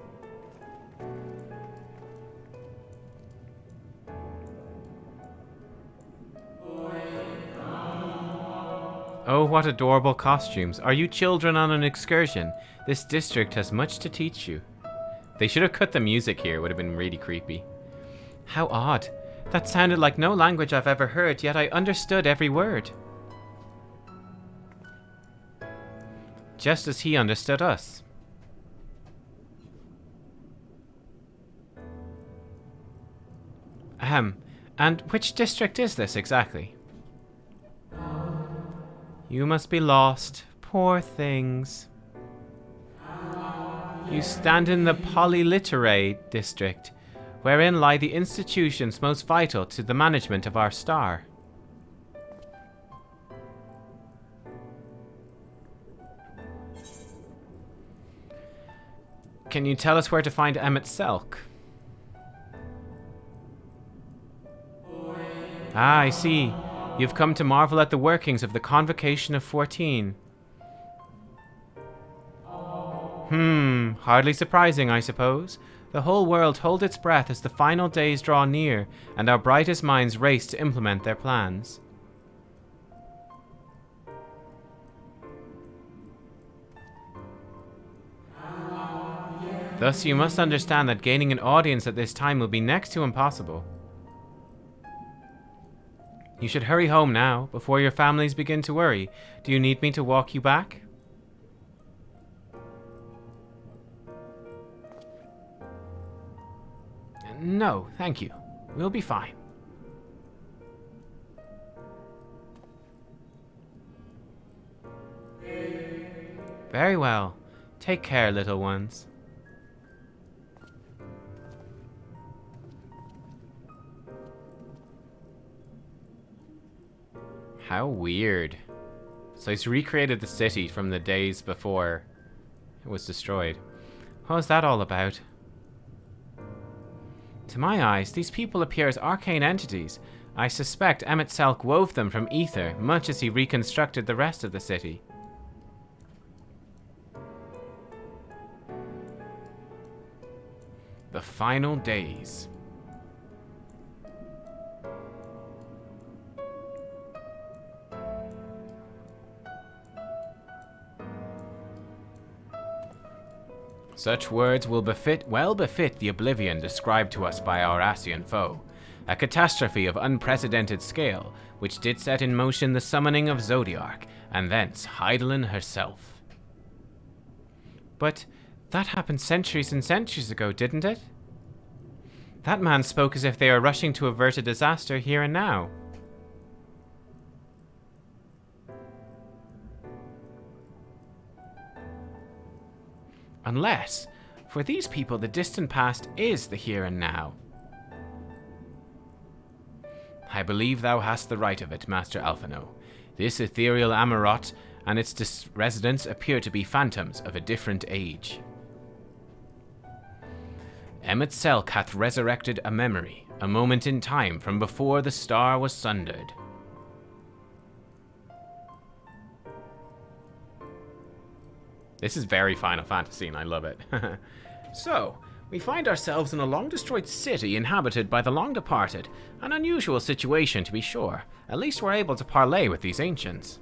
Oh, what adorable costumes. Are you children on an excursion? This district has much to teach you. They should have cut the music here. It would have been really creepy. How odd. That sounded like no language I've ever heard, yet I understood every word. Just as he understood us. And which district is this exactly? You must be lost. Poor things. You stand in the Polyliterate district, wherein lie the institutions most vital to the management of our star. Can you tell us where to find Emmett Selk? Ah, I see. You've come to marvel at the workings of the Convocation of 14. Hardly surprising, I suppose. The whole world holds its breath as the final days draw near, and our brightest minds race to implement their plans. Thus, you must understand that gaining an audience at this time will be next to impossible. You should hurry home now, before your families begin to worry. Do you need me to walk you back? No, thank you. We'll be fine. Very well. Take care, little ones. How weird. So he's recreated the city from the days before it was destroyed. What was that all about? To my eyes, these people appear as arcane entities. I suspect Emmett Selk wove them from ether, much as he reconstructed the rest of the city. The final days. Such words will well befit the oblivion described to us by our Asian foe, a catastrophe of unprecedented scale, which did set in motion the summoning of Zodiark, and thence Hydaelyn herself. But that happened centuries and centuries ago, didn't it? That man spoke as if they are rushing to avert a disaster here and now. Unless, for these people, the distant past is the here and now. I believe thou hast the right of it, Master Alphino. This ethereal Amarot and its residents appear to be phantoms of a different age. Emmett Selk hath resurrected a memory, a moment in time from before the star was sundered. This is very Final Fantasy, and I love it. So, we find ourselves in a long-destroyed city inhabited by the long-departed. An unusual situation, to be sure. At least we're able to parley with these ancients.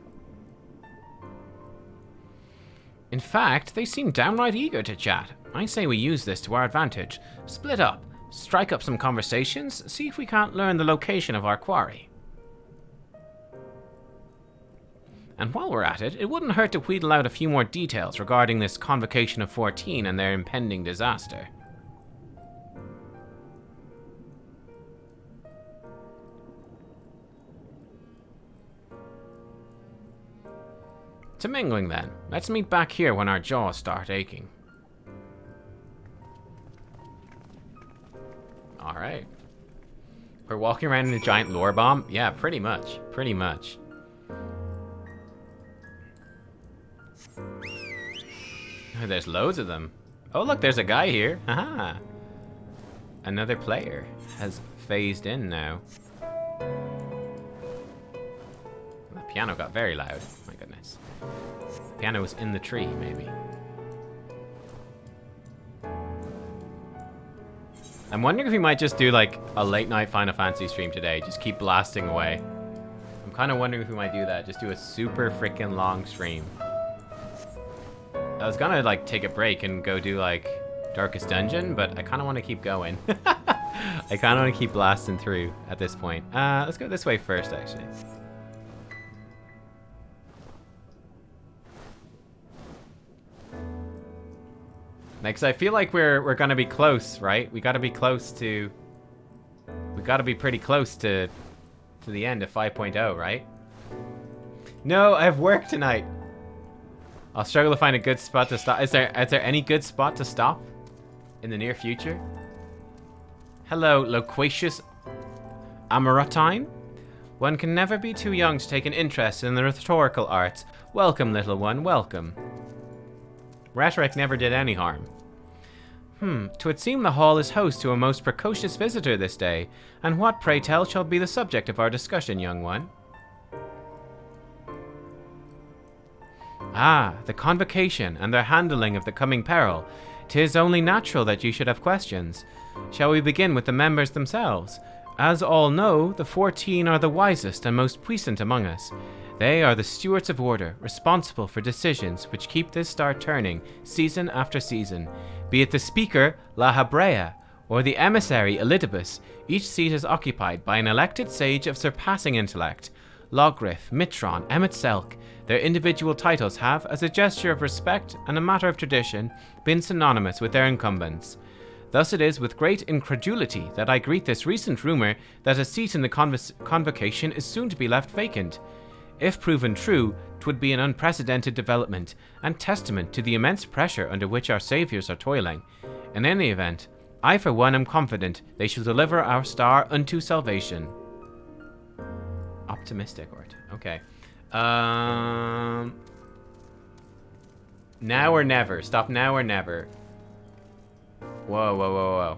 In fact, they seem downright eager to chat. I say we use this to our advantage. Split up, strike up some conversations, see if we can't learn the location of our quarry. And while we're at it, it wouldn't hurt to wheedle out a few more details regarding this convocation of 14 and their impending disaster. To mingling then. Let's meet back here when our jaws start aching. Alright. We're walking around in a giant lore bomb? Yeah, pretty much. Pretty much. Oh, there's loads of them. Oh, look, there's a guy here. Haha. Another player has phased in now. The piano got very loud. My goodness. The piano was in the tree, maybe. I'm wondering if we might just do like a late night Final Fantasy stream today. Just keep blasting away. I'm kind of wondering if we might do that. Just do a super freaking long stream. I was gonna like take a break and go do like Darkest Dungeon, but I kind of want to keep going. I kind of want to keep blasting through at this point. Let's go this way first, actually. Because I feel like we're gonna be close, right? We gotta be close to... We gotta be pretty close to the end of 5.0, right? No, I have work tonight. I'll struggle to find a good spot to stop. Is there any good spot to stop in the near future? Hello, loquacious Amaratine. One can never be too young to take an interest in the rhetorical arts. Welcome, little one, welcome. Rhetoric never did any harm. 'Twould seem the hall is host to a most precocious visitor this day. And what, pray tell, shall be the subject of our discussion, young one? Ah, the convocation and their handling of the coming peril. 'Tis only natural that you should have questions. Shall we begin with the members themselves? As all know, the 14 are the wisest and most puissant among us. They are the stewards of order, responsible for decisions which keep this star turning season after season. Be it the speaker, La Habrea, or the emissary, Elidibus, each seat is occupied by an elected sage of surpassing intellect. Logrith, Mitron, Emet-Selk, their individual titles have, as a gesture of respect and a matter of tradition, been synonymous with their incumbents. Thus it is with great incredulity that I greet this recent rumor that a seat in the convocation is soon to be left vacant. If proven true, 'twould be an unprecedented development, and testament to the immense pressure under which our saviors are toiling. In any event, I for one am confident they shall deliver our star unto salvation. Optimistic, Ort. Okay. Now or never. Stop now or never. Whoa, whoa, whoa,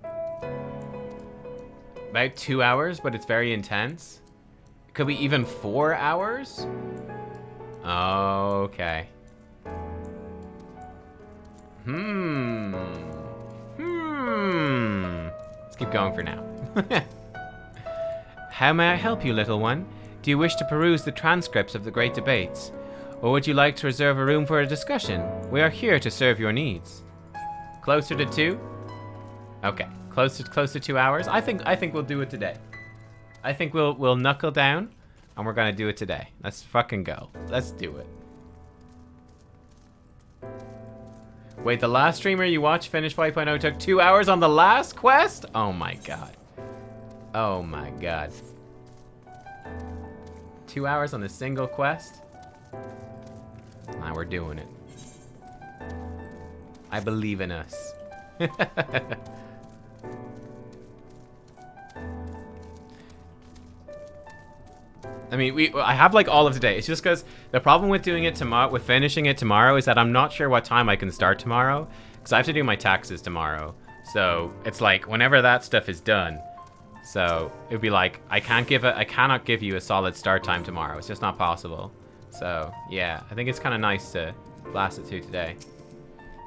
whoa. About 2 hours, but it's very intense. Could be even 4 hours? Okay. Let's keep going for now. How may I help you, little one? Do you wish to peruse the transcripts of the great debates? Or would you like to reserve a room for a discussion? We are here to serve your needs. Closer to 2? Okay. Close to 2 hours? I think we'll do it today. I think we'll knuckle down, and we're gonna do it today. Let's fucking go. Let's do it. Wait, the last streamer you watched finish 5.0 took 2 hours on the last quest? Oh my god. Oh my god. 2 hours on a single quest? Now we're doing it. I believe in us. I mean, I have like all of today. It's just because the problem with doing it tomorrow, with finishing it tomorrow, is that I'm not sure what time I can start tomorrow, because I have to do my taxes tomorrow. So it's like whenever that stuff is done. So it'd be like I cannot give you a solid start time tomorrow. It's just not possible. So yeah, I think it's kind of nice to blast it through today.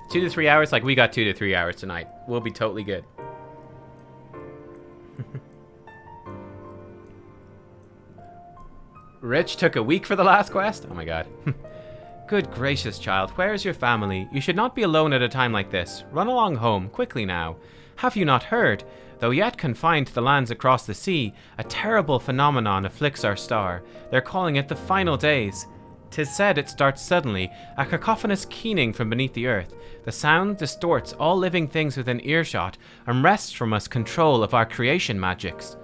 2 to 3 hours, like we got 2 to 3 hours tonight. We'll be totally good. Rich took a week for the last quest? Oh my god. Good gracious, child, where is your family? You should not be alone at a time like this. Run along home, quickly now. Have you not heard? Though yet confined to the lands across the sea, a terrible phenomenon afflicts our star. They're calling it the final days. 'Tis said it starts suddenly, a cacophonous keening from beneath the earth. The sound distorts all living things within earshot and wrests from us control of our creation magics.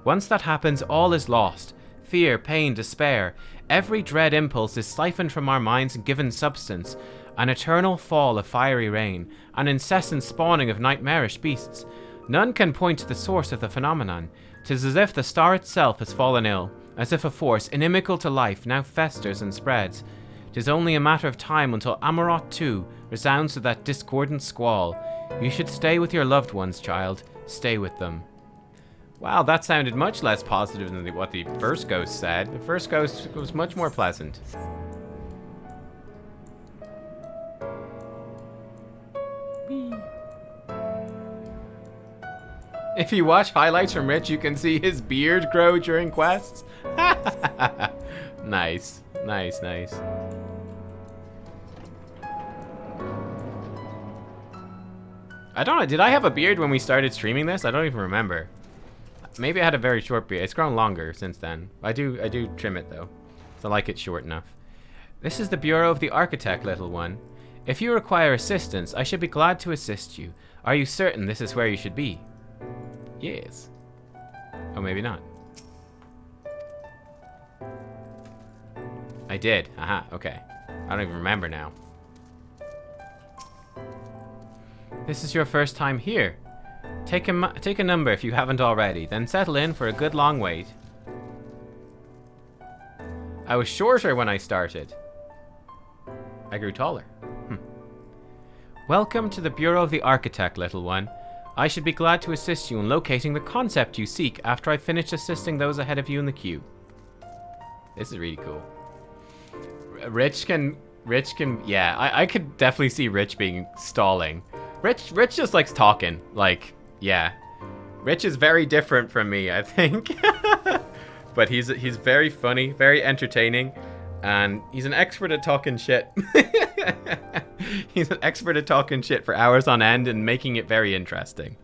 Once that happens, all is lost. Fear, pain, despair. Every dread impulse is siphoned from our minds and given substance. An eternal fall of fiery rain, an incessant spawning of nightmarish beasts. None can point to the source of the phenomenon. 'Tis as if the star itself has fallen ill, as if a force inimical to life now festers and spreads. 'Tis only a matter of time until Amarot too resounds to that discordant squall. You should stay with your loved ones, child. Stay with them. Wow, that sounded much less positive than what the first ghost said. The first ghost was much more pleasant. Whee. If you watch highlights from Rich, you can see his beard grow during quests. Nice, nice, nice. I don't know, did I have a beard when we started streaming this? I don't even remember. Maybe I had a very short beard. It's grown longer since then. I do trim it though. So I like it short enough. This is the Bureau of the Architect, little one. If you require assistance, I should be glad to assist you. Are you certain this is where you should be? Yes. Oh, maybe not. I did. Aha, okay. I don't even remember now. This is your first time here. Take a number if you haven't already, then settle in for a good long wait. I was shorter when I started. I grew taller. Welcome to the Bureau of the Architect, little one. I should be glad to assist you in locating the concept you seek after I finish assisting those ahead of you in the queue. This is really cool. Rich can, yeah, I could definitely see Rich being stalling. Rich just likes talking, like, yeah. Rich is very different from me, I think. But he's very funny, very entertaining, and he's an expert at talking shit. He's an expert at talking shit for hours on end and making it very interesting.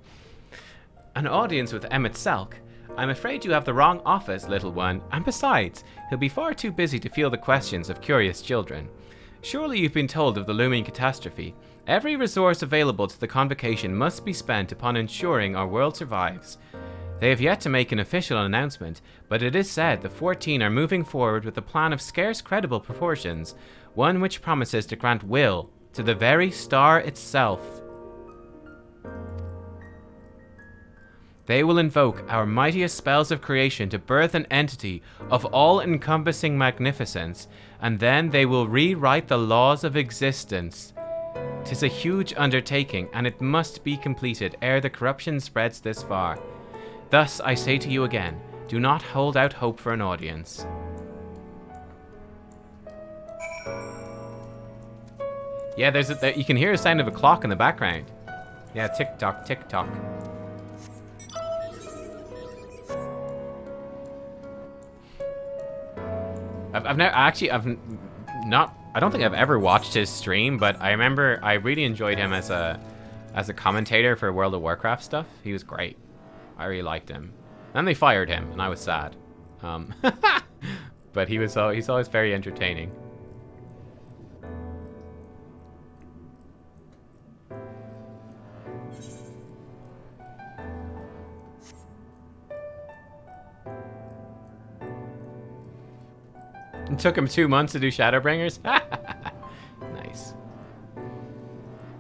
An audience with Emmett Selk? I'm afraid you have the wrong office, little one, and besides, he'll be far too busy to field the questions of curious children. Surely you've been told of the looming catastrophe. Every resource available to the convocation must be spent upon ensuring our world survives. They have yet to make an official announcement, but it is said the 14 are moving forward with a plan of scarce credible proportions, one which promises to grant will to the very star itself. They will invoke our mightiest spells of creation to birth an entity of all-encompassing magnificence, and then they will rewrite the laws of existence. 'Tis a huge undertaking, and it must be completed ere the corruption spreads this far. Thus, I say to you again, do not hold out hope for an audience. Yeah, you can hear the sound of a clock in the background. Yeah, tick-tock, tick-tock. I don't think I've ever watched his stream, but I remember I really enjoyed him as a commentator for World of Warcraft stuff. He was great. I really liked him. Then they fired him, and I was sad. But he's always very entertaining. It took him 2 months to do Shadowbringers? Nice.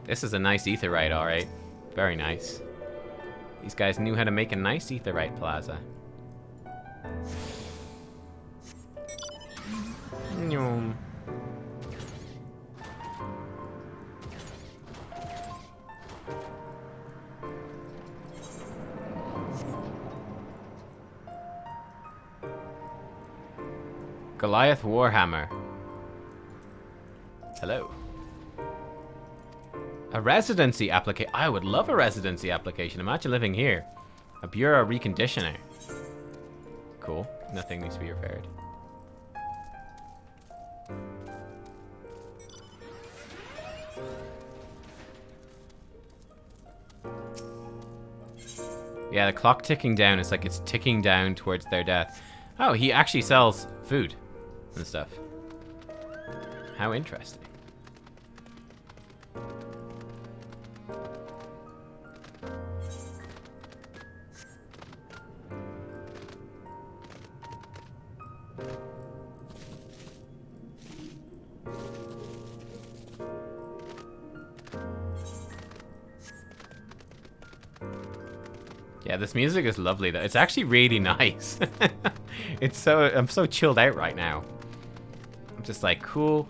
This is a nice aetheryte, alright. Very nice. These guys knew how to make a nice aetheryte plaza. Nyom. Goliath Warhammer. Hello. A residency application. I would love a residency application. Imagine living here. A bureau reconditioner. Cool. Nothing needs to be repaired. Yeah, the clock ticking down. It's like it's ticking down towards their death. Oh, he actually sells food and stuff. How interesting. Yeah, this music is lovely though. It's actually really nice. I'm so chilled out right now. I'm just like, cool.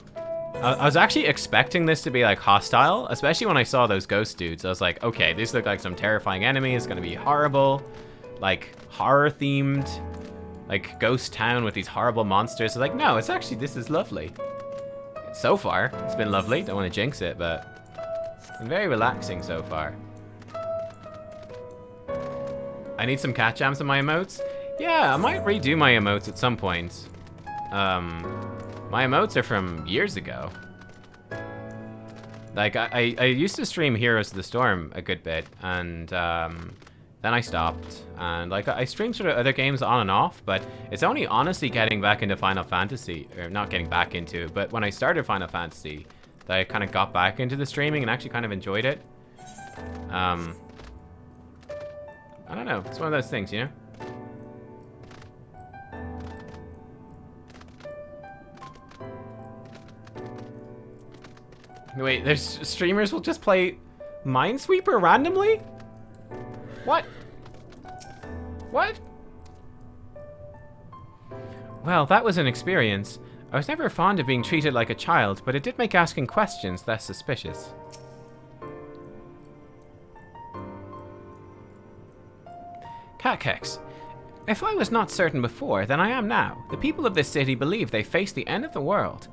I was actually expecting this to be like hostile, especially when I saw those ghost dudes. I was like, okay, these look like some terrifying enemy. It's gonna be horrible, like horror themed, like ghost town with these horrible monsters. So like, no, it's actually, this is lovely. So far, it's been lovely. Don't want to jinx it, but it's been very relaxing so far. I need some cat jams in my emotes. Yeah, I might redo my emotes at some point. My emotes are from years ago. Like, I used to stream Heroes of the Storm a good bit, and then I stopped. And like, I streamed sort of other games on and off, but it's only honestly getting back into Final Fantasy, or not getting back into it, but when I started Final Fantasy, that I kind of got back into the streaming and actually kind of enjoyed it. I don't know, it's one of those things, you know? Wait, there's streamers will just play Minesweeper randomly? What? What? Well, that was an experience. I was never fond of being treated like a child, but it did make asking questions less suspicious. Nubkeks. If I was not certain before, then I am now. The people of this city believe they face the end of the world.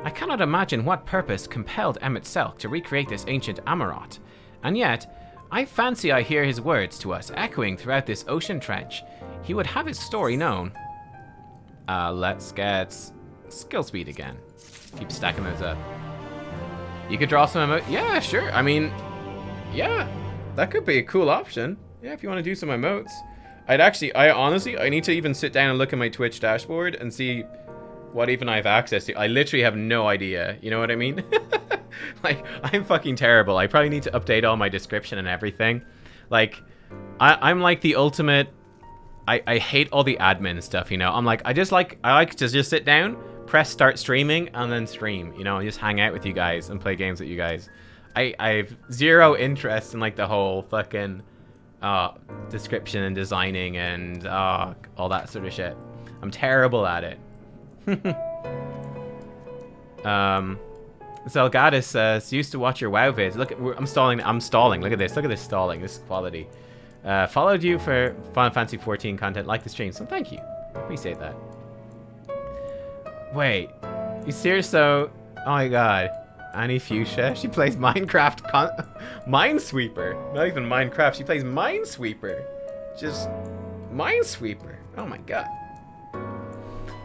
I cannot imagine what purpose compelled Emet-Selch to recreate this ancient Amarot. And yet, I fancy I hear his words to us echoing throughout this ocean trench. He would have his story known. Let's get skill speed again. Keep stacking those up. You could draw some emotes. Yeah, sure. I mean, yeah, that could be a cool option. Yeah, if you want to do some emotes. I honestly need to even sit down and look at my Twitch dashboard and see what even I have access to. I literally have no idea. You know what I mean? Like, I'm fucking terrible. I probably need to update all my description and everything. Like, I'm like the ultimate... I hate all the admin stuff, you know? I like to just sit down, press start streaming, and then stream, you know? Just hang out with you guys and play games with you guys. I have zero interest in, like, the whole fucking... description and designing and all that sort of shit. I'm terrible at it. Zelgadis says, used to watch your WoW vids. Look, I'm stalling. Look at this. Look at this stalling. This is quality. Followed you for Final Fantasy XIV content. Like the stream, so thank you. Appreciate that. Wait, you serious though? Oh my god. Annie Fuchsia, she plays Minecraft Minesweeper. Not even Minecraft, she plays Minesweeper. Just Minesweeper. Oh my god.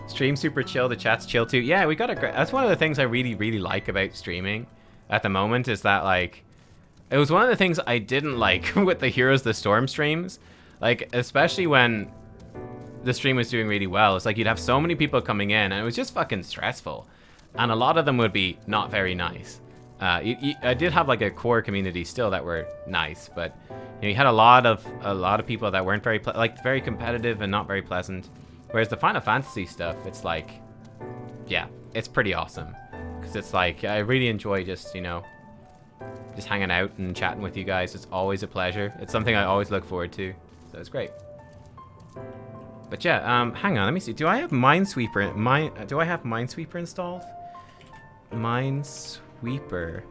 Stream super chill, the chat's chill too. Yeah, we got a great... That's one of the things I really, really like about streaming at the moment is that, like... It was one of the things I didn't like with the Heroes of the Storm streams. Like, especially when the stream was doing really well. It's like you'd have so many people coming in and it was just fucking stressful. And a lot of them would be not very nice. I did have like a core community still that were nice, but you know, you had a lot of people that weren't very very competitive and not very pleasant. Whereas the Final Fantasy stuff, it's like, yeah, it's pretty awesome because it's like I really enjoy just, you know, just hanging out and chatting with you guys. It's always a pleasure. It's something I always look forward to, so it's great. But yeah, hang on, let me see. Do I have Minesweeper? Do I have Minesweeper installed? Minesweeper.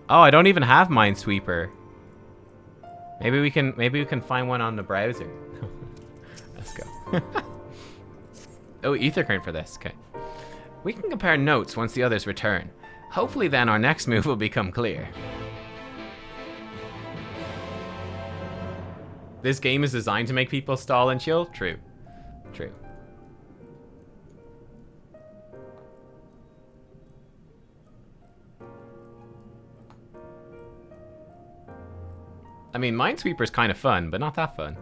Oh, I don't even have Minesweeper. Maybe we can find one on the browser. Let's go. Oh, ether current for this. Okay. We can compare notes once the others return. Hopefully then our next move will become clear. This game is designed to make people stall and chill? True. True. I mean, Minesweeper's kind of fun, but not that fun.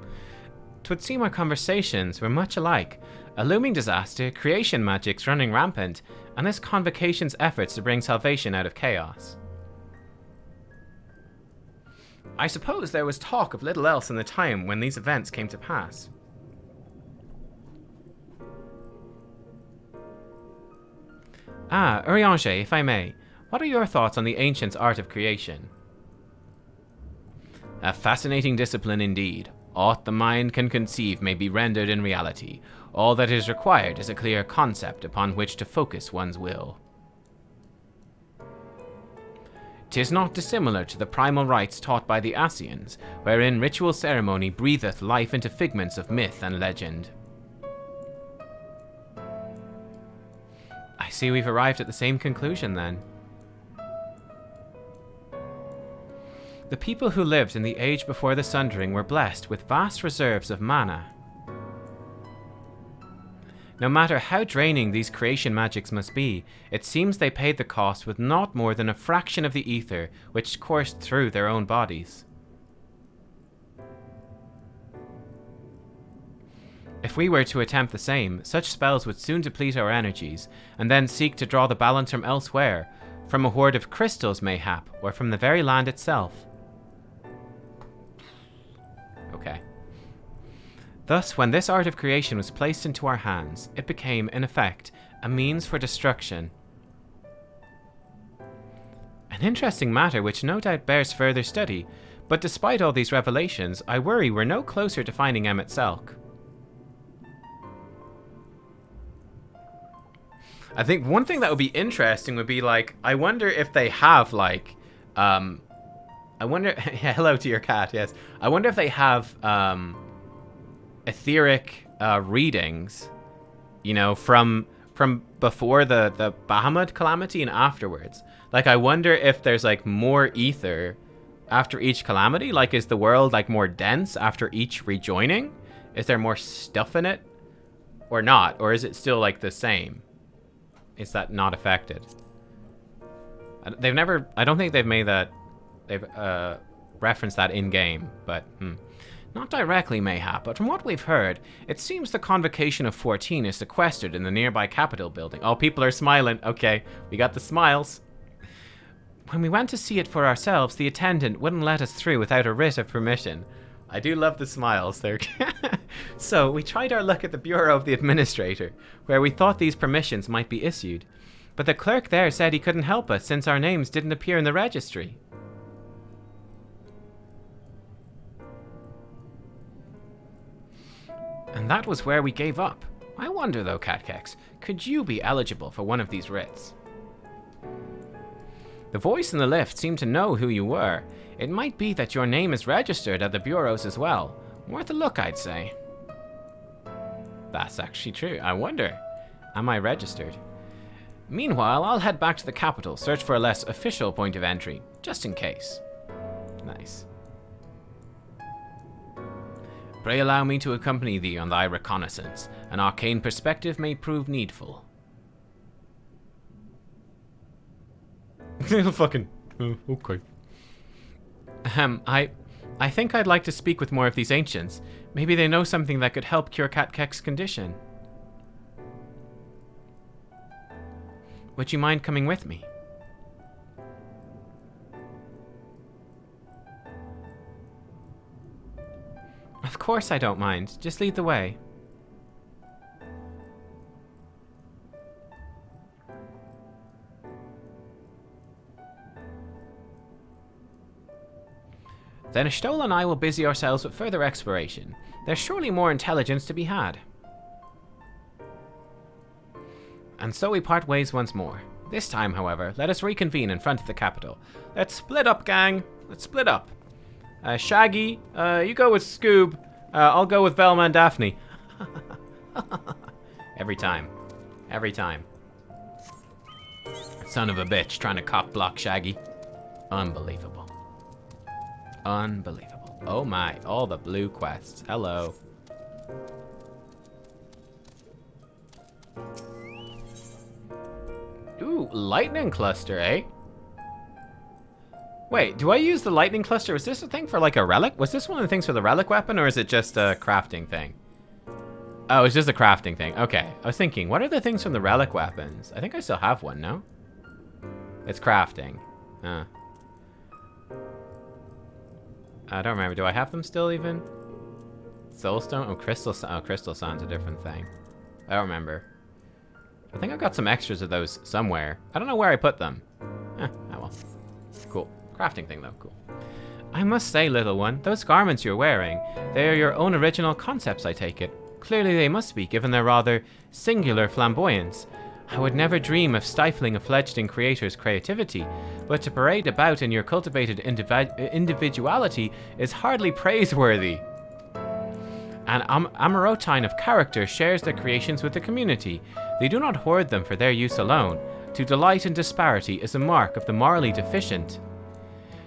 would seem our conversations were much alike. A looming disaster, creation magics running rampant, and this convocation's efforts to bring salvation out of chaos. I suppose there was talk of little else in the time when these events came to pass. Ah, Urianger, if I may, what are your thoughts on the ancients' art of creation? A fascinating discipline indeed. Aught the mind can conceive may be rendered in reality. All that is required is a clear concept upon which to focus one's will. 'Tis not dissimilar to the primal rites taught by the Asians, wherein ritual ceremony breatheth life into figments of myth and legend. I see we've arrived at the same conclusion then. The people who lived in the age before the Sundering were blessed with vast reserves of mana. No matter how draining these creation magics must be, it seems they paid the cost with not more than a fraction of the ether which coursed through their own bodies. If we were to attempt the same, such spells would soon deplete our energies, and then seek to draw the balance from elsewhere, from a hoard of crystals mayhap, or from the very land itself. Okay. Thus, when this art of creation was placed into our hands, it became, in effect, a means for destruction. An interesting matter which no doubt bears further study, but despite all these revelations, I worry we're no closer to finding Emet-Selch. I think one thing that would be interesting would be, like, I wonder if they have, like, I wonder, hello to your cat, yes. I wonder if they have, etheric readings, you know, from before the Bahamut calamity and afterwards. Like, I wonder if there's like more ether after each calamity. Like, is the world like more dense after each rejoining? Is there more stuff in it or not? Or is it still like the same? Is that not affected? They've never, I don't think they've made that, they've referenced that in game, but not directly, mayhap, but from what we've heard, it seems the Convocation of 14 is sequestered in the nearby Capitol building. Oh, people are smiling. Okay, we got the smiles. When we went to see it for ourselves, the attendant wouldn't let us through without a writ of permission. I do love the smiles there. So, we tried our luck at the Bureau of the Administrator, where we thought these permissions might be issued. But the clerk there said he couldn't help us since our names didn't appear in the registry. And that was where we gave up. I wonder though, Nubkeks, could you be eligible for one of these writs? The voice in the lift seemed to know who you were. It might be that your name is registered at the bureaus as well. Worth a look, I'd say. That's actually true. I wonder, am I registered? Meanwhile, I'll head back to the capital, search for a less official point of entry, just in case. Nice. Pray allow me to accompany thee on thy reconnaissance. An arcane perspective may prove needful. Fucking... okay. I think I'd like to speak with more of these ancients. Maybe they know something that could help cure Nubkeks' condition. Would you mind coming with me? Of course I don't mind. Just lead the way. Then Stoll and I will busy ourselves with further exploration. There's surely more intelligence to be had. And so we part ways once more. This time, however, let us reconvene in front of the capital. Let's split up, gang. Let's split up. Shaggy, you go with Scoob. I'll go with Velma and Daphne. Every time. Every time. Son of a bitch trying to cock block Shaggy. Unbelievable. Unbelievable. Oh my, all the blue quests. Hello. Ooh, lightning cluster, eh? Wait, do I use the lightning cluster? Was this a thing for like a relic? Was this one of the things for the relic weapon, or is it just a crafting thing? Oh, it's just a crafting thing. Okay. I was thinking, what are the things from the relic weapons? I think I still have one, no? It's crafting. I don't remember. Do I have them still even? Soulstone? Oh, crystal. Oh, crystal sun's a different thing. I don't remember. I think I've got some extras of those somewhere. I don't know where I put them. Oh well. Cool. Crafting thing though. Cool. I must say, little one, those garments you're wearing, they are your own original concepts, I take it. Clearly they must be, given their rather singular flamboyance. I would never dream of stifling a fledgling creator's creativity, but to parade about in your cultivated individuality is hardly praiseworthy. An Amarotine of character shares their creations with the community. They do not hoard them for their use alone. To delight in disparity is a mark of the morally deficient.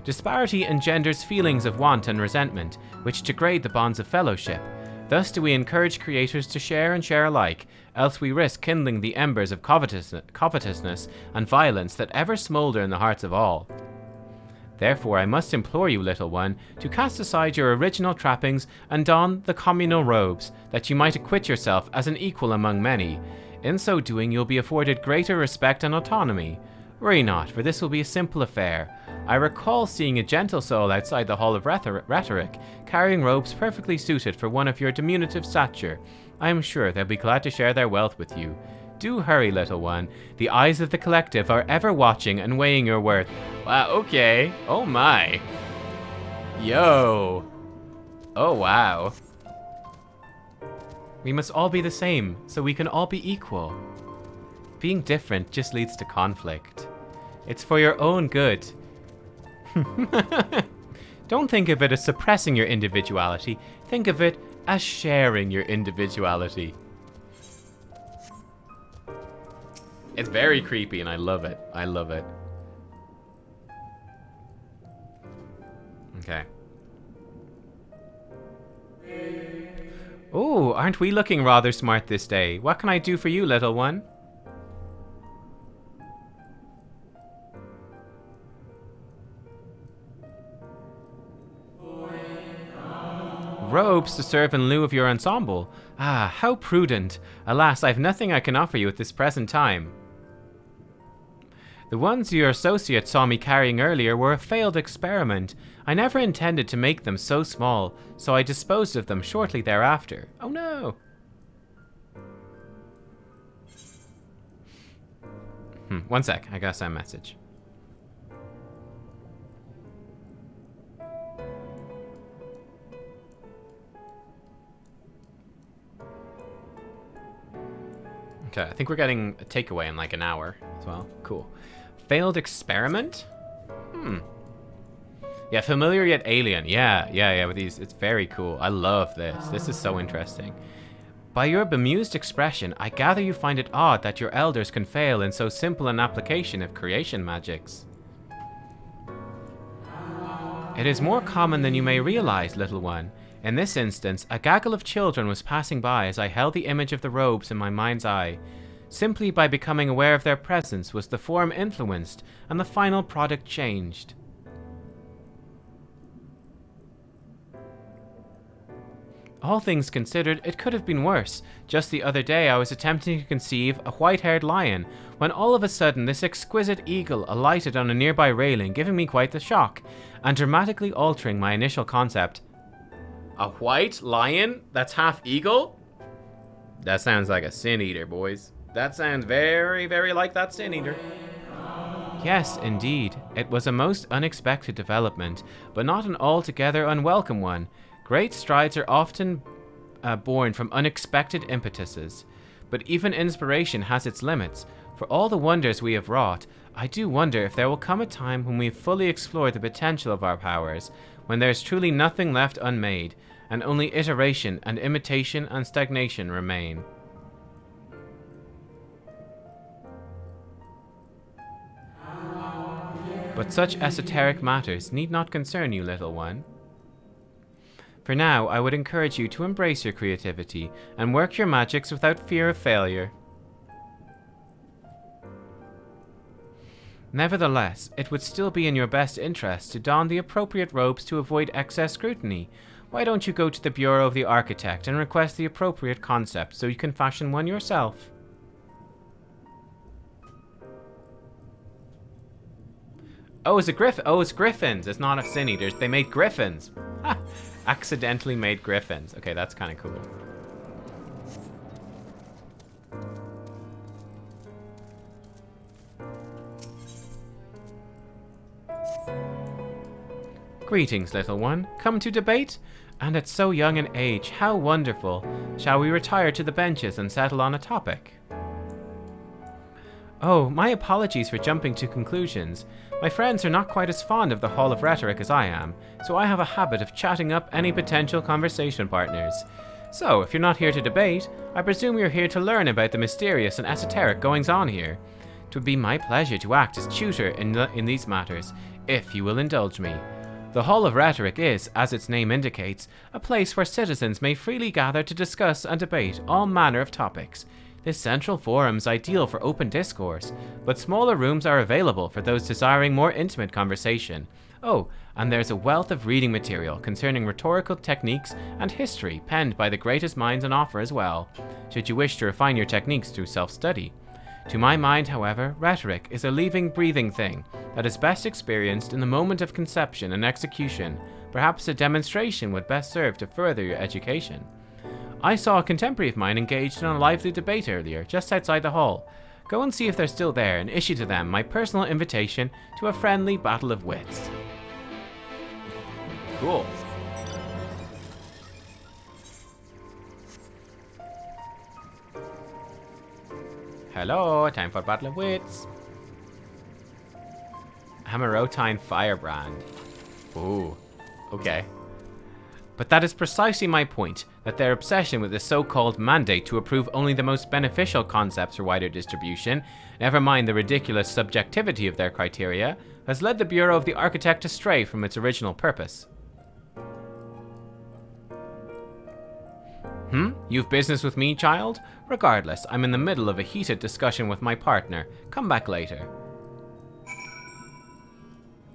Disparity engenders feelings of want and resentment, which degrade the bonds of fellowship. Thus do we encourage creators to share and share alike, else we risk kindling the embers of covetousness and violence that ever smolder in the hearts of all. Therefore I must implore you, little one, to cast aside your original trappings and don the communal robes, that you might acquit yourself as an equal among many. In so doing you'll be afforded greater respect and autonomy. Worry not, for this will be a simple affair. I recall seeing a gentle soul outside the Hall of Rhetoric, carrying robes perfectly suited for one of your diminutive stature. I am sure they'll be glad to share their wealth with you. Do hurry, little one. The eyes of the collective are ever watching and weighing your worth. Wow, okay. Oh my. Yo. Oh wow. We must all be the same, so we can all be equal. Being different just leads to conflict. It's for your own good. Don't think of it as suppressing your individuality. Think of it as sharing your individuality. It's very creepy and I love it. I love it. Okay. Oh, aren't we looking rather smart this day? What can I do for you, little one? Robes to serve in lieu of your ensemble. Ah, how prudent. Alas, I've nothing I can offer you at this present time. The ones your associate saw me carrying earlier were a failed experiment. I never intended to make them so small, so I disposed of them shortly thereafter. Oh no! One sec, I gotta send a message. Okay, I think we're getting a takeaway in like an hour as well. Cool. Failed experiment? Yeah, familiar yet alien. Yeah, with these. It's very cool. I love this. This is so interesting. By your bemused expression, I gather you find it odd that your elders can fail in so simple an application of creation magics. It is more common than you may realize, little one. In this instance, a gaggle of children was passing by as I held the image of the robes in my mind's eye. Simply by becoming aware of their presence was the form influenced, and the final product changed. All things considered, it could have been worse. Just the other day I was attempting to conceive a white-haired lion, when all of a sudden this exquisite eagle alighted on a nearby railing, giving me quite the shock, and dramatically altering my initial concept. A white lion that's half eagle? That sounds like a sin eater, boys. That sounds very, very like that sin eater. Yes, indeed. It was a most unexpected development, but not an altogether unwelcome one. Great strides are often born from unexpected impetuses. But even inspiration has its limits. For all the wonders we have wrought, I do wonder if there will come a time when we have fully explored the potential of our powers, when there is truly nothing left unmade, and only iteration and imitation and stagnation remain. But such esoteric matters need not concern you, little one. For now, I would encourage you to embrace your creativity and work your magics without fear of failure. Nevertheless, it would still be in your best interest to don the appropriate robes to avoid excess scrutiny. Why don't you go to the Bureau of the Architect and request the appropriate concept so you can fashion one yourself? Oh, it's a Oh, it's griffins. It's not a sin eaters. They made griffins. Ha! Accidentally made griffins. Okay, that's kind of cool. Greetings, little one. Come to debate? And at so young an age, how wonderful. Shall we retire to the benches and settle on a topic? Oh, my apologies for jumping to conclusions. My friends are not quite as fond of the Hall of Rhetoric as I am, so I have a habit of chatting up any potential conversation partners. So, if you're not here to debate, I presume you're here to learn about the mysterious and esoteric goings-on here. It would be my pleasure to act as tutor in these matters, if you will indulge me. The Hall of Rhetoric is, as its name indicates, a place where citizens may freely gather to discuss and debate all manner of topics. This central forum is ideal for open discourse, but smaller rooms are available for those desiring more intimate conversation. Oh, and there's a wealth of reading material concerning rhetorical techniques and history penned by the greatest minds on offer as well, should you wish to refine your techniques through self-study. To my mind, however, rhetoric is a living, breathing thing that is best experienced in the moment of conception and execution. Perhaps a demonstration would best serve to further your education. I saw a contemporary of mine engaged in a lively debate earlier, just outside the hall. Go and see if they're still there and issue to them my personal invitation to a friendly battle of wits. Cool. Hello, time for battle of wits. Amarotine Firebrand. Ooh, okay. But that is precisely my point, that their obsession with the so-called mandate to approve only the most beneficial concepts for wider distribution, never mind the ridiculous subjectivity of their criteria, has led the Bureau of the Architect astray from its original purpose. You've business with me, child? Regardless, I'm in the middle of a heated discussion with my partner. Come back later.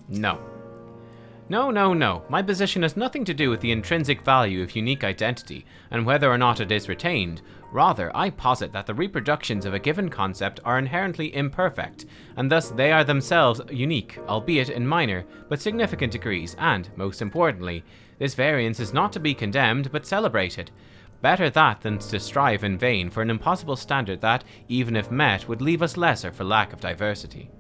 No. No. My position has nothing to do with the intrinsic value of unique identity and whether or not it is retained. Rather, I posit that the reproductions of a given concept are inherently imperfect, and thus they are themselves unique, albeit in minor but significant degrees, and, most importantly, this variance is not to be condemned but celebrated. Better that than to strive in vain for an impossible standard that, even if met, would leave us lesser for lack of diversity.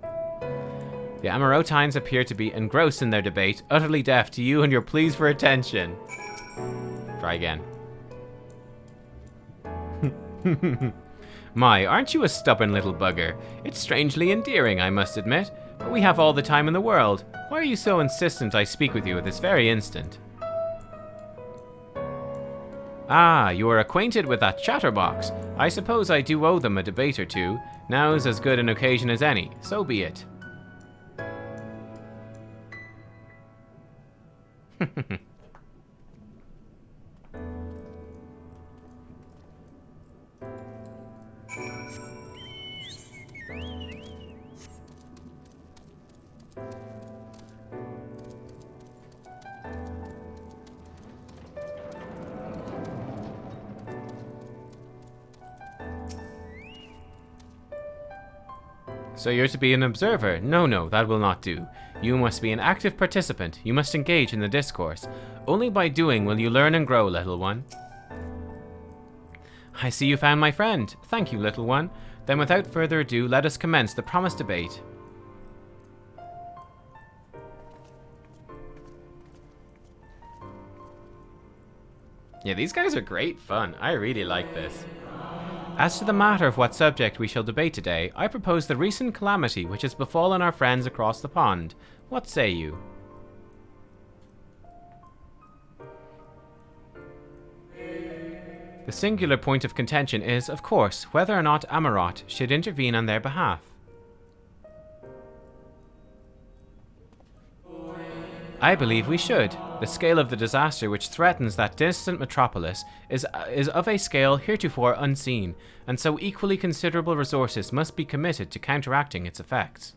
The Amarotines appear to be engrossed in their debate, utterly deaf to you and your pleas for attention. Try again. My, aren't you a stubborn little bugger? It's strangely endearing, I must admit, but we have all the time in the world. Why are you so insistent I speak with you at this very instant? Ah, you are acquainted with that chatterbox. I suppose I do owe them a debate or two. Now's as good an occasion as any, so be it. So you're to be an observer? No, that will not do. You must be an active participant. You must engage in the discourse. Only by doing will you learn and grow, little one. I see you found my friend. Thank you, little one. Then without further ado, let us commence the promised debate. Yeah, these guys are great fun. I really like this. As to the matter of what subject we shall debate today, I propose the recent calamity which has befallen our friends across the pond. What say you? The singular point of contention is, of course, whether or not Amarot should intervene on their behalf. I believe we should. The scale of the disaster which threatens that distant metropolis is of a scale heretofore unseen, and so equally considerable resources must be committed to counteracting its effects.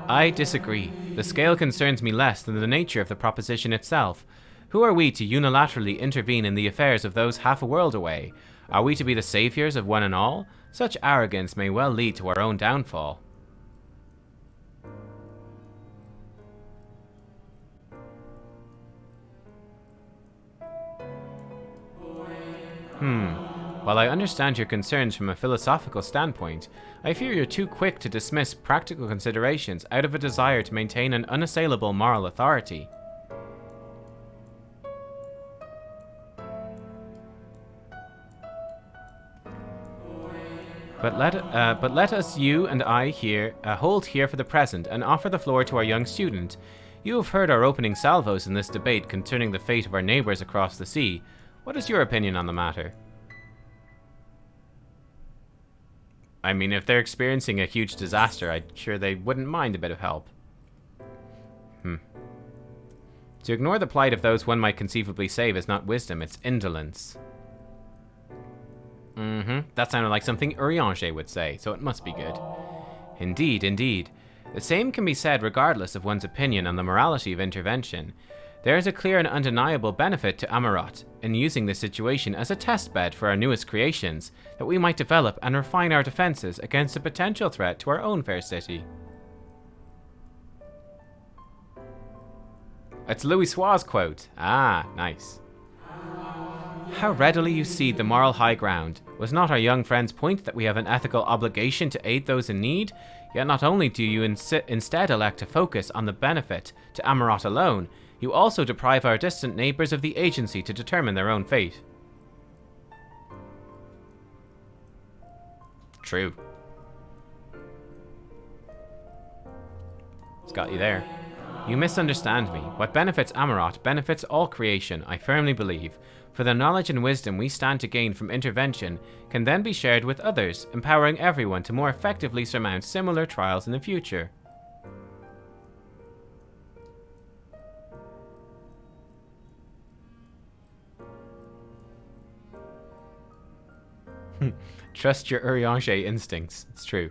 I disagree. The scale concerns me less than the nature of the proposition itself. Who are we to unilaterally intervene in the affairs of those half a world away? Are we to be the saviors of one and all? Such arrogance may well lead to our own downfall. While I understand your concerns from a philosophical standpoint, I fear you're too quick to dismiss practical considerations out of a desire to maintain an unassailable moral authority. But let us, you and I here, hold here for the present and offer the floor to our young student. You have heard our opening salvos in this debate concerning the fate of our neighbors across the sea. What is your opinion on the matter? I mean, if they're experiencing a huge disaster, I'm sure they wouldn't mind a bit of help. To ignore the plight of those one might conceivably save is not wisdom, it's indolence. That sounded like something Urianger would say, so it must be good. Indeed, indeed. The same can be said regardless of one's opinion on the morality of intervention. There is a clear and undeniable benefit to Amarot in using this situation as a test bed for our newest creations, that we might develop and refine our defenses against a potential threat to our own fair city. It's Louis Suar's quote. Ah, nice. How readily you cede the moral high ground. Was not our young friend's point that we have an ethical obligation to aid those in need? Yet not only do you instead elect to focus on the benefit to Amarot alone, you also deprive our distant neighbors of the agency to determine their own fate. True. It's got you there. You misunderstand me. What benefits Amarot benefits all creation, I firmly believe. For the knowledge and wisdom we stand to gain from intervention can then be shared with others, empowering everyone to more effectively surmount similar trials in the future. Trust your Urianger instincts. It's true.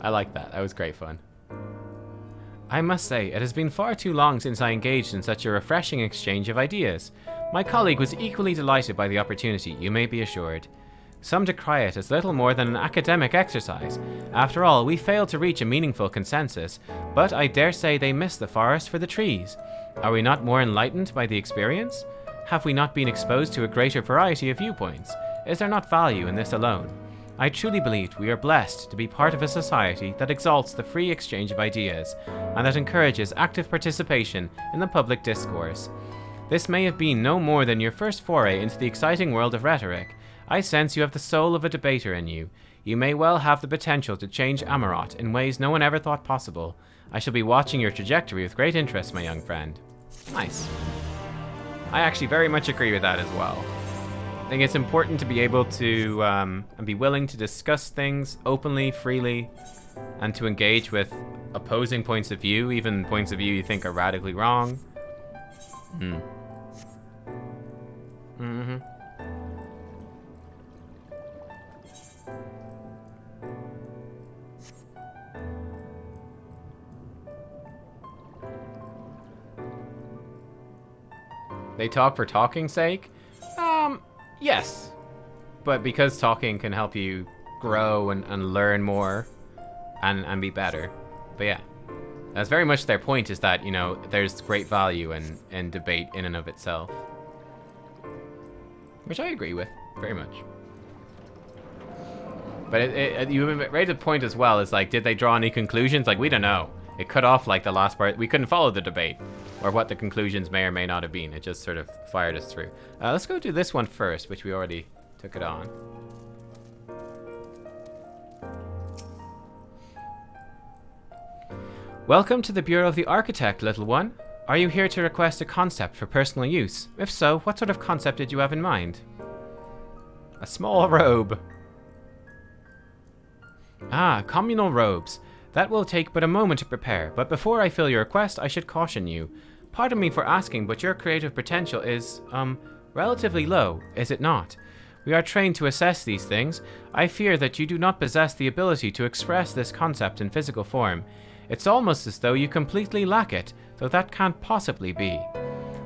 I like that. That was great fun. I must say, it has been far too long since I engaged in such a refreshing exchange of ideas. My colleague was equally delighted by the opportunity, you may be assured. Some decry it as little more than an academic exercise. After all, we failed to reach a meaningful consensus, but I dare say they missed the forest for the trees. Are we not more enlightened by the experience? Have we not been exposed to a greater variety of viewpoints? Is there not value in this alone? I truly believed we are blessed to be part of a society that exalts the free exchange of ideas, and that encourages active participation in the public discourse. This may have been no more than your first foray into the exciting world of rhetoric. I sense you have the soul of a debater in you. You may well have the potential to change Amarot in ways no one ever thought possible. I shall be watching your trajectory with great interest, my young friend. Nice. I actually very much agree with that as well. I think it's important to be able to and be willing to discuss things openly, freely, and to engage with opposing points of view, even points of view you think are radically wrong. They talk for talking's sake? Yes. But because talking can help you grow and learn more and be better. But yeah. That's very much their point, is that, you know, there's great value in debate in and of itself. Which I agree with, very much. But you raised a point as well, is like, did they draw any conclusions? Like, we don't know. It cut off like the last part. We couldn't follow the debate, or what the conclusions may or may not have been. It just sort of fired us through. Let's go do this one first, which we already took it on. Welcome to the Bureau of the Architect, little one. Are you here to request a concept for personal use? If so, what sort of concept did you have in mind? A small robe. Ah, communal robes. That will take but a moment to prepare, but before I fill your request, I should caution you. Pardon me for asking, but your creative potential is, relatively low, is it not? We are trained to assess these things. I fear that you do not possess the ability to express this concept in physical form. It's almost as though you completely lack it, though that can't possibly be.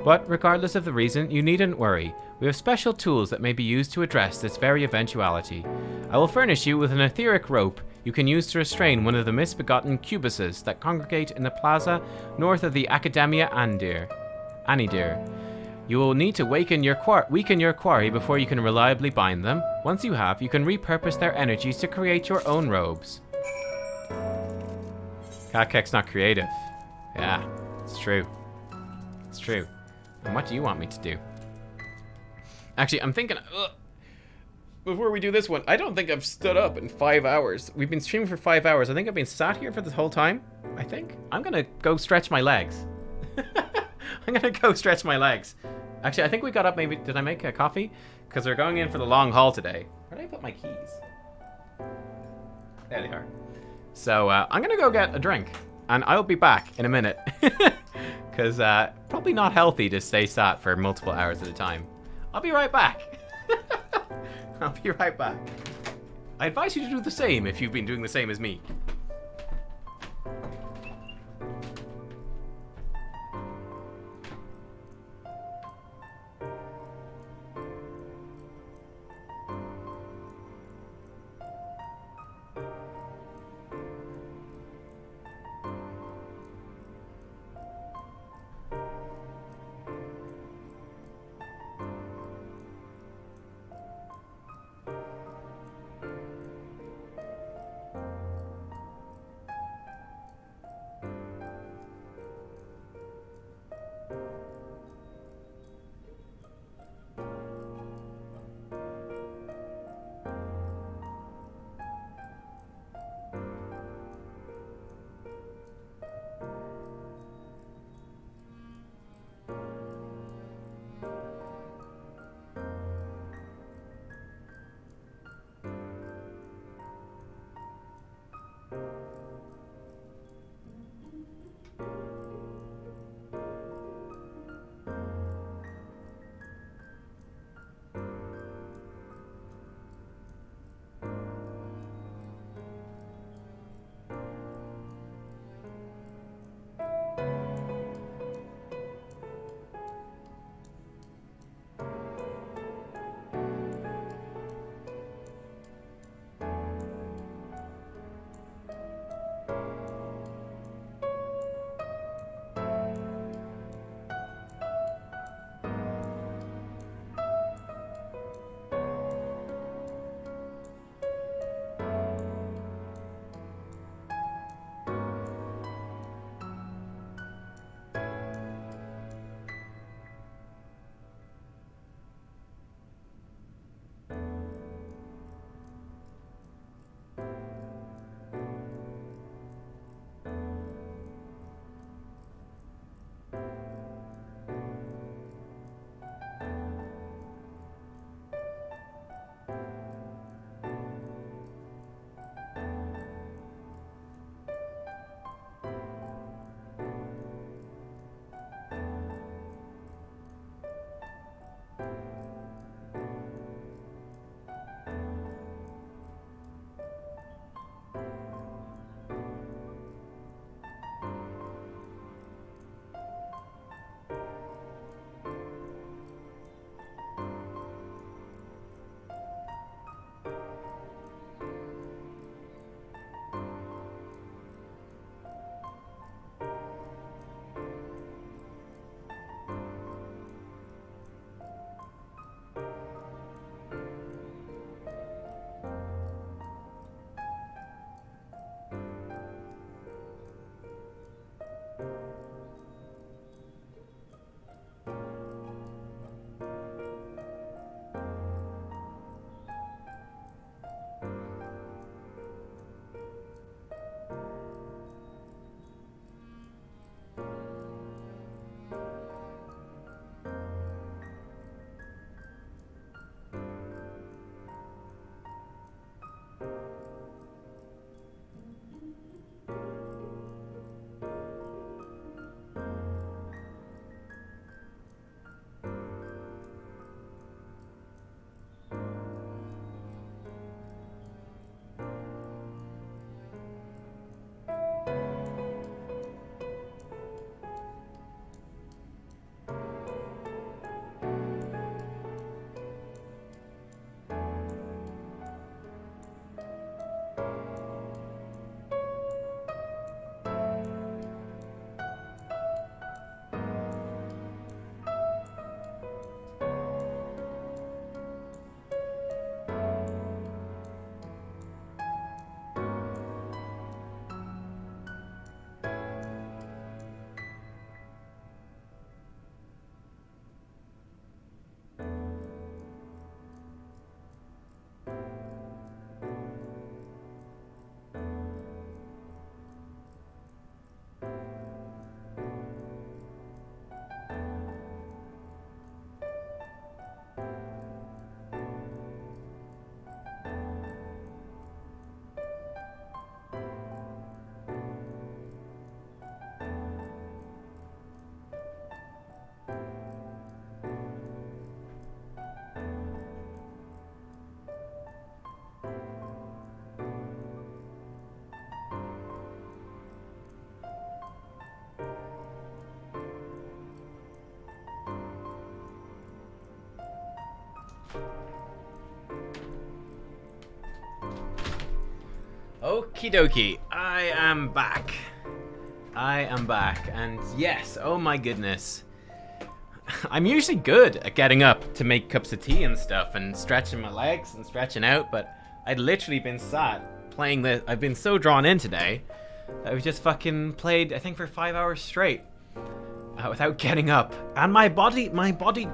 But regardless of the reason, you needn't worry. We have special tools that may be used to address this very eventuality. I will furnish you with an etheric rope you can use to restrain one of the misbegotten cubuses that congregate in the plaza north of the Academia Anidir. You will need to weaken your quarry before you can reliably bind them. Once you have, you can repurpose their energies to create your own robes. Nubkeks not creative. Yeah, it's true. It's true. And what do you want me to do? Actually, I'm thinking... before we do this one, I don't think I've stood up in 5 hours. We've been streaming for 5 hours. I think I've been sat here for this whole time. I think. I'm gonna go stretch my legs. I'm gonna go stretch my legs. Actually, I think we got up maybe... Did I make a coffee? Because we're going in for the long haul today. Where did I put my keys? There they are. So, I'm gonna go get a drink. And I'll be back in a minute. Because probably not healthy to stay sat for multiple hours at a time. I'll be right back. I'll be right back. I advise you to do the same if you've been doing the same as me. Okie dokie, I am back. And yes, oh my goodness. I'm usually good at getting up to make cups of tea and stuff and stretching my legs and stretching out, but I'd literally been sat playing this. I've been so drawn in today that we just fucking played, I think, for 5 hours straight without getting up. And my body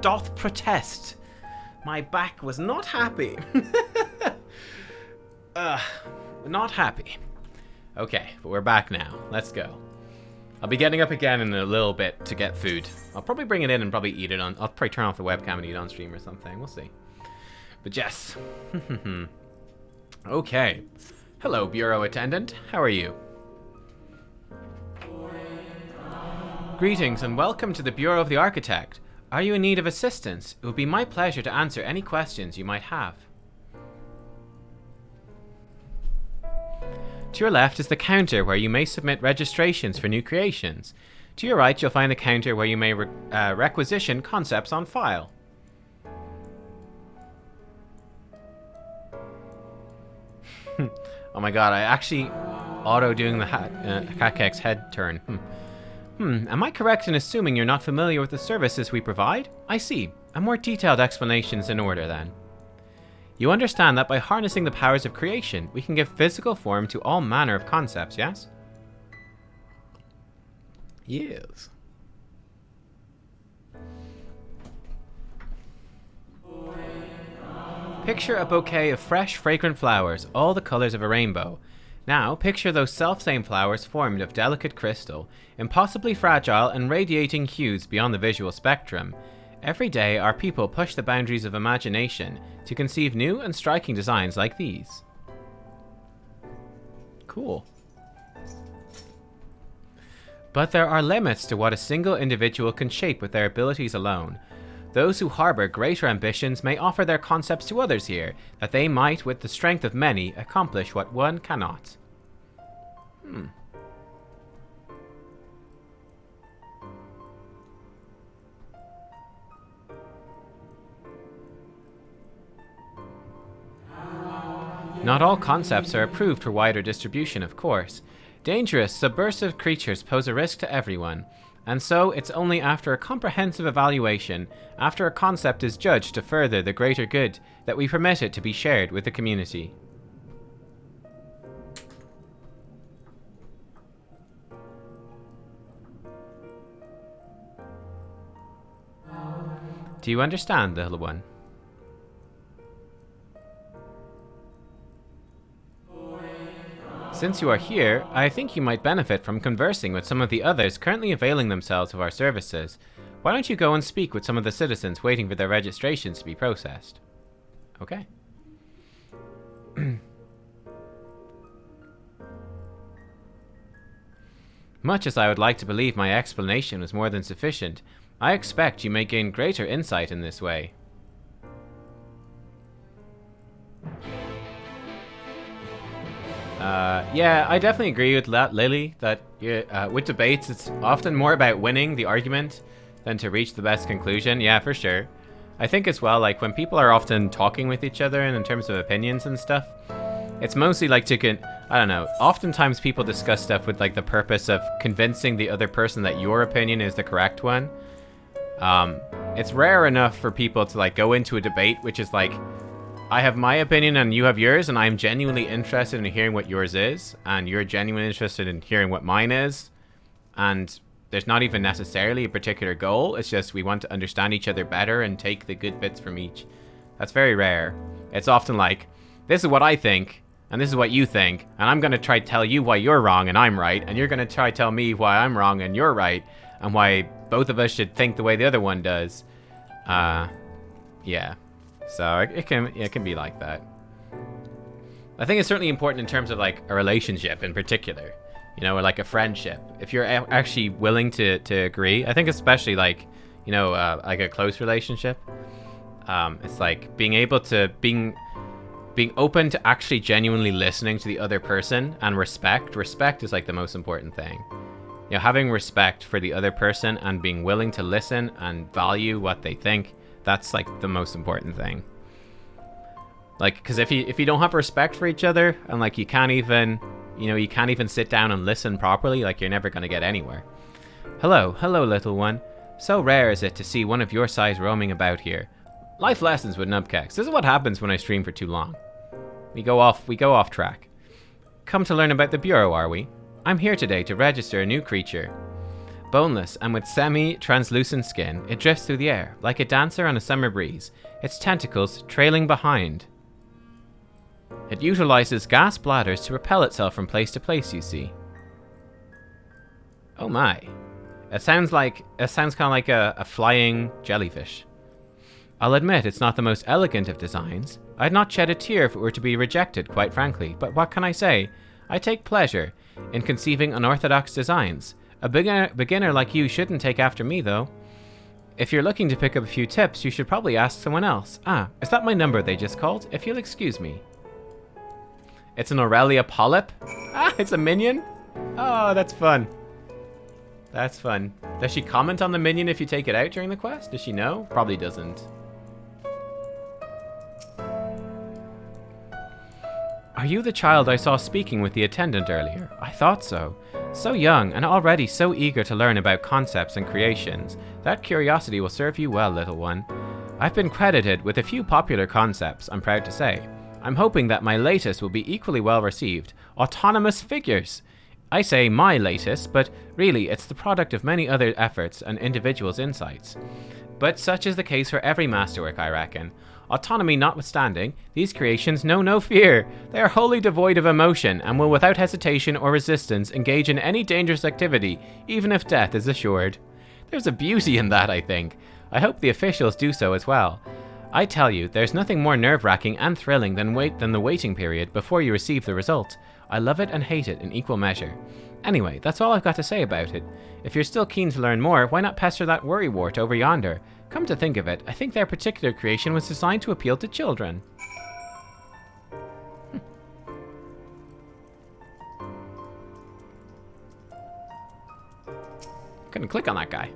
doth protest. My back was not happy. Not happy. Okay, but we're back now. Let's go. I'll be getting up again in a little bit to get food. I'll probably bring it in and probably eat it on... I'll probably turn off the webcam and eat on stream or something. We'll see. But yes. Okay. Hello, Bureau Attendant. How are you? Greetings and welcome to the Bureau of the Architect. Are you in need of assistance? It would be my pleasure to answer any questions you might have. To your left is the counter where you may submit registrations for new creations. To your right, you'll find the counter where you may requisition concepts on file. Oh my god, I actually auto-doing the Nubkeks head turn. Am I correct in assuming you're not familiar with the services we provide? I see. A more detailed explanation is in order then. You understand that by harnessing the powers of creation, we can give physical form to all manner of concepts, yes? Yes. Picture a bouquet of fresh, fragrant flowers, all the colors of a rainbow. Now, picture those self-same flowers formed of delicate crystal, impossibly fragile and radiating hues beyond the visual spectrum. Every day, our people push the boundaries of imagination to conceive new and striking designs like these. Cool. But there are limits to what a single individual can shape with their abilities alone. Those who harbor greater ambitions may offer their concepts to others here, that they might, with the strength of many, accomplish what one cannot. Not all concepts are approved for wider distribution, of course. Dangerous, subversive creatures pose a risk to everyone, and so it's only after a comprehensive evaluation, after a concept is judged to further the greater good, that we permit it to be shared with the community. Do you understand, little one? Since you are here, I think you might benefit from conversing with some of the others currently availing themselves of our services. Why don't you go and speak with some of the citizens waiting for their registrations to be processed? Okay. Much as I would like to believe my explanation was more than sufficient, I expect you may gain greater insight in this way. Yeah, I definitely agree with that, Lily, that with debates, it's often more about winning the argument than to reach the best conclusion. Yeah, for sure. I think as well, like, when people are often talking with each other and in terms of opinions and stuff, it's mostly like I don't know, oftentimes people discuss stuff with, like, the purpose of convincing the other person that your opinion is the correct one. It's rare enough for people to, like, go into a debate, which is like, I have my opinion and you have yours, and I'm genuinely interested in hearing what yours is, and you're genuinely interested in hearing what mine is, and there's not even necessarily a particular goal. It's just we want to understand each other better and take the good bits from each. That's very rare. It's often like, this is what I think, and this is what you think, and I'm going to try to tell you why you're wrong and I'm right, and you're going to try to tell me why I'm wrong and you're right, and why both of us should think the way the other one does. Yeah. So it can be like that. I think it's certainly important in terms of, like, a relationship in particular, you know, or like a friendship. If you're actually willing to agree, I think especially, like, you know, like a close relationship, it's like being able to being open to actually genuinely listening to the other person, and respect. Respect is, like, the most important thing. You know, having respect for the other person and being willing to listen and value what they think. That's, like, the most important thing. Like, because if you don't have respect for each other, and, like, you can't even You know, you can't even sit down and listen properly, like you're never going to get anywhere. Hello, little one. So rare is it to see one of your size roaming about here. Life lessons with Nubkeks. This is what happens when I stream for too long. We go off track. Come to learn about the Bureau, are we? I'm here today to register a new creature. Boneless and with semi-translucent skin, it drifts through the air, like a dancer on a summer breeze, its tentacles trailing behind. It utilizes gas bladders to propel itself from place to place, you see. Oh my. It sounds kind of like a flying jellyfish. I'll admit it's not the most elegant of designs. I'd not shed a tear if it were to be rejected, quite frankly, but what can I say? I take pleasure in conceiving unorthodox designs. A beginner like you shouldn't take after me, though. If you're looking to pick up a few tips, you should probably ask someone else. Ah, is that my number they just called? If you'll excuse me. It's an Aurelia polyp? Ah, it's a minion? Oh, that's fun. That's fun. Does she comment on the minion if you take it out during the quest? Does she know? Probably doesn't. Are you the child I saw speaking with the attendant earlier? I thought so. So young and already so eager to learn about concepts and creations. That curiosity will serve you well, little one. I've been credited with a few popular concepts, I'm proud to say. I'm hoping that my latest will be equally well received. Autonomous figures. I say my latest, but really it's the product of many other efforts and individuals' insights. But such is the case for every masterwork, I reckon. Autonomy notwithstanding, these creations know no fear. They are wholly devoid of emotion and will without hesitation or resistance engage in any dangerous activity, even if death is assured. There's a beauty in that, I think. I hope the officials do so as well. I tell you, there's nothing more nerve-wracking and thrilling than the waiting period before you receive the result. I love it and hate it in equal measure. Anyway, that's all I've got to say about it. If you're still keen to learn more, why not pester that worrywart over yonder? Come to think of it, I think their particular creation was designed to appeal to children. Couldn't click on that guy.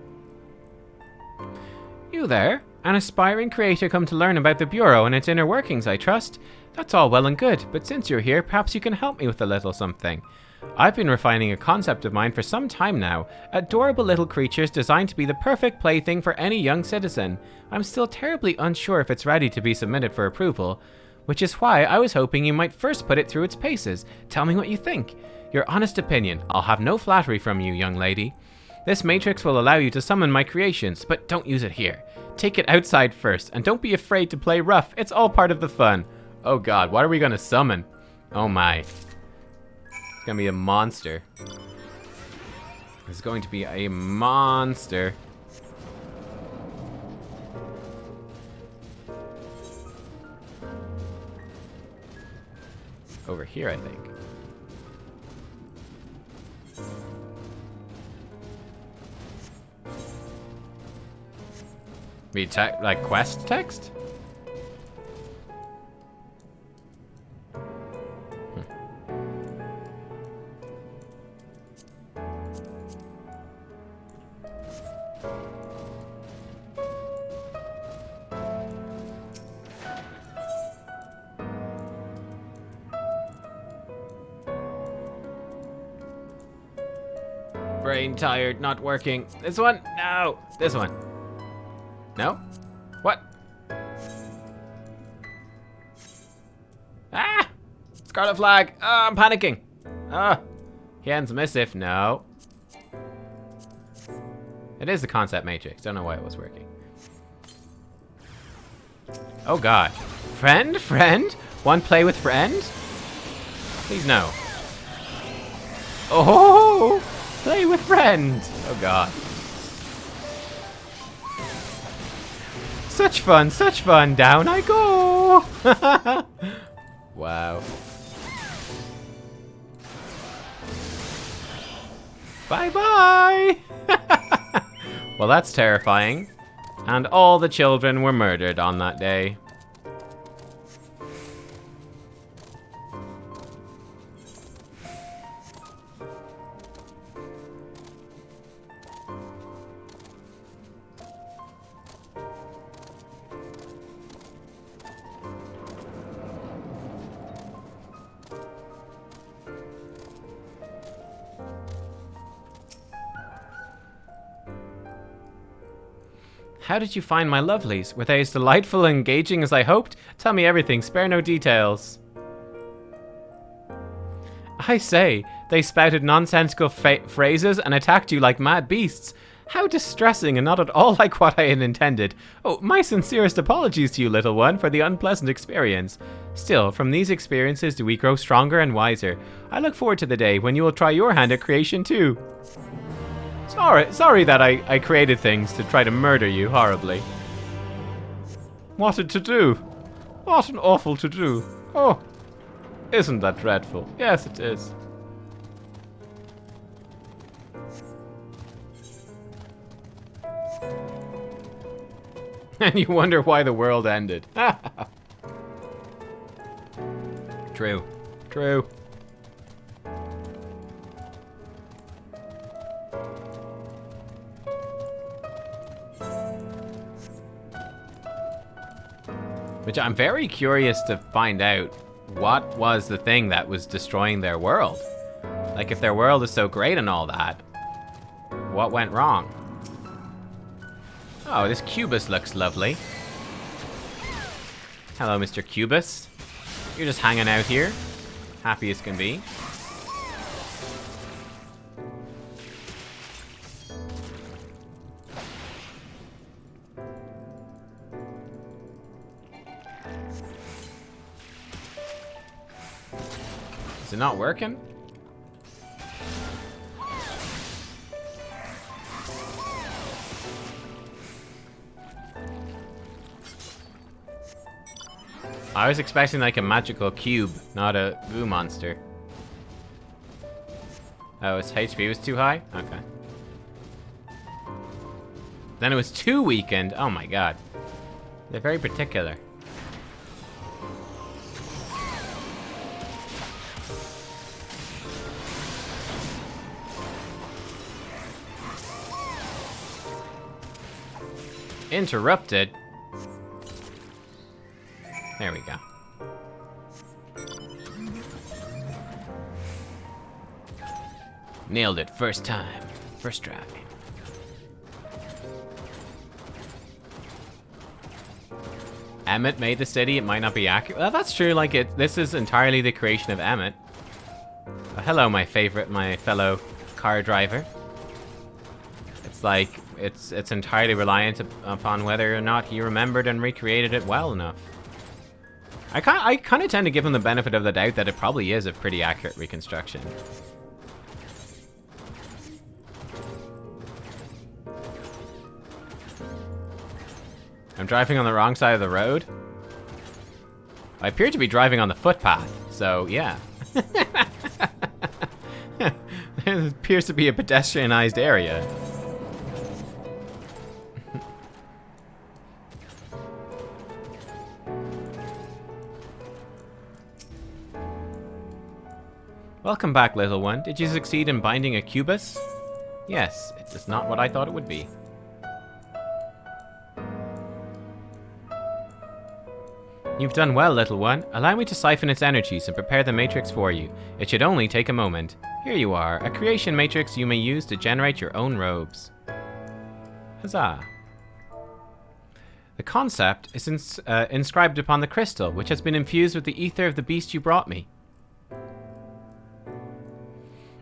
You there? An aspiring creator come to learn about the Bureau and its inner workings, I trust. That's all well and good, but since you're here, perhaps you can help me with a little something. I've been refining a concept of mine for some time now. Adorable little creatures designed to be the perfect plaything for any young citizen. I'm still terribly unsure if it's ready to be submitted for approval, which is why I was hoping you might first put it through its paces. Tell me what you think. Your honest opinion. I'll have no flattery from you, young lady. This matrix will allow you to summon my creations, but don't use it here. Take it outside first, and don't be afraid to play rough. It's all part of the fun. Oh god, what are we gonna summon? Oh my. It's gonna be a monster. It's going to be a monster. Over here, I think. Read like quest text? Brain tired, not working. This one? No. This one. No? What? Ah! Scarlet flag. Oh, I'm panicking. Ah. Hien's missive. No. It is the concept matrix. Don't know why it was working. Oh god. Friend? Friend? One play with friend? Please no. Oh! Play with friend! Oh god. Such fun, down I go! Wow. Bye-bye! Well, that's terrifying. And all the children were murdered on that day. How did you find my lovelies? Were they as delightful and engaging as I hoped? Tell me everything, spare no details. I say, they spouted nonsensical phrases and attacked you like mad beasts. How distressing and not at all like what I had intended. Oh, my sincerest apologies to you, little one, for the unpleasant experience. Still, from these experiences do we grow stronger and wiser. I look forward to the day when you will try your hand at creation too. Sorry that I created things to try to murder you horribly. What a to-do. What an awful to-do. Oh, isn't that dreadful? Yes, it is. And you wonder why the world ended. True. True. Which I'm very curious to find out what was the thing that was destroying their world. Like, if their world is so great and all that, what went wrong? Oh, this Cubus looks lovely. Hello, Mr. Cubus. You're just hanging out here. Happy as can be. Is it not working? I was expecting like a magical cube, not a goo monster. Oh, his HP was too high? Okay. Then it was too weakened. Oh my god. They're very particular. Interrupted? There we go. Nailed it first time. First try. Emmett made the city, it might not be accurate. Well, that's true, like this is entirely the creation of Emmett. Oh, hello, my fellow car driver. It's like, it's entirely reliant upon whether or not he remembered and recreated it well enough. I kind of tend to give him the benefit of the doubt that it probably is a pretty accurate reconstruction. I'm driving on the wrong side of the road. I appear to be driving on the footpath, so yeah. There appears to be a pedestrianized area. Welcome back, little one. Did you succeed in binding a Cubus? Yes, it is not what I thought it would be. You've done well, little one. Allow me to siphon its energies and prepare the matrix for you. It should only take a moment. Here you are, a creation matrix you may use to generate your own robes. Huzzah. The concept is inscribed upon the crystal, which has been infused with the ether of the beast you brought me.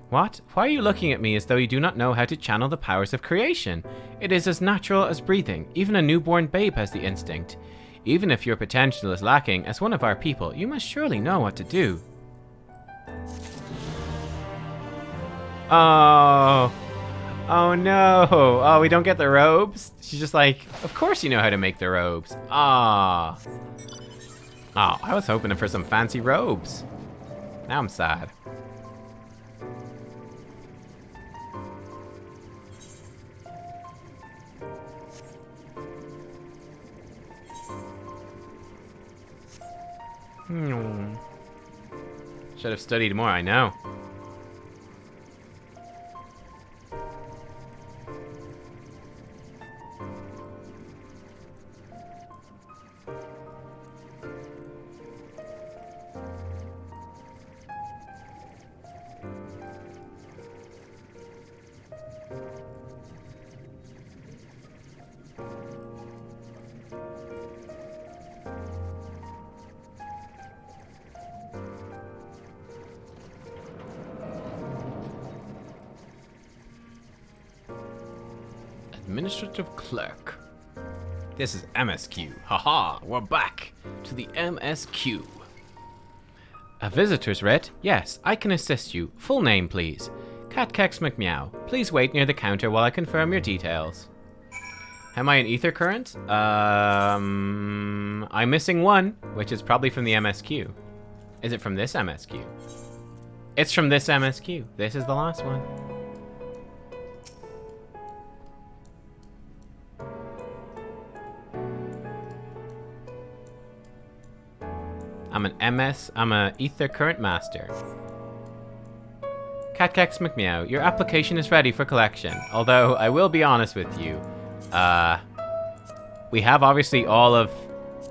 What? Why are you looking at me as though you do not know how to channel the powers of creation? It is as natural as breathing. Even a newborn babe has the instinct. Even if your potential is lacking, as one of our people, you must surely know what to do. Oh. Oh no. Oh, we don't get the robes? She's just like, of course you know how to make the robes. Ah. Oh, I was hoping for some fancy robes. Now I'm sad. Should have studied more, I know. administrative clerk. This is MSQ. Haha, we're back to the MSQ. A visitor's writ? Yes, I can assist you. Full name, please. Nubkeks McMeow. Please wait near the counter while I confirm your details. Am I an ether current? I'm missing one, which is probably from the MSQ. Is it from this MSQ? It's from this MSQ. This is the last one. I'm a ether current master. Nubkeks McMeow, your application is ready for collection. Although, I will be honest with you. We have obviously all of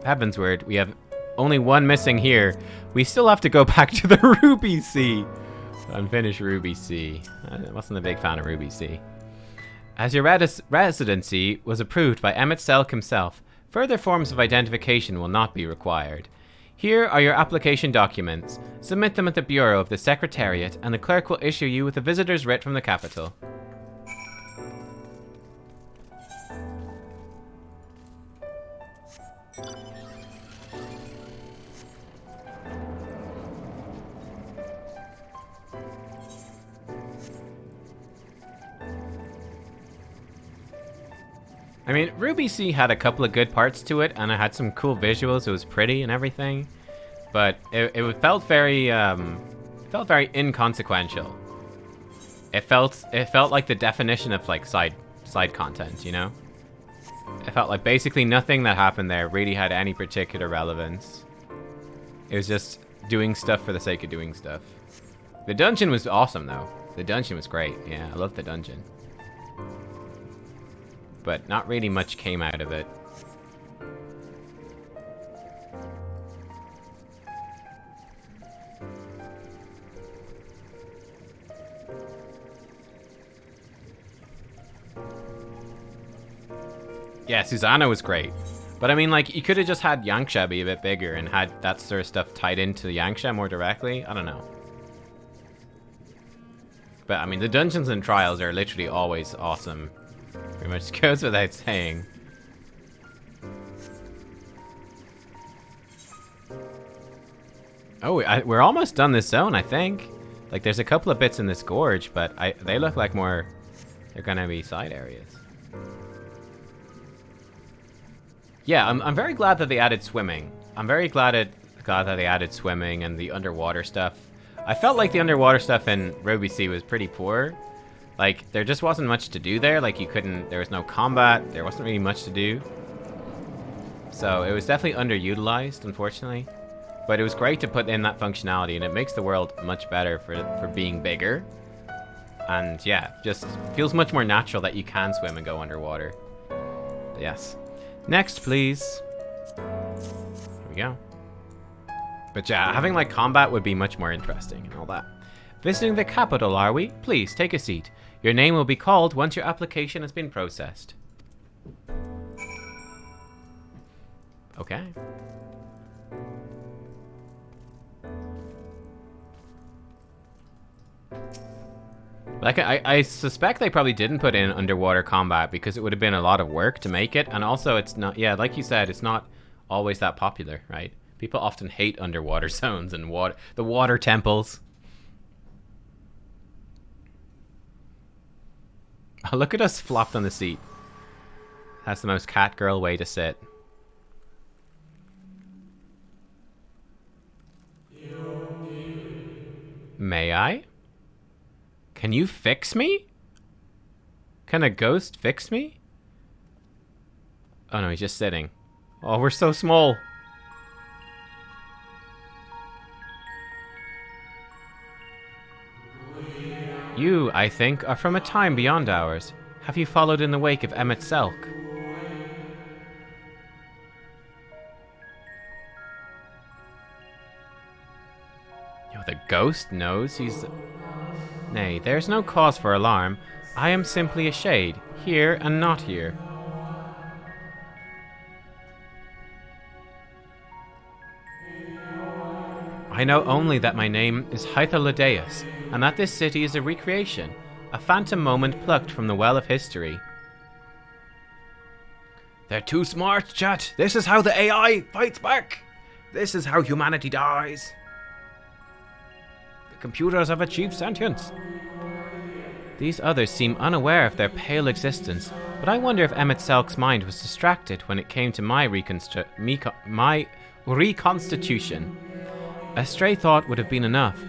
Heavensward. We have only one missing here. We still have to go back to the Ruby Sea. Unfinished Ruby Sea. I wasn't a big fan of Ruby Sea. As your residency was approved by Emmett Selk himself, further forms of identification will not be required. Here are your application documents. Submit them at the Bureau of the Secretariat, and the clerk will issue you with a visitor's writ from the capital. I mean, Ruby Sea had a couple of good parts to it, and it had some cool visuals. It was pretty and everything, but it felt very inconsequential. It felt like the definition of like side content, you know? It felt like basically nothing that happened there really had any particular relevance. It was just doing stuff for the sake of doing stuff. The dungeon was awesome, though. The dungeon was great. Yeah, I loved the dungeon. But not really much came out of it. Yeah, Susanna was great. But I mean, like, you could have just had Yanxia be a bit bigger and had that sort of stuff tied into Yanxia more directly. I don't know. But I mean, the dungeons and trials are literally always awesome. Pretty much goes without saying. Oh, we're almost done this zone, I think. Like, there's a couple of bits in this gorge, but they look like more... They're gonna be side areas. Yeah, I'm very glad that they added swimming. I'm very glad that they added swimming and the underwater stuff. I felt like the underwater stuff in Ruby Sea was pretty poor. Like, there just wasn't much to do there. Like, there was no combat. There wasn't really much to do. So, it was definitely underutilized, unfortunately. But it was great to put in that functionality, and it makes the world much better for being bigger. And, yeah, just feels much more natural that you can swim and go underwater. But yes. Next, please. Here we go. But yeah, having, like, combat would be much more interesting and all that. Visiting the capital, are we? Please, take a seat. Your name will be called once your application has been processed. Okay. Like, I suspect they probably didn't put in underwater combat because it would have been a lot of work to make it. And also, it's not, yeah, like you said, it's not always that popular, right? People often hate underwater zones and the water temples. Oh, look at us flopped on the seat. That's the most catgirl way to sit. May I? Can you fix me? Can a ghost fix me? Oh no, he's just sitting. Oh, we're so small. You, I think, are from a time beyond ours. Have you followed in the wake of Emmett Selk? Yo, the ghost knows he's... Nay, there's no cause for alarm. I am simply a shade, here and not here. I know only that my name is Hythalodeus, and that this city is a recreation, a phantom moment plucked from the well of history. They're too smart, chat. This is how the AI fights back. This is how humanity dies. The computers have achieved sentience. These others seem unaware of their pale existence, but I wonder if Emmett Selk's mind was distracted when it came to my reconstitution. A stray thought would have been enough.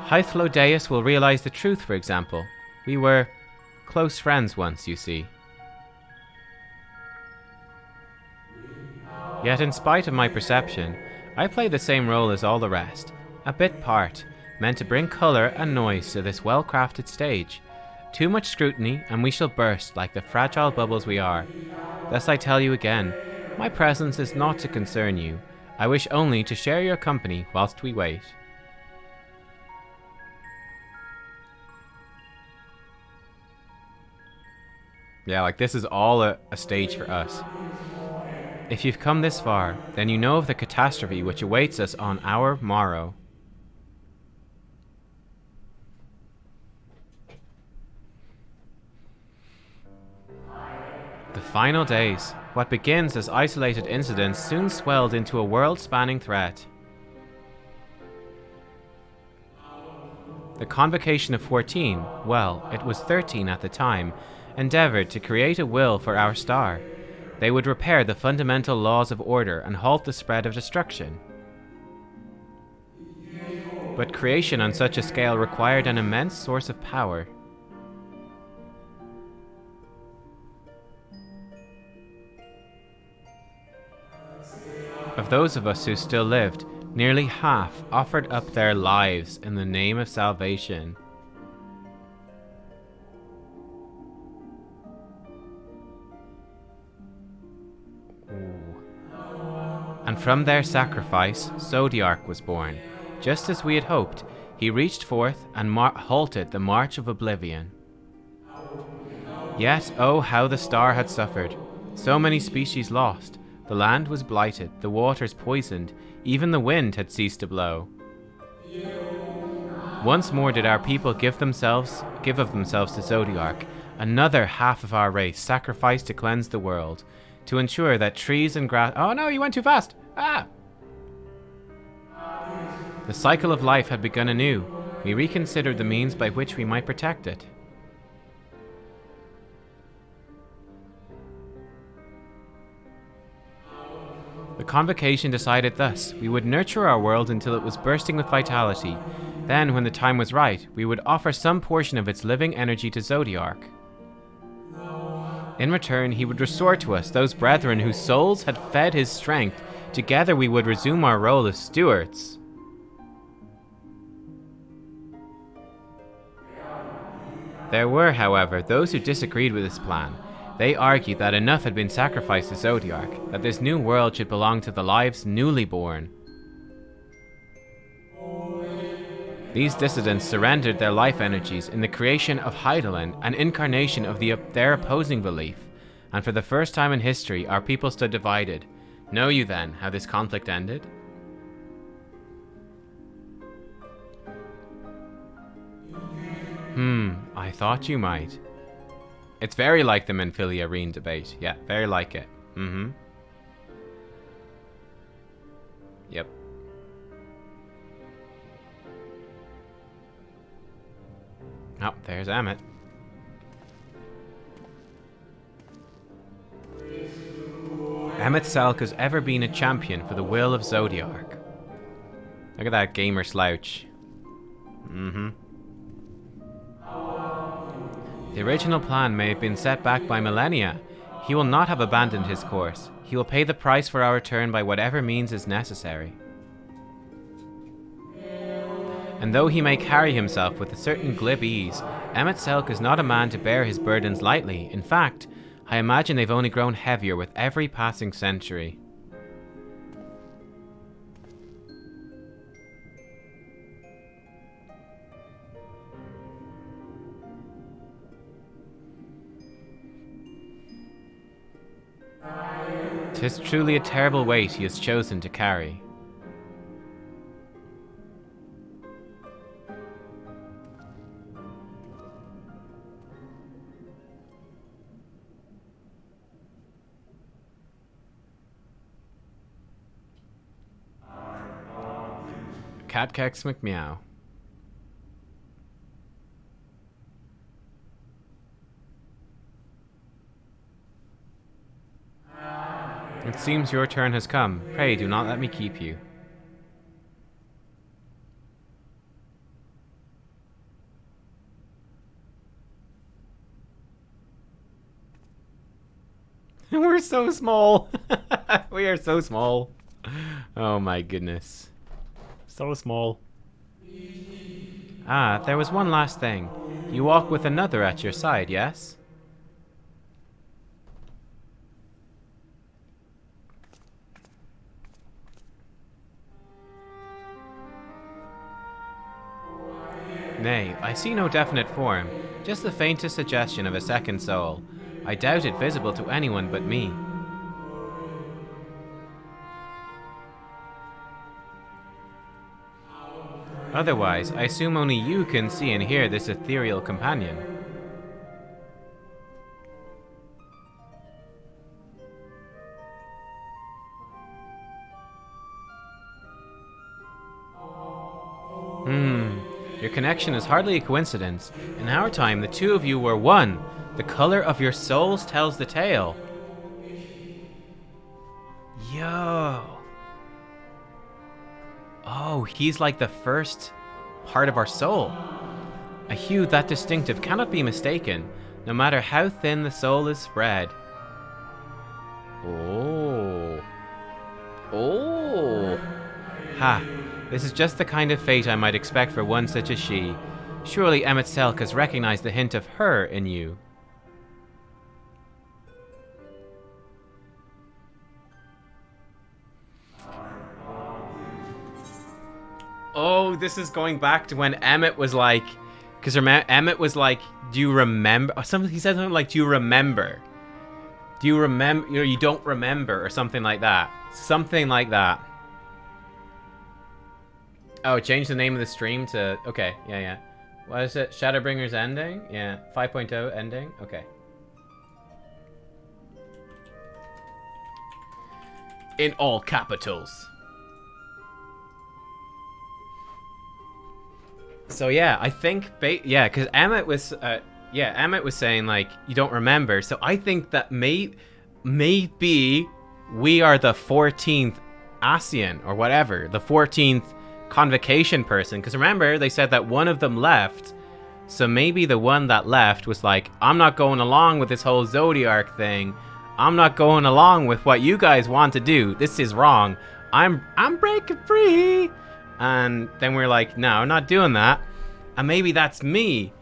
Hythlodeus will realize the truth, for example. We were close friends once, you see. Yet in spite of my perception, I play the same role as all the rest. A bit part, meant to bring colour and noise to this well-crafted stage. Too much scrutiny and we shall burst like the fragile bubbles we are. Thus I tell you again, my presence is not to concern you. I wish only to share your company whilst we wait. Yeah, like this is all a stage for us. If you've come this far, then you know of the catastrophe which awaits us on our morrow. The final days. What begins as isolated incidents soon swelled into a world-spanning threat. The Convocation of 14, well, it was 13 at the time, endeavored to create a will for our star. They would repair the fundamental laws of order and halt the spread of destruction. But creation on such a scale required an immense source of power. Of those of us who still lived, nearly half offered up their lives in the name of salvation. And from their sacrifice, Zodiark was born. Just as we had hoped, he reached forth and halted the march of oblivion. Yet, oh how the star had suffered. So many species lost. The land was blighted, the waters poisoned, even the wind had ceased to blow. Once more did our people give of themselves to Zodiark, another half of our race sacrificed to cleanse the world, to ensure that trees and grass— oh no, you went too fast! Ah! The cycle of life had begun anew. We reconsidered the means by which we might protect it. The Convocation decided thus: we would nurture our world until it was bursting with vitality. Then, when the time was right, we would offer some portion of its living energy to Zodiark. In return, he would restore to us those brethren whose souls had fed his strength. Together we would resume our role as stewards. There were, however, those who disagreed with this plan. They argued that enough had been sacrificed to Zodiark, that this new world should belong to the lives newly born. These dissidents surrendered their life energies in the creation of Hydaelyn, an incarnation of their opposing belief, and for the first time in history our people stood divided. Know you then how this conflict ended? I thought you might. It's very like the Menphilia-Reen debate. Yeah, very like it. Yep. Oh, there's Emmett. Emmett Selk has ever been a champion for the will of Zodiark. Look at that gamer slouch. The original plan may have been set back by millennia. He will not have abandoned his course. He will pay the price for our return by whatever means is necessary. And though he may carry himself with a certain glib ease, Emmett Selk is not a man to bear his burdens lightly. In fact, I imagine they've only grown heavier with every passing century. Tis truly a terrible weight he has chosen to carry. Catkex McMeow. It seems your turn has come. Pray do not let me keep you. We're so small. We are so small. Oh my goodness. So small. Ah, there was one last thing. You walk with another at your side, yes? Nay, I see no definite form, just the faintest suggestion of a second soul. I doubt it visible to anyone but me. Otherwise, I assume only you can see and hear this ethereal companion. Your connection is hardly a coincidence. In our time, the two of you were one. The color of your souls tells the tale. Yo. Oh, he's like the first part of our soul. A hue that distinctive cannot be mistaken, no matter how thin the soul is spread. Oh. Oh. Ha. This is just the kind of fate I might expect for one such as she. Surely Emmett Selk has recognized the hint of her in you. Oh, this is going back to when Emmett was like, because Emmett was like, do you remember? Or something, he said something like, do you remember? Do you remember? You know, you don't remember, or something like that. Something like that. Oh, change the name of the stream to, okay, yeah. What is it? Shadowbringers ending? Yeah, 5.0 ending? Okay. In all capitals. So yeah, I think, yeah, because Emmett was saying like, you don't remember. So I think that maybe we are the 14th ASEAN or whatever, the 14th convocation person. Because remember, they said that one of them left. So maybe the one that left was like, I'm not going along with this whole Zodiac thing. I'm not going along with what you guys want to do. This is wrong. I'm breaking free. And then we're like, no, I'm not doing that. And maybe that's me.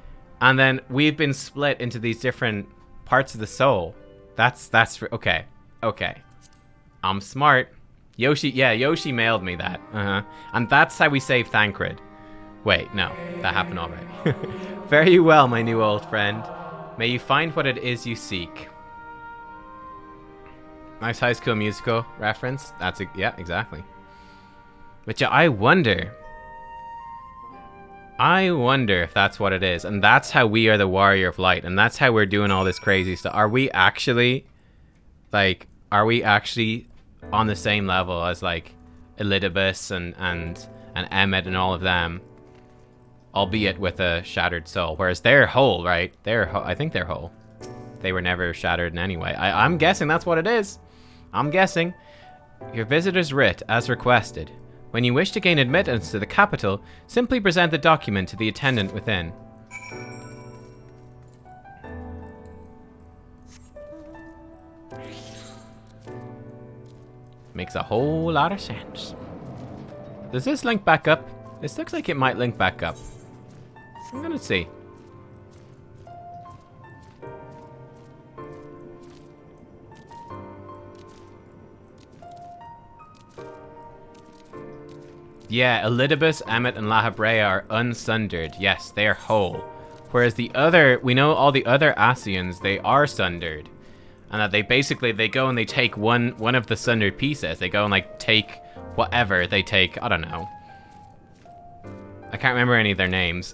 And then we've been split into these different parts of the soul. That's okay. I'm smart. Yoshi mailed me that. And that's how we save Thancred. Wait, no, that happened already. Fare you well, my new old friend. May you find what it is you seek. Nice High School Musical reference. Yeah, exactly. But yeah, I wonder if that's what it is. And that's how we are the Warrior of Light. And that's how we're doing all this crazy stuff. Are we actually on the same level as like Elidibus and Emmett and all of them? Albeit with a shattered soul. Whereas they're whole, right? I think they're whole. They were never shattered in any way. I'm guessing that's what it is. I'm guessing. Your visitor's writ, as requested. When you wish to gain admittance to the capital, simply present the document to the attendant within. Makes a whole lot of sense. Does this link back up? This looks like it might link back up. I'm gonna see. Yeah, Elidibus, Emmett, and La Habrea are unsundered. Yes, they are whole. Whereas the other, we know all the other ASEANs, they are sundered. And that they go and they take one of the sundered pieces. They go and like take whatever they take. I don't know. I can't remember any of their names.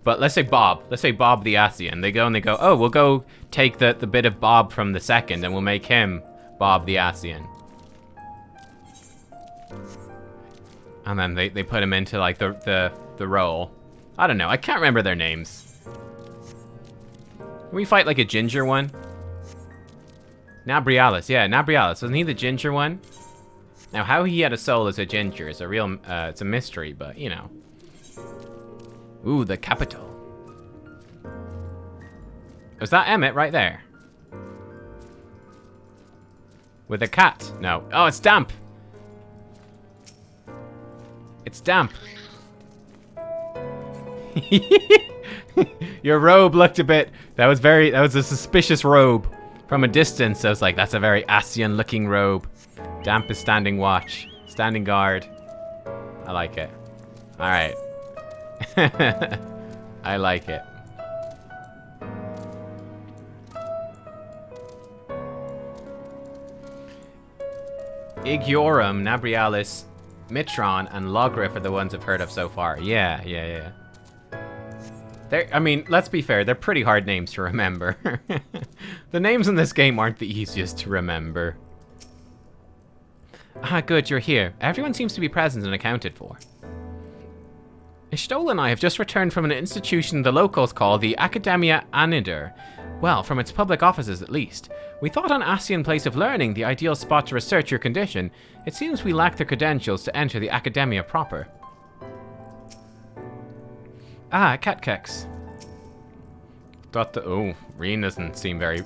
But let's say Bob. Let's say Bob the ASEAN. They go and they go, oh, we'll go take the bit of Bob from the second and we'll make him Bob the ASEAN. And then they put him into, like, the role. I don't know. I can't remember their names. Can we fight, like, a ginger one? Nabrialis. Yeah, Nabrialis. Wasn't he the ginger one? Now, how he had a soul as a ginger is a real... it's a mystery, but, you know. Ooh, the capital. Was that Emmett right there? With a cat? No. Oh, it's damp. It's damp. Your robe looked a bit... That was a suspicious robe. From a distance, I was like, that's a very Asian looking robe. Damp is standing watch. Standing guard. I like it. Alright. I like it. Igiorum, Nabrialis, Mitron, and Logrif are the ones I've heard of so far. Yeah. I mean, let's be fair, they're pretty hard names to remember. The names in this game aren't the easiest to remember. Ah, good, you're here. Everyone seems to be present and accounted for. Ishtol and I have just returned from an institution the locals call the Academia Anidir. Well, from its public offices at least. We thought an Asian place of learning the ideal spot to research your condition. It seems we lack the credentials to enter the Academia proper. Ah, Nubkeks. Oh, Reen doesn't seem very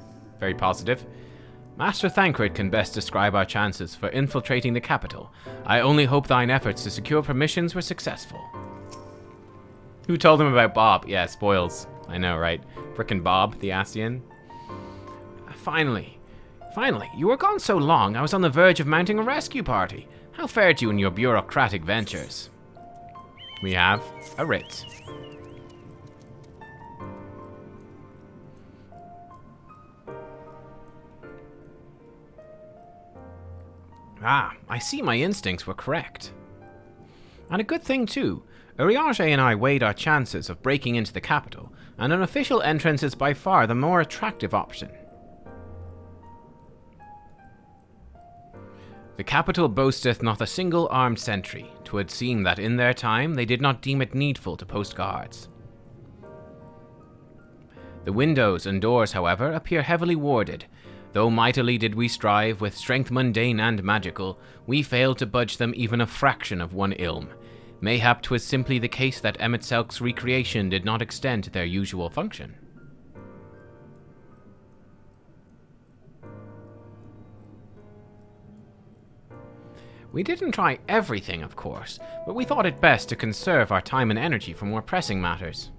positive. Master Thancred can best describe our chances for infiltrating the capital. I only hope thine efforts to secure permissions were successful. Who told him about Bob? Yeah, spoils. I know, right? Frickin' Bob, the Asian. Finally, you were gone so long, I was on the verge of mounting a rescue party. How fared you in your bureaucratic ventures? We have a writ. Ah, I see my instincts were correct. And a good thing too. Uriage and I weighed our chances of breaking into the capital, and an official entrance is by far the more attractive option. The capital boasteth not a single armed sentry. 'Twould seem that in their time they did not deem it needful to post guards. The windows and doors, however, appear heavily warded. Though mightily did we strive, with strength mundane and magical, we failed to budge them even a fraction of one ilm. Mayhap 'twas simply the case that Emetselk's recreation did not extend to their usual function. We didn't try everything, of course, but we thought it best to conserve our time and energy for more pressing matters.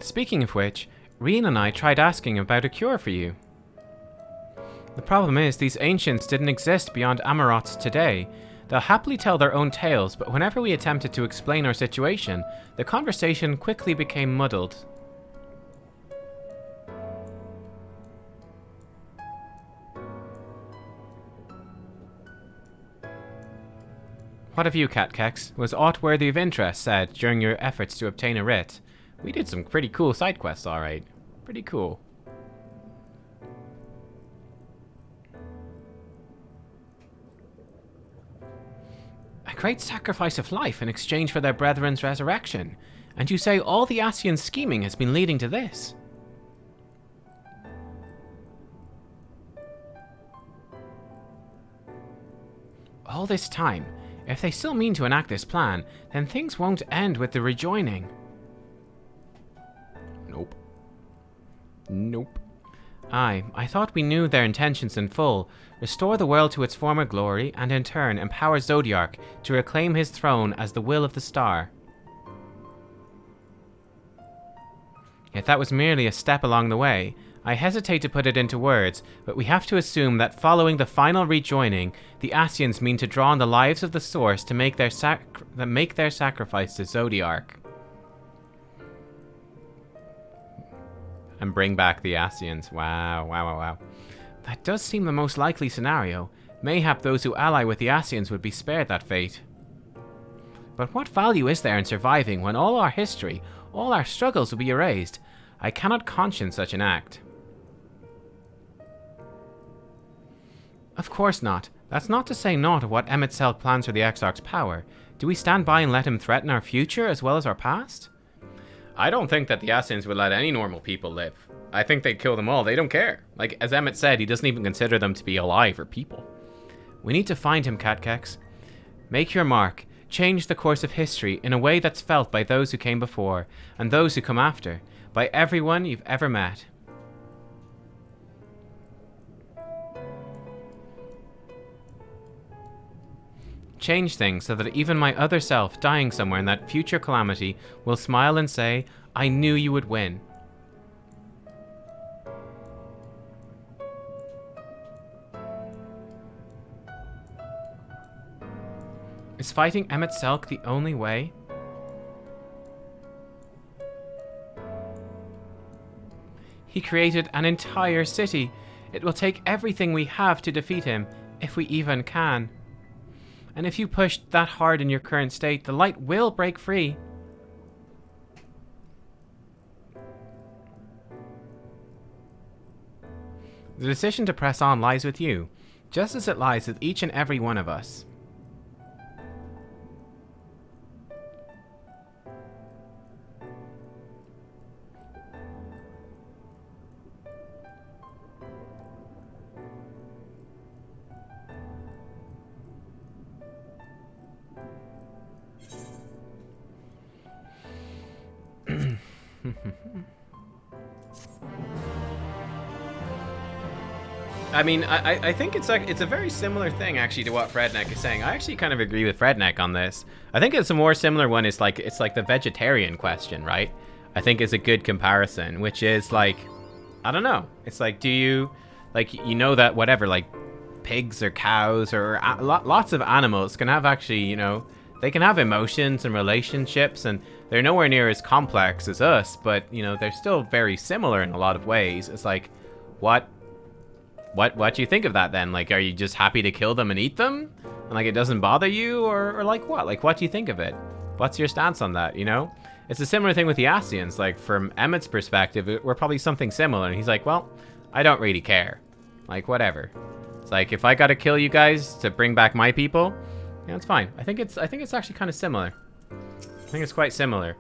Speaking of which, Reen and I tried asking about a cure for you. The problem is, these ancients didn't exist beyond Amarots today. They'll happily tell their own tales, but whenever we attempted to explain our situation, the conversation quickly became muddled. What of you, Nubkeks? Was aught worthy of interest said during your efforts to obtain a writ? We did some pretty cool side quests, alright. Pretty cool. A great sacrifice of life in exchange for their brethren's resurrection. And you say all the Asian scheming has been leading to this? All this time, if they still mean to enact this plan, then things won't end with the rejoining. Nope. Aye, I thought we knew their intentions in full. Restore the world to its former glory, and in turn empower Zodiark to reclaim his throne as the will of the star. Yet that was merely a step along the way. I hesitate to put it into words, but we have to assume that following the final rejoining, the Asians mean to draw on the lives of the Source to make their sacrifice to Zodiark. And bring back the Asians. Wow. That does seem the most likely scenario. Mayhap those who ally with the Asians would be spared that fate. But what value is there in surviving when all our history, all our struggles will be erased? I cannot conscience such an act. Of course not. That's not to say naught of what Emmett Selk plans for the Exarch's power. Do we stand by and let him threaten our future as well as our past? I don't think that the Ascians would let any normal people live. I think they'd kill them all. They don't care. Like, as Emmett said, he doesn't even consider them to be alive or people. We need to find him, Nubkeks. Make your mark. Change the course of history in a way that's felt by those who came before and those who come after, by everyone you've ever met. Change things so that even my other self, dying somewhere in that future calamity, will smile and say, I knew you would win. Is fighting Emmett Selk the only way? He created an entire city. It will take everything we have to defeat him, if we even can. And if you push that hard in your current state, the light will break free. The decision to press on lies with you, just as it lies with each and every one of us. I mean, I think it's a very similar thing actually to what Fredneck is saying. I actually kind of agree with Fredneck on this. I think it's a more similar one. It's like the vegetarian question, right? I think is a good comparison, which is like, I don't know. It's like, do you, like, you know that whatever, like pigs or cows or lots of animals can have actually, you know, they can have emotions and relationships, and they're nowhere near as complex as us, but, you know, they're still very similar in a lot of ways. It's like, what do you think of that then? Like, are you just happy to kill them and eat them? And like, it doesn't bother you, or like what? Like, what do you think of it? What's your stance on that, you know? It's a similar thing with the Ascians. Like, from Emmett's perspective, we're probably something similar. And he's like, well, I don't really care. Like, whatever. It's like, if I gotta kill you guys to bring back my people, yeah, it's fine. I think it's actually kind of similar. I think it's quite similar.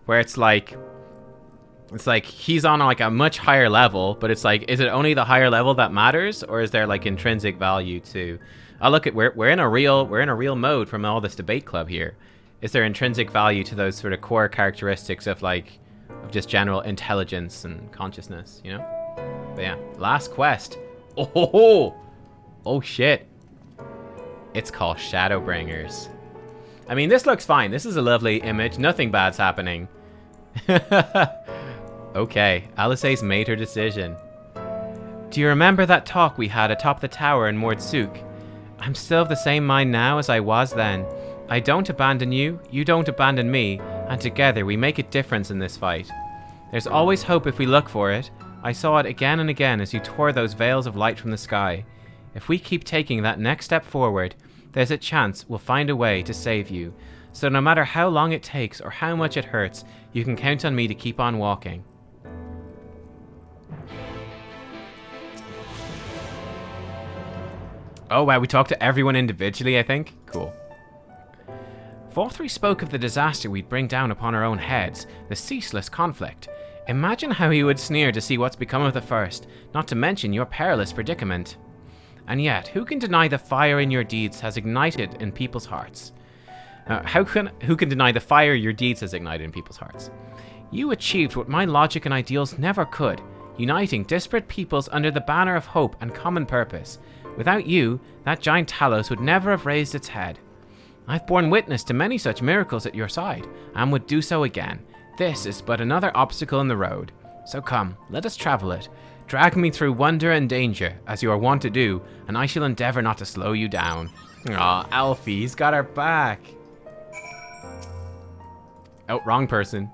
Where it's like he's on like a much higher level, but it's like, is it only the higher level that matters, or is there like intrinsic value to? Oh, look at we're in a real mode from all this debate club here. Is there intrinsic value to those sort of core characteristics of just general intelligence and consciousness, you know? But yeah, last quest. Oh shit. It's called Shadowbringers. I mean, this looks fine. This is a lovely image. Nothing bad's happening. Okay, Alisaie's made her decision. Do you remember that talk we had atop the tower in Mordsuk? I'm still of the same mind now as I was then. I don't abandon you, you don't abandon me, and together we make a difference in this fight. There's always hope if we look for it. I saw it again and again as you tore those veils of light from the sky. If we keep taking that next step forward, there's a chance we'll find a way to save you. So no matter how long it takes or how much it hurts, you can count on me to keep on walking. Oh wow, we talked to everyone individually, I think? Cool. 4-3 spoke of the disaster we'd bring down upon our own heads, the ceaseless conflict. Imagine how he would sneer to see what's become of the first, not to mention your perilous predicament. And yet, who can deny the fire in your deeds has ignited in people's hearts? Who can deny the fire your deeds has ignited in people's hearts? You achieved what my logic and ideals never could, uniting disparate peoples under the banner of hope and common purpose. Without you, that giant Talos would never have raised its head. I've borne witness to many such miracles at your side, and would do so again. This is but another obstacle in the road. So come, let us travel it. Drag me through wonder and danger, as you are wont to do, and I shall endeavor not to slow you down. Aw, Alfie, he's got our back. Oh, wrong person.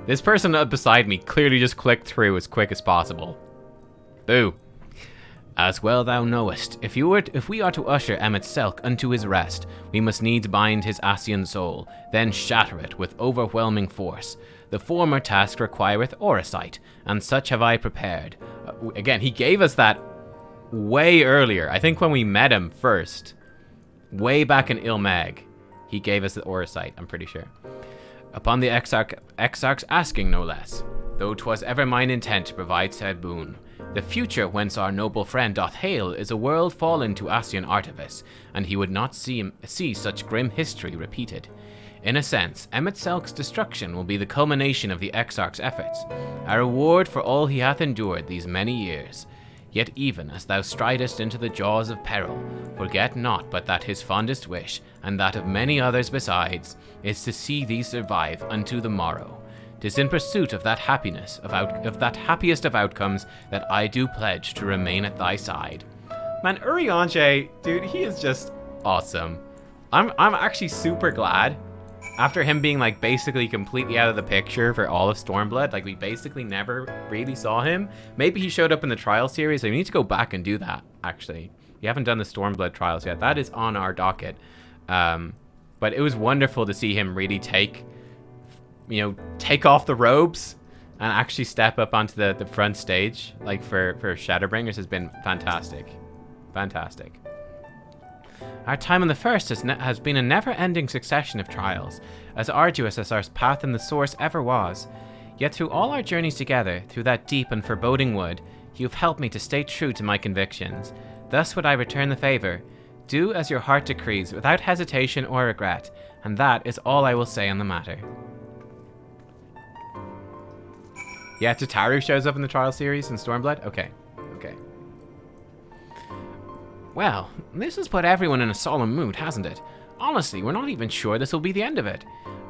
This person up beside me clearly just clicked through as quick as possible. Boo. As well thou knowest, if we are to usher Emmett Selk unto his rest, we must needs bind his Ascian soul, then shatter it with overwhelming force. The former task requireth orisight, and such have I prepared. Again, he gave us that way earlier. I think when we met him first, way back in Ilmag, he gave us the Aura Sight, I'm pretty sure. Upon the Exarch's asking, no less, though 'twas ever mine intent to provide said boon. The future whence our noble friend doth hail is a world fallen to Asian artifice, and he would not see such grim history repeated. In a sense, Emet-Selch's destruction will be the culmination of the Exarch's efforts, a reward for all he hath endured these many years. Yet even as thou stridest into the jaws of peril, forget not but that his fondest wish, and that of many others besides, is to see thee survive unto the morrow. 'Tis in pursuit of that happiness, of that happiest of outcomes, that I do pledge to remain at thy side. Man, Urianger, dude, he is just awesome. I'm actually super glad. After him being like basically completely out of the picture for all of Stormblood, like we basically never really saw him. Maybe he showed up in the trial series, so we need to go back and do that, actually. We haven't done the Stormblood trials yet. That is on our docket. But it was wonderful to see him really take off the robes and actually step up onto the front stage, like for Shadowbringers, has been fantastic. Fantastic. Our time on the First has been a never-ending succession of trials, as arduous as our path in the Source ever was. Yet through all our journeys together, through that deep and foreboding wood, you've helped me to stay true to my convictions. Thus would I return the favor. Do as your heart decrees, without hesitation or regret, and that is all I will say on the matter. Yeah, Tataru shows up in the trial series in Stormblood? Okay. Okay. Well, this has put everyone in a solemn mood, hasn't it? Honestly, we're not even sure this will be the end of it.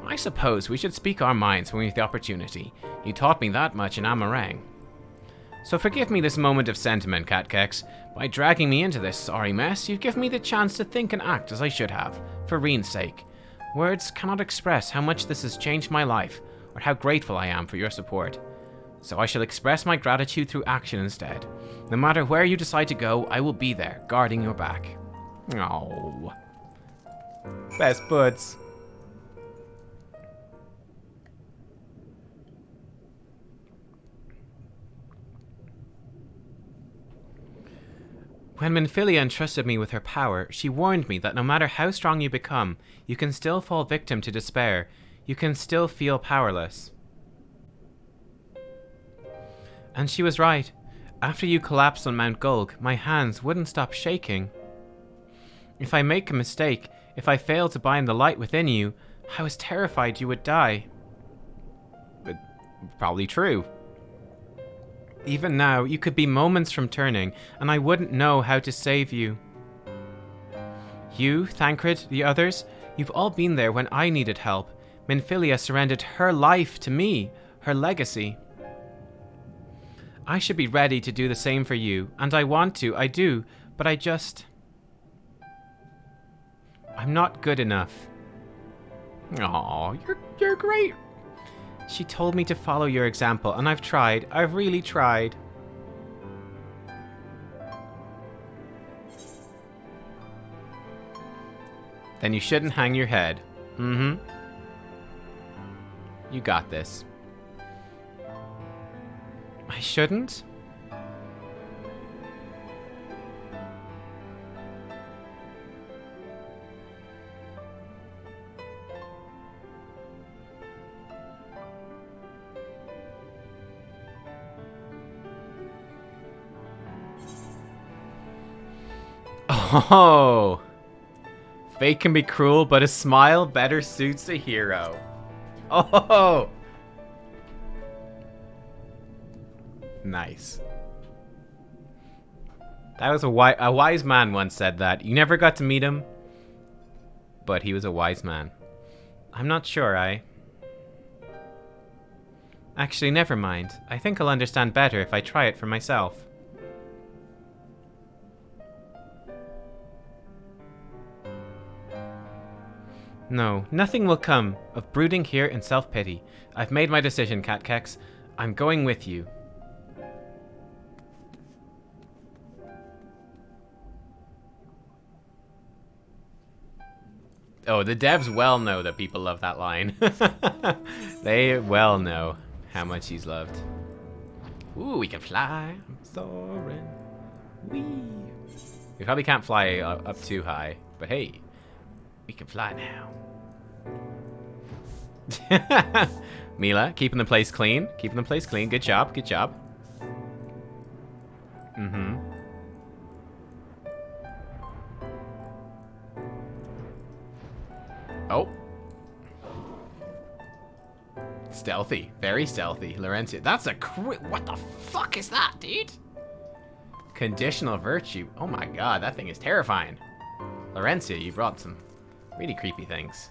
I suppose we should speak our minds when we have the opportunity. You taught me that much in Amarang. So forgive me this moment of sentiment, Nubkeks. By dragging me into this sorry mess, you've given me the chance to think and act as I should have, for Reen's sake. Words cannot express how much this has changed my life, or how grateful I am for your support. So I shall express my gratitude through action instead. No matter where you decide to go, I will be there, guarding your back. Oh, best buds. When Minfilia entrusted me with her power, she warned me that no matter how strong you become, you can still fall victim to despair. You can still feel powerless. And she was right. After you collapsed on Mount Gulg, my hands wouldn't stop shaking. If I make a mistake, if I fail to bind the light within you, I was terrified you would die. But probably true. Even now, you could be moments from turning, and I wouldn't know how to save you. You, Thancred, the others, you've all been there when I needed help. Minfilia surrendered her life to me, her legacy. I should be ready to do the same for you, and I want to, I do, but I'm not good enough. Aw, you're great. She told me to follow your example, and I've tried. I've really tried. Then you shouldn't hang your head. Mm-hmm. You got this. I shouldn't? Oh! Fate can be cruel, but a smile better suits a hero. Oh! Nice. That was a wise man once said that. You never got to meet him, but he was a wise man. I'm not sure, Actually, never mind. I think I'll understand better if I try it for myself. No, nothing will come of brooding here in self-pity. I've made my decision, Nubkeks. I'm going with you. Oh, the devs well know that people love that line. They well know how much he's loved. Ooh, we can fly. I'm soaring. Whee! We probably can't fly up too high, but hey, we can fly now. Mila, keeping the place clean. Keeping the place clean. Good job. Good job. Mm-hmm. Oh. Stealthy. Very stealthy. Laurentia. That's a what the fuck is that, dude? Conditional virtue. Oh my god, that thing is terrifying. Laurentia, you brought some really creepy things.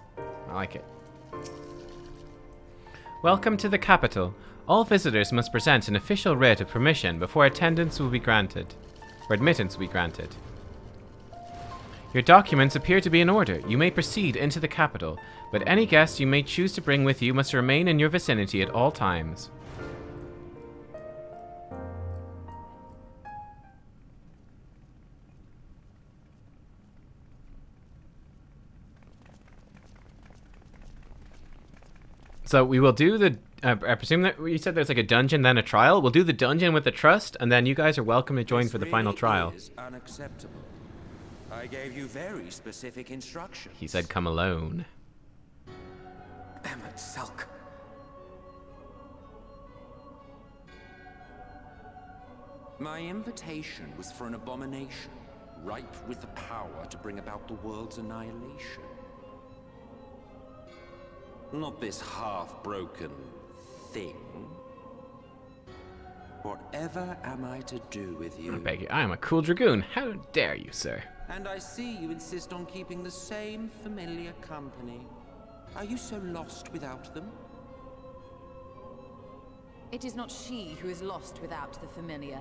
I like it. Welcome to the capital. All visitors must present an official writ of permission before attendance will be granted. Or admittance will be granted. Your documents appear to be in order. You may proceed into the capital, but any guests you may choose to bring with you must remain in your vicinity at all times. So we will do the, I presume that you said there's like a dungeon, then a trial. We'll do the dungeon with the trust, and then you guys are welcome to join for the final trial. Is unacceptable. I gave you very specific instructions. He said come alone. Emmett Selk. My invitation was for an abomination, ripe with the power to bring about the world's annihilation. Not this half-broken thing. Whatever am I to do with you? I beg you, I am a cool dragoon. How dare you, sir? And I see you insist on keeping the same familiar company. Are you so lost without them? It is not she who is lost without the familiar.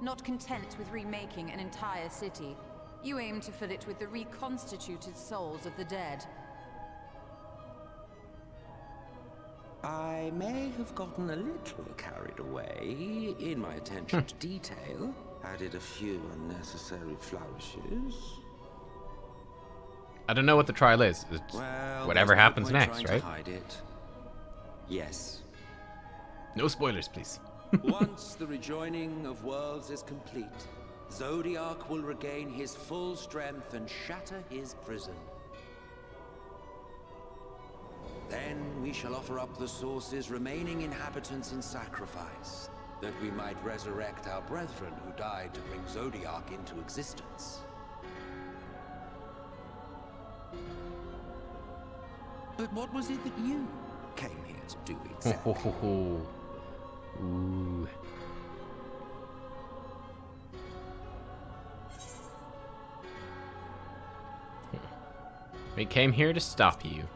Not content with remaking an entire city, you aim to fill it with the reconstituted souls of the dead. I may have gotten a little carried away in my attention to detail. Added a few unnecessary flourishes. I don't know what the trial is. It's Well, whatever happens next, right? Hide it. Yes. No spoilers, please. Once the rejoining of worlds is complete, Zodiac will regain his full strength and shatter his prison. Then we shall offer up the Source's remaining inhabitants in sacrifice, that we might resurrect our brethren who died to bring Zodiac into existence. But what was it that you came here to do exactly? Ooh. We came here to stop you.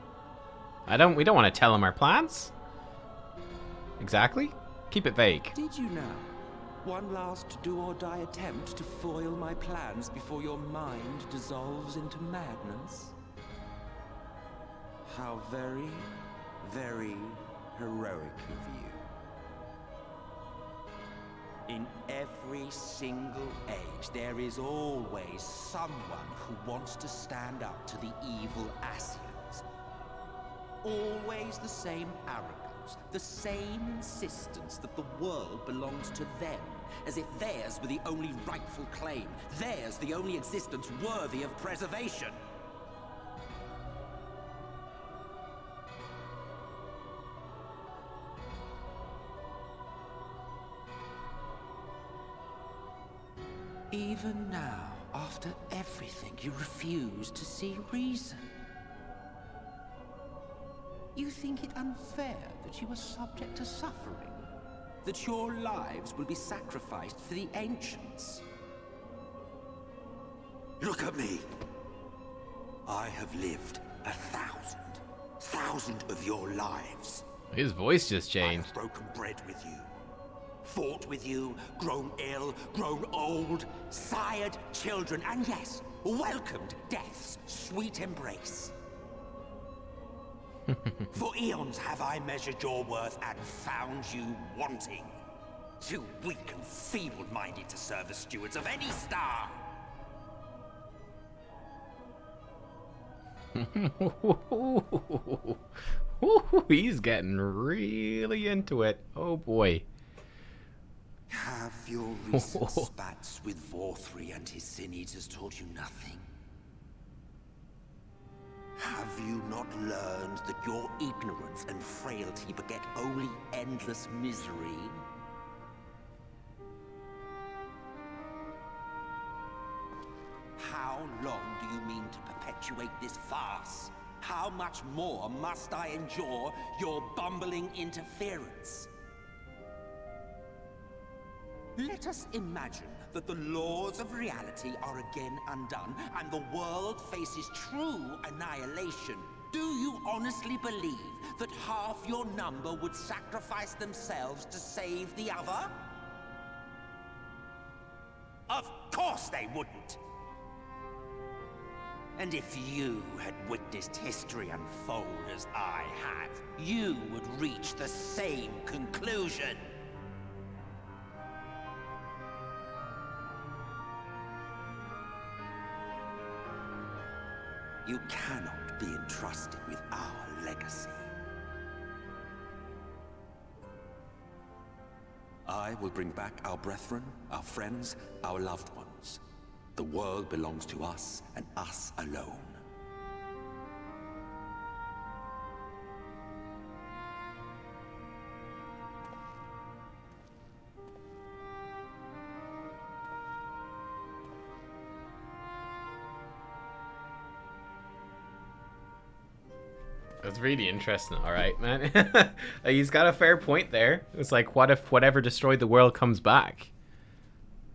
We don't want to tell him our plans. Exactly? Keep it vague. Did you now? One last do-or-die attempt to foil my plans before your mind dissolves into madness? How very, very heroic of you. In every single age, there is always someone who wants to stand up to the evil Asians. Always the same arrogance, the same insistence that the world belongs to them, as if theirs were the only rightful claim, theirs the only existence worthy of preservation. Even now, after everything, you refuse to see reason. You think it unfair that you are subject to suffering? That your lives will be sacrificed for the ancients? Look at me! I have lived 1,000 of your lives. His voice just changed. I have broken bread with you. Fought with you, grown ill, grown old, sired children, and yes, welcomed death's sweet embrace. For eons have I measured your worth and found you wanting. Too weak and feeble-minded to serve as stewards of any star. He's getting really into it. Oh boy. Have your recent spats with Vorthri and his sin eaters taught you nothing? Have you not learned that your ignorance and frailty beget only endless misery? How long do you mean to perpetuate this farce? How much more must I endure your bumbling interference? Let us imagine that the laws of reality are again undone and the world faces true annihilation. Do you honestly believe that half your number would sacrifice themselves to save the other? Of course they wouldn't! And if you had witnessed history unfold as I have, you would reach the same conclusion. You cannot be entrusted with our legacy. I will bring back our brethren, our friends, our loved ones. The world belongs to us, and us alone. That's really interesting, alright, man. He's got a fair point there. It's like, what if whatever destroyed the world comes back?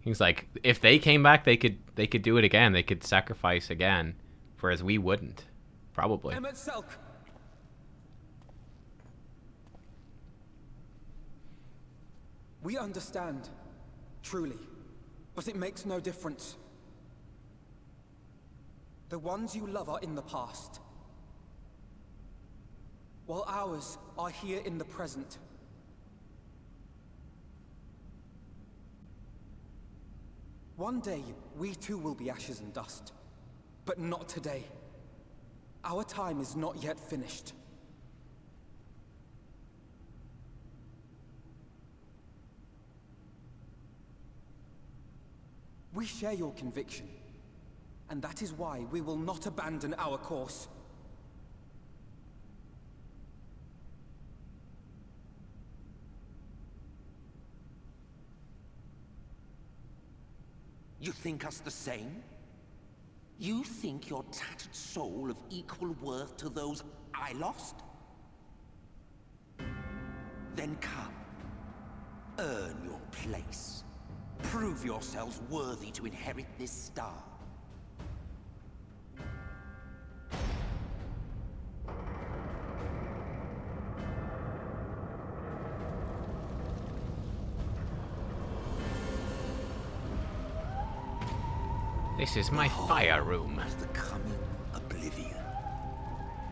He's like, if they came back, they could do it again. They could sacrifice again, whereas we wouldn't, probably. MSQ. We understand, truly, but it makes no difference. The ones you love are in the past, while ours are here in the present. One day, we too will be ashes and dust, but not today. Our time is not yet finished. We share your conviction, and that is why we will not abandon our course. You think us the same? You think your tattered soul of equal worth to those I lost? Then come. Earn your place. Prove yourselves worthy to inherit this star. This is my fire room. The coming oblivion.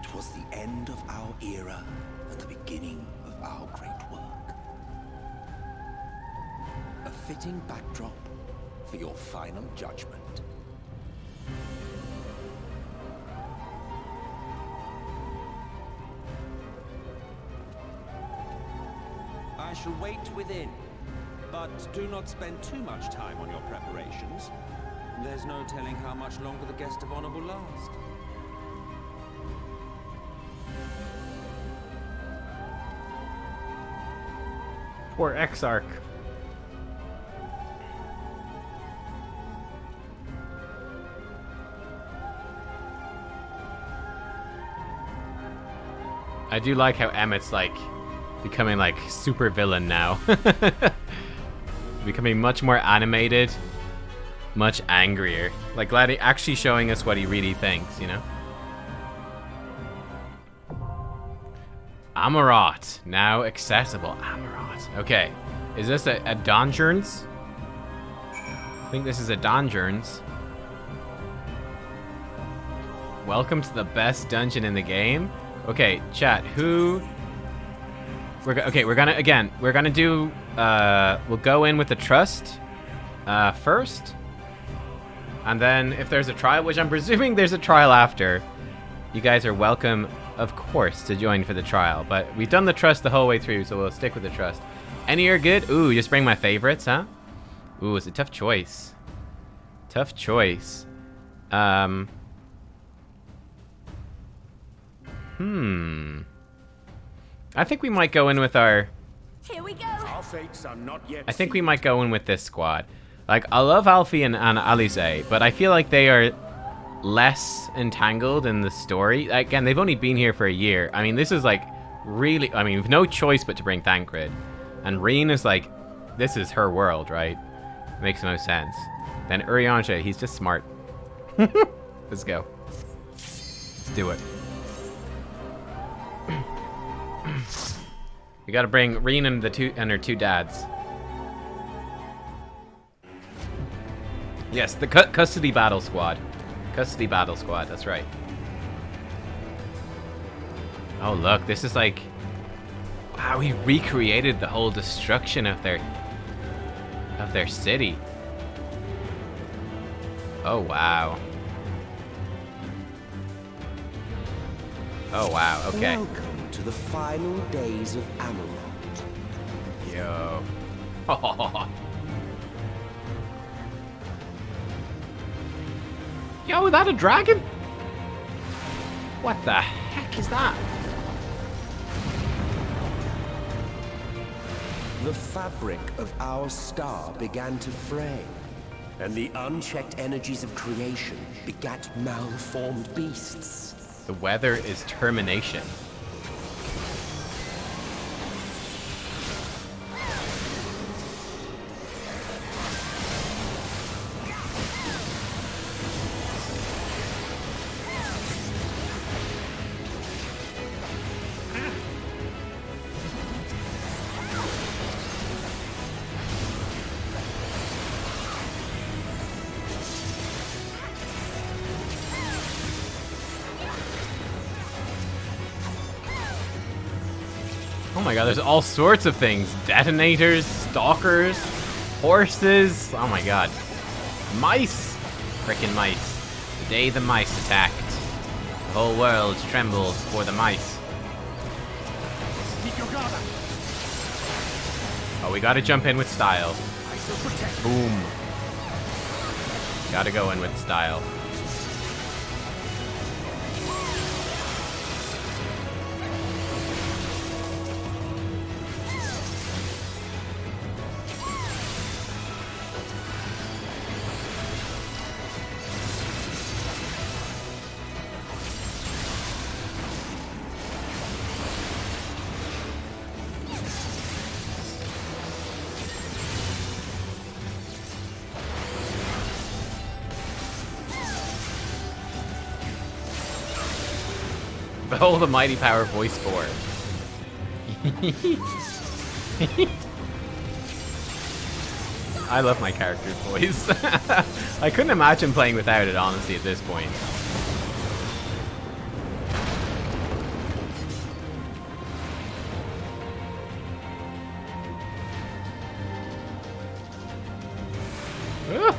'Twas the end of our era and the beginning of our great work. A fitting backdrop for your final judgment. I shall wait within, but do not spend too much time on your preparations. There's no telling how much longer the guest of honor will last. Poor Exarch. I do like how Emmett's like becoming like super villain now. Becoming much more animated. Much angrier. Like, glad he actually showing us what he really thinks, you know? Amarat. Now accessible. Amarat. Okay. Is this a Donjurns? I think this is a Donjurns. Welcome to the best dungeon in the game. Okay, chat, who... we're gonna do... we'll go in with the trust first. And then if there's a trial, which I'm presuming there's a trial after, you guys are welcome, of course, to join for the trial. But we've done the trust the whole way through, so we'll stick with the trust. Any are good? Ooh, just bring my favorites, huh? Ooh, it's a tough choice. Tough choice. I think we might go in with our... Here we go. Our fates are not yet I think we might go in with this squad. Like, I love Alfie and Alize, but I feel like they are less entangled in the story. Again, they've only been here for a year. I mean, this is like really... I mean, we've no choice but to bring Thancred. And Reen is like... This is her world, right? Makes no sense. Then Urianger, he's just smart. Let's go. Let's do it. We gotta bring Reen and her two dads. Yes, the custody battle squad. Custody battle squad, that's right. Oh look, this is like... Wow, we recreated the whole destruction of their city. Oh wow. Oh wow, okay. Welcome to the final days of Amarant. Yo. Yo, is that a dragon? What the heck is that? The fabric of our star began to fray, and the unchecked energies of creation begat malformed beasts. The weather is termination. Oh my god, there's all sorts of things. Detonators, stalkers, horses. Oh my god. Mice. Frickin' mice. The day the mice attacked. The whole world trembled for the mice. Oh, we gotta jump in with style. Boom. Gotta go in with style. Behold the mighty power of voice 4. I love my character's voice. I couldn't imagine playing without it, honestly, at this point. Ah.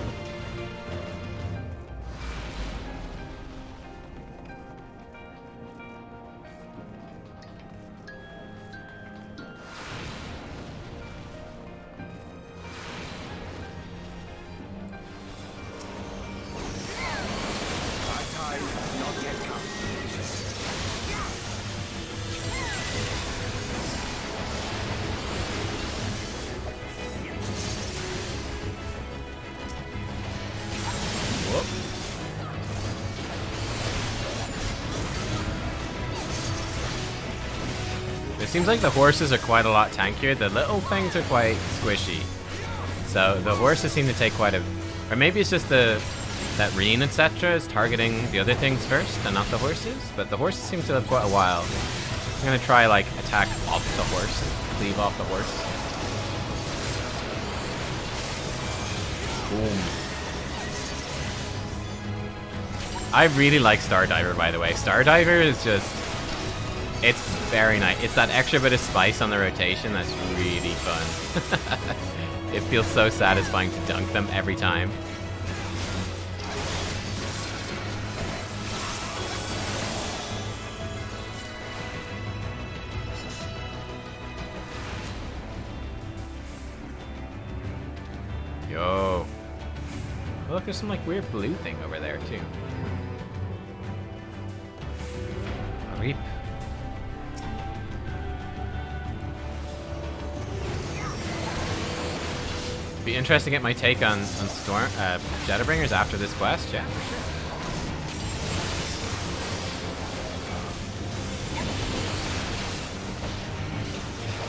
It seems like the horses are quite a lot tankier. The little things are quite squishy. So the horses seem to take quite a... Or maybe it's just that Reen, etc. is targeting the other things first and not the horses. But the horses seem to have quite a while. I'm going to try, like, attack off the horse. Cleave off the horse. Boom. I really like Stardiver, by the way. Stardiver is just... It's very nice. It's that extra bit of spice on the rotation that's really fun. It feels so satisfying to dunk them every time. Yo. Oh, look, there's some like weird blue thing over there too. Reap. Be interesting to get my take on Storm Shadowbringers after this quest. Yeah, for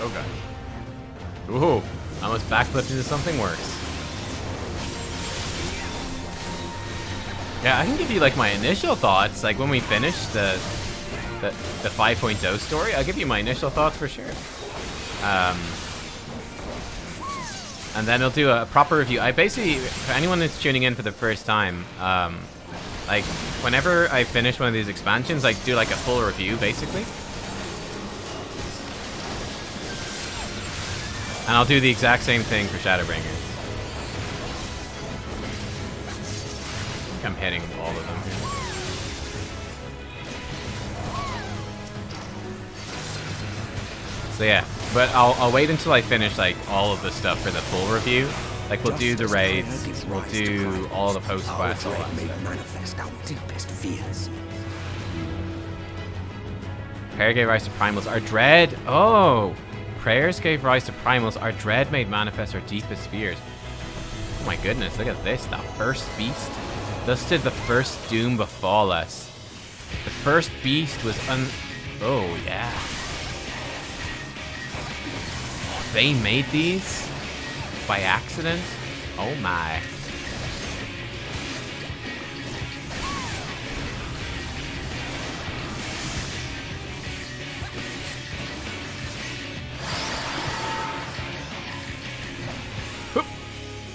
sure. Okay. Ooh, almost backflipped into something worse. Yeah, I can give you like my initial thoughts, like when we finish the 5.0 story. I'll give you my initial thoughts for sure. And then I'll do a proper review. I basically, for anyone that's tuning in for the first time, like whenever I finish one of these expansions, I do like a full review basically. And I'll do the exact same thing for Shadowbringers. I'm hitting all of them here. So yeah, but I'll wait until I finish like all of the stuff for the full review. Like we'll do the raids, we'll do all the post quests, all that stuff. Manifest our deepest fears. Prayer gave rise to primals. Our dread. Oh, prayers gave rise to primals. Our dread made manifest our deepest fears. Oh my goodness! Look at this. That first beast. Thus did the first doom befall us. The first beast was Oh, yeah. They made these? By accident? Oh, my.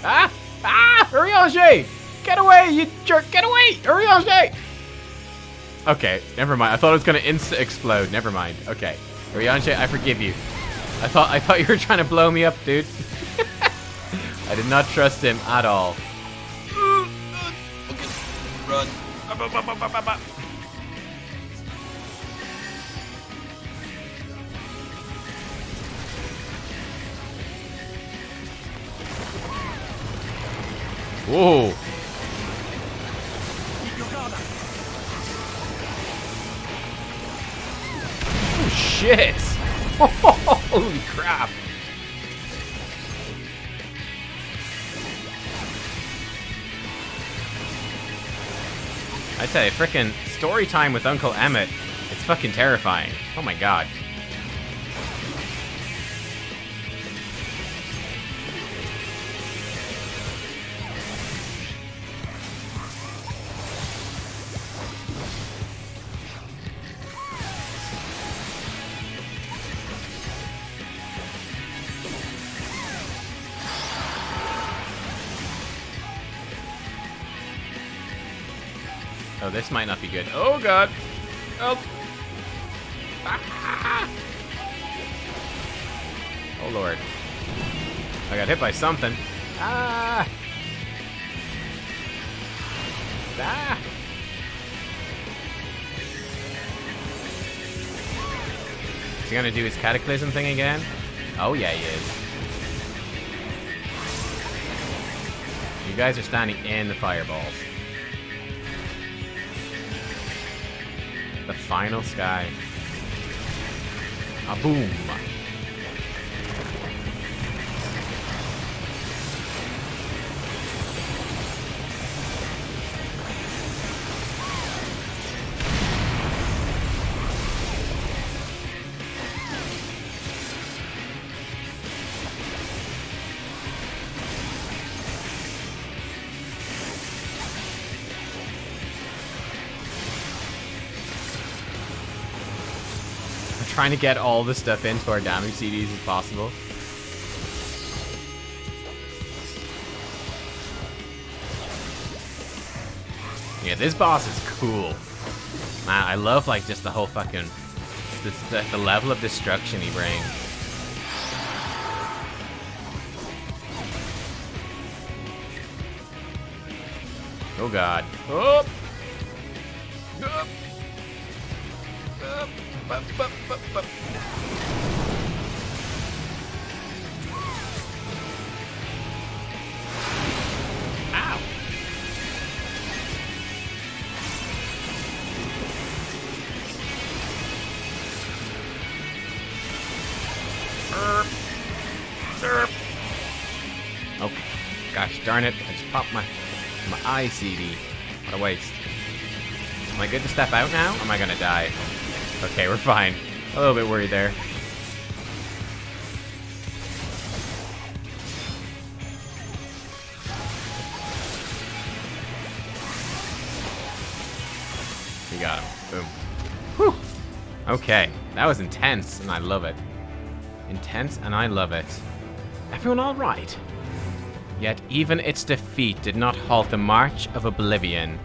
Ah! Ah! Urianger! Get away, you jerk! Get away! Urianger! Okay, never mind. I thought it was gonna insta-explode. Never mind. Okay. Urianger, I forgive you. I thought you were trying to blow me up, dude. I did not trust him at all. Run. Whoa. Oh, shit. Holy crap. I tell you, frickin' story time with Uncle Emmett, it's fucking terrifying. Oh my god. Oh, this might not be good. Oh, God. Oh. Ah. Oh, Lord. I got hit by something. Ah. Ah. Is he gonna do his cataclysm thing again? Oh, yeah, he is. You guys are standing in the fireballs. The final sky. A boom. Trying to get all the stuff into our damage CDs as possible. Yeah, this boss is cool. Man, I love like just the whole fucking the level of destruction he brings. Oh god. Oh! Oh! Ow. darn it. I just popped my eye CD. What a waste. Am I good to step out now? Or am I gonna die? Okay, we're fine. A little bit worried there. We got him. Boom. Whew. Okay, that was intense, and I love it. Intense, and I love it. Everyone all right? Yet even its defeat did not halt the march of oblivion.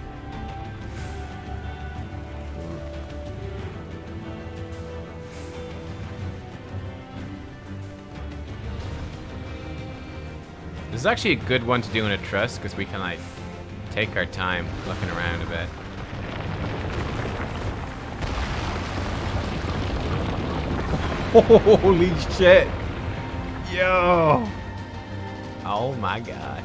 This is actually a good one to do in a trust, because we can, like, take our time looking around a bit. Holy shit! Yo! Oh my god.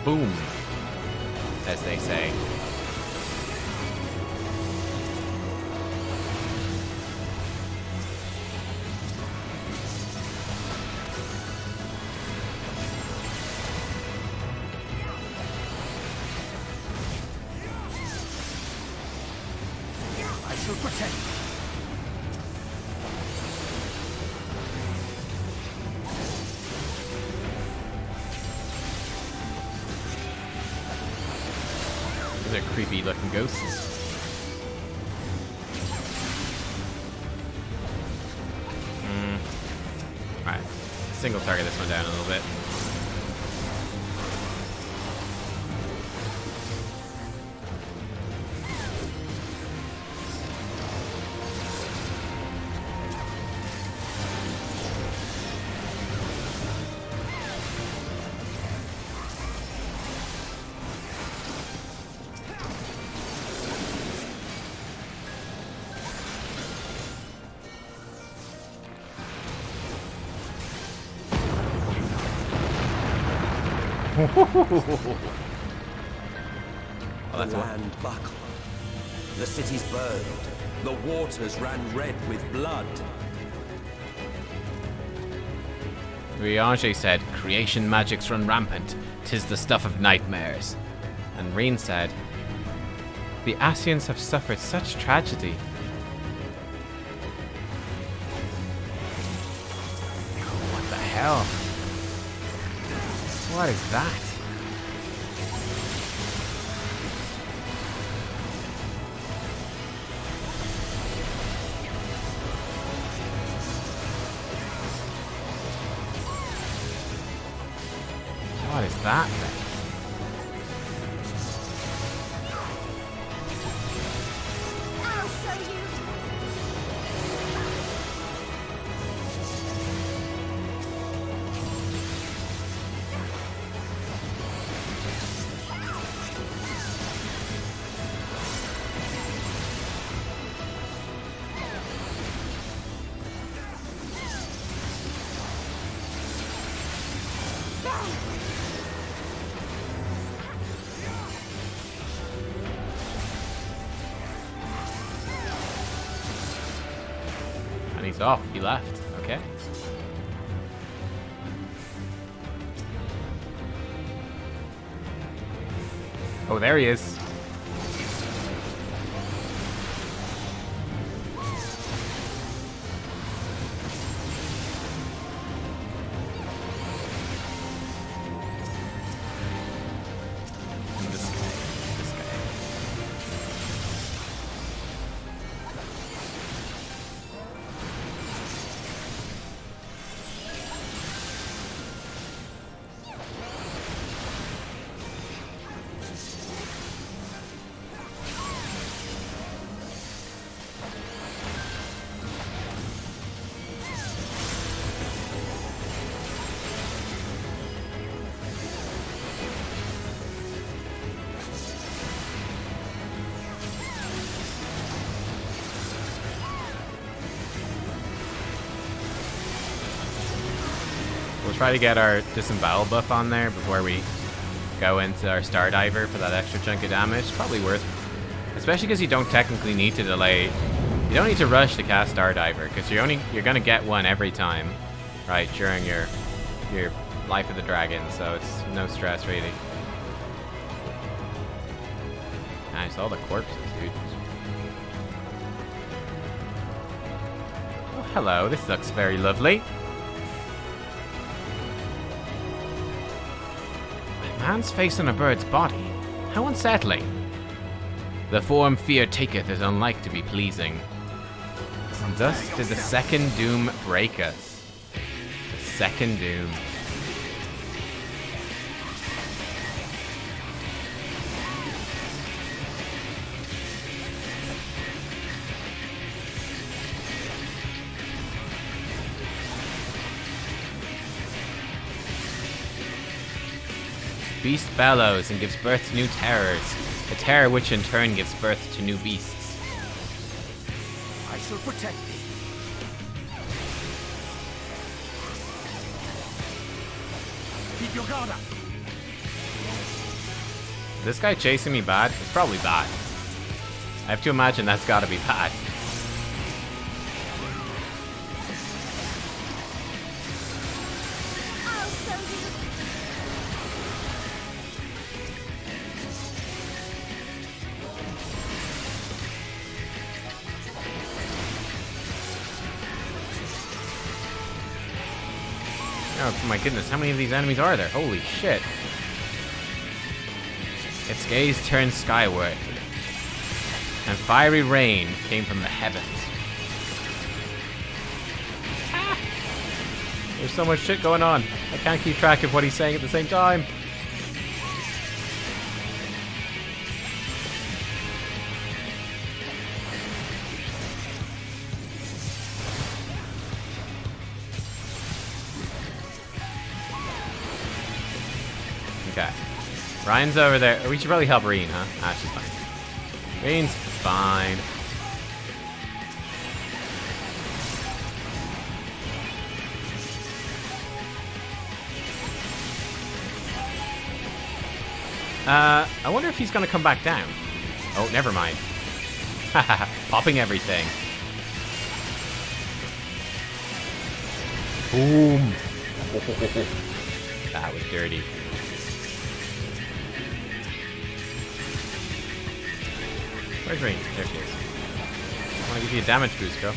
Boom, as they say. I shall protect. They're creepy looking ghosts. Alright, single target this one down a little bit. The land buckled. The cities burned. The waters ran red with blood. Riange said, "Creation magics run rampant. 'Tis the stuff of nightmares." And Reen said, "The Asians have suffered such tragedy." What the hell? What is that? What is that then? And he's off. He left. Okay. Oh, there he is. We'll try to get our disembowel buff on there before we go into our Stardiver for that extra chunk of damage. Probably worth, especially because you don't technically need to delay. You don't need to rush to cast Stardiver because you're gonna get one every time, right, during your Life of the Dragon. So it's no stress really. Nice, all the corpses, dude. Oh, hello, this looks very lovely. A man's face on a bird's body. How unsettling. The form fear taketh is unlike to be pleasing. And thus did the second doom break us. The second doom. Beast bellows and gives birth to new terrors, a terror which in turn gives birth to new beasts. I shall protect thee. Keep your guard up. This guy chasing me bad? It's probably bad. I have to imagine that's gotta be bad. Oh my goodness, how many of these enemies are there? Holy shit. Its gaze turned skyward, and fiery rain came from the heavens. Ah! There's so much shit going on. I can't keep track of what he's saying at the same time. Okay. Ryan's over there. We should probably help Reen, huh? Ah, she's fine. Reen's fine. I wonder if he's gonna come back down. Oh, never mind. Haha, popping everything. Boom. That was dirty. Where's Rain? There she is. I want to give you a damage boost, girl.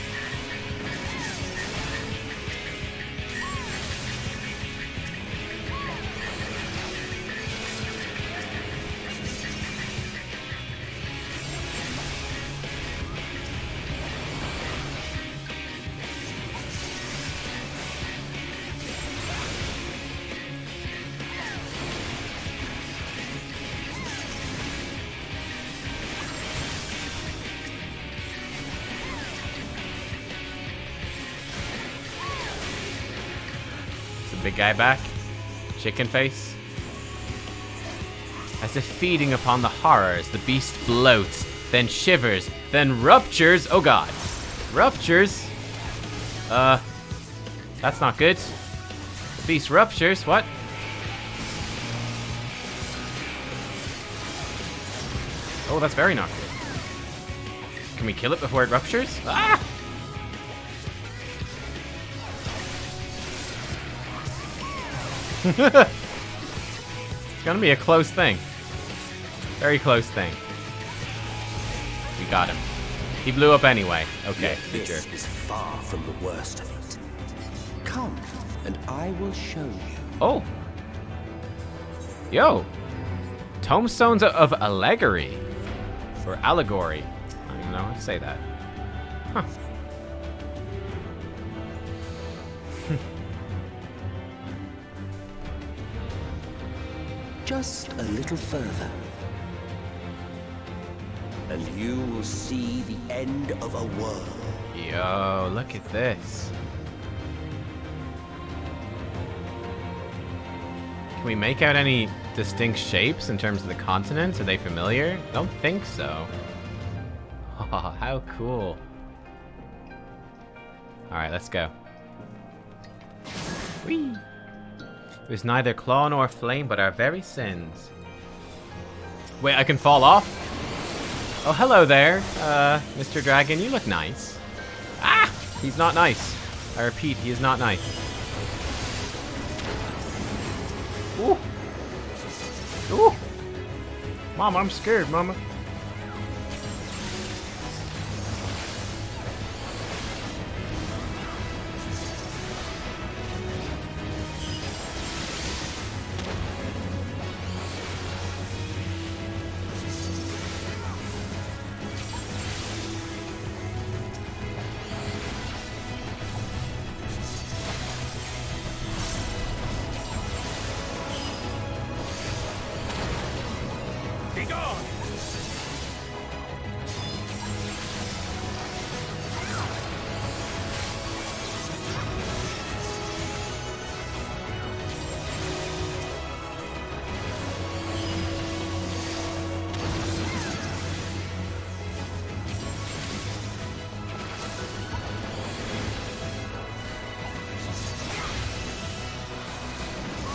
Big guy back. Chicken face. As if feeding upon the horrors, the beast bloats, then shivers, then ruptures. Oh god. Ruptures? That's not good. The beast ruptures. What? Oh, that's very not good. Can we kill it before it ruptures? Ah! It's gonna be a close thing. Very close thing. We got him. He blew up anyway. Okay, Yet this is far from the worst of it. Come, and I will show you. Oh. Yo. Tombstones of Allegory. Or Allegory. I don't even know how to say that. Huh. Just a little further, and you will see the end of a world. Yo, look at this. Can we make out any distinct shapes in terms of the continents? Are they familiar? Don't think so. Oh, how cool. Alright, let's go. Whee! It was neither claw nor flame, but our very sins. Wait, I can fall off? Oh, hello there, Mr. Dragon. You look nice. Ah! He's not nice. I repeat, he is not nice. Ooh. Ooh. Mom, I'm scared, Mama.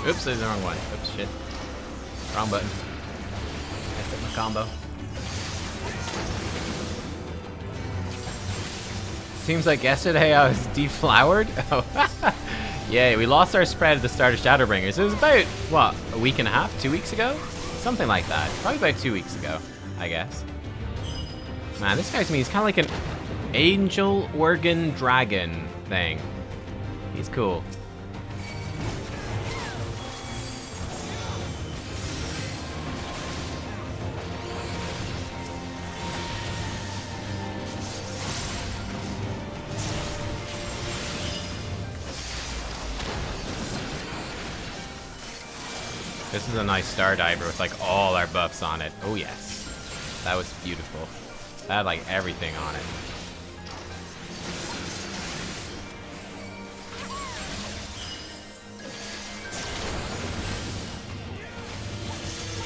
Oops, there's the wrong one. Oops, shit. Wrong button. I took my combo. Seems like yesterday I was deflowered. Oh, yeah, we lost our spread at the start of Shadowbringers. It was about, what, a week and a half? 2 weeks ago? Something like that. Probably about 2 weeks ago, I guess. Man, this guy to me is kind of like an angel organ dragon thing. He's cool. This is a nice star diver with like all our buffs on it. Oh yes. That was beautiful. That had like everything on it.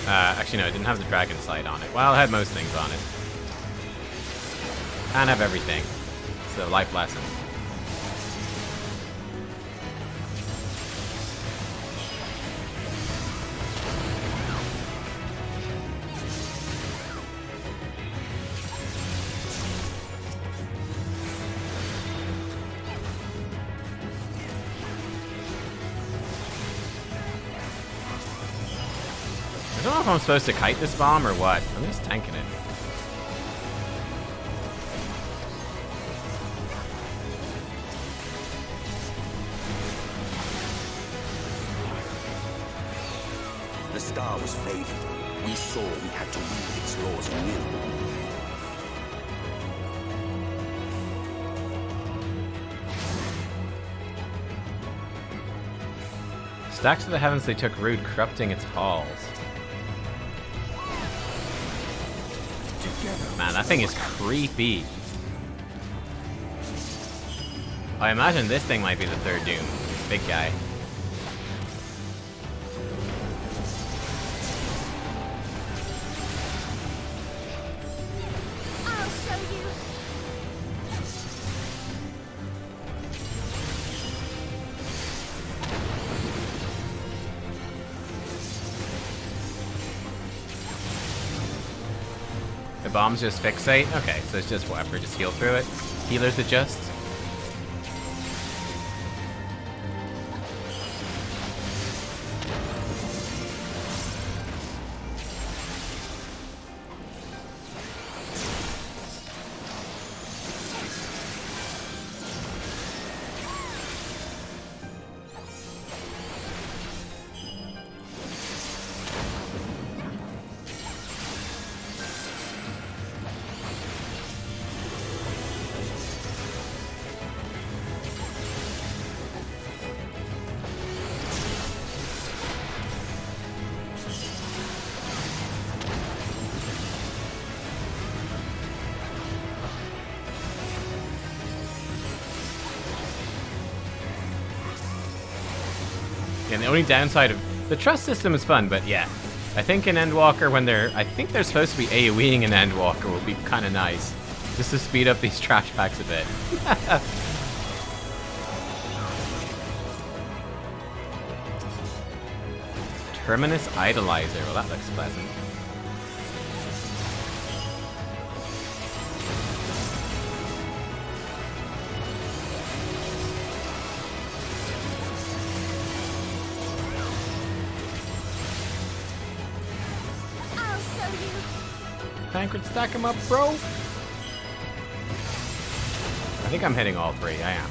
Actually no, it didn't have the dragon sight on it. Well, it had most things on it. Can't have everything. So life lesson. I don't know if I'm supposed to kite this bomb or what. I'm just tanking it. The star was fading. We saw we had to read its laws anew. Stacks of the heavens they took root, corrupting its halls. Man, that thing is creepy. I imagine this thing might be the third Doom. Big guy. I'll show you. The bombs just fixate? Okay, so it's just whatever, just heal through it. Healers adjust. And the only downside of the trust system is fun, but yeah, I think in Endwalker when I think they're supposed to be AoEing in Endwalker will be kind of nice, just to speed up these trash packs a bit. Terminus Idolizer. Well, that looks pleasant. Tankard, stack him up, bro. I think I'm hitting all three. I am.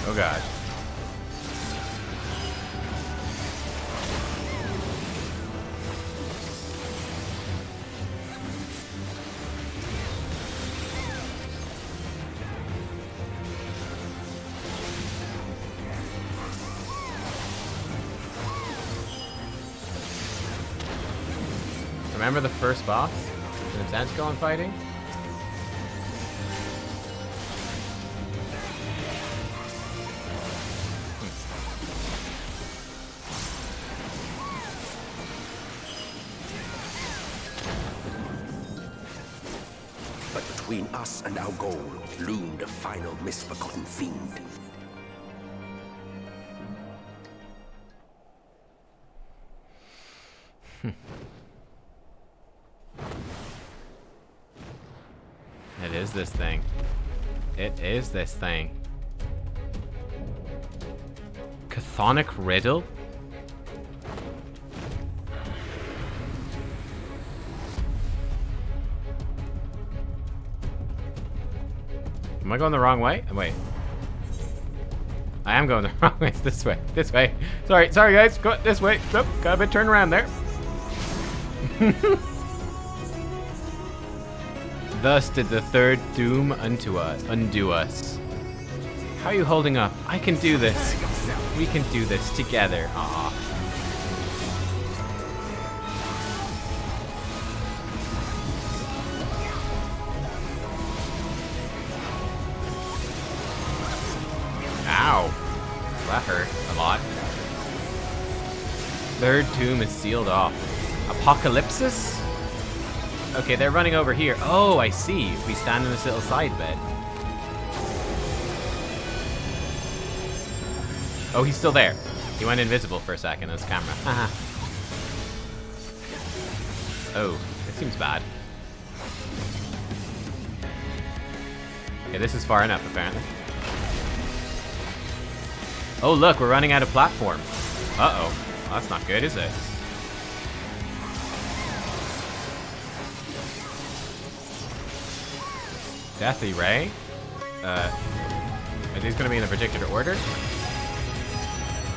Oh god. Remember the first boss in the Tentacle and fighting? But between us and our goal loomed a final misbegotten fiend. It is this thing. It is this thing. Chthonic Riddle? Am I going the wrong way? Wait. I am going the wrong way. It's this way. This way. Sorry guys. Go this way. Nope. Got a bit turned around there. Thus did the third doom undo us. How are you holding up? I can do this. We can do this together. Aw. Ow. That hurt a lot. Third tomb is sealed off. Apocalypsis? Okay, they're running over here. Oh, I see. If we stand in this little side bed. Oh, he's still there. He went invisible for a second on his camera. Oh, this seems bad. Okay, this is far enough, apparently. Oh, look, we're running out of platform. Uh-oh. Well, that's not good, is it? Deathly Ray? Are these going to be in a particular order?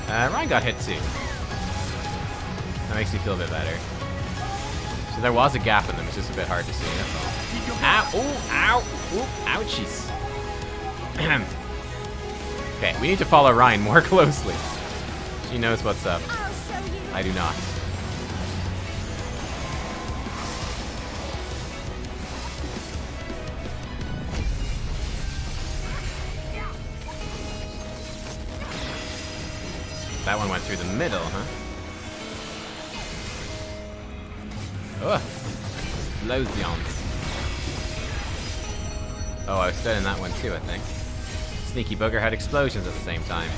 Ryan got hit too. That makes me feel a bit better. So there was a gap in them, it's just a bit hard to see, that's all. Ow! Ooh! Ow! Ooh! Ouchies! Okay, we need to follow Ryan more closely. She knows what's up. I do not. That one went through the middle, huh? Ugh. Explosions. Oh, I was still in that one too, I think. Sneaky bugger had explosions at the same time.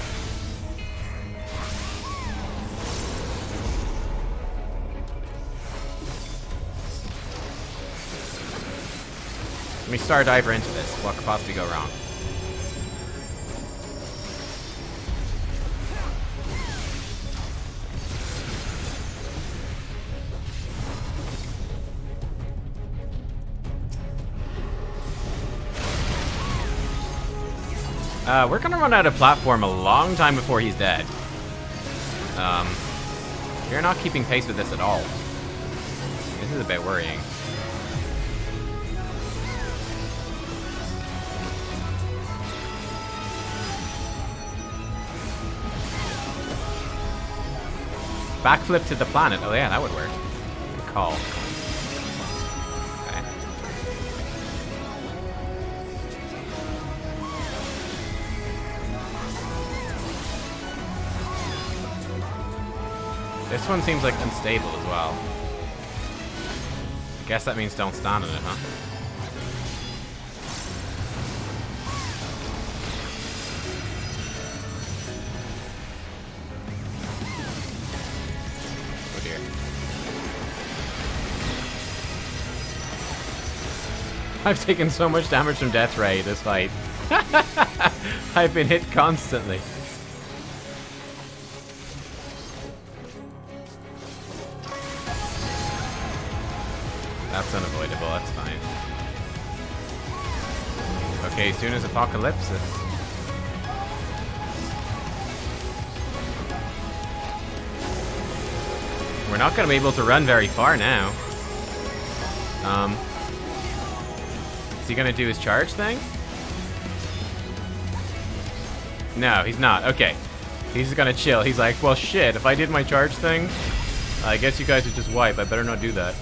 Let me star diver into this. What could possibly go wrong? We're gonna run out of platform a long time before he's dead. You're not keeping pace with this at all. This is a bit worrying. Backflip to the planet. Oh yeah, that would work. Good call. Okay. This one seems like unstable as well. I guess that means don't stand on it, huh? I've taken so much damage from Death Ray this fight. I've been hit constantly. That's unavoidable, that's fine. Okay, soon as Apocalypsis. We're not going to be able to run very far now. Is he going to do his charge thing? No, he's not. Okay. He's going to chill. He's like, well, shit, if I did my charge thing, I guess you guys would just wipe. I better not do that.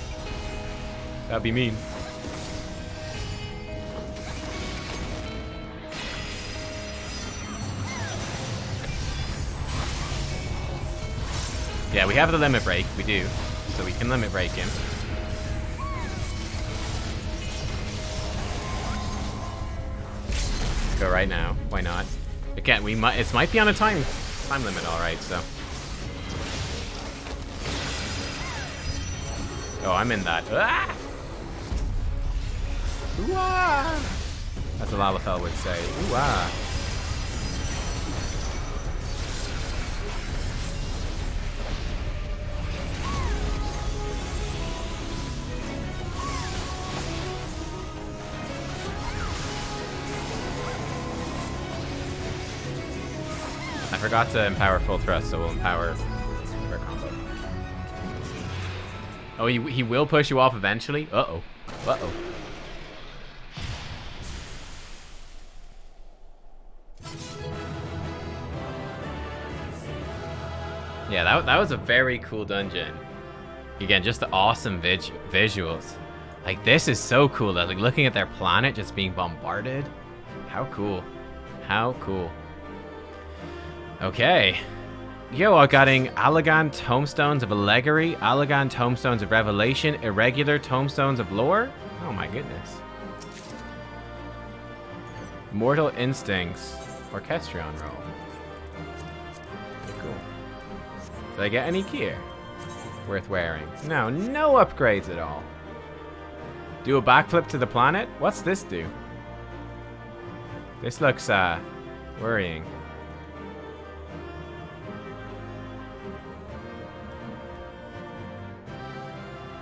That'd be mean. Yeah, we have the limit break. We do. So we can limit break him. Let's go right now. Why not? Again, we might. It might be on a time limit. All right. So. Oh, I'm in that. Ah! Ooh-ah! As a Lalafell would say. Ooh-ah. I forgot to empower full thrust, so we'll empower super combo. Oh, he will push you off eventually? Uh-oh. Uh-oh. Yeah, that was a very cool dungeon. Again, just the awesome visuals. Like, this is so cool. That, like, looking at their planet just being bombarded. How cool. How cool. Okay. Yo, I got Allegan Tomestones of Allegory, Allegan Tomestones of Revelation, Irregular Tomestones of Lore. Oh my goodness. Mortal Instincts, Orchestrion roll. Cool. Did I get any gear worth wearing? No, no upgrades at all. Do a backflip to the planet? What's this do? This looks worrying.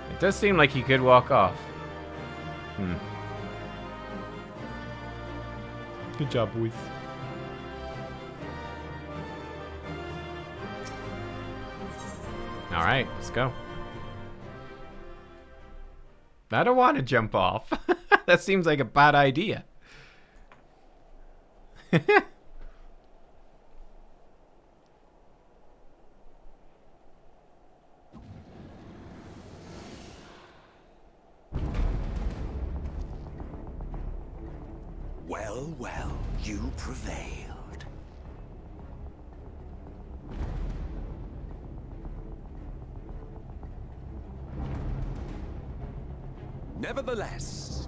It does seem like he could walk off. Good job, boys. Alright, let's go. I don't want to jump off. That seems like a bad idea. Well, well, you prevailed. Nevertheless,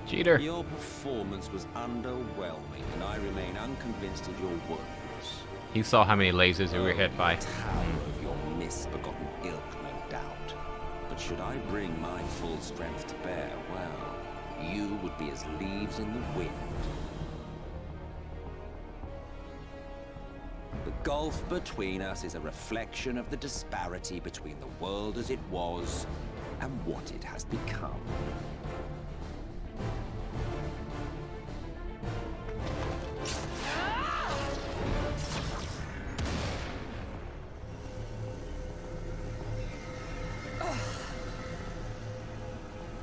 cheater. Your performance was underwhelming, and I remain unconvinced of your worthiness. He saw how many lasers we were hit by. Tower of your misbegotten ilk, no doubt. But should I bring my full strength to bear, well, you would be as leaves in the wind. The gulf between us is a reflection of the disparity between the world as it was and what it has become.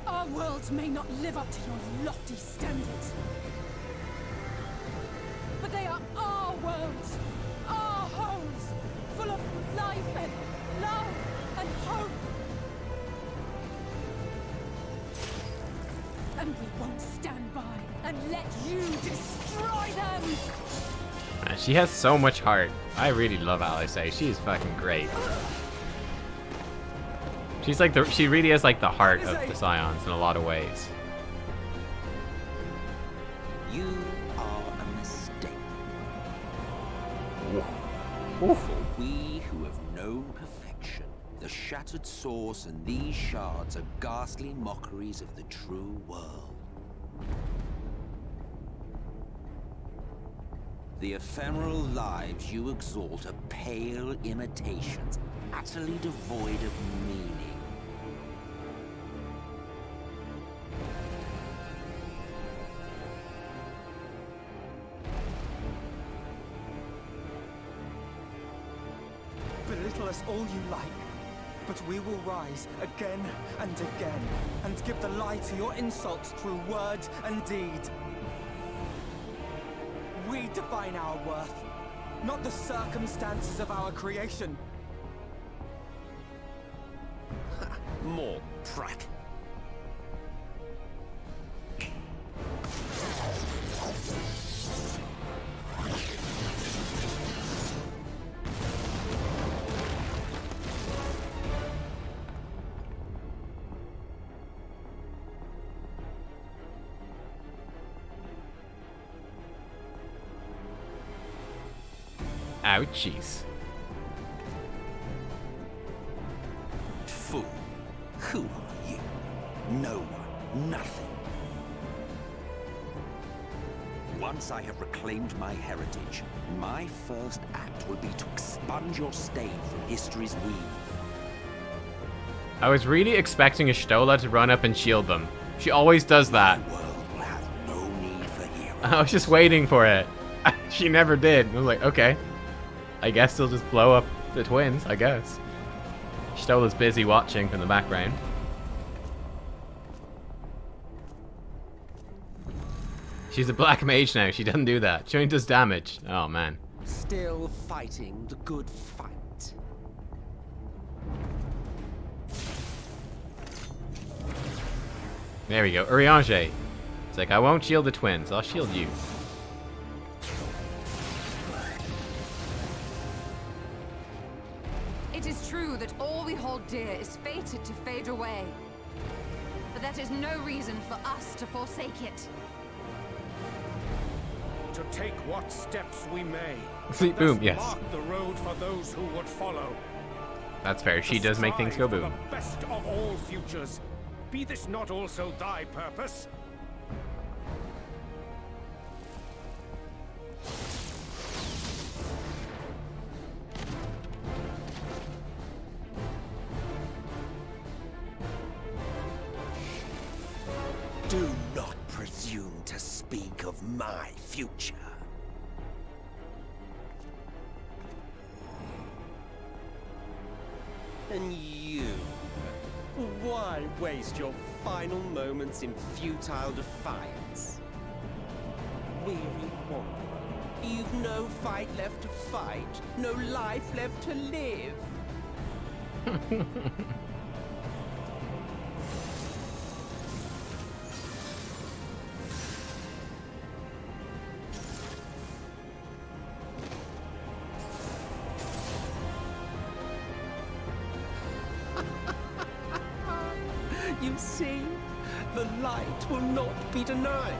Our worlds may not live up to your lofty standards, but they are our worlds, our homes, full of life and love and hope. And we won't stand by and let you destroy them! She has so much heart. I really love Alice. She's fucking great. She's like she really is like the heart of the Scions in a lot of ways. You are a mistake. For we who have known perfection, the shattered source and these shards are ghastly mockeries of the true world. The ephemeral lives you exalt are pale imitations, utterly devoid of meaning. Belittle us all you like, but we will rise again and again, and give the lie to your insults through word and deed. We define our worth, not the circumstances of our creation. More prattle. Ouchies. Fool, who are you? No one, nothing. Once I have reclaimed my heritage, my first act will be to expunge your stain from history's weave. I was really expecting Y'shtola to run up and shield them. She always does that. The world will have no need for heroes. I was just waiting for it. She never did. I was like, okay. I guess they'll just blow up the twins, I guess. Y'shtola's busy watching from the background. She's a black mage now. She doesn't do that. She only does damage. Oh, man. Still fighting the good fight. There we go. Urianger. It's like, I won't shield the twins. I'll shield you. It is true that all we hold dear is fated to fade away. But that is no reason for us to forsake it. To take what steps we may. See, and boom, thus yes. mark the road for those who would follow. That's fair. She To does make things go strive boom. for the best of all futures. Be this not also thy purpose? Do not presume to speak of my future. And you? Why waste your final moments in futile defiance? Weary wanderer, you've no fight left to fight, no life left to live. You see, the light will not be denied.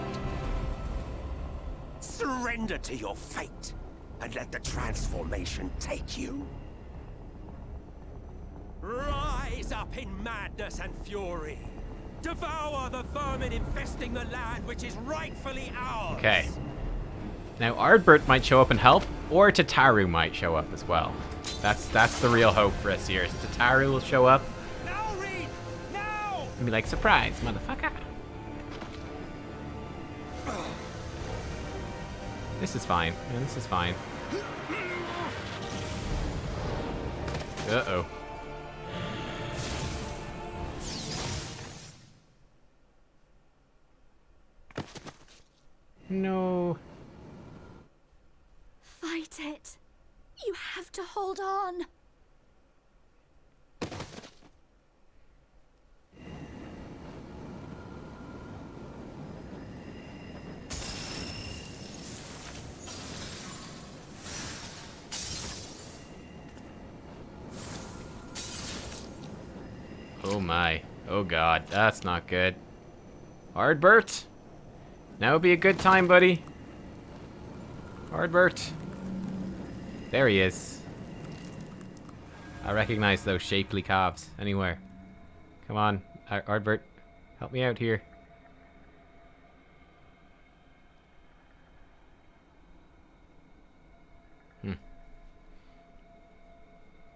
Surrender to your fate, and let the transformation take you. Rise up in madness and fury. Devour the vermin infesting the land which is rightfully ours. Okay. Now, Ardbert might show up and help, or Tataru might show up as well. That's the real hope for us here. Is Tataru will show up. And be like, surprise, motherfucker. This is fine. Yeah, this is fine. Uh-oh. No. Fight it. You have to hold on. Oh my. Oh god. That's not good. Ardbert? Now would be a good time, buddy. Ardbert. There he is. I recognize those shapely calves anywhere. Come on, Ardbert, help me out here.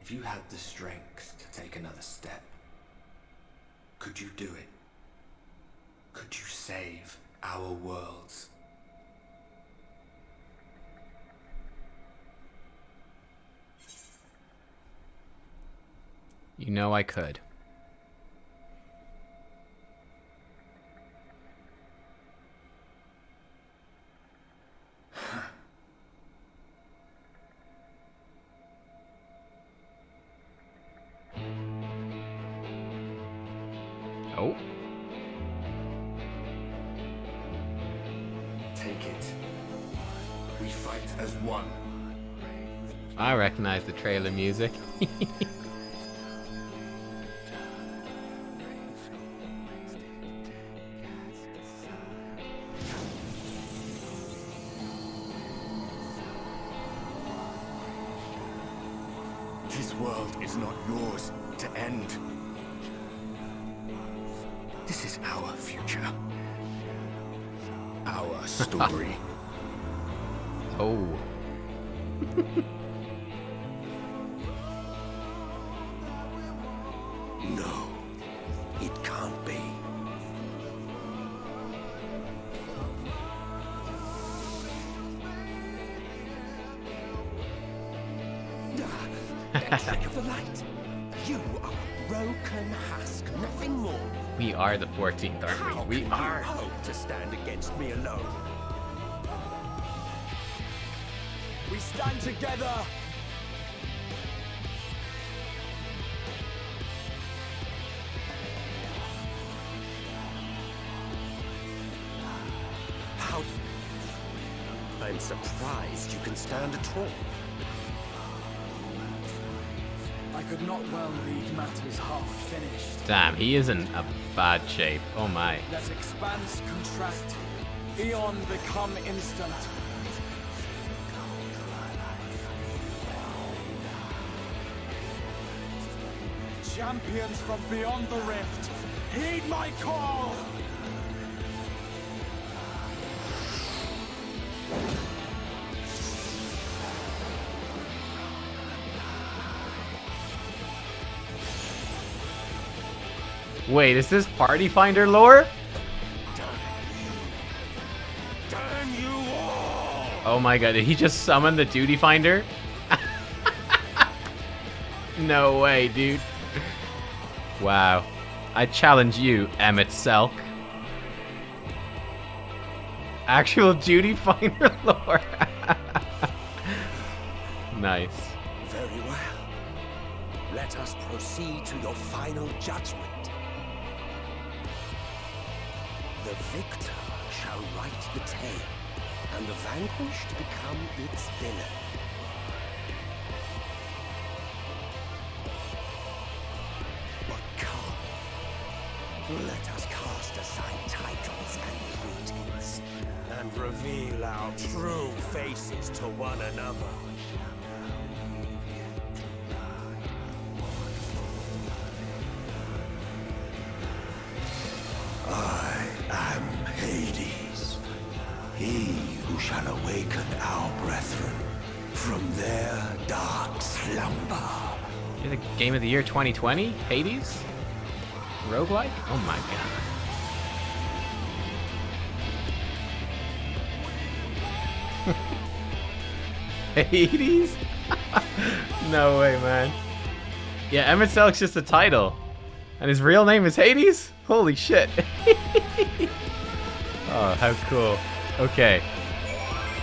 If you had the strength to take another step, could you do it? Could you save our worlds? You know I could. Oh. Take it. We fight as one. I recognize the trailer music. This world is not yours to end. This is our future. Our story. Oh. No, it can't be. A trick of the light. You are a broken husk, nothing more. We are the 14th, aren't How we? We can are. you hope to stand against me alone? We stand together. How? I'm surprised you can stand at all. I could not well leave matters half finished. Damn, he is in a bad shape. Oh my. Let expanse contract. Eon become instant. Champions from beyond the rift, heed my call! Wait, is this Party Finder lore? Damn you all! Oh my god, did he just summon the Duty Finder? No way, dude. Wow. I challenge you, Emmett Selk. Actual Duty Finder lore. Nice. Very well. Let us proceed to your final judgment. The victor shall write the tale, and the vanquished become its villain. But come, let us cast aside titles and greetings, and reveal our true faces to one another. I am Hades, he who shall awaken our brethren from their dark slumber. You're the Game of the Year 2020? Hades? Roguelike? Oh my god. Hades? No way, man. Yeah, Emmett Selk's just a title. And his real name is Hades? Holy shit. Oh, how cool. Okay.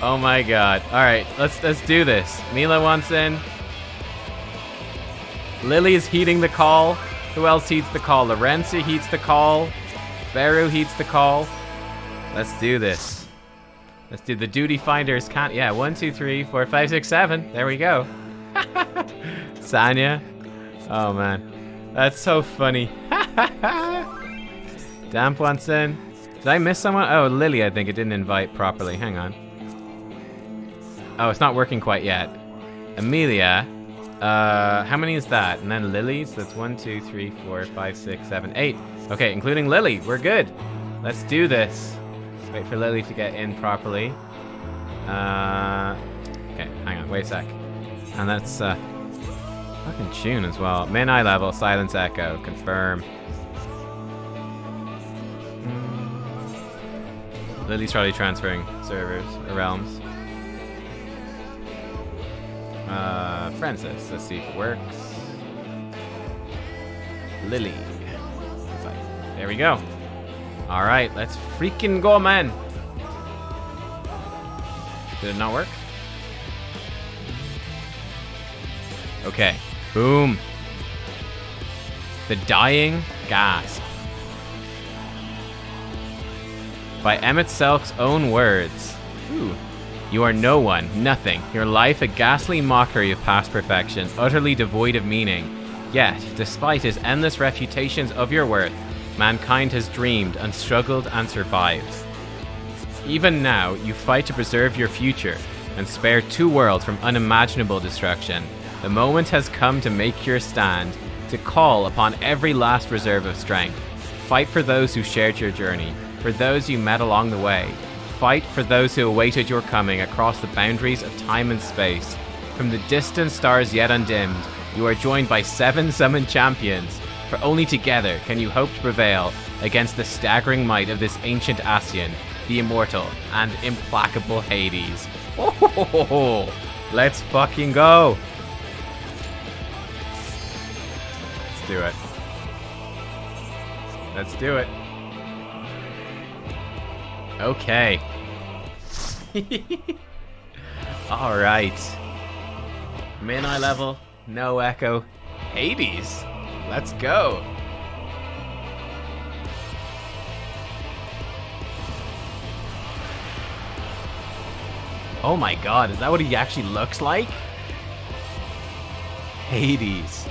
Oh my god. Alright, let's do this. Mila wants in. Lily is heeding the call. Who else heeds the call? Lorenzi heeds the call. Beru heeds the call. Let's do this. Let's do the Duty Finders. Can't. Yeah, 1, 2, 3, 4, 5, 6, 7. There we go. Sanya. Oh man. That's so funny. Damp wants in. Did I miss someone? Oh, Lily, I think it didn't invite properly. Hang on. Oh, it's not working quite yet. Amelia. How many is that? And then Lily's? That's 1, 2, 3, 4, 5, 6, 7, 8. Okay, including Lily. We're good. Let's do this. Wait for Lily to get in properly. Okay, hang on. Wait a sec. And that's fucking tune as well. Min eye level, silence echo, confirm. Lily's probably transferring servers or realms. Francis, let's see if it works. Lily. There we go. Alright, let's freaking go, man. Did it not work? Okay. Boom. The Dying Gasp. By Emmett Selk's own words. Ooh. You are no one, nothing. Your life a ghastly mockery of past perfection, utterly devoid of meaning. Yet, despite his endless refutations of your worth, mankind has dreamed and struggled and survived. Even now, you fight to preserve your future and spare 2 worlds from unimaginable destruction. The moment has come to make your stand, to call upon every last reserve of strength. Fight for those who shared your journey, for those you met along the way. Fight for those who awaited your coming across the boundaries of time and space. From the distant stars yet undimmed, you are joined by 7 summoned champions, for only together can you hope to prevail against the staggering might of this ancient Ascian, the immortal and implacable Hades. Oh, let's fucking go! Let's do it. Let's do it. Okay. Alright. Min eye level, no echo. Hades. Let's go. Oh my god, is that what he actually looks like? Hades.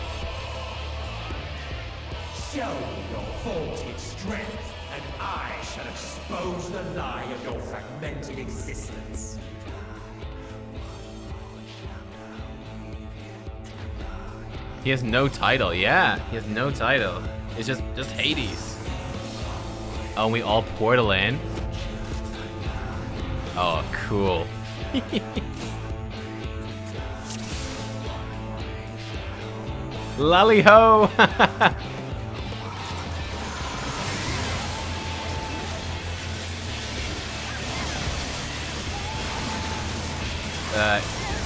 Show me your vaunted strength, and I shall expose the lie of your fragmented existence. He has no title, yeah. He has no title. It's just Hades. Oh, and we all portal in? Oh, cool. Lally ho!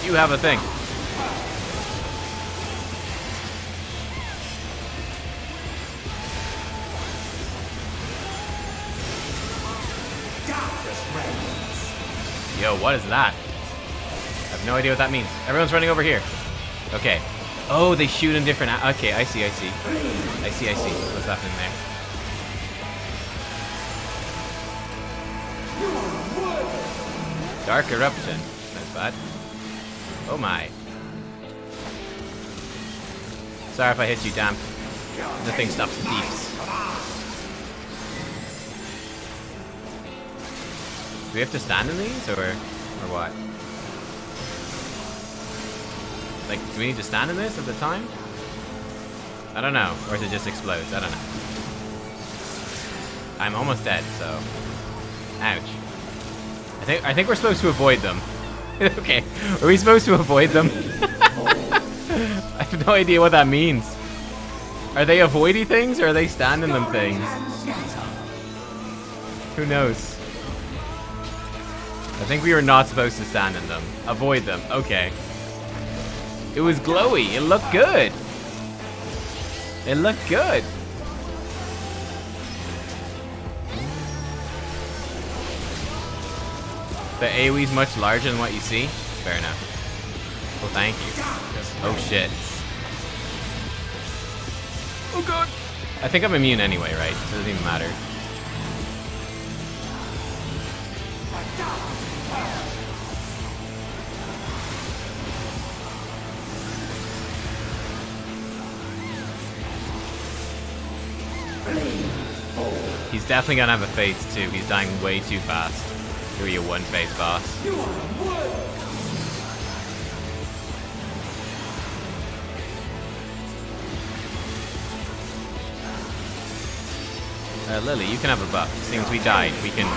You have a thing. Yo, what is that? I have no idea what that means. Everyone's running over here. Okay. Oh, they shoot in different... Okay, I see. I see. What's happening there? Dark Eruption. That's bad. Oh my. Sorry if I hit you, damn. Nothing stops thieves. Do we have to stand in these, or what? Like, do we need to stand in this at the time? I don't know. Or is it just explodes? I don't know. I'm almost dead, so... Ouch. I think we're supposed to avoid them. Okay. Are we supposed to avoid them? I have no idea what that means. Are they avoidy things, or are they stand in them things? Who knows? I think we were not supposed to stand in them. Avoid them. Okay. It was glowy. It looked good. It looked good. The AoE's much larger than what you see? Fair enough. Well, thank you. Oh, shit. Oh, God. I think I'm immune anyway, right? It doesn't even matter. He's definitely gonna have a face too. He's dying way too fast to be a one-face boss. Lily, you can have a buff. Since we died, we can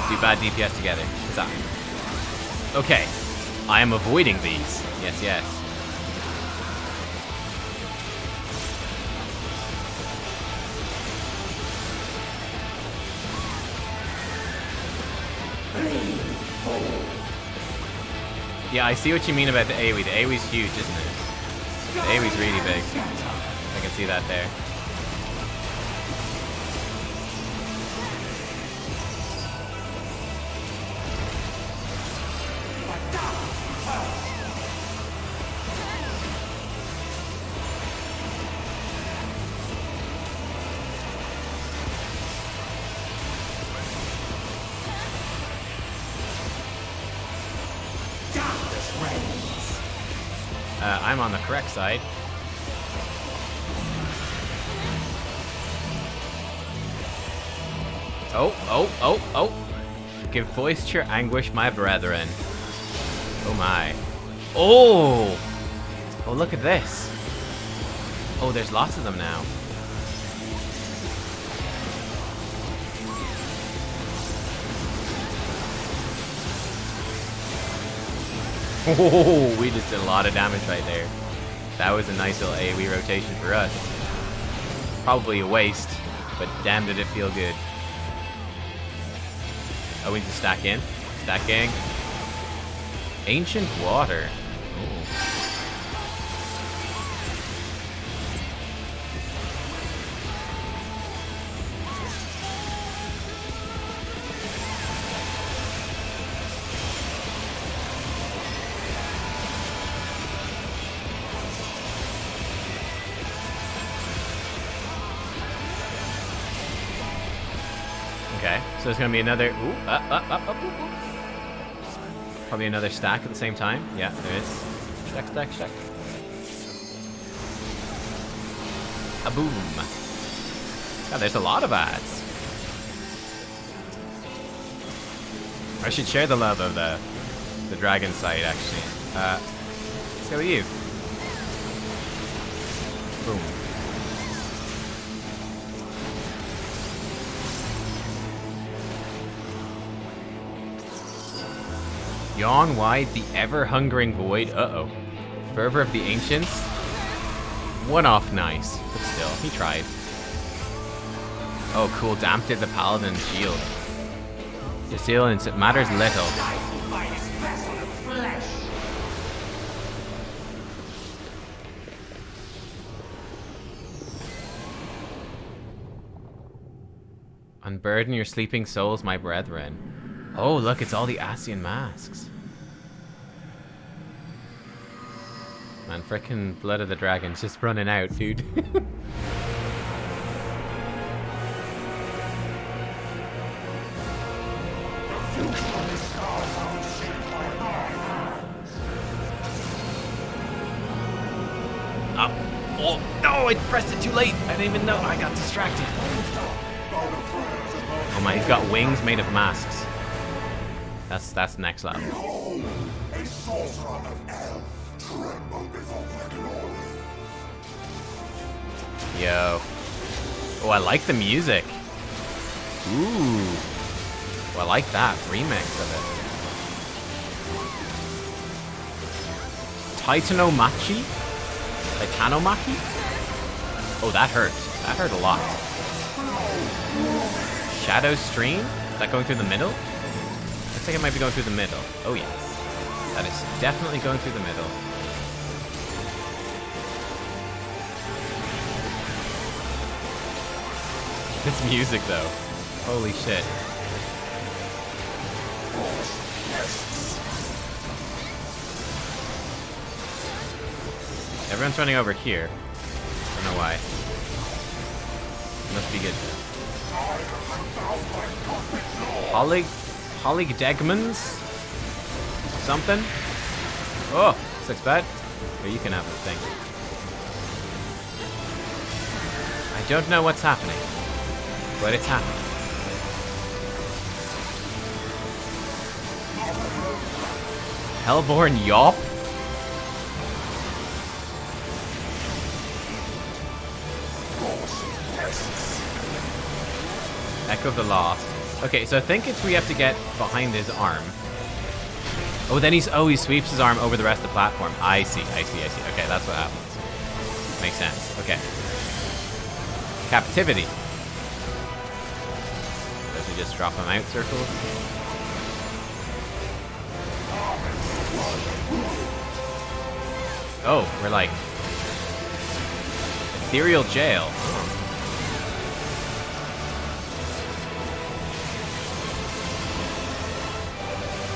do bad DPS together. Huzzah. Okay. I am avoiding these. Yes, yes. Yeah, I see what you mean about the AoE. The AoE's huge, isn't it? The AoE's really big. I can see that there. I'm on the correct side. Oh. Give voice to your anguish, my brethren. Oh my. Oh! Oh, look at this. Oh, there's lots of them now. Oh, we just did a lot of damage right there. That was a nice little AoE rotation for us. Probably a waste, but damn did it feel good. Oh, we need to stack in. Stacking. Ancient water. Ooh. Okay, so there's gonna be another. Ooh, up. Probably another stack at the same time. Yeah, there is. Stack. A boom. God, there's a lot of ads. I should share the love of the dragon site, actually. Let's go with you. Boom. Yawn wide the ever-hungering void. Uh-oh. Fervor of the Ancients. One-off nice. But still, he tried. Oh, cool. Damp did the Paladin shield. The sealants, it matters little. Unburden your sleeping souls, my brethren. Oh, look, it's all the Asian masks. Man, frickin' Blood of the Dragon's just running out, dude. Oh, no, I pressed it too late. I didn't even know. I got distracted. Oh my, he's got wings made of masks. That's next level. Behold, a sorcerer of elf, tremble before their glory. Yo. Oh, I like the music. Ooh. Oh, I like that remix of it. Titanomachy? Titanomachy? Oh, that hurt. That hurt a lot. Shadow Stream? Is that going through the middle? Looks like it might be going through the middle. Oh, yes. That is definitely going through the middle. This music, though. Holy shit. Everyone's running over here. I don't know why. Must be good. Holygdegmans? Something? Oh, this looks bad. Here, you can have the thing. I don't know what's happening, but it's happening. Hellborn Yawp? of the Lost. Okay, so I think we have to get behind his arm. Oh, then he sweeps his arm over the rest of the platform. I see. Okay, that's what happens. Makes sense. Okay. Captivity. Does he just drop him out, Circle? Oh, we're like... Ethereal jail.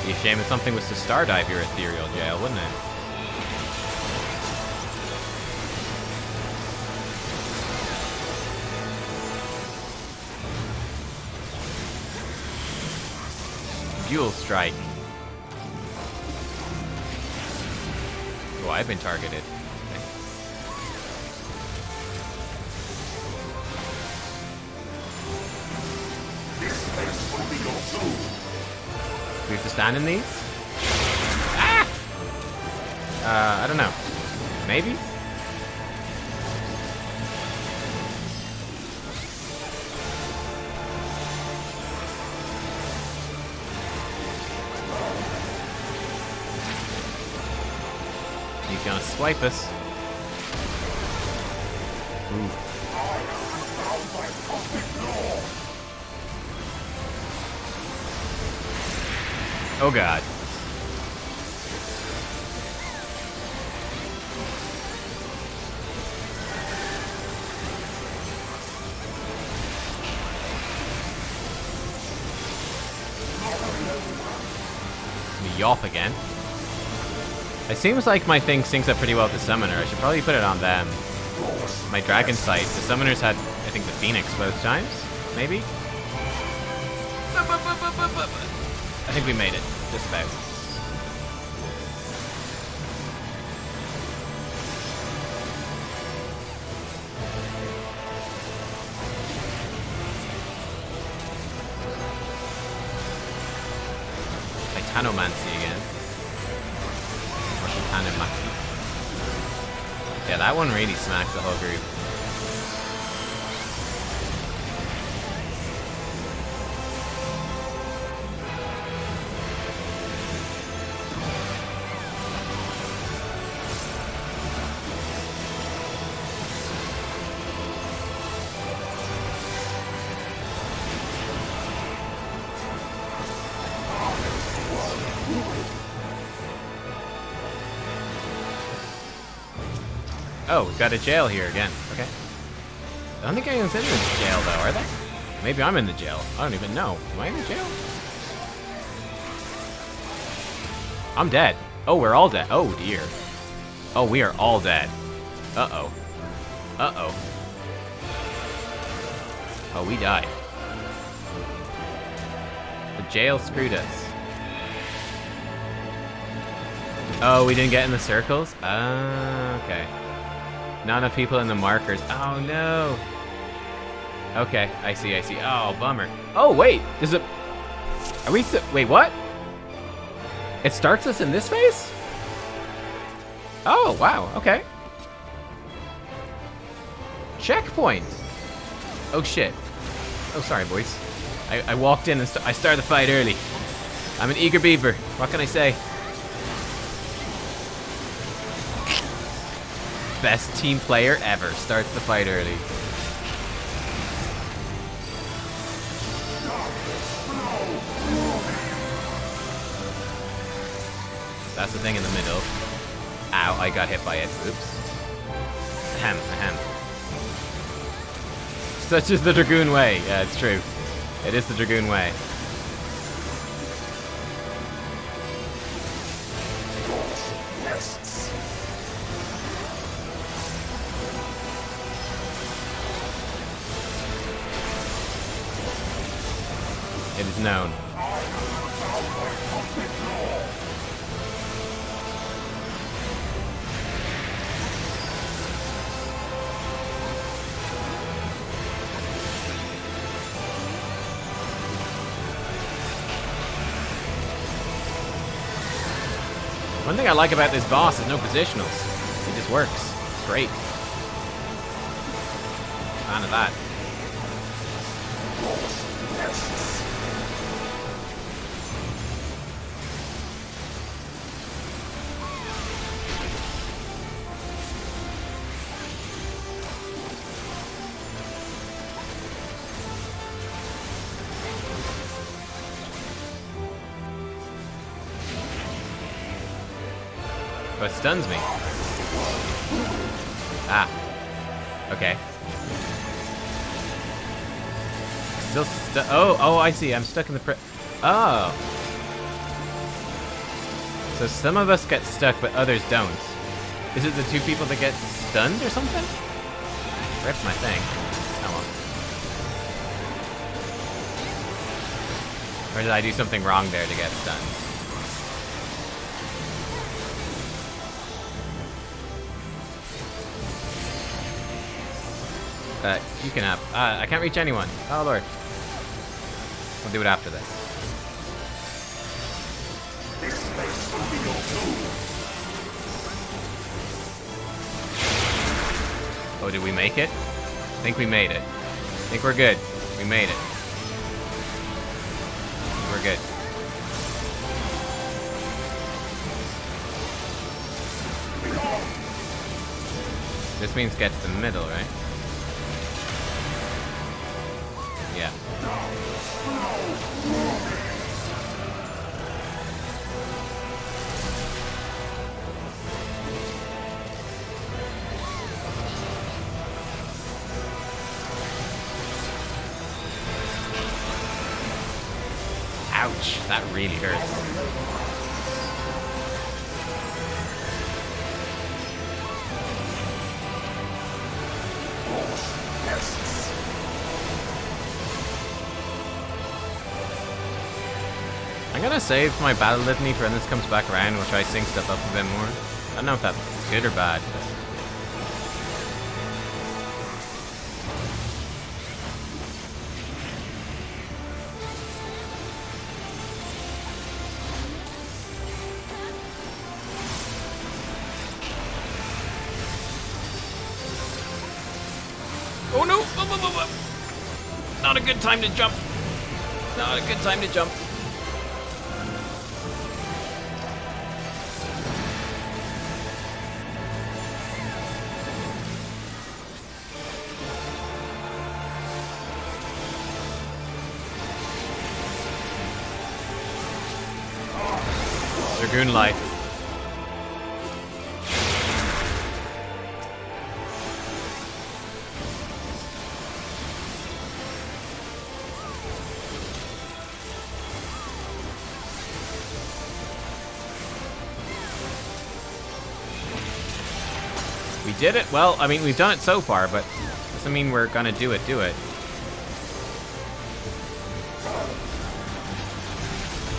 Be a shame if something was to stardive your ethereal jail, wouldn't it? Dual strike. Oh, I've been targeted. Do we have to stand in these? Ah! I don't know. Maybe? He's gonna swipe us. Ooh. Oh god. Yop again. It seems like my thing syncs up pretty well with the summoner. I should probably put it on them. My dragon sight. The summoners had, I think, the phoenix both times. Maybe? I think we made it. Just about. Titanomancy again. Or Titanomancy. Yeah, that one really smacks the whole group. Oh, we've got a jail here again. Okay. I don't think anyone's in the jail, though, are they? Maybe I'm in the jail. I don't even know. Am I in the jail? I'm dead. Oh, we're all dead. Oh, dear. Oh, we are all dead. Uh-oh. Uh-oh. Oh, we died. The jail screwed us. Oh, we didn't get in the circles? Okay. Not enough people in the markers. Oh, no. Okay, I see. Oh, bummer. Oh, wait. There's a... Are we... Wait, what? It starts us in this phase? Oh, wow. Okay. Checkpoint. Oh, shit. Oh, sorry, boys. I walked in and I started the fight early. I'm an eager beaver. What can I say? Best team player ever starts the fight early. That's the thing in the middle. Ow, I got hit by it. Oops. Ahem, ahem. Such is the Dragoon way. Yeah, it's true. It is the Dragoon way. It is known. One thing I like about this boss is no positionals. It just works. It's great. Fan of that. Oh, it stuns me. Ah. Okay. Still stuck. Oh, I see. I'm stuck in the Oh. So some of us get stuck, but others don't. Is it the two people that get stunned or something? Where's my thing? Oh well. Or did I do something wrong there to get stunned? You can have. I can't reach anyone. Oh lord. We'll do it after this. Oh, did we make it? I think we made it. I think we're good. We made it. We're good. This means get to the middle, right? Yeah. Ouch, that really hurts. I'm gonna save my battle litany for when this comes back around, which I sync stuff up a bit more. I don't know if that's good or bad. Oh no! Not a good time to jump. Not a good time to jump. Dragoon life. We did it. Well, I mean, we've done it so far, but doesn't mean we're gonna do it. I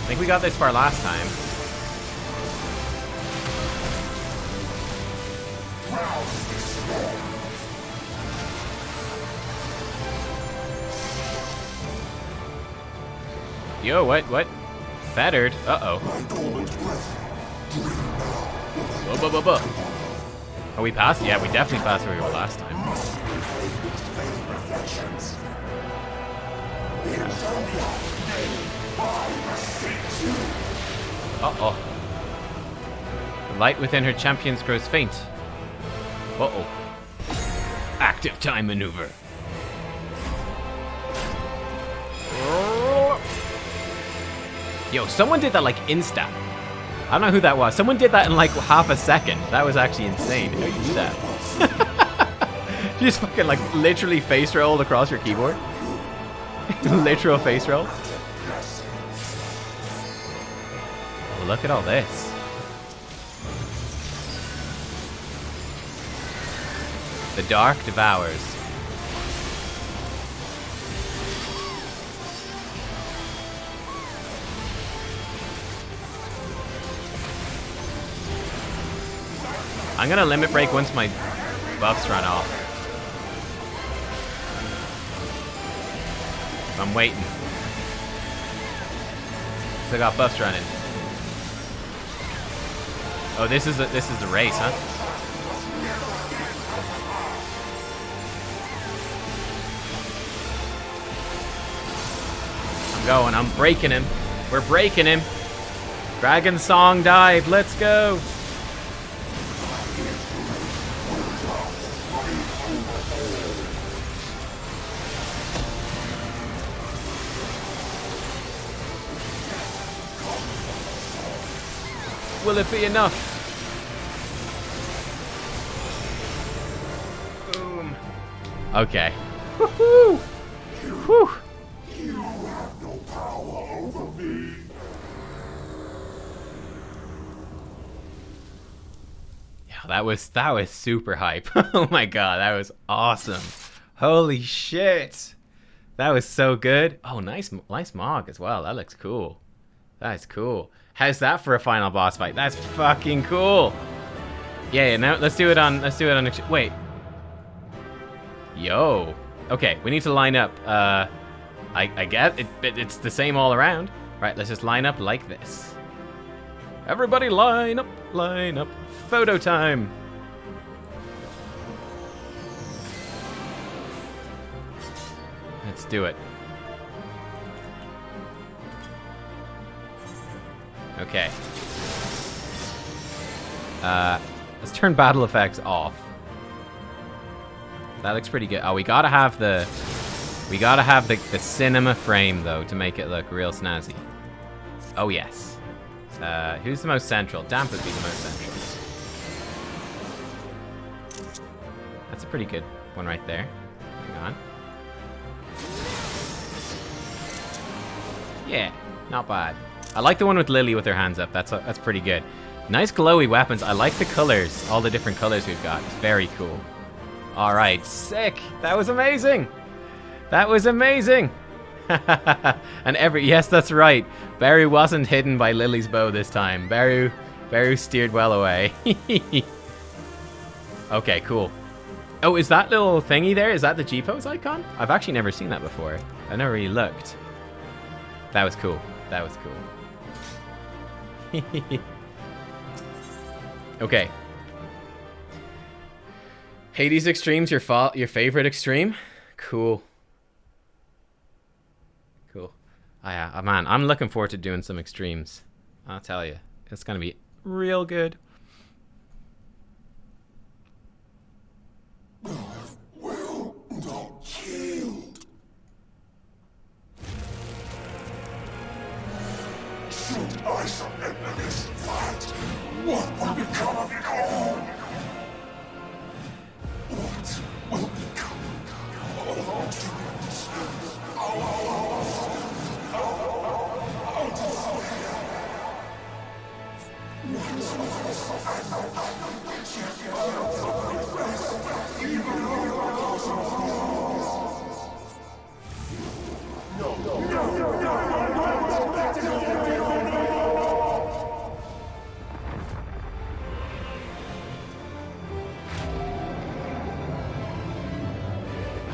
think we got this far last time. Yo, what? Fettered? Uh-oh. Whoa. Oh, we passed? Yeah, we definitely passed where we were last time. Uh-oh. The light within her champions grows faint. Uh-oh. Active time maneuver. Yo, someone did that like insta. I don't know who that was. Someone did that in like half a second. That was actually insane. How do you do that? You just fucking like literally face rolled across your keyboard. Literal face roll. Oh, look at all this. The dark devours. I'm gonna limit break once my buffs run off. I'm waiting. Still got buffs running. Oh, this is the race, huh? I'm going. I'm breaking him. We're breaking him. Dragon Song dive. Let's go. Will it be enough? Boom. Okay. Woohoo! Whew. You have no power over me. Yeah, that was super hype. Oh my god, that was awesome. Holy shit. That was so good. Oh, nice Mog as well. That looks cool. That is cool. How's that for a final boss fight? That's fucking cool. Yeah, now let's do it on wait. Yo. Okay, we need to line up. I guess it's the same all around. Right, let's just line up like this. Everybody line up, line up. Photo time. Let's do it. Okay. Let's turn battle effects off. That looks pretty good. Oh, we gotta have the cinema frame though to make it look real snazzy. Oh yes. Who's the most central? Damp would be the most central. That's a pretty good one right there. Hang on. Yeah, not bad. I like the one with Lily with her hands up. That's pretty good. Nice glowy weapons. I like the colors. All the different colors we've got. It's very cool. All right, sick. That was amazing. That was amazing. And yes, that's right. Beru wasn't hidden by Lily's bow this time. Beru steered well away. Okay, cool. Oh, is that little thingy there? Is that the G-pose icon? I've actually never seen that before. I never really looked. That was cool. That was cool. Okay. Hades Extreme's your favorite extreme? Cool. Cool. Man, I'm looking forward to doing some extremes. I'll tell you. It's going to be real good. Will not killed. Should I some enemies fight, what will become of it all? What will become of our dreams?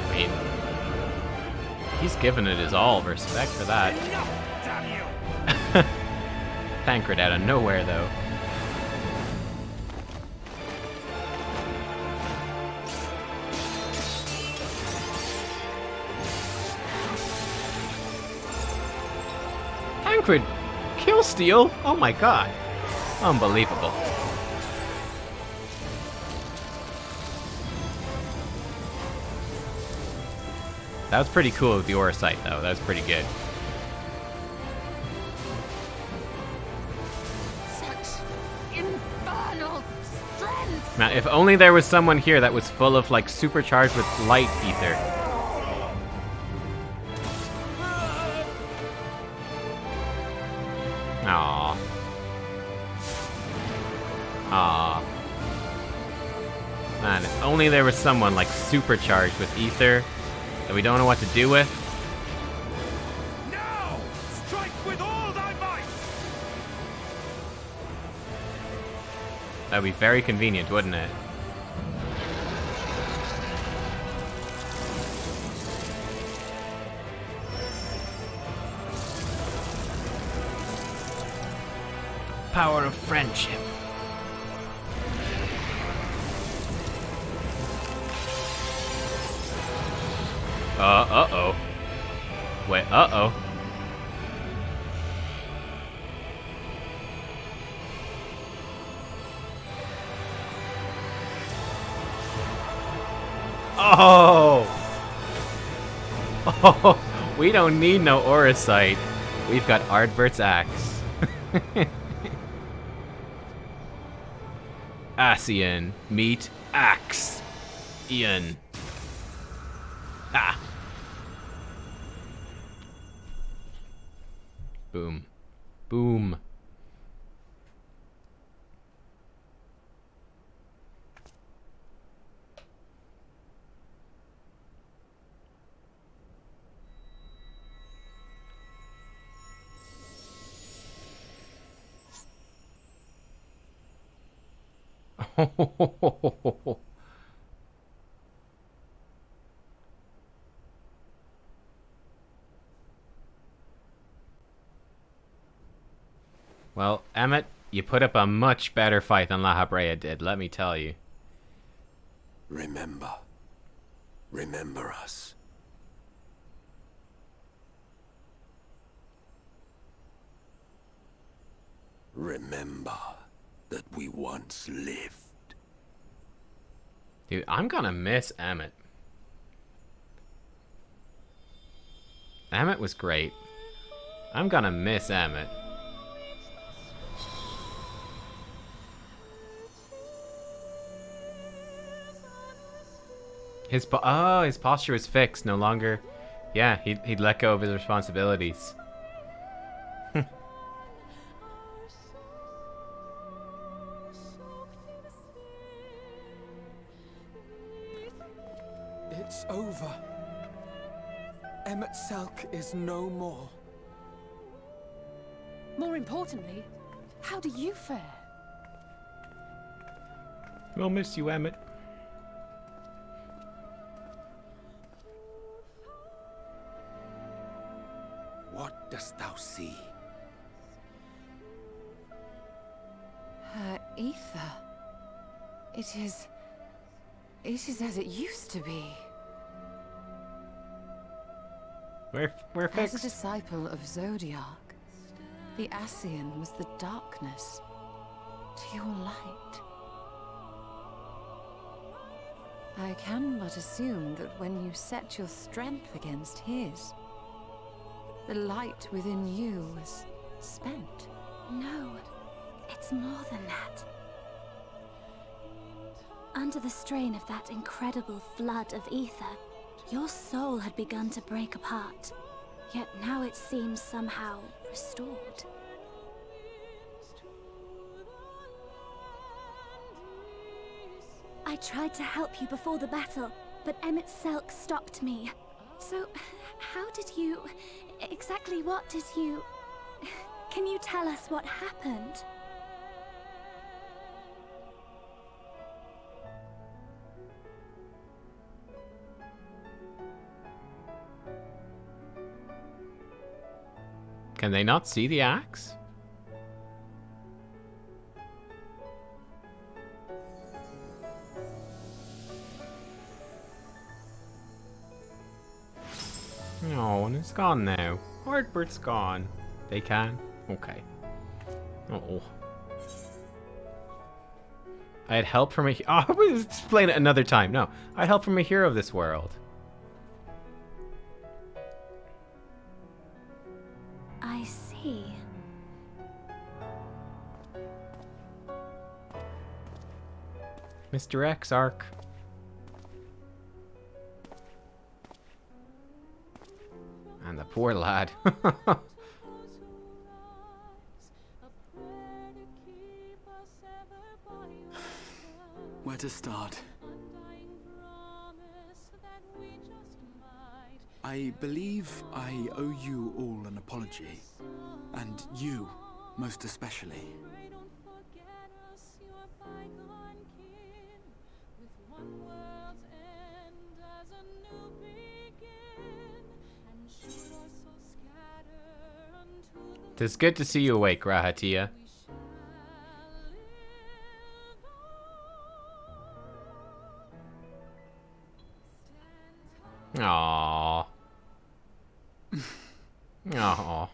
I mean, he's given it his all. Respect for that. Thancred out of nowhere, though. Thancred, kill steal? Oh my god. Unbelievable. That was pretty cool with the aura sight, though. That was pretty good. Such infernal strength! Now, if only there was someone here that was full of, like, supercharged with light ether. Aww. Aww. Man, if only there was someone, like, supercharged with ether that we don't know what to do with. Now, strike with all thy might. That'd be very convenient, wouldn't it? Power of friendship. Uh-oh. Wait, uh-oh. Oh! Oh, we don't need no aura sight. We've got Ardbert's axe. Asian, meet axe. Ian. Ah. Boom. Boom. Well, Emmett, you put up a much better fight than La Habrea did, let me tell you. Remember. Remember us. Remember that we once lived. Dude, I'm gonna miss Emmett. Emmett was great. I'm gonna miss Emmett. His posture was fixed. No longer. Yeah, he'd let go of his responsibilities. It's over. Emmett Selk is no more. More importantly, how do you fare? We'll miss you, Emmett. What dost thou see? Her ether. It is as it used to be. We're fixed. As a disciple of Zodiac, the Ascian was the darkness to your light. I can but assume that when you set your strength against his, the light within you was spent. No, it's more than that. Under the strain of that incredible flood of ether, your soul had begun to break apart, yet now it seems somehow restored. I tried to help you before the battle, but Emmett Selk stopped me. So, how did you... exactly what did you... Can you tell us what happened? Can they not see the axe? No, and it's gone now. Ardbert's gone. They can? Okay. Oh. I had help from a... Oh, we'll explain it another time. No. I had help from a hero of this world. I see. Mr. X arc. And the poor lad. Where to start? I believe I owe you all an apology. And you, most especially. Tis good to see you awake, Rahatia. Aww. Aww.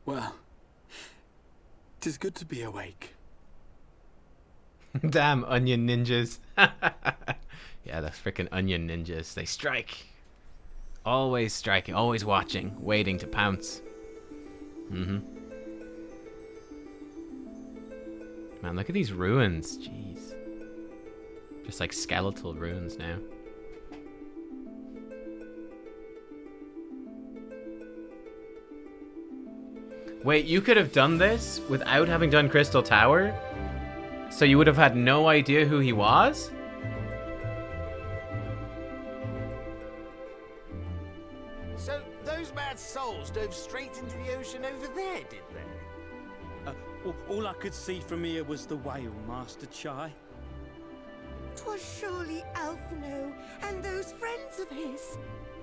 Well, 'Tis good to be awake. Damn onion ninjas. Yeah, the freaking onion ninjas. They strike. Always striking, always watching, waiting to pounce. Man, look at these ruins. Jeez. Just like skeletal ruins now. Wait, you could have done this without having done Crystal Tower? So you would have had no idea who he was? So those mad souls dove straight into the ocean over there, did they? All I could see from here was the whale, Master Chai. 'Twas surely Alphino and those friends of his.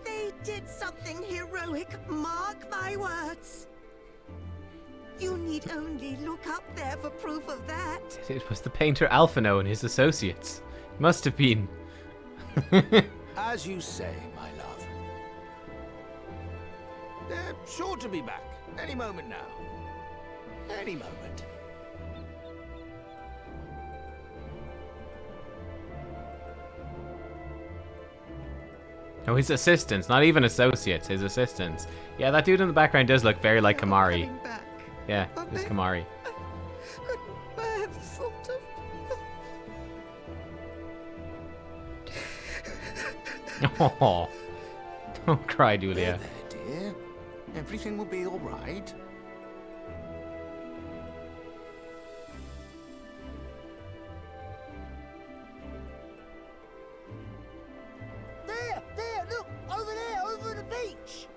They did something heroic, mark my words. You need only look up there for proof of that. It was the painter Alphino and his associates. Must have been. As you say, my love. They're sure to be back any moment now. Any moment. Oh, his assistants, not even associates, his assistants. Yeah, that dude in the background does look very like Kamari. Yeah, it's Kamari. Couldn't bear the thought of... Oh, don't cry, Julia. There, dear. Everything will be all right. There, look, over there, over the beach.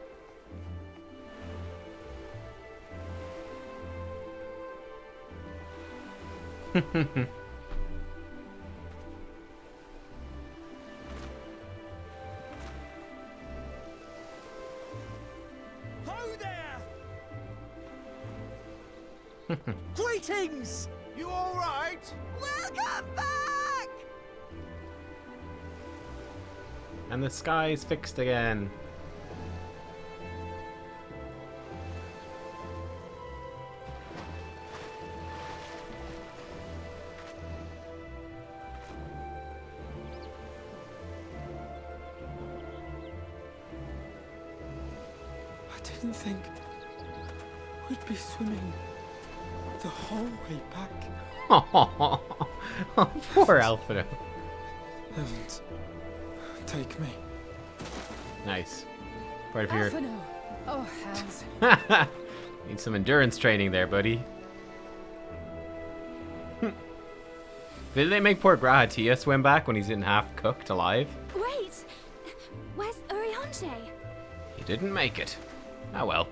Ho there! Greetings! You all right? Welcome back! And the sky's fixed again. I didn't think we'd be swimming the whole way back. Oh, poor Alfredo. Heavens, take me. Nice. Right here. Alphino. Oh, hells. Need some endurance training there, buddy. Did they make poor Grahatia swim back when he's in half cooked alive? Wait! Where's Urianger? He didn't make it. Oh well.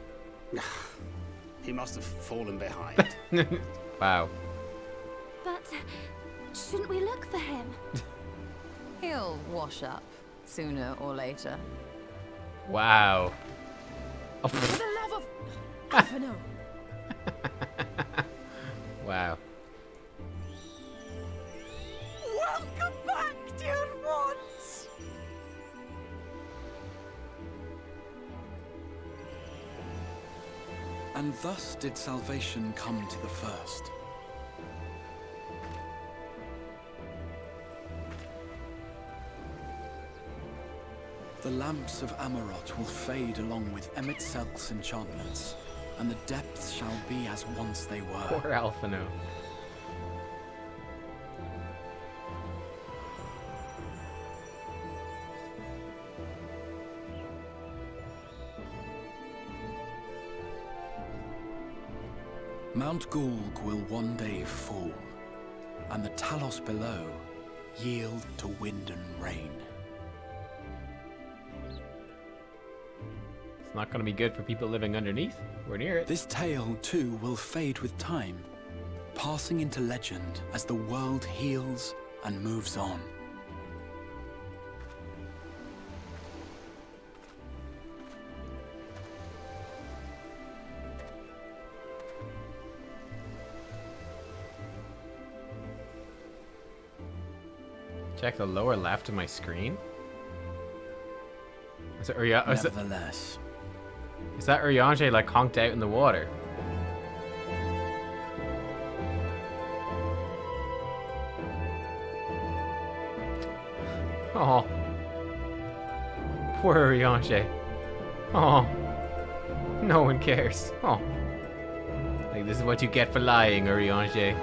He must have fallen behind. Wow. But shouldn't we look for him? He'll wash up sooner or later. Wow. Oh, For the love of... Alphino. wow. Welcome back, dear ones! And thus did salvation come to the first. The lamps of Amarot will fade along with Emmett Selk's enchantments, and the depths shall be as once they were. Poor Alphino. Mount Gulg will one day fall, and the Talos below yield to wind and rain. It's not going to be good for people living underneath. We're near it. This tale, too, will fade with time, passing into legend as the world heals and moves on. Check the lower left of my screen. Is it Nevertheless. Is that Urianger like conked out in the water? Oh. Poor Urianger. Oh. No one cares. Oh. Like, this is what you get for lying, Urianger.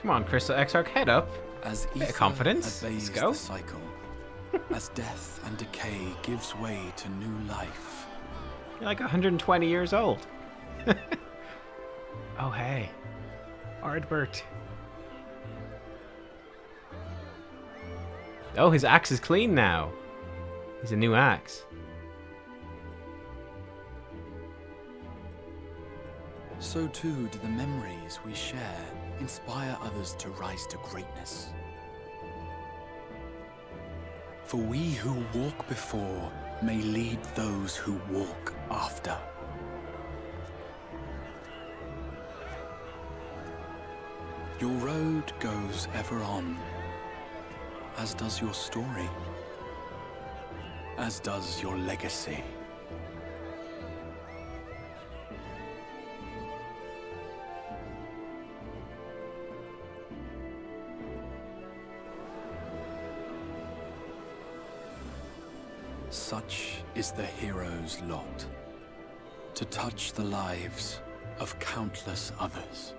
Come on, Crystal Exarch, head up. As bit of confidence. Let's go. The cycle, as death and decay gives way to new life. You're like 120 years old. Oh, hey. Ardbert. Oh, his axe is clean now. He's a new axe. So too do the memories we share inspire others to rise to greatness. For we who walk before may lead those who walk after. Your road goes ever on, as does your story, as does your legacy. Such is the hero's lot, to touch the lives of countless others.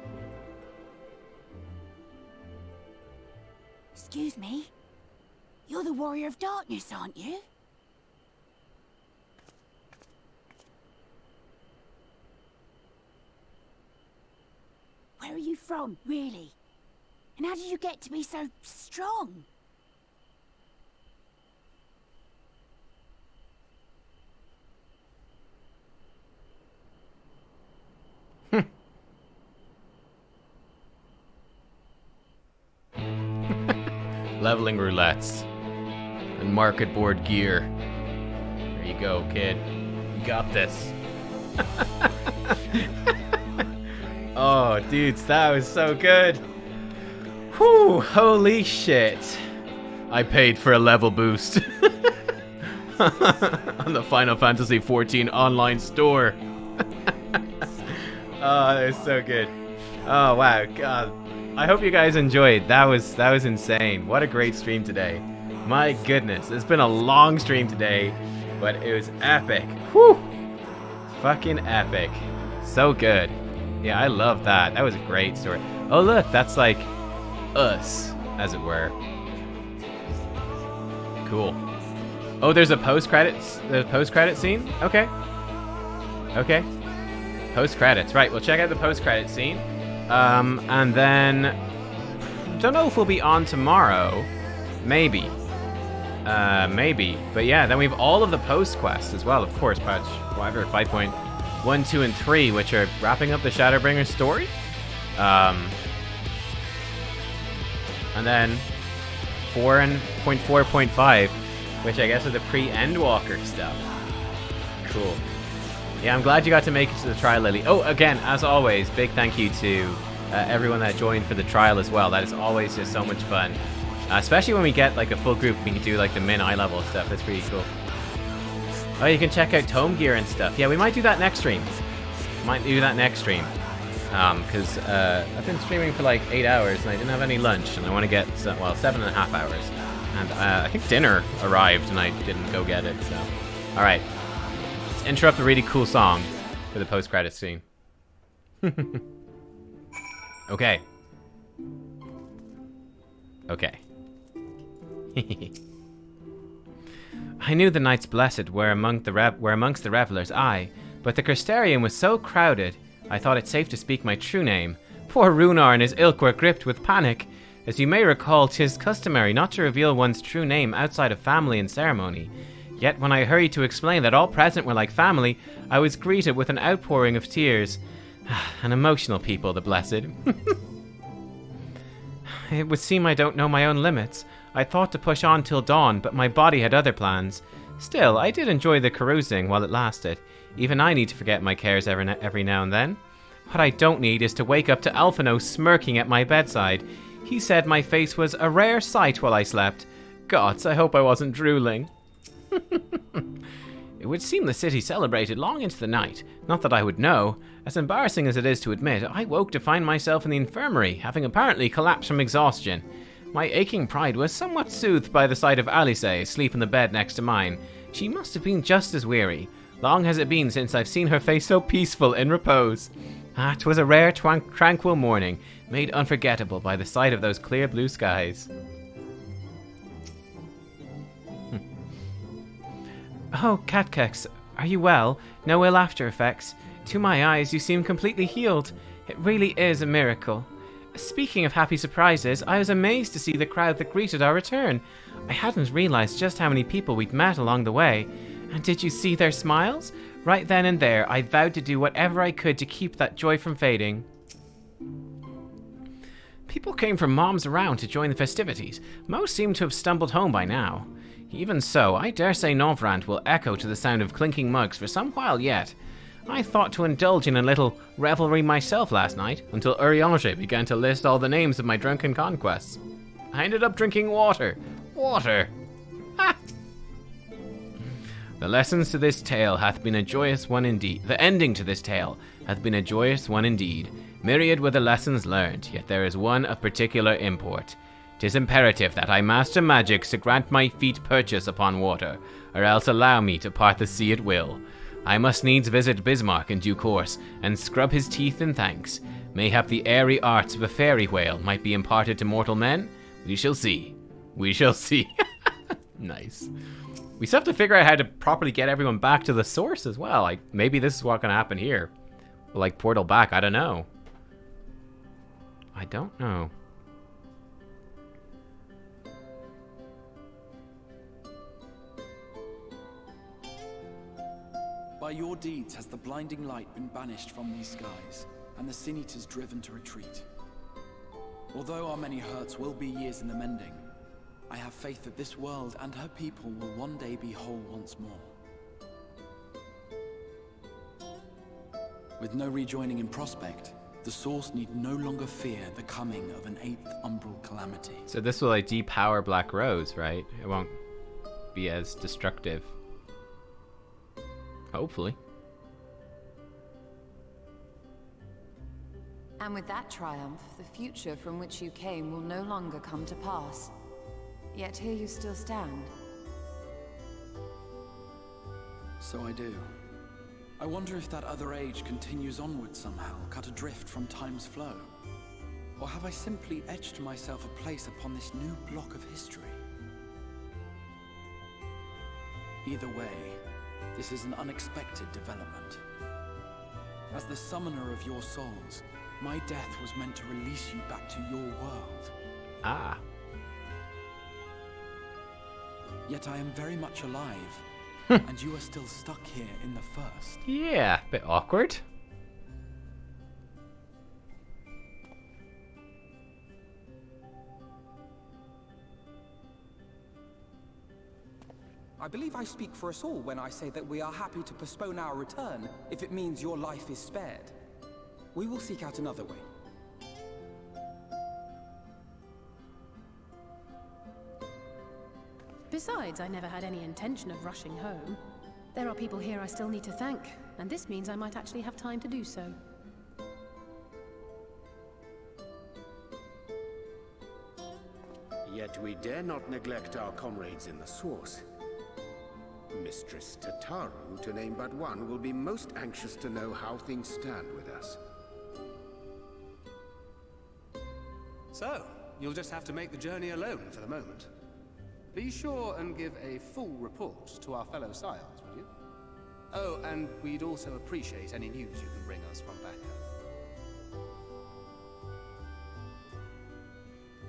Excuse me? You're the Warrior of Darkness, aren't you? Where are you from, really? And how did you get to be so strong? Leveling roulettes and market board gear. There you go, kid. You got this. Oh, dudes, that was so good. Whew, holy shit. I paid for a level boost on the Final Fantasy XIV online store. Oh, that was so good. Oh, wow. God. I hope you guys enjoyed. That was insane. What a great stream today. My goodness. It's been a long stream today, but it was epic. Whew. Fucking epic. So good. Yeah, I love that. That was a great story. Oh, look. That's like us, as it were. Cool. Oh, there's a post-credit scene? Okay. Okay. Post-credits. Right, we'll check out the post-credit scene. And then don't know if we'll be on tomorrow. Maybe. Maybe. But yeah, then we have all of the post quests as well, of course, patch whatever 5.1, 2, and 3, which are wrapping up the Shadowbringers story. And then 4.4.5, which I guess are the pre-Endwalker stuff. Cool. Yeah, I'm glad you got to make it to the trial, Lily. Oh, again, as always, big thank you to everyone that joined for the trial as well. That is always just so much fun. Especially when we get like a full group, we can do like the min eye level stuff. That's pretty cool. Oh, you can check out tome gear and stuff. Yeah, we might do that next stream. Because I've been streaming for like 8 hours and I didn't have any lunch, and I want to get, well, 7.5 hours. And I think dinner arrived and I didn't go get it, so. Alright. Let's interrupt the really cool song for the post-credits scene. Okay. Okay. I knew the Knights Blessed were amongst the revelers, aye, but the Crystarium was so crowded, I thought it safe to speak my true name. Poor Runar and his ilk were gripped with panic. As you may recall, 'tis customary not to reveal one's true name outside of family and ceremony. Yet when I hurried to explain that all present were like family, I was greeted with an outpouring of tears. An emotional people, the Blessed. It would seem I don't know my own limits. I thought to push on till dawn, but my body had other plans. Still, I did enjoy the carousing while it lasted. Even I need to forget my cares every now and then. What I don't need is to wake up to Alphino smirking at my bedside. He said my face was a rare sight while I slept. Gods, I hope I wasn't drooling. It would seem the city celebrated long into the night. Not that I would know. As embarrassing as it is to admit, I woke to find myself in the infirmary, having apparently collapsed from exhaustion. My aching pride was somewhat soothed by the sight of Alice asleep in the bed next to mine. She must have been just as weary. Long has it been since I've seen her face so peaceful in repose. Ah, 'twas a rare, tranquil morning, made unforgettable by the sight of those clear blue skies. Oh, Nubkeks, are you well? No ill after effects? To my eyes, you seem completely healed. It really is a miracle. Speaking of happy surprises, I was amazed to see the crowd that greeted our return. I hadn't realized just how many people we'd met along the way. And did you see their smiles? Right then and there, I vowed to do whatever I could to keep that joy from fading. People came from moms around to join the festivities. Most seem to have stumbled home by now. Even so, I dare say Novrand will echo to the sound of clinking mugs for some while yet. I thought to indulge in a little revelry myself last night, until Urianger began to list all the names of my drunken conquests. I ended up drinking water. Water! Ha! The lessons to this tale hath been a joyous one indeed. The ending to this tale hath been a joyous one indeed. Myriad were the lessons learned, yet there is one of particular import. 'Tis imperative that I master magics to grant my feet purchase upon water, or else allow me to part the sea at will. I must needs visit Bismarck in due course, and scrub his teeth in thanks. Mayhap the airy arts of a fairy whale might be imparted to mortal men? We shall see. We shall see. Nice. We still have to figure out how to properly get everyone back to the source as well. Like, maybe this is what's going to happen here. We'll, like, portal back. I don't know. I don't know. By your deeds has the blinding light been banished from these skies, and the Sin Eaters driven to retreat. Although our many hurts will be years in the mending, I have faith that this world and her people will one day be whole once more. With no rejoining in prospect, the Source need no longer fear the coming of an 8th umbral calamity. So this will like depower Black Rose, right? It won't be as destructive. Hopefully. And with that triumph, the future from which you came will no longer come to pass. Yet here you still stand. So I do. I wonder if that other age continues onward somehow, cut adrift from time's flow. Or have I simply etched myself a place upon this new block of history? Either way, this is an unexpected development. As the summoner of your souls, my death was meant to release you back to your world. Ah. Yet I am very much alive, and you are still stuck here in the first. Yeah, a bit awkward. I believe I speak for us all when I say that we are happy to postpone our return if it means your life is spared. We will seek out another way. Besides, I never had any intention of rushing home. There are people here I still need to thank, and this means I might actually have time to do so. Yet we dare not neglect our comrades in the Source. Mistress Tataru, to name but one, will be most anxious to know how things stand with us. So, you'll just have to make the journey alone for the moment. Be sure and give a full report to our fellow scions, would you? Oh, and we'd also appreciate any news you can bring us from back home.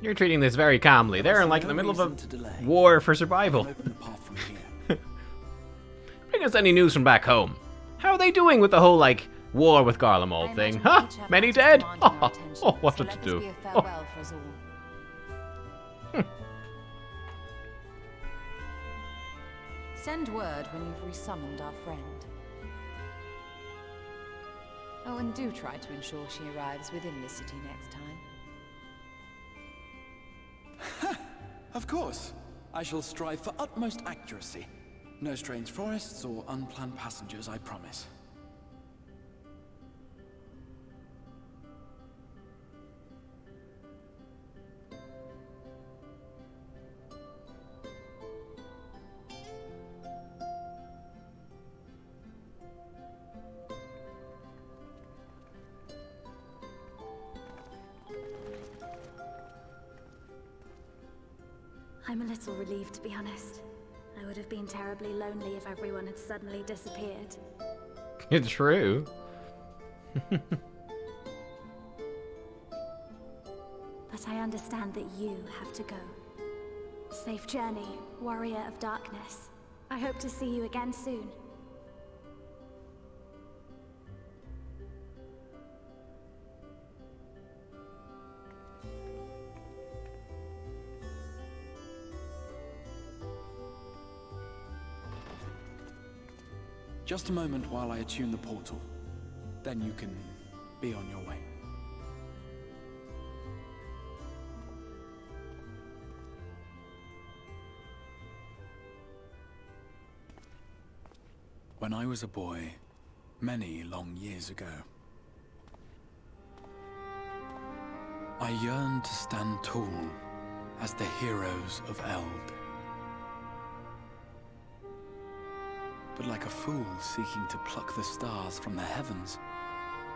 You're treating this very calmly. They're like in the middle of a war for survival. Bring us any news from back home. How are they doing with the whole, like, war with Garlemald thing? Huh? Many dead? Oh, what to do? Send word when you've resummoned our friend. Oh, and do try to ensure she arrives within the city next time. Of course. I shall strive for utmost accuracy. No strange forests or unplanned passengers, I promise. I'm a little relieved, to be honest. I would have been terribly lonely if everyone had suddenly disappeared. It's true. But I understand that you have to go. Safe journey, warrior of darkness. I hope to see you again soon. Just a moment while I attune the portal. Then you can be on your way. When I was a boy, many long years ago, I yearned to stand tall as the heroes of Eld. But like a fool seeking to pluck the stars from the heavens,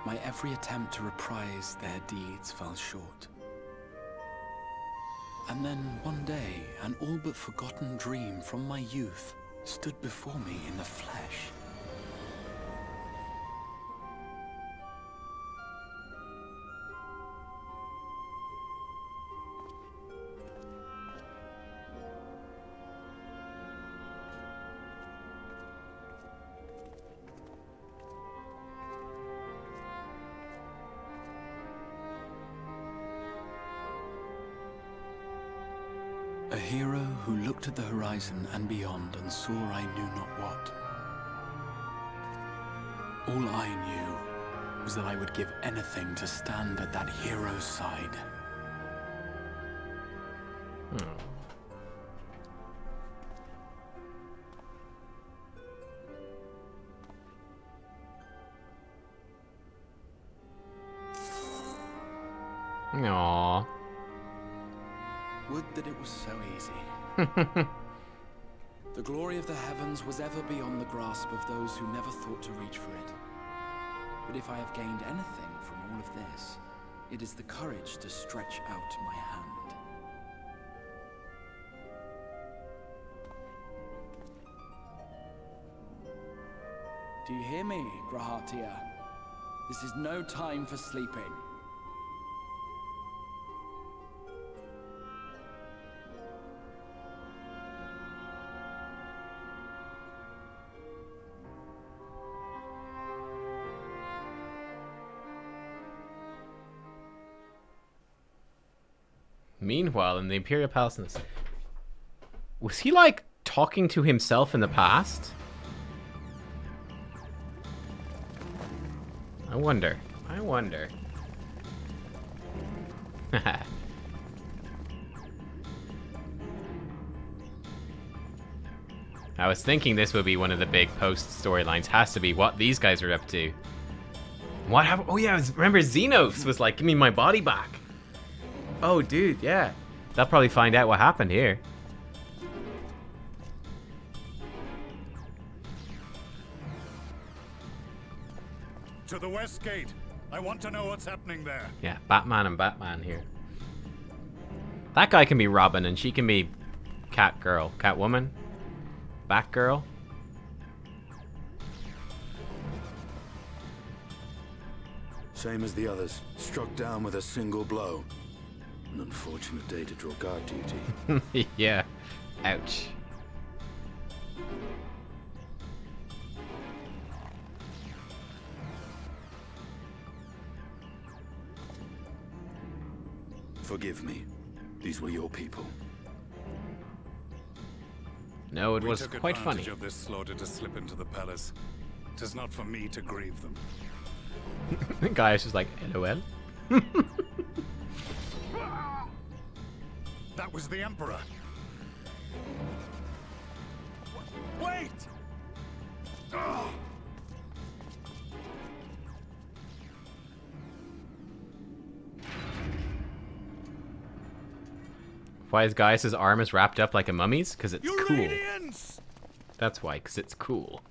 my every attempt to reprise their deeds fell short. And then one day, an all but forgotten dream from my youth stood before me in the flesh. A hero who looked at the horizon and beyond and saw I knew not what. All I knew was that I would give anything to stand at that hero's side. Aww. Would that it was so easy. The glory of the heavens was ever beyond the grasp of those who never thought to reach for it. But if I have gained anything from all of this, it is the courage to stretch out my hand. Do you hear me, Grahatia? This is no time for sleeping. Meanwhile, in the Imperial Palace, was he like talking to himself in the past? I wonder. I was thinking this would be one of the big post storylines. Has to be what these guys are up to. What happened? Oh yeah, remember Xenos was like, give me my body back. Oh, dude, yeah. They'll probably find out what happened here. To the west gate. I want to know what's happening there. Yeah, Batman and Batman here. That guy can be Robin and she can be Catwoman, Batgirl. Same as the others, struck down with a single blow. An unfortunate day to draw guard duty. Yeah. Ouch. Forgive me. These were your people. No, it We was took quite funny. advantage of this slaughter to slip into the palace. It is not for me to grieve them. The guy is just like, LOL. That was the Emperor. Wait! Why is Gaius' arm is wrapped up like a mummy's? Because it's cool. Uranians! That's why, because it's cool.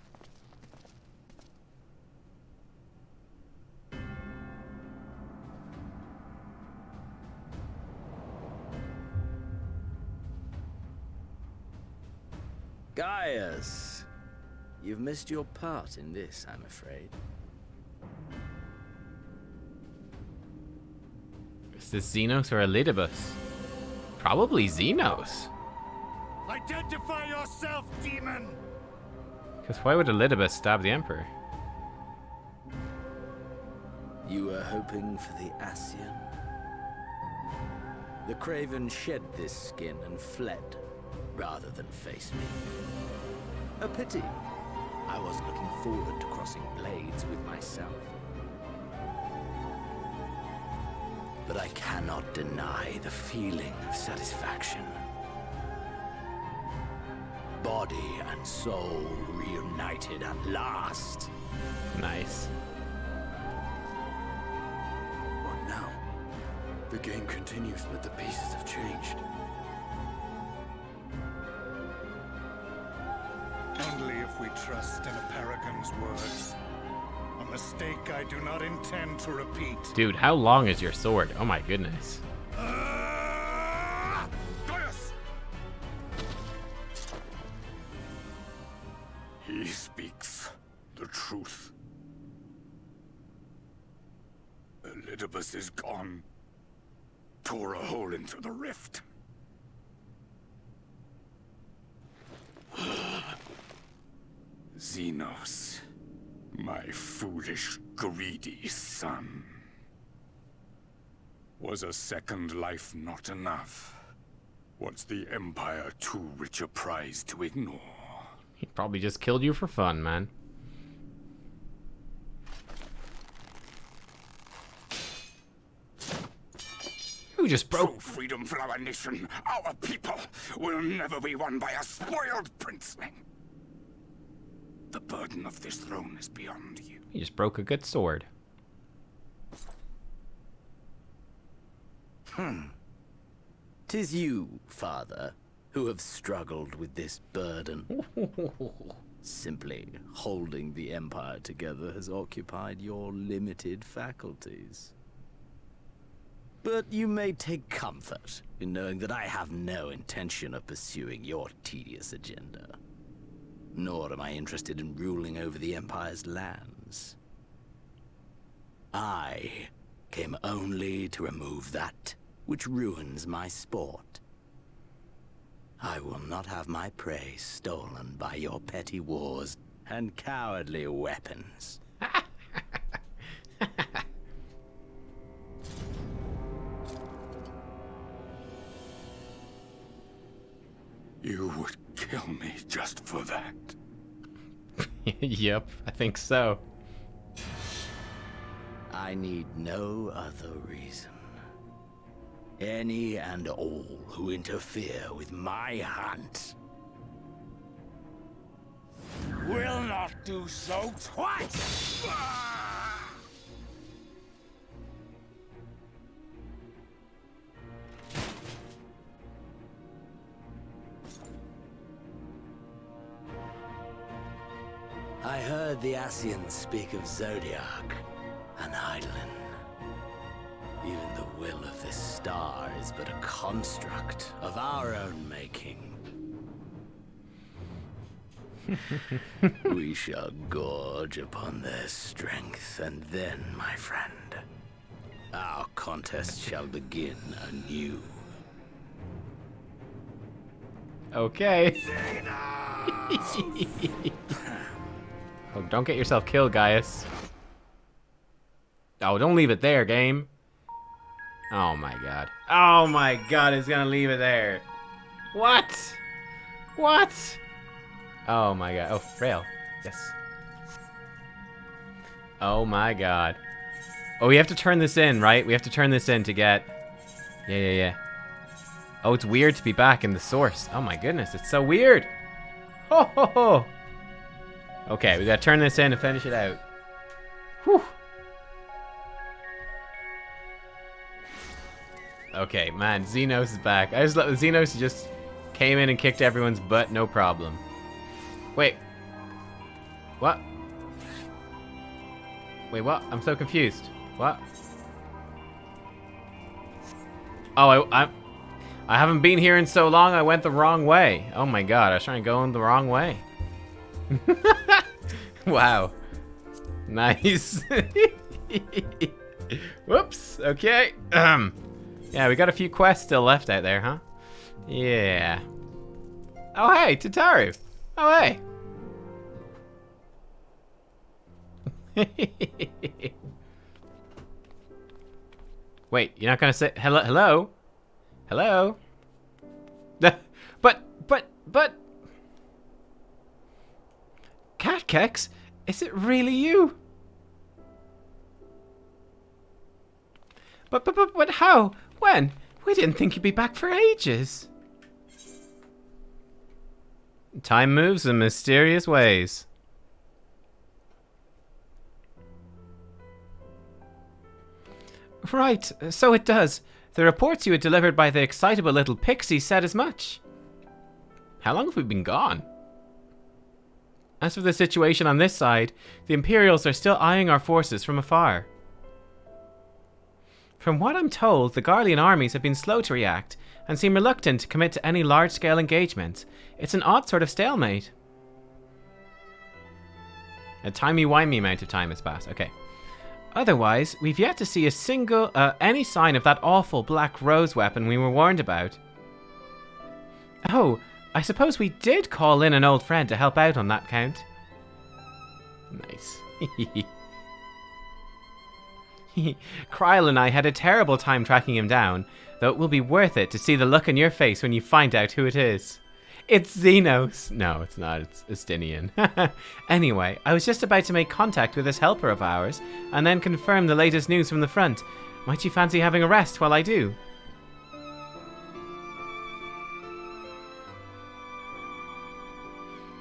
Gaius, you've missed your part in this, I'm afraid. Is this Xenos or Elidibus? Probably Xenos. Identify yourself, demon! Because why would Elidibus stab the Emperor? You were hoping for the Ascian? The Craven shed this skin and fled, rather than face me. A pity. I was looking forward to crossing blades with myself. But I cannot deny the feeling of satisfaction. Body and soul reunited at last. Nice. What now? The game continues, but the pieces have changed. Only if we trust in a paragon's words. A mistake I do not intend to repeat. Dude, how long is your sword? Oh my goodness. Gaius! He speaks the truth. Elidibus is gone. Tore a hole into the rift. Xenos, my foolish, greedy son. Was a second life not enough? Was the Empire too rich a prize to ignore? He probably just killed you for fun, man. Who just broke? True freedom for our nation, our people, will never be won by a spoiled princeling. The burden of this throne is beyond you. He just broke a good sword. Tis you, father, who have struggled with this burden. Simply holding the Empire together has occupied your limited faculties. But you may take comfort in knowing that I have no intention of pursuing your tedious agenda. Nor am I interested in ruling over the Empire's lands. I came only to remove that which ruins my sport. I will not have my prey stolen by your petty wars and cowardly weapons. You would kill me just for that. Yep, I think so. I need no other reason. Any and all who interfere with my hunt will not do so twice! I heard the Ascians speak of Zodiac and Eidolon. Even the will of this star is but a construct of our own making. We shall gorge upon their strength, and then, my friend, our contest shall begin anew. Okay. Oh, don't get yourself killed, Gaius. Oh, don't leave it there, game. Oh my god. Oh my god, it's gonna leave it there. What? What? Oh my god. Oh, rail. Yes. Oh my god. Oh, we have to turn this in, right? We have to turn this in to get... Yeah. Oh, it's weird to be back in the source. Oh my goodness, it's so weird. Ho ho ho. Okay, we gotta turn this in and finish it out. Whew. Okay, man, Xenos is back. I just love Xenos just came in and kicked everyone's butt, no problem. Wait. What? Wait, what? I'm so confused. What? Oh, I haven't been here in so long, I went the wrong way. Oh my god, I was trying to go in the wrong way. Wow. Nice. Whoops, okay. Yeah, we got a few quests still left out there, huh? Yeah. Oh, hey, Tataru. Oh, hey. Wait, you're not gonna say hello? Hello? Hello? But... Nubkeks, is it really you? But how? When? We didn't think you'd be back for ages. Time moves in mysterious ways. Right, so it does. The reports you had delivered by the excitable little pixie said as much. How long have we been gone? As for the situation on this side, the Imperials are still eyeing our forces from afar. From what I'm told, the Garlean armies have been slow to react and seem reluctant to commit to any large-scale engagements. It's an odd sort of stalemate. A timey-wimey amount of time has passed. Okay. Otherwise, we've yet to see a single, any sign of that awful black rose weapon we were warned about. Oh, I suppose we did call in an old friend to help out on that count. Nice. Kryle and I had a terrible time tracking him down, though it will be worth it to see the look on your face when you find out who it is. It's Xenos. No, it's not. It's Estinian. Anyway, I was just about to make contact with this helper of ours, and then confirm the latest news from the front. Might you fancy having a rest while I do?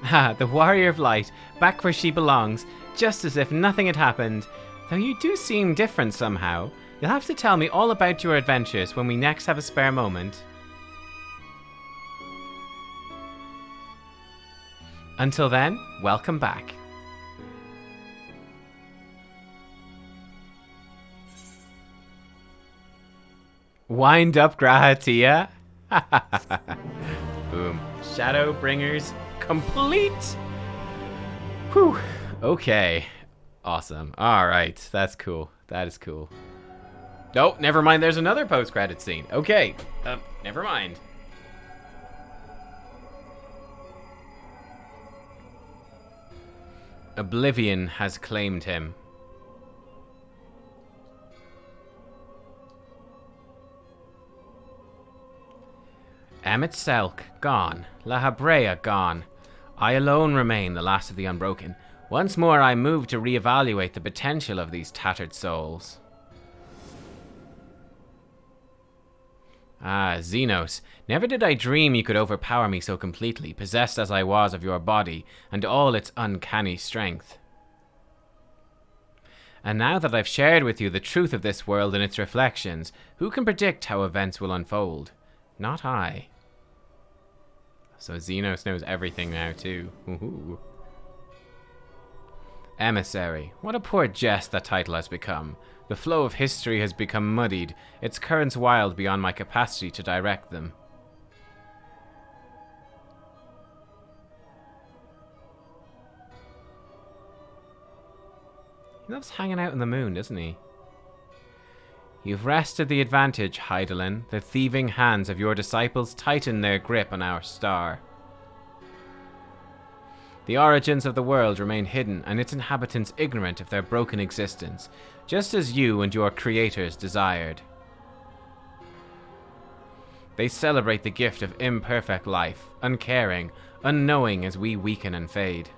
Ah, the Warrior of Light, back where she belongs, just as if nothing had happened. Though you do seem different somehow. You'll have to tell me all about your adventures when we next have a spare moment. Until then, welcome back. Wind up, Grahatia. Boom. Shadowbringers complete. Whew. Okay. Awesome. Alright. That's cool. That is cool. Oh, never mind. There's another post-credit scene. Okay. Never mind. Oblivion has claimed him. Emet-Selch gone. La Habrea gone. I alone remain, the last of the Unbroken. Once more I move to reevaluate the potential of these tattered souls. Ah, Xenos, never did I dream you could overpower me so completely, possessed as I was of your body and all its uncanny strength. And now that I've shared with you the truth of this world and its reflections, who can predict how events will unfold? Not I. So Xenos knows everything now too. Ooh. Emissary. What a poor jest that title has become. The flow of history has become muddied, its currents wild beyond my capacity to direct them. He loves hanging out in the moon, doesn't he? You've wrested the advantage, Hydaelyn. The thieving hands of your disciples tighten their grip on our star. The origins of the world remain hidden, and its inhabitants ignorant of their broken existence, just as you and your creators desired. They celebrate the gift of imperfect life, uncaring, unknowing as we weaken and fade.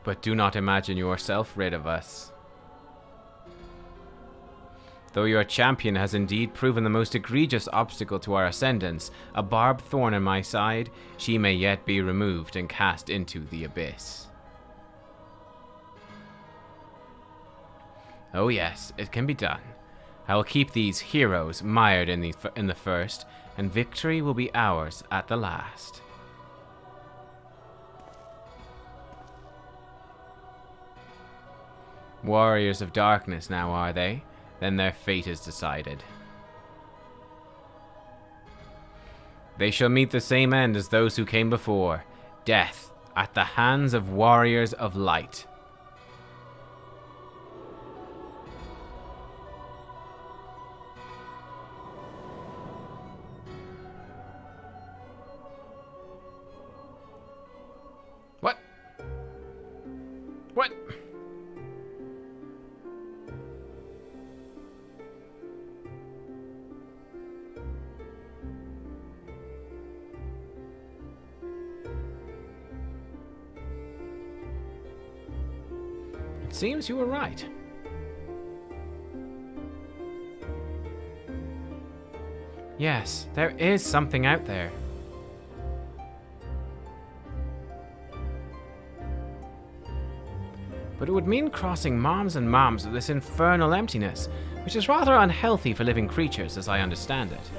But do not imagine yourself rid of us. Though your champion has indeed proven the most egregious obstacle to our ascendance, a barbed thorn in my side, she may yet be removed and cast into the abyss. Oh yes, it can be done. I will keep these heroes mired in the first, and victory will be ours at the last. Warriors of darkness now, are they? Then their fate is decided. They shall meet the same end as those who came before, death at the hands of warriors of light. What? What? Seems you were right. Yes, there is something out there. But it would mean crossing moms and moms of this infernal emptiness, which is rather unhealthy for living creatures as I understand it.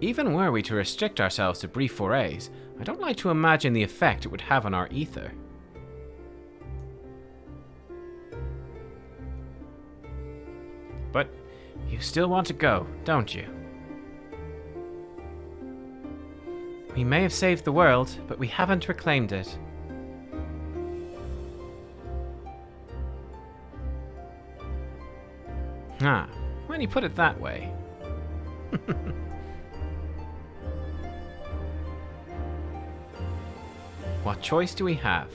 Even were we to restrict ourselves to brief forays, I don't like to imagine the effect it would have on our ether. But you still want to go, don't you? We may have saved the world, but we haven't reclaimed it. Ah, when you put it that way. What choice do we have?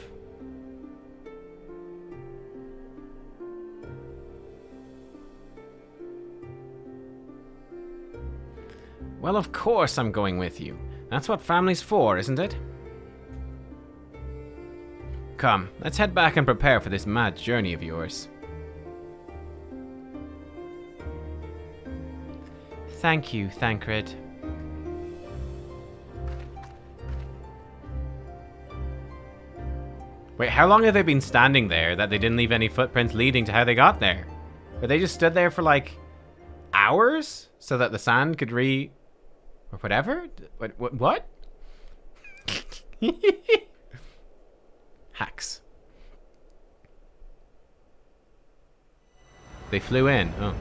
Well, of course I'm going with you. That's what family's for, isn't it? Come, let's head back and prepare for this mad journey of yours. Thank you, Thancred. Wait, how long have they been standing there that they didn't leave any footprints leading to how they got there? Or they just stood there for like hours so that the sand could or whatever? What? Hacks. They flew in. Oh.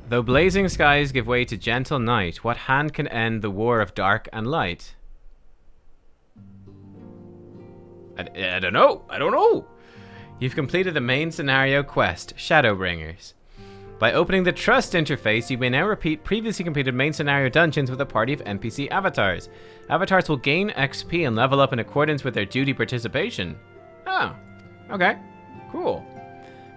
Though blazing skies give way to gentle night, what hand can end the war of dark and light? I don't know. I don't know. You've completed the main scenario quest, Shadowbringers. By opening the Trust interface, you may now repeat previously completed main scenario dungeons with a party of NPC avatars. Avatars will gain XP and level up in accordance with their duty participation. Oh, okay. Cool.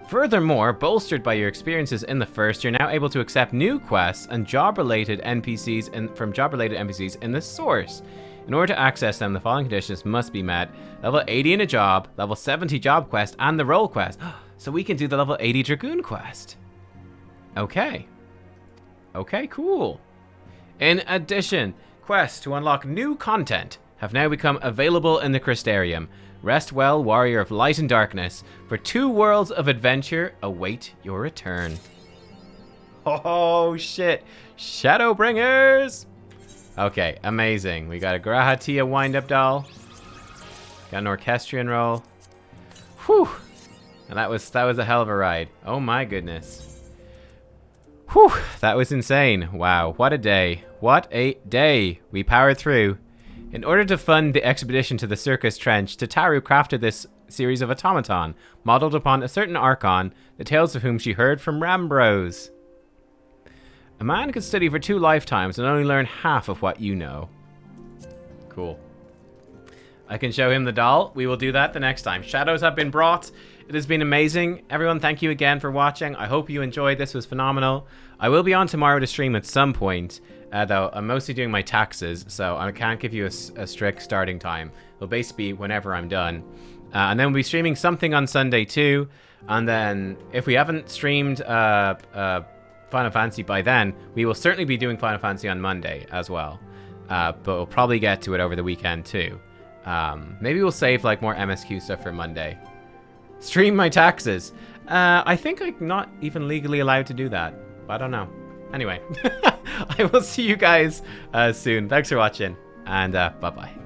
Furthermore, bolstered by your experiences in the first, you're now able to accept new quests and job-related NPCs from job-related NPCs in the source. In order to access them, the following conditions must be met. Level 80 in a job, level 70 job quest, and the role quest. So we can do the level 80 Dragoon quest. Okay. Okay, cool. In addition, quests to unlock new content have now become available in the Crystarium. Rest well, Warrior of Light and Darkness, for 2 worlds of adventure await your return. Oh shit. Shadowbringers! Okay, amazing. We got a Grahatia wind-up doll. Got an Orchestrion roll. Whew! And that was a hell of a ride. Oh my goodness. Whew! That was insane. Wow, what a day. What a day. We powered through. In order to fund the expedition to the Circus Trench, Tataru crafted this series of automaton, modeled upon a certain Archon, the tales of whom she heard from Rambros. A man could study for 2 lifetimes and only learn half of what you know. Cool. I can show him the doll. We will do that the next time. Shadows have been brought. It has been amazing. Everyone, thank you again for watching. I hope you enjoyed. This was phenomenal. I will be on tomorrow to stream at some point, though I'm mostly doing my taxes, so I can't give you a strict starting time. It'll basically be whenever I'm done. And then we'll be streaming something on Sunday too. And then if we haven't streamed Final Fantasy by then, we will certainly be doing Final Fantasy on Monday as well. But we'll probably get to it over the weekend too. Maybe we'll save like more MSQ stuff for Monday. Stream my taxes. I think I'm not even legally allowed to do that. But I don't know. Anyway, I will see you guys soon. Thanks for watching, and bye-bye.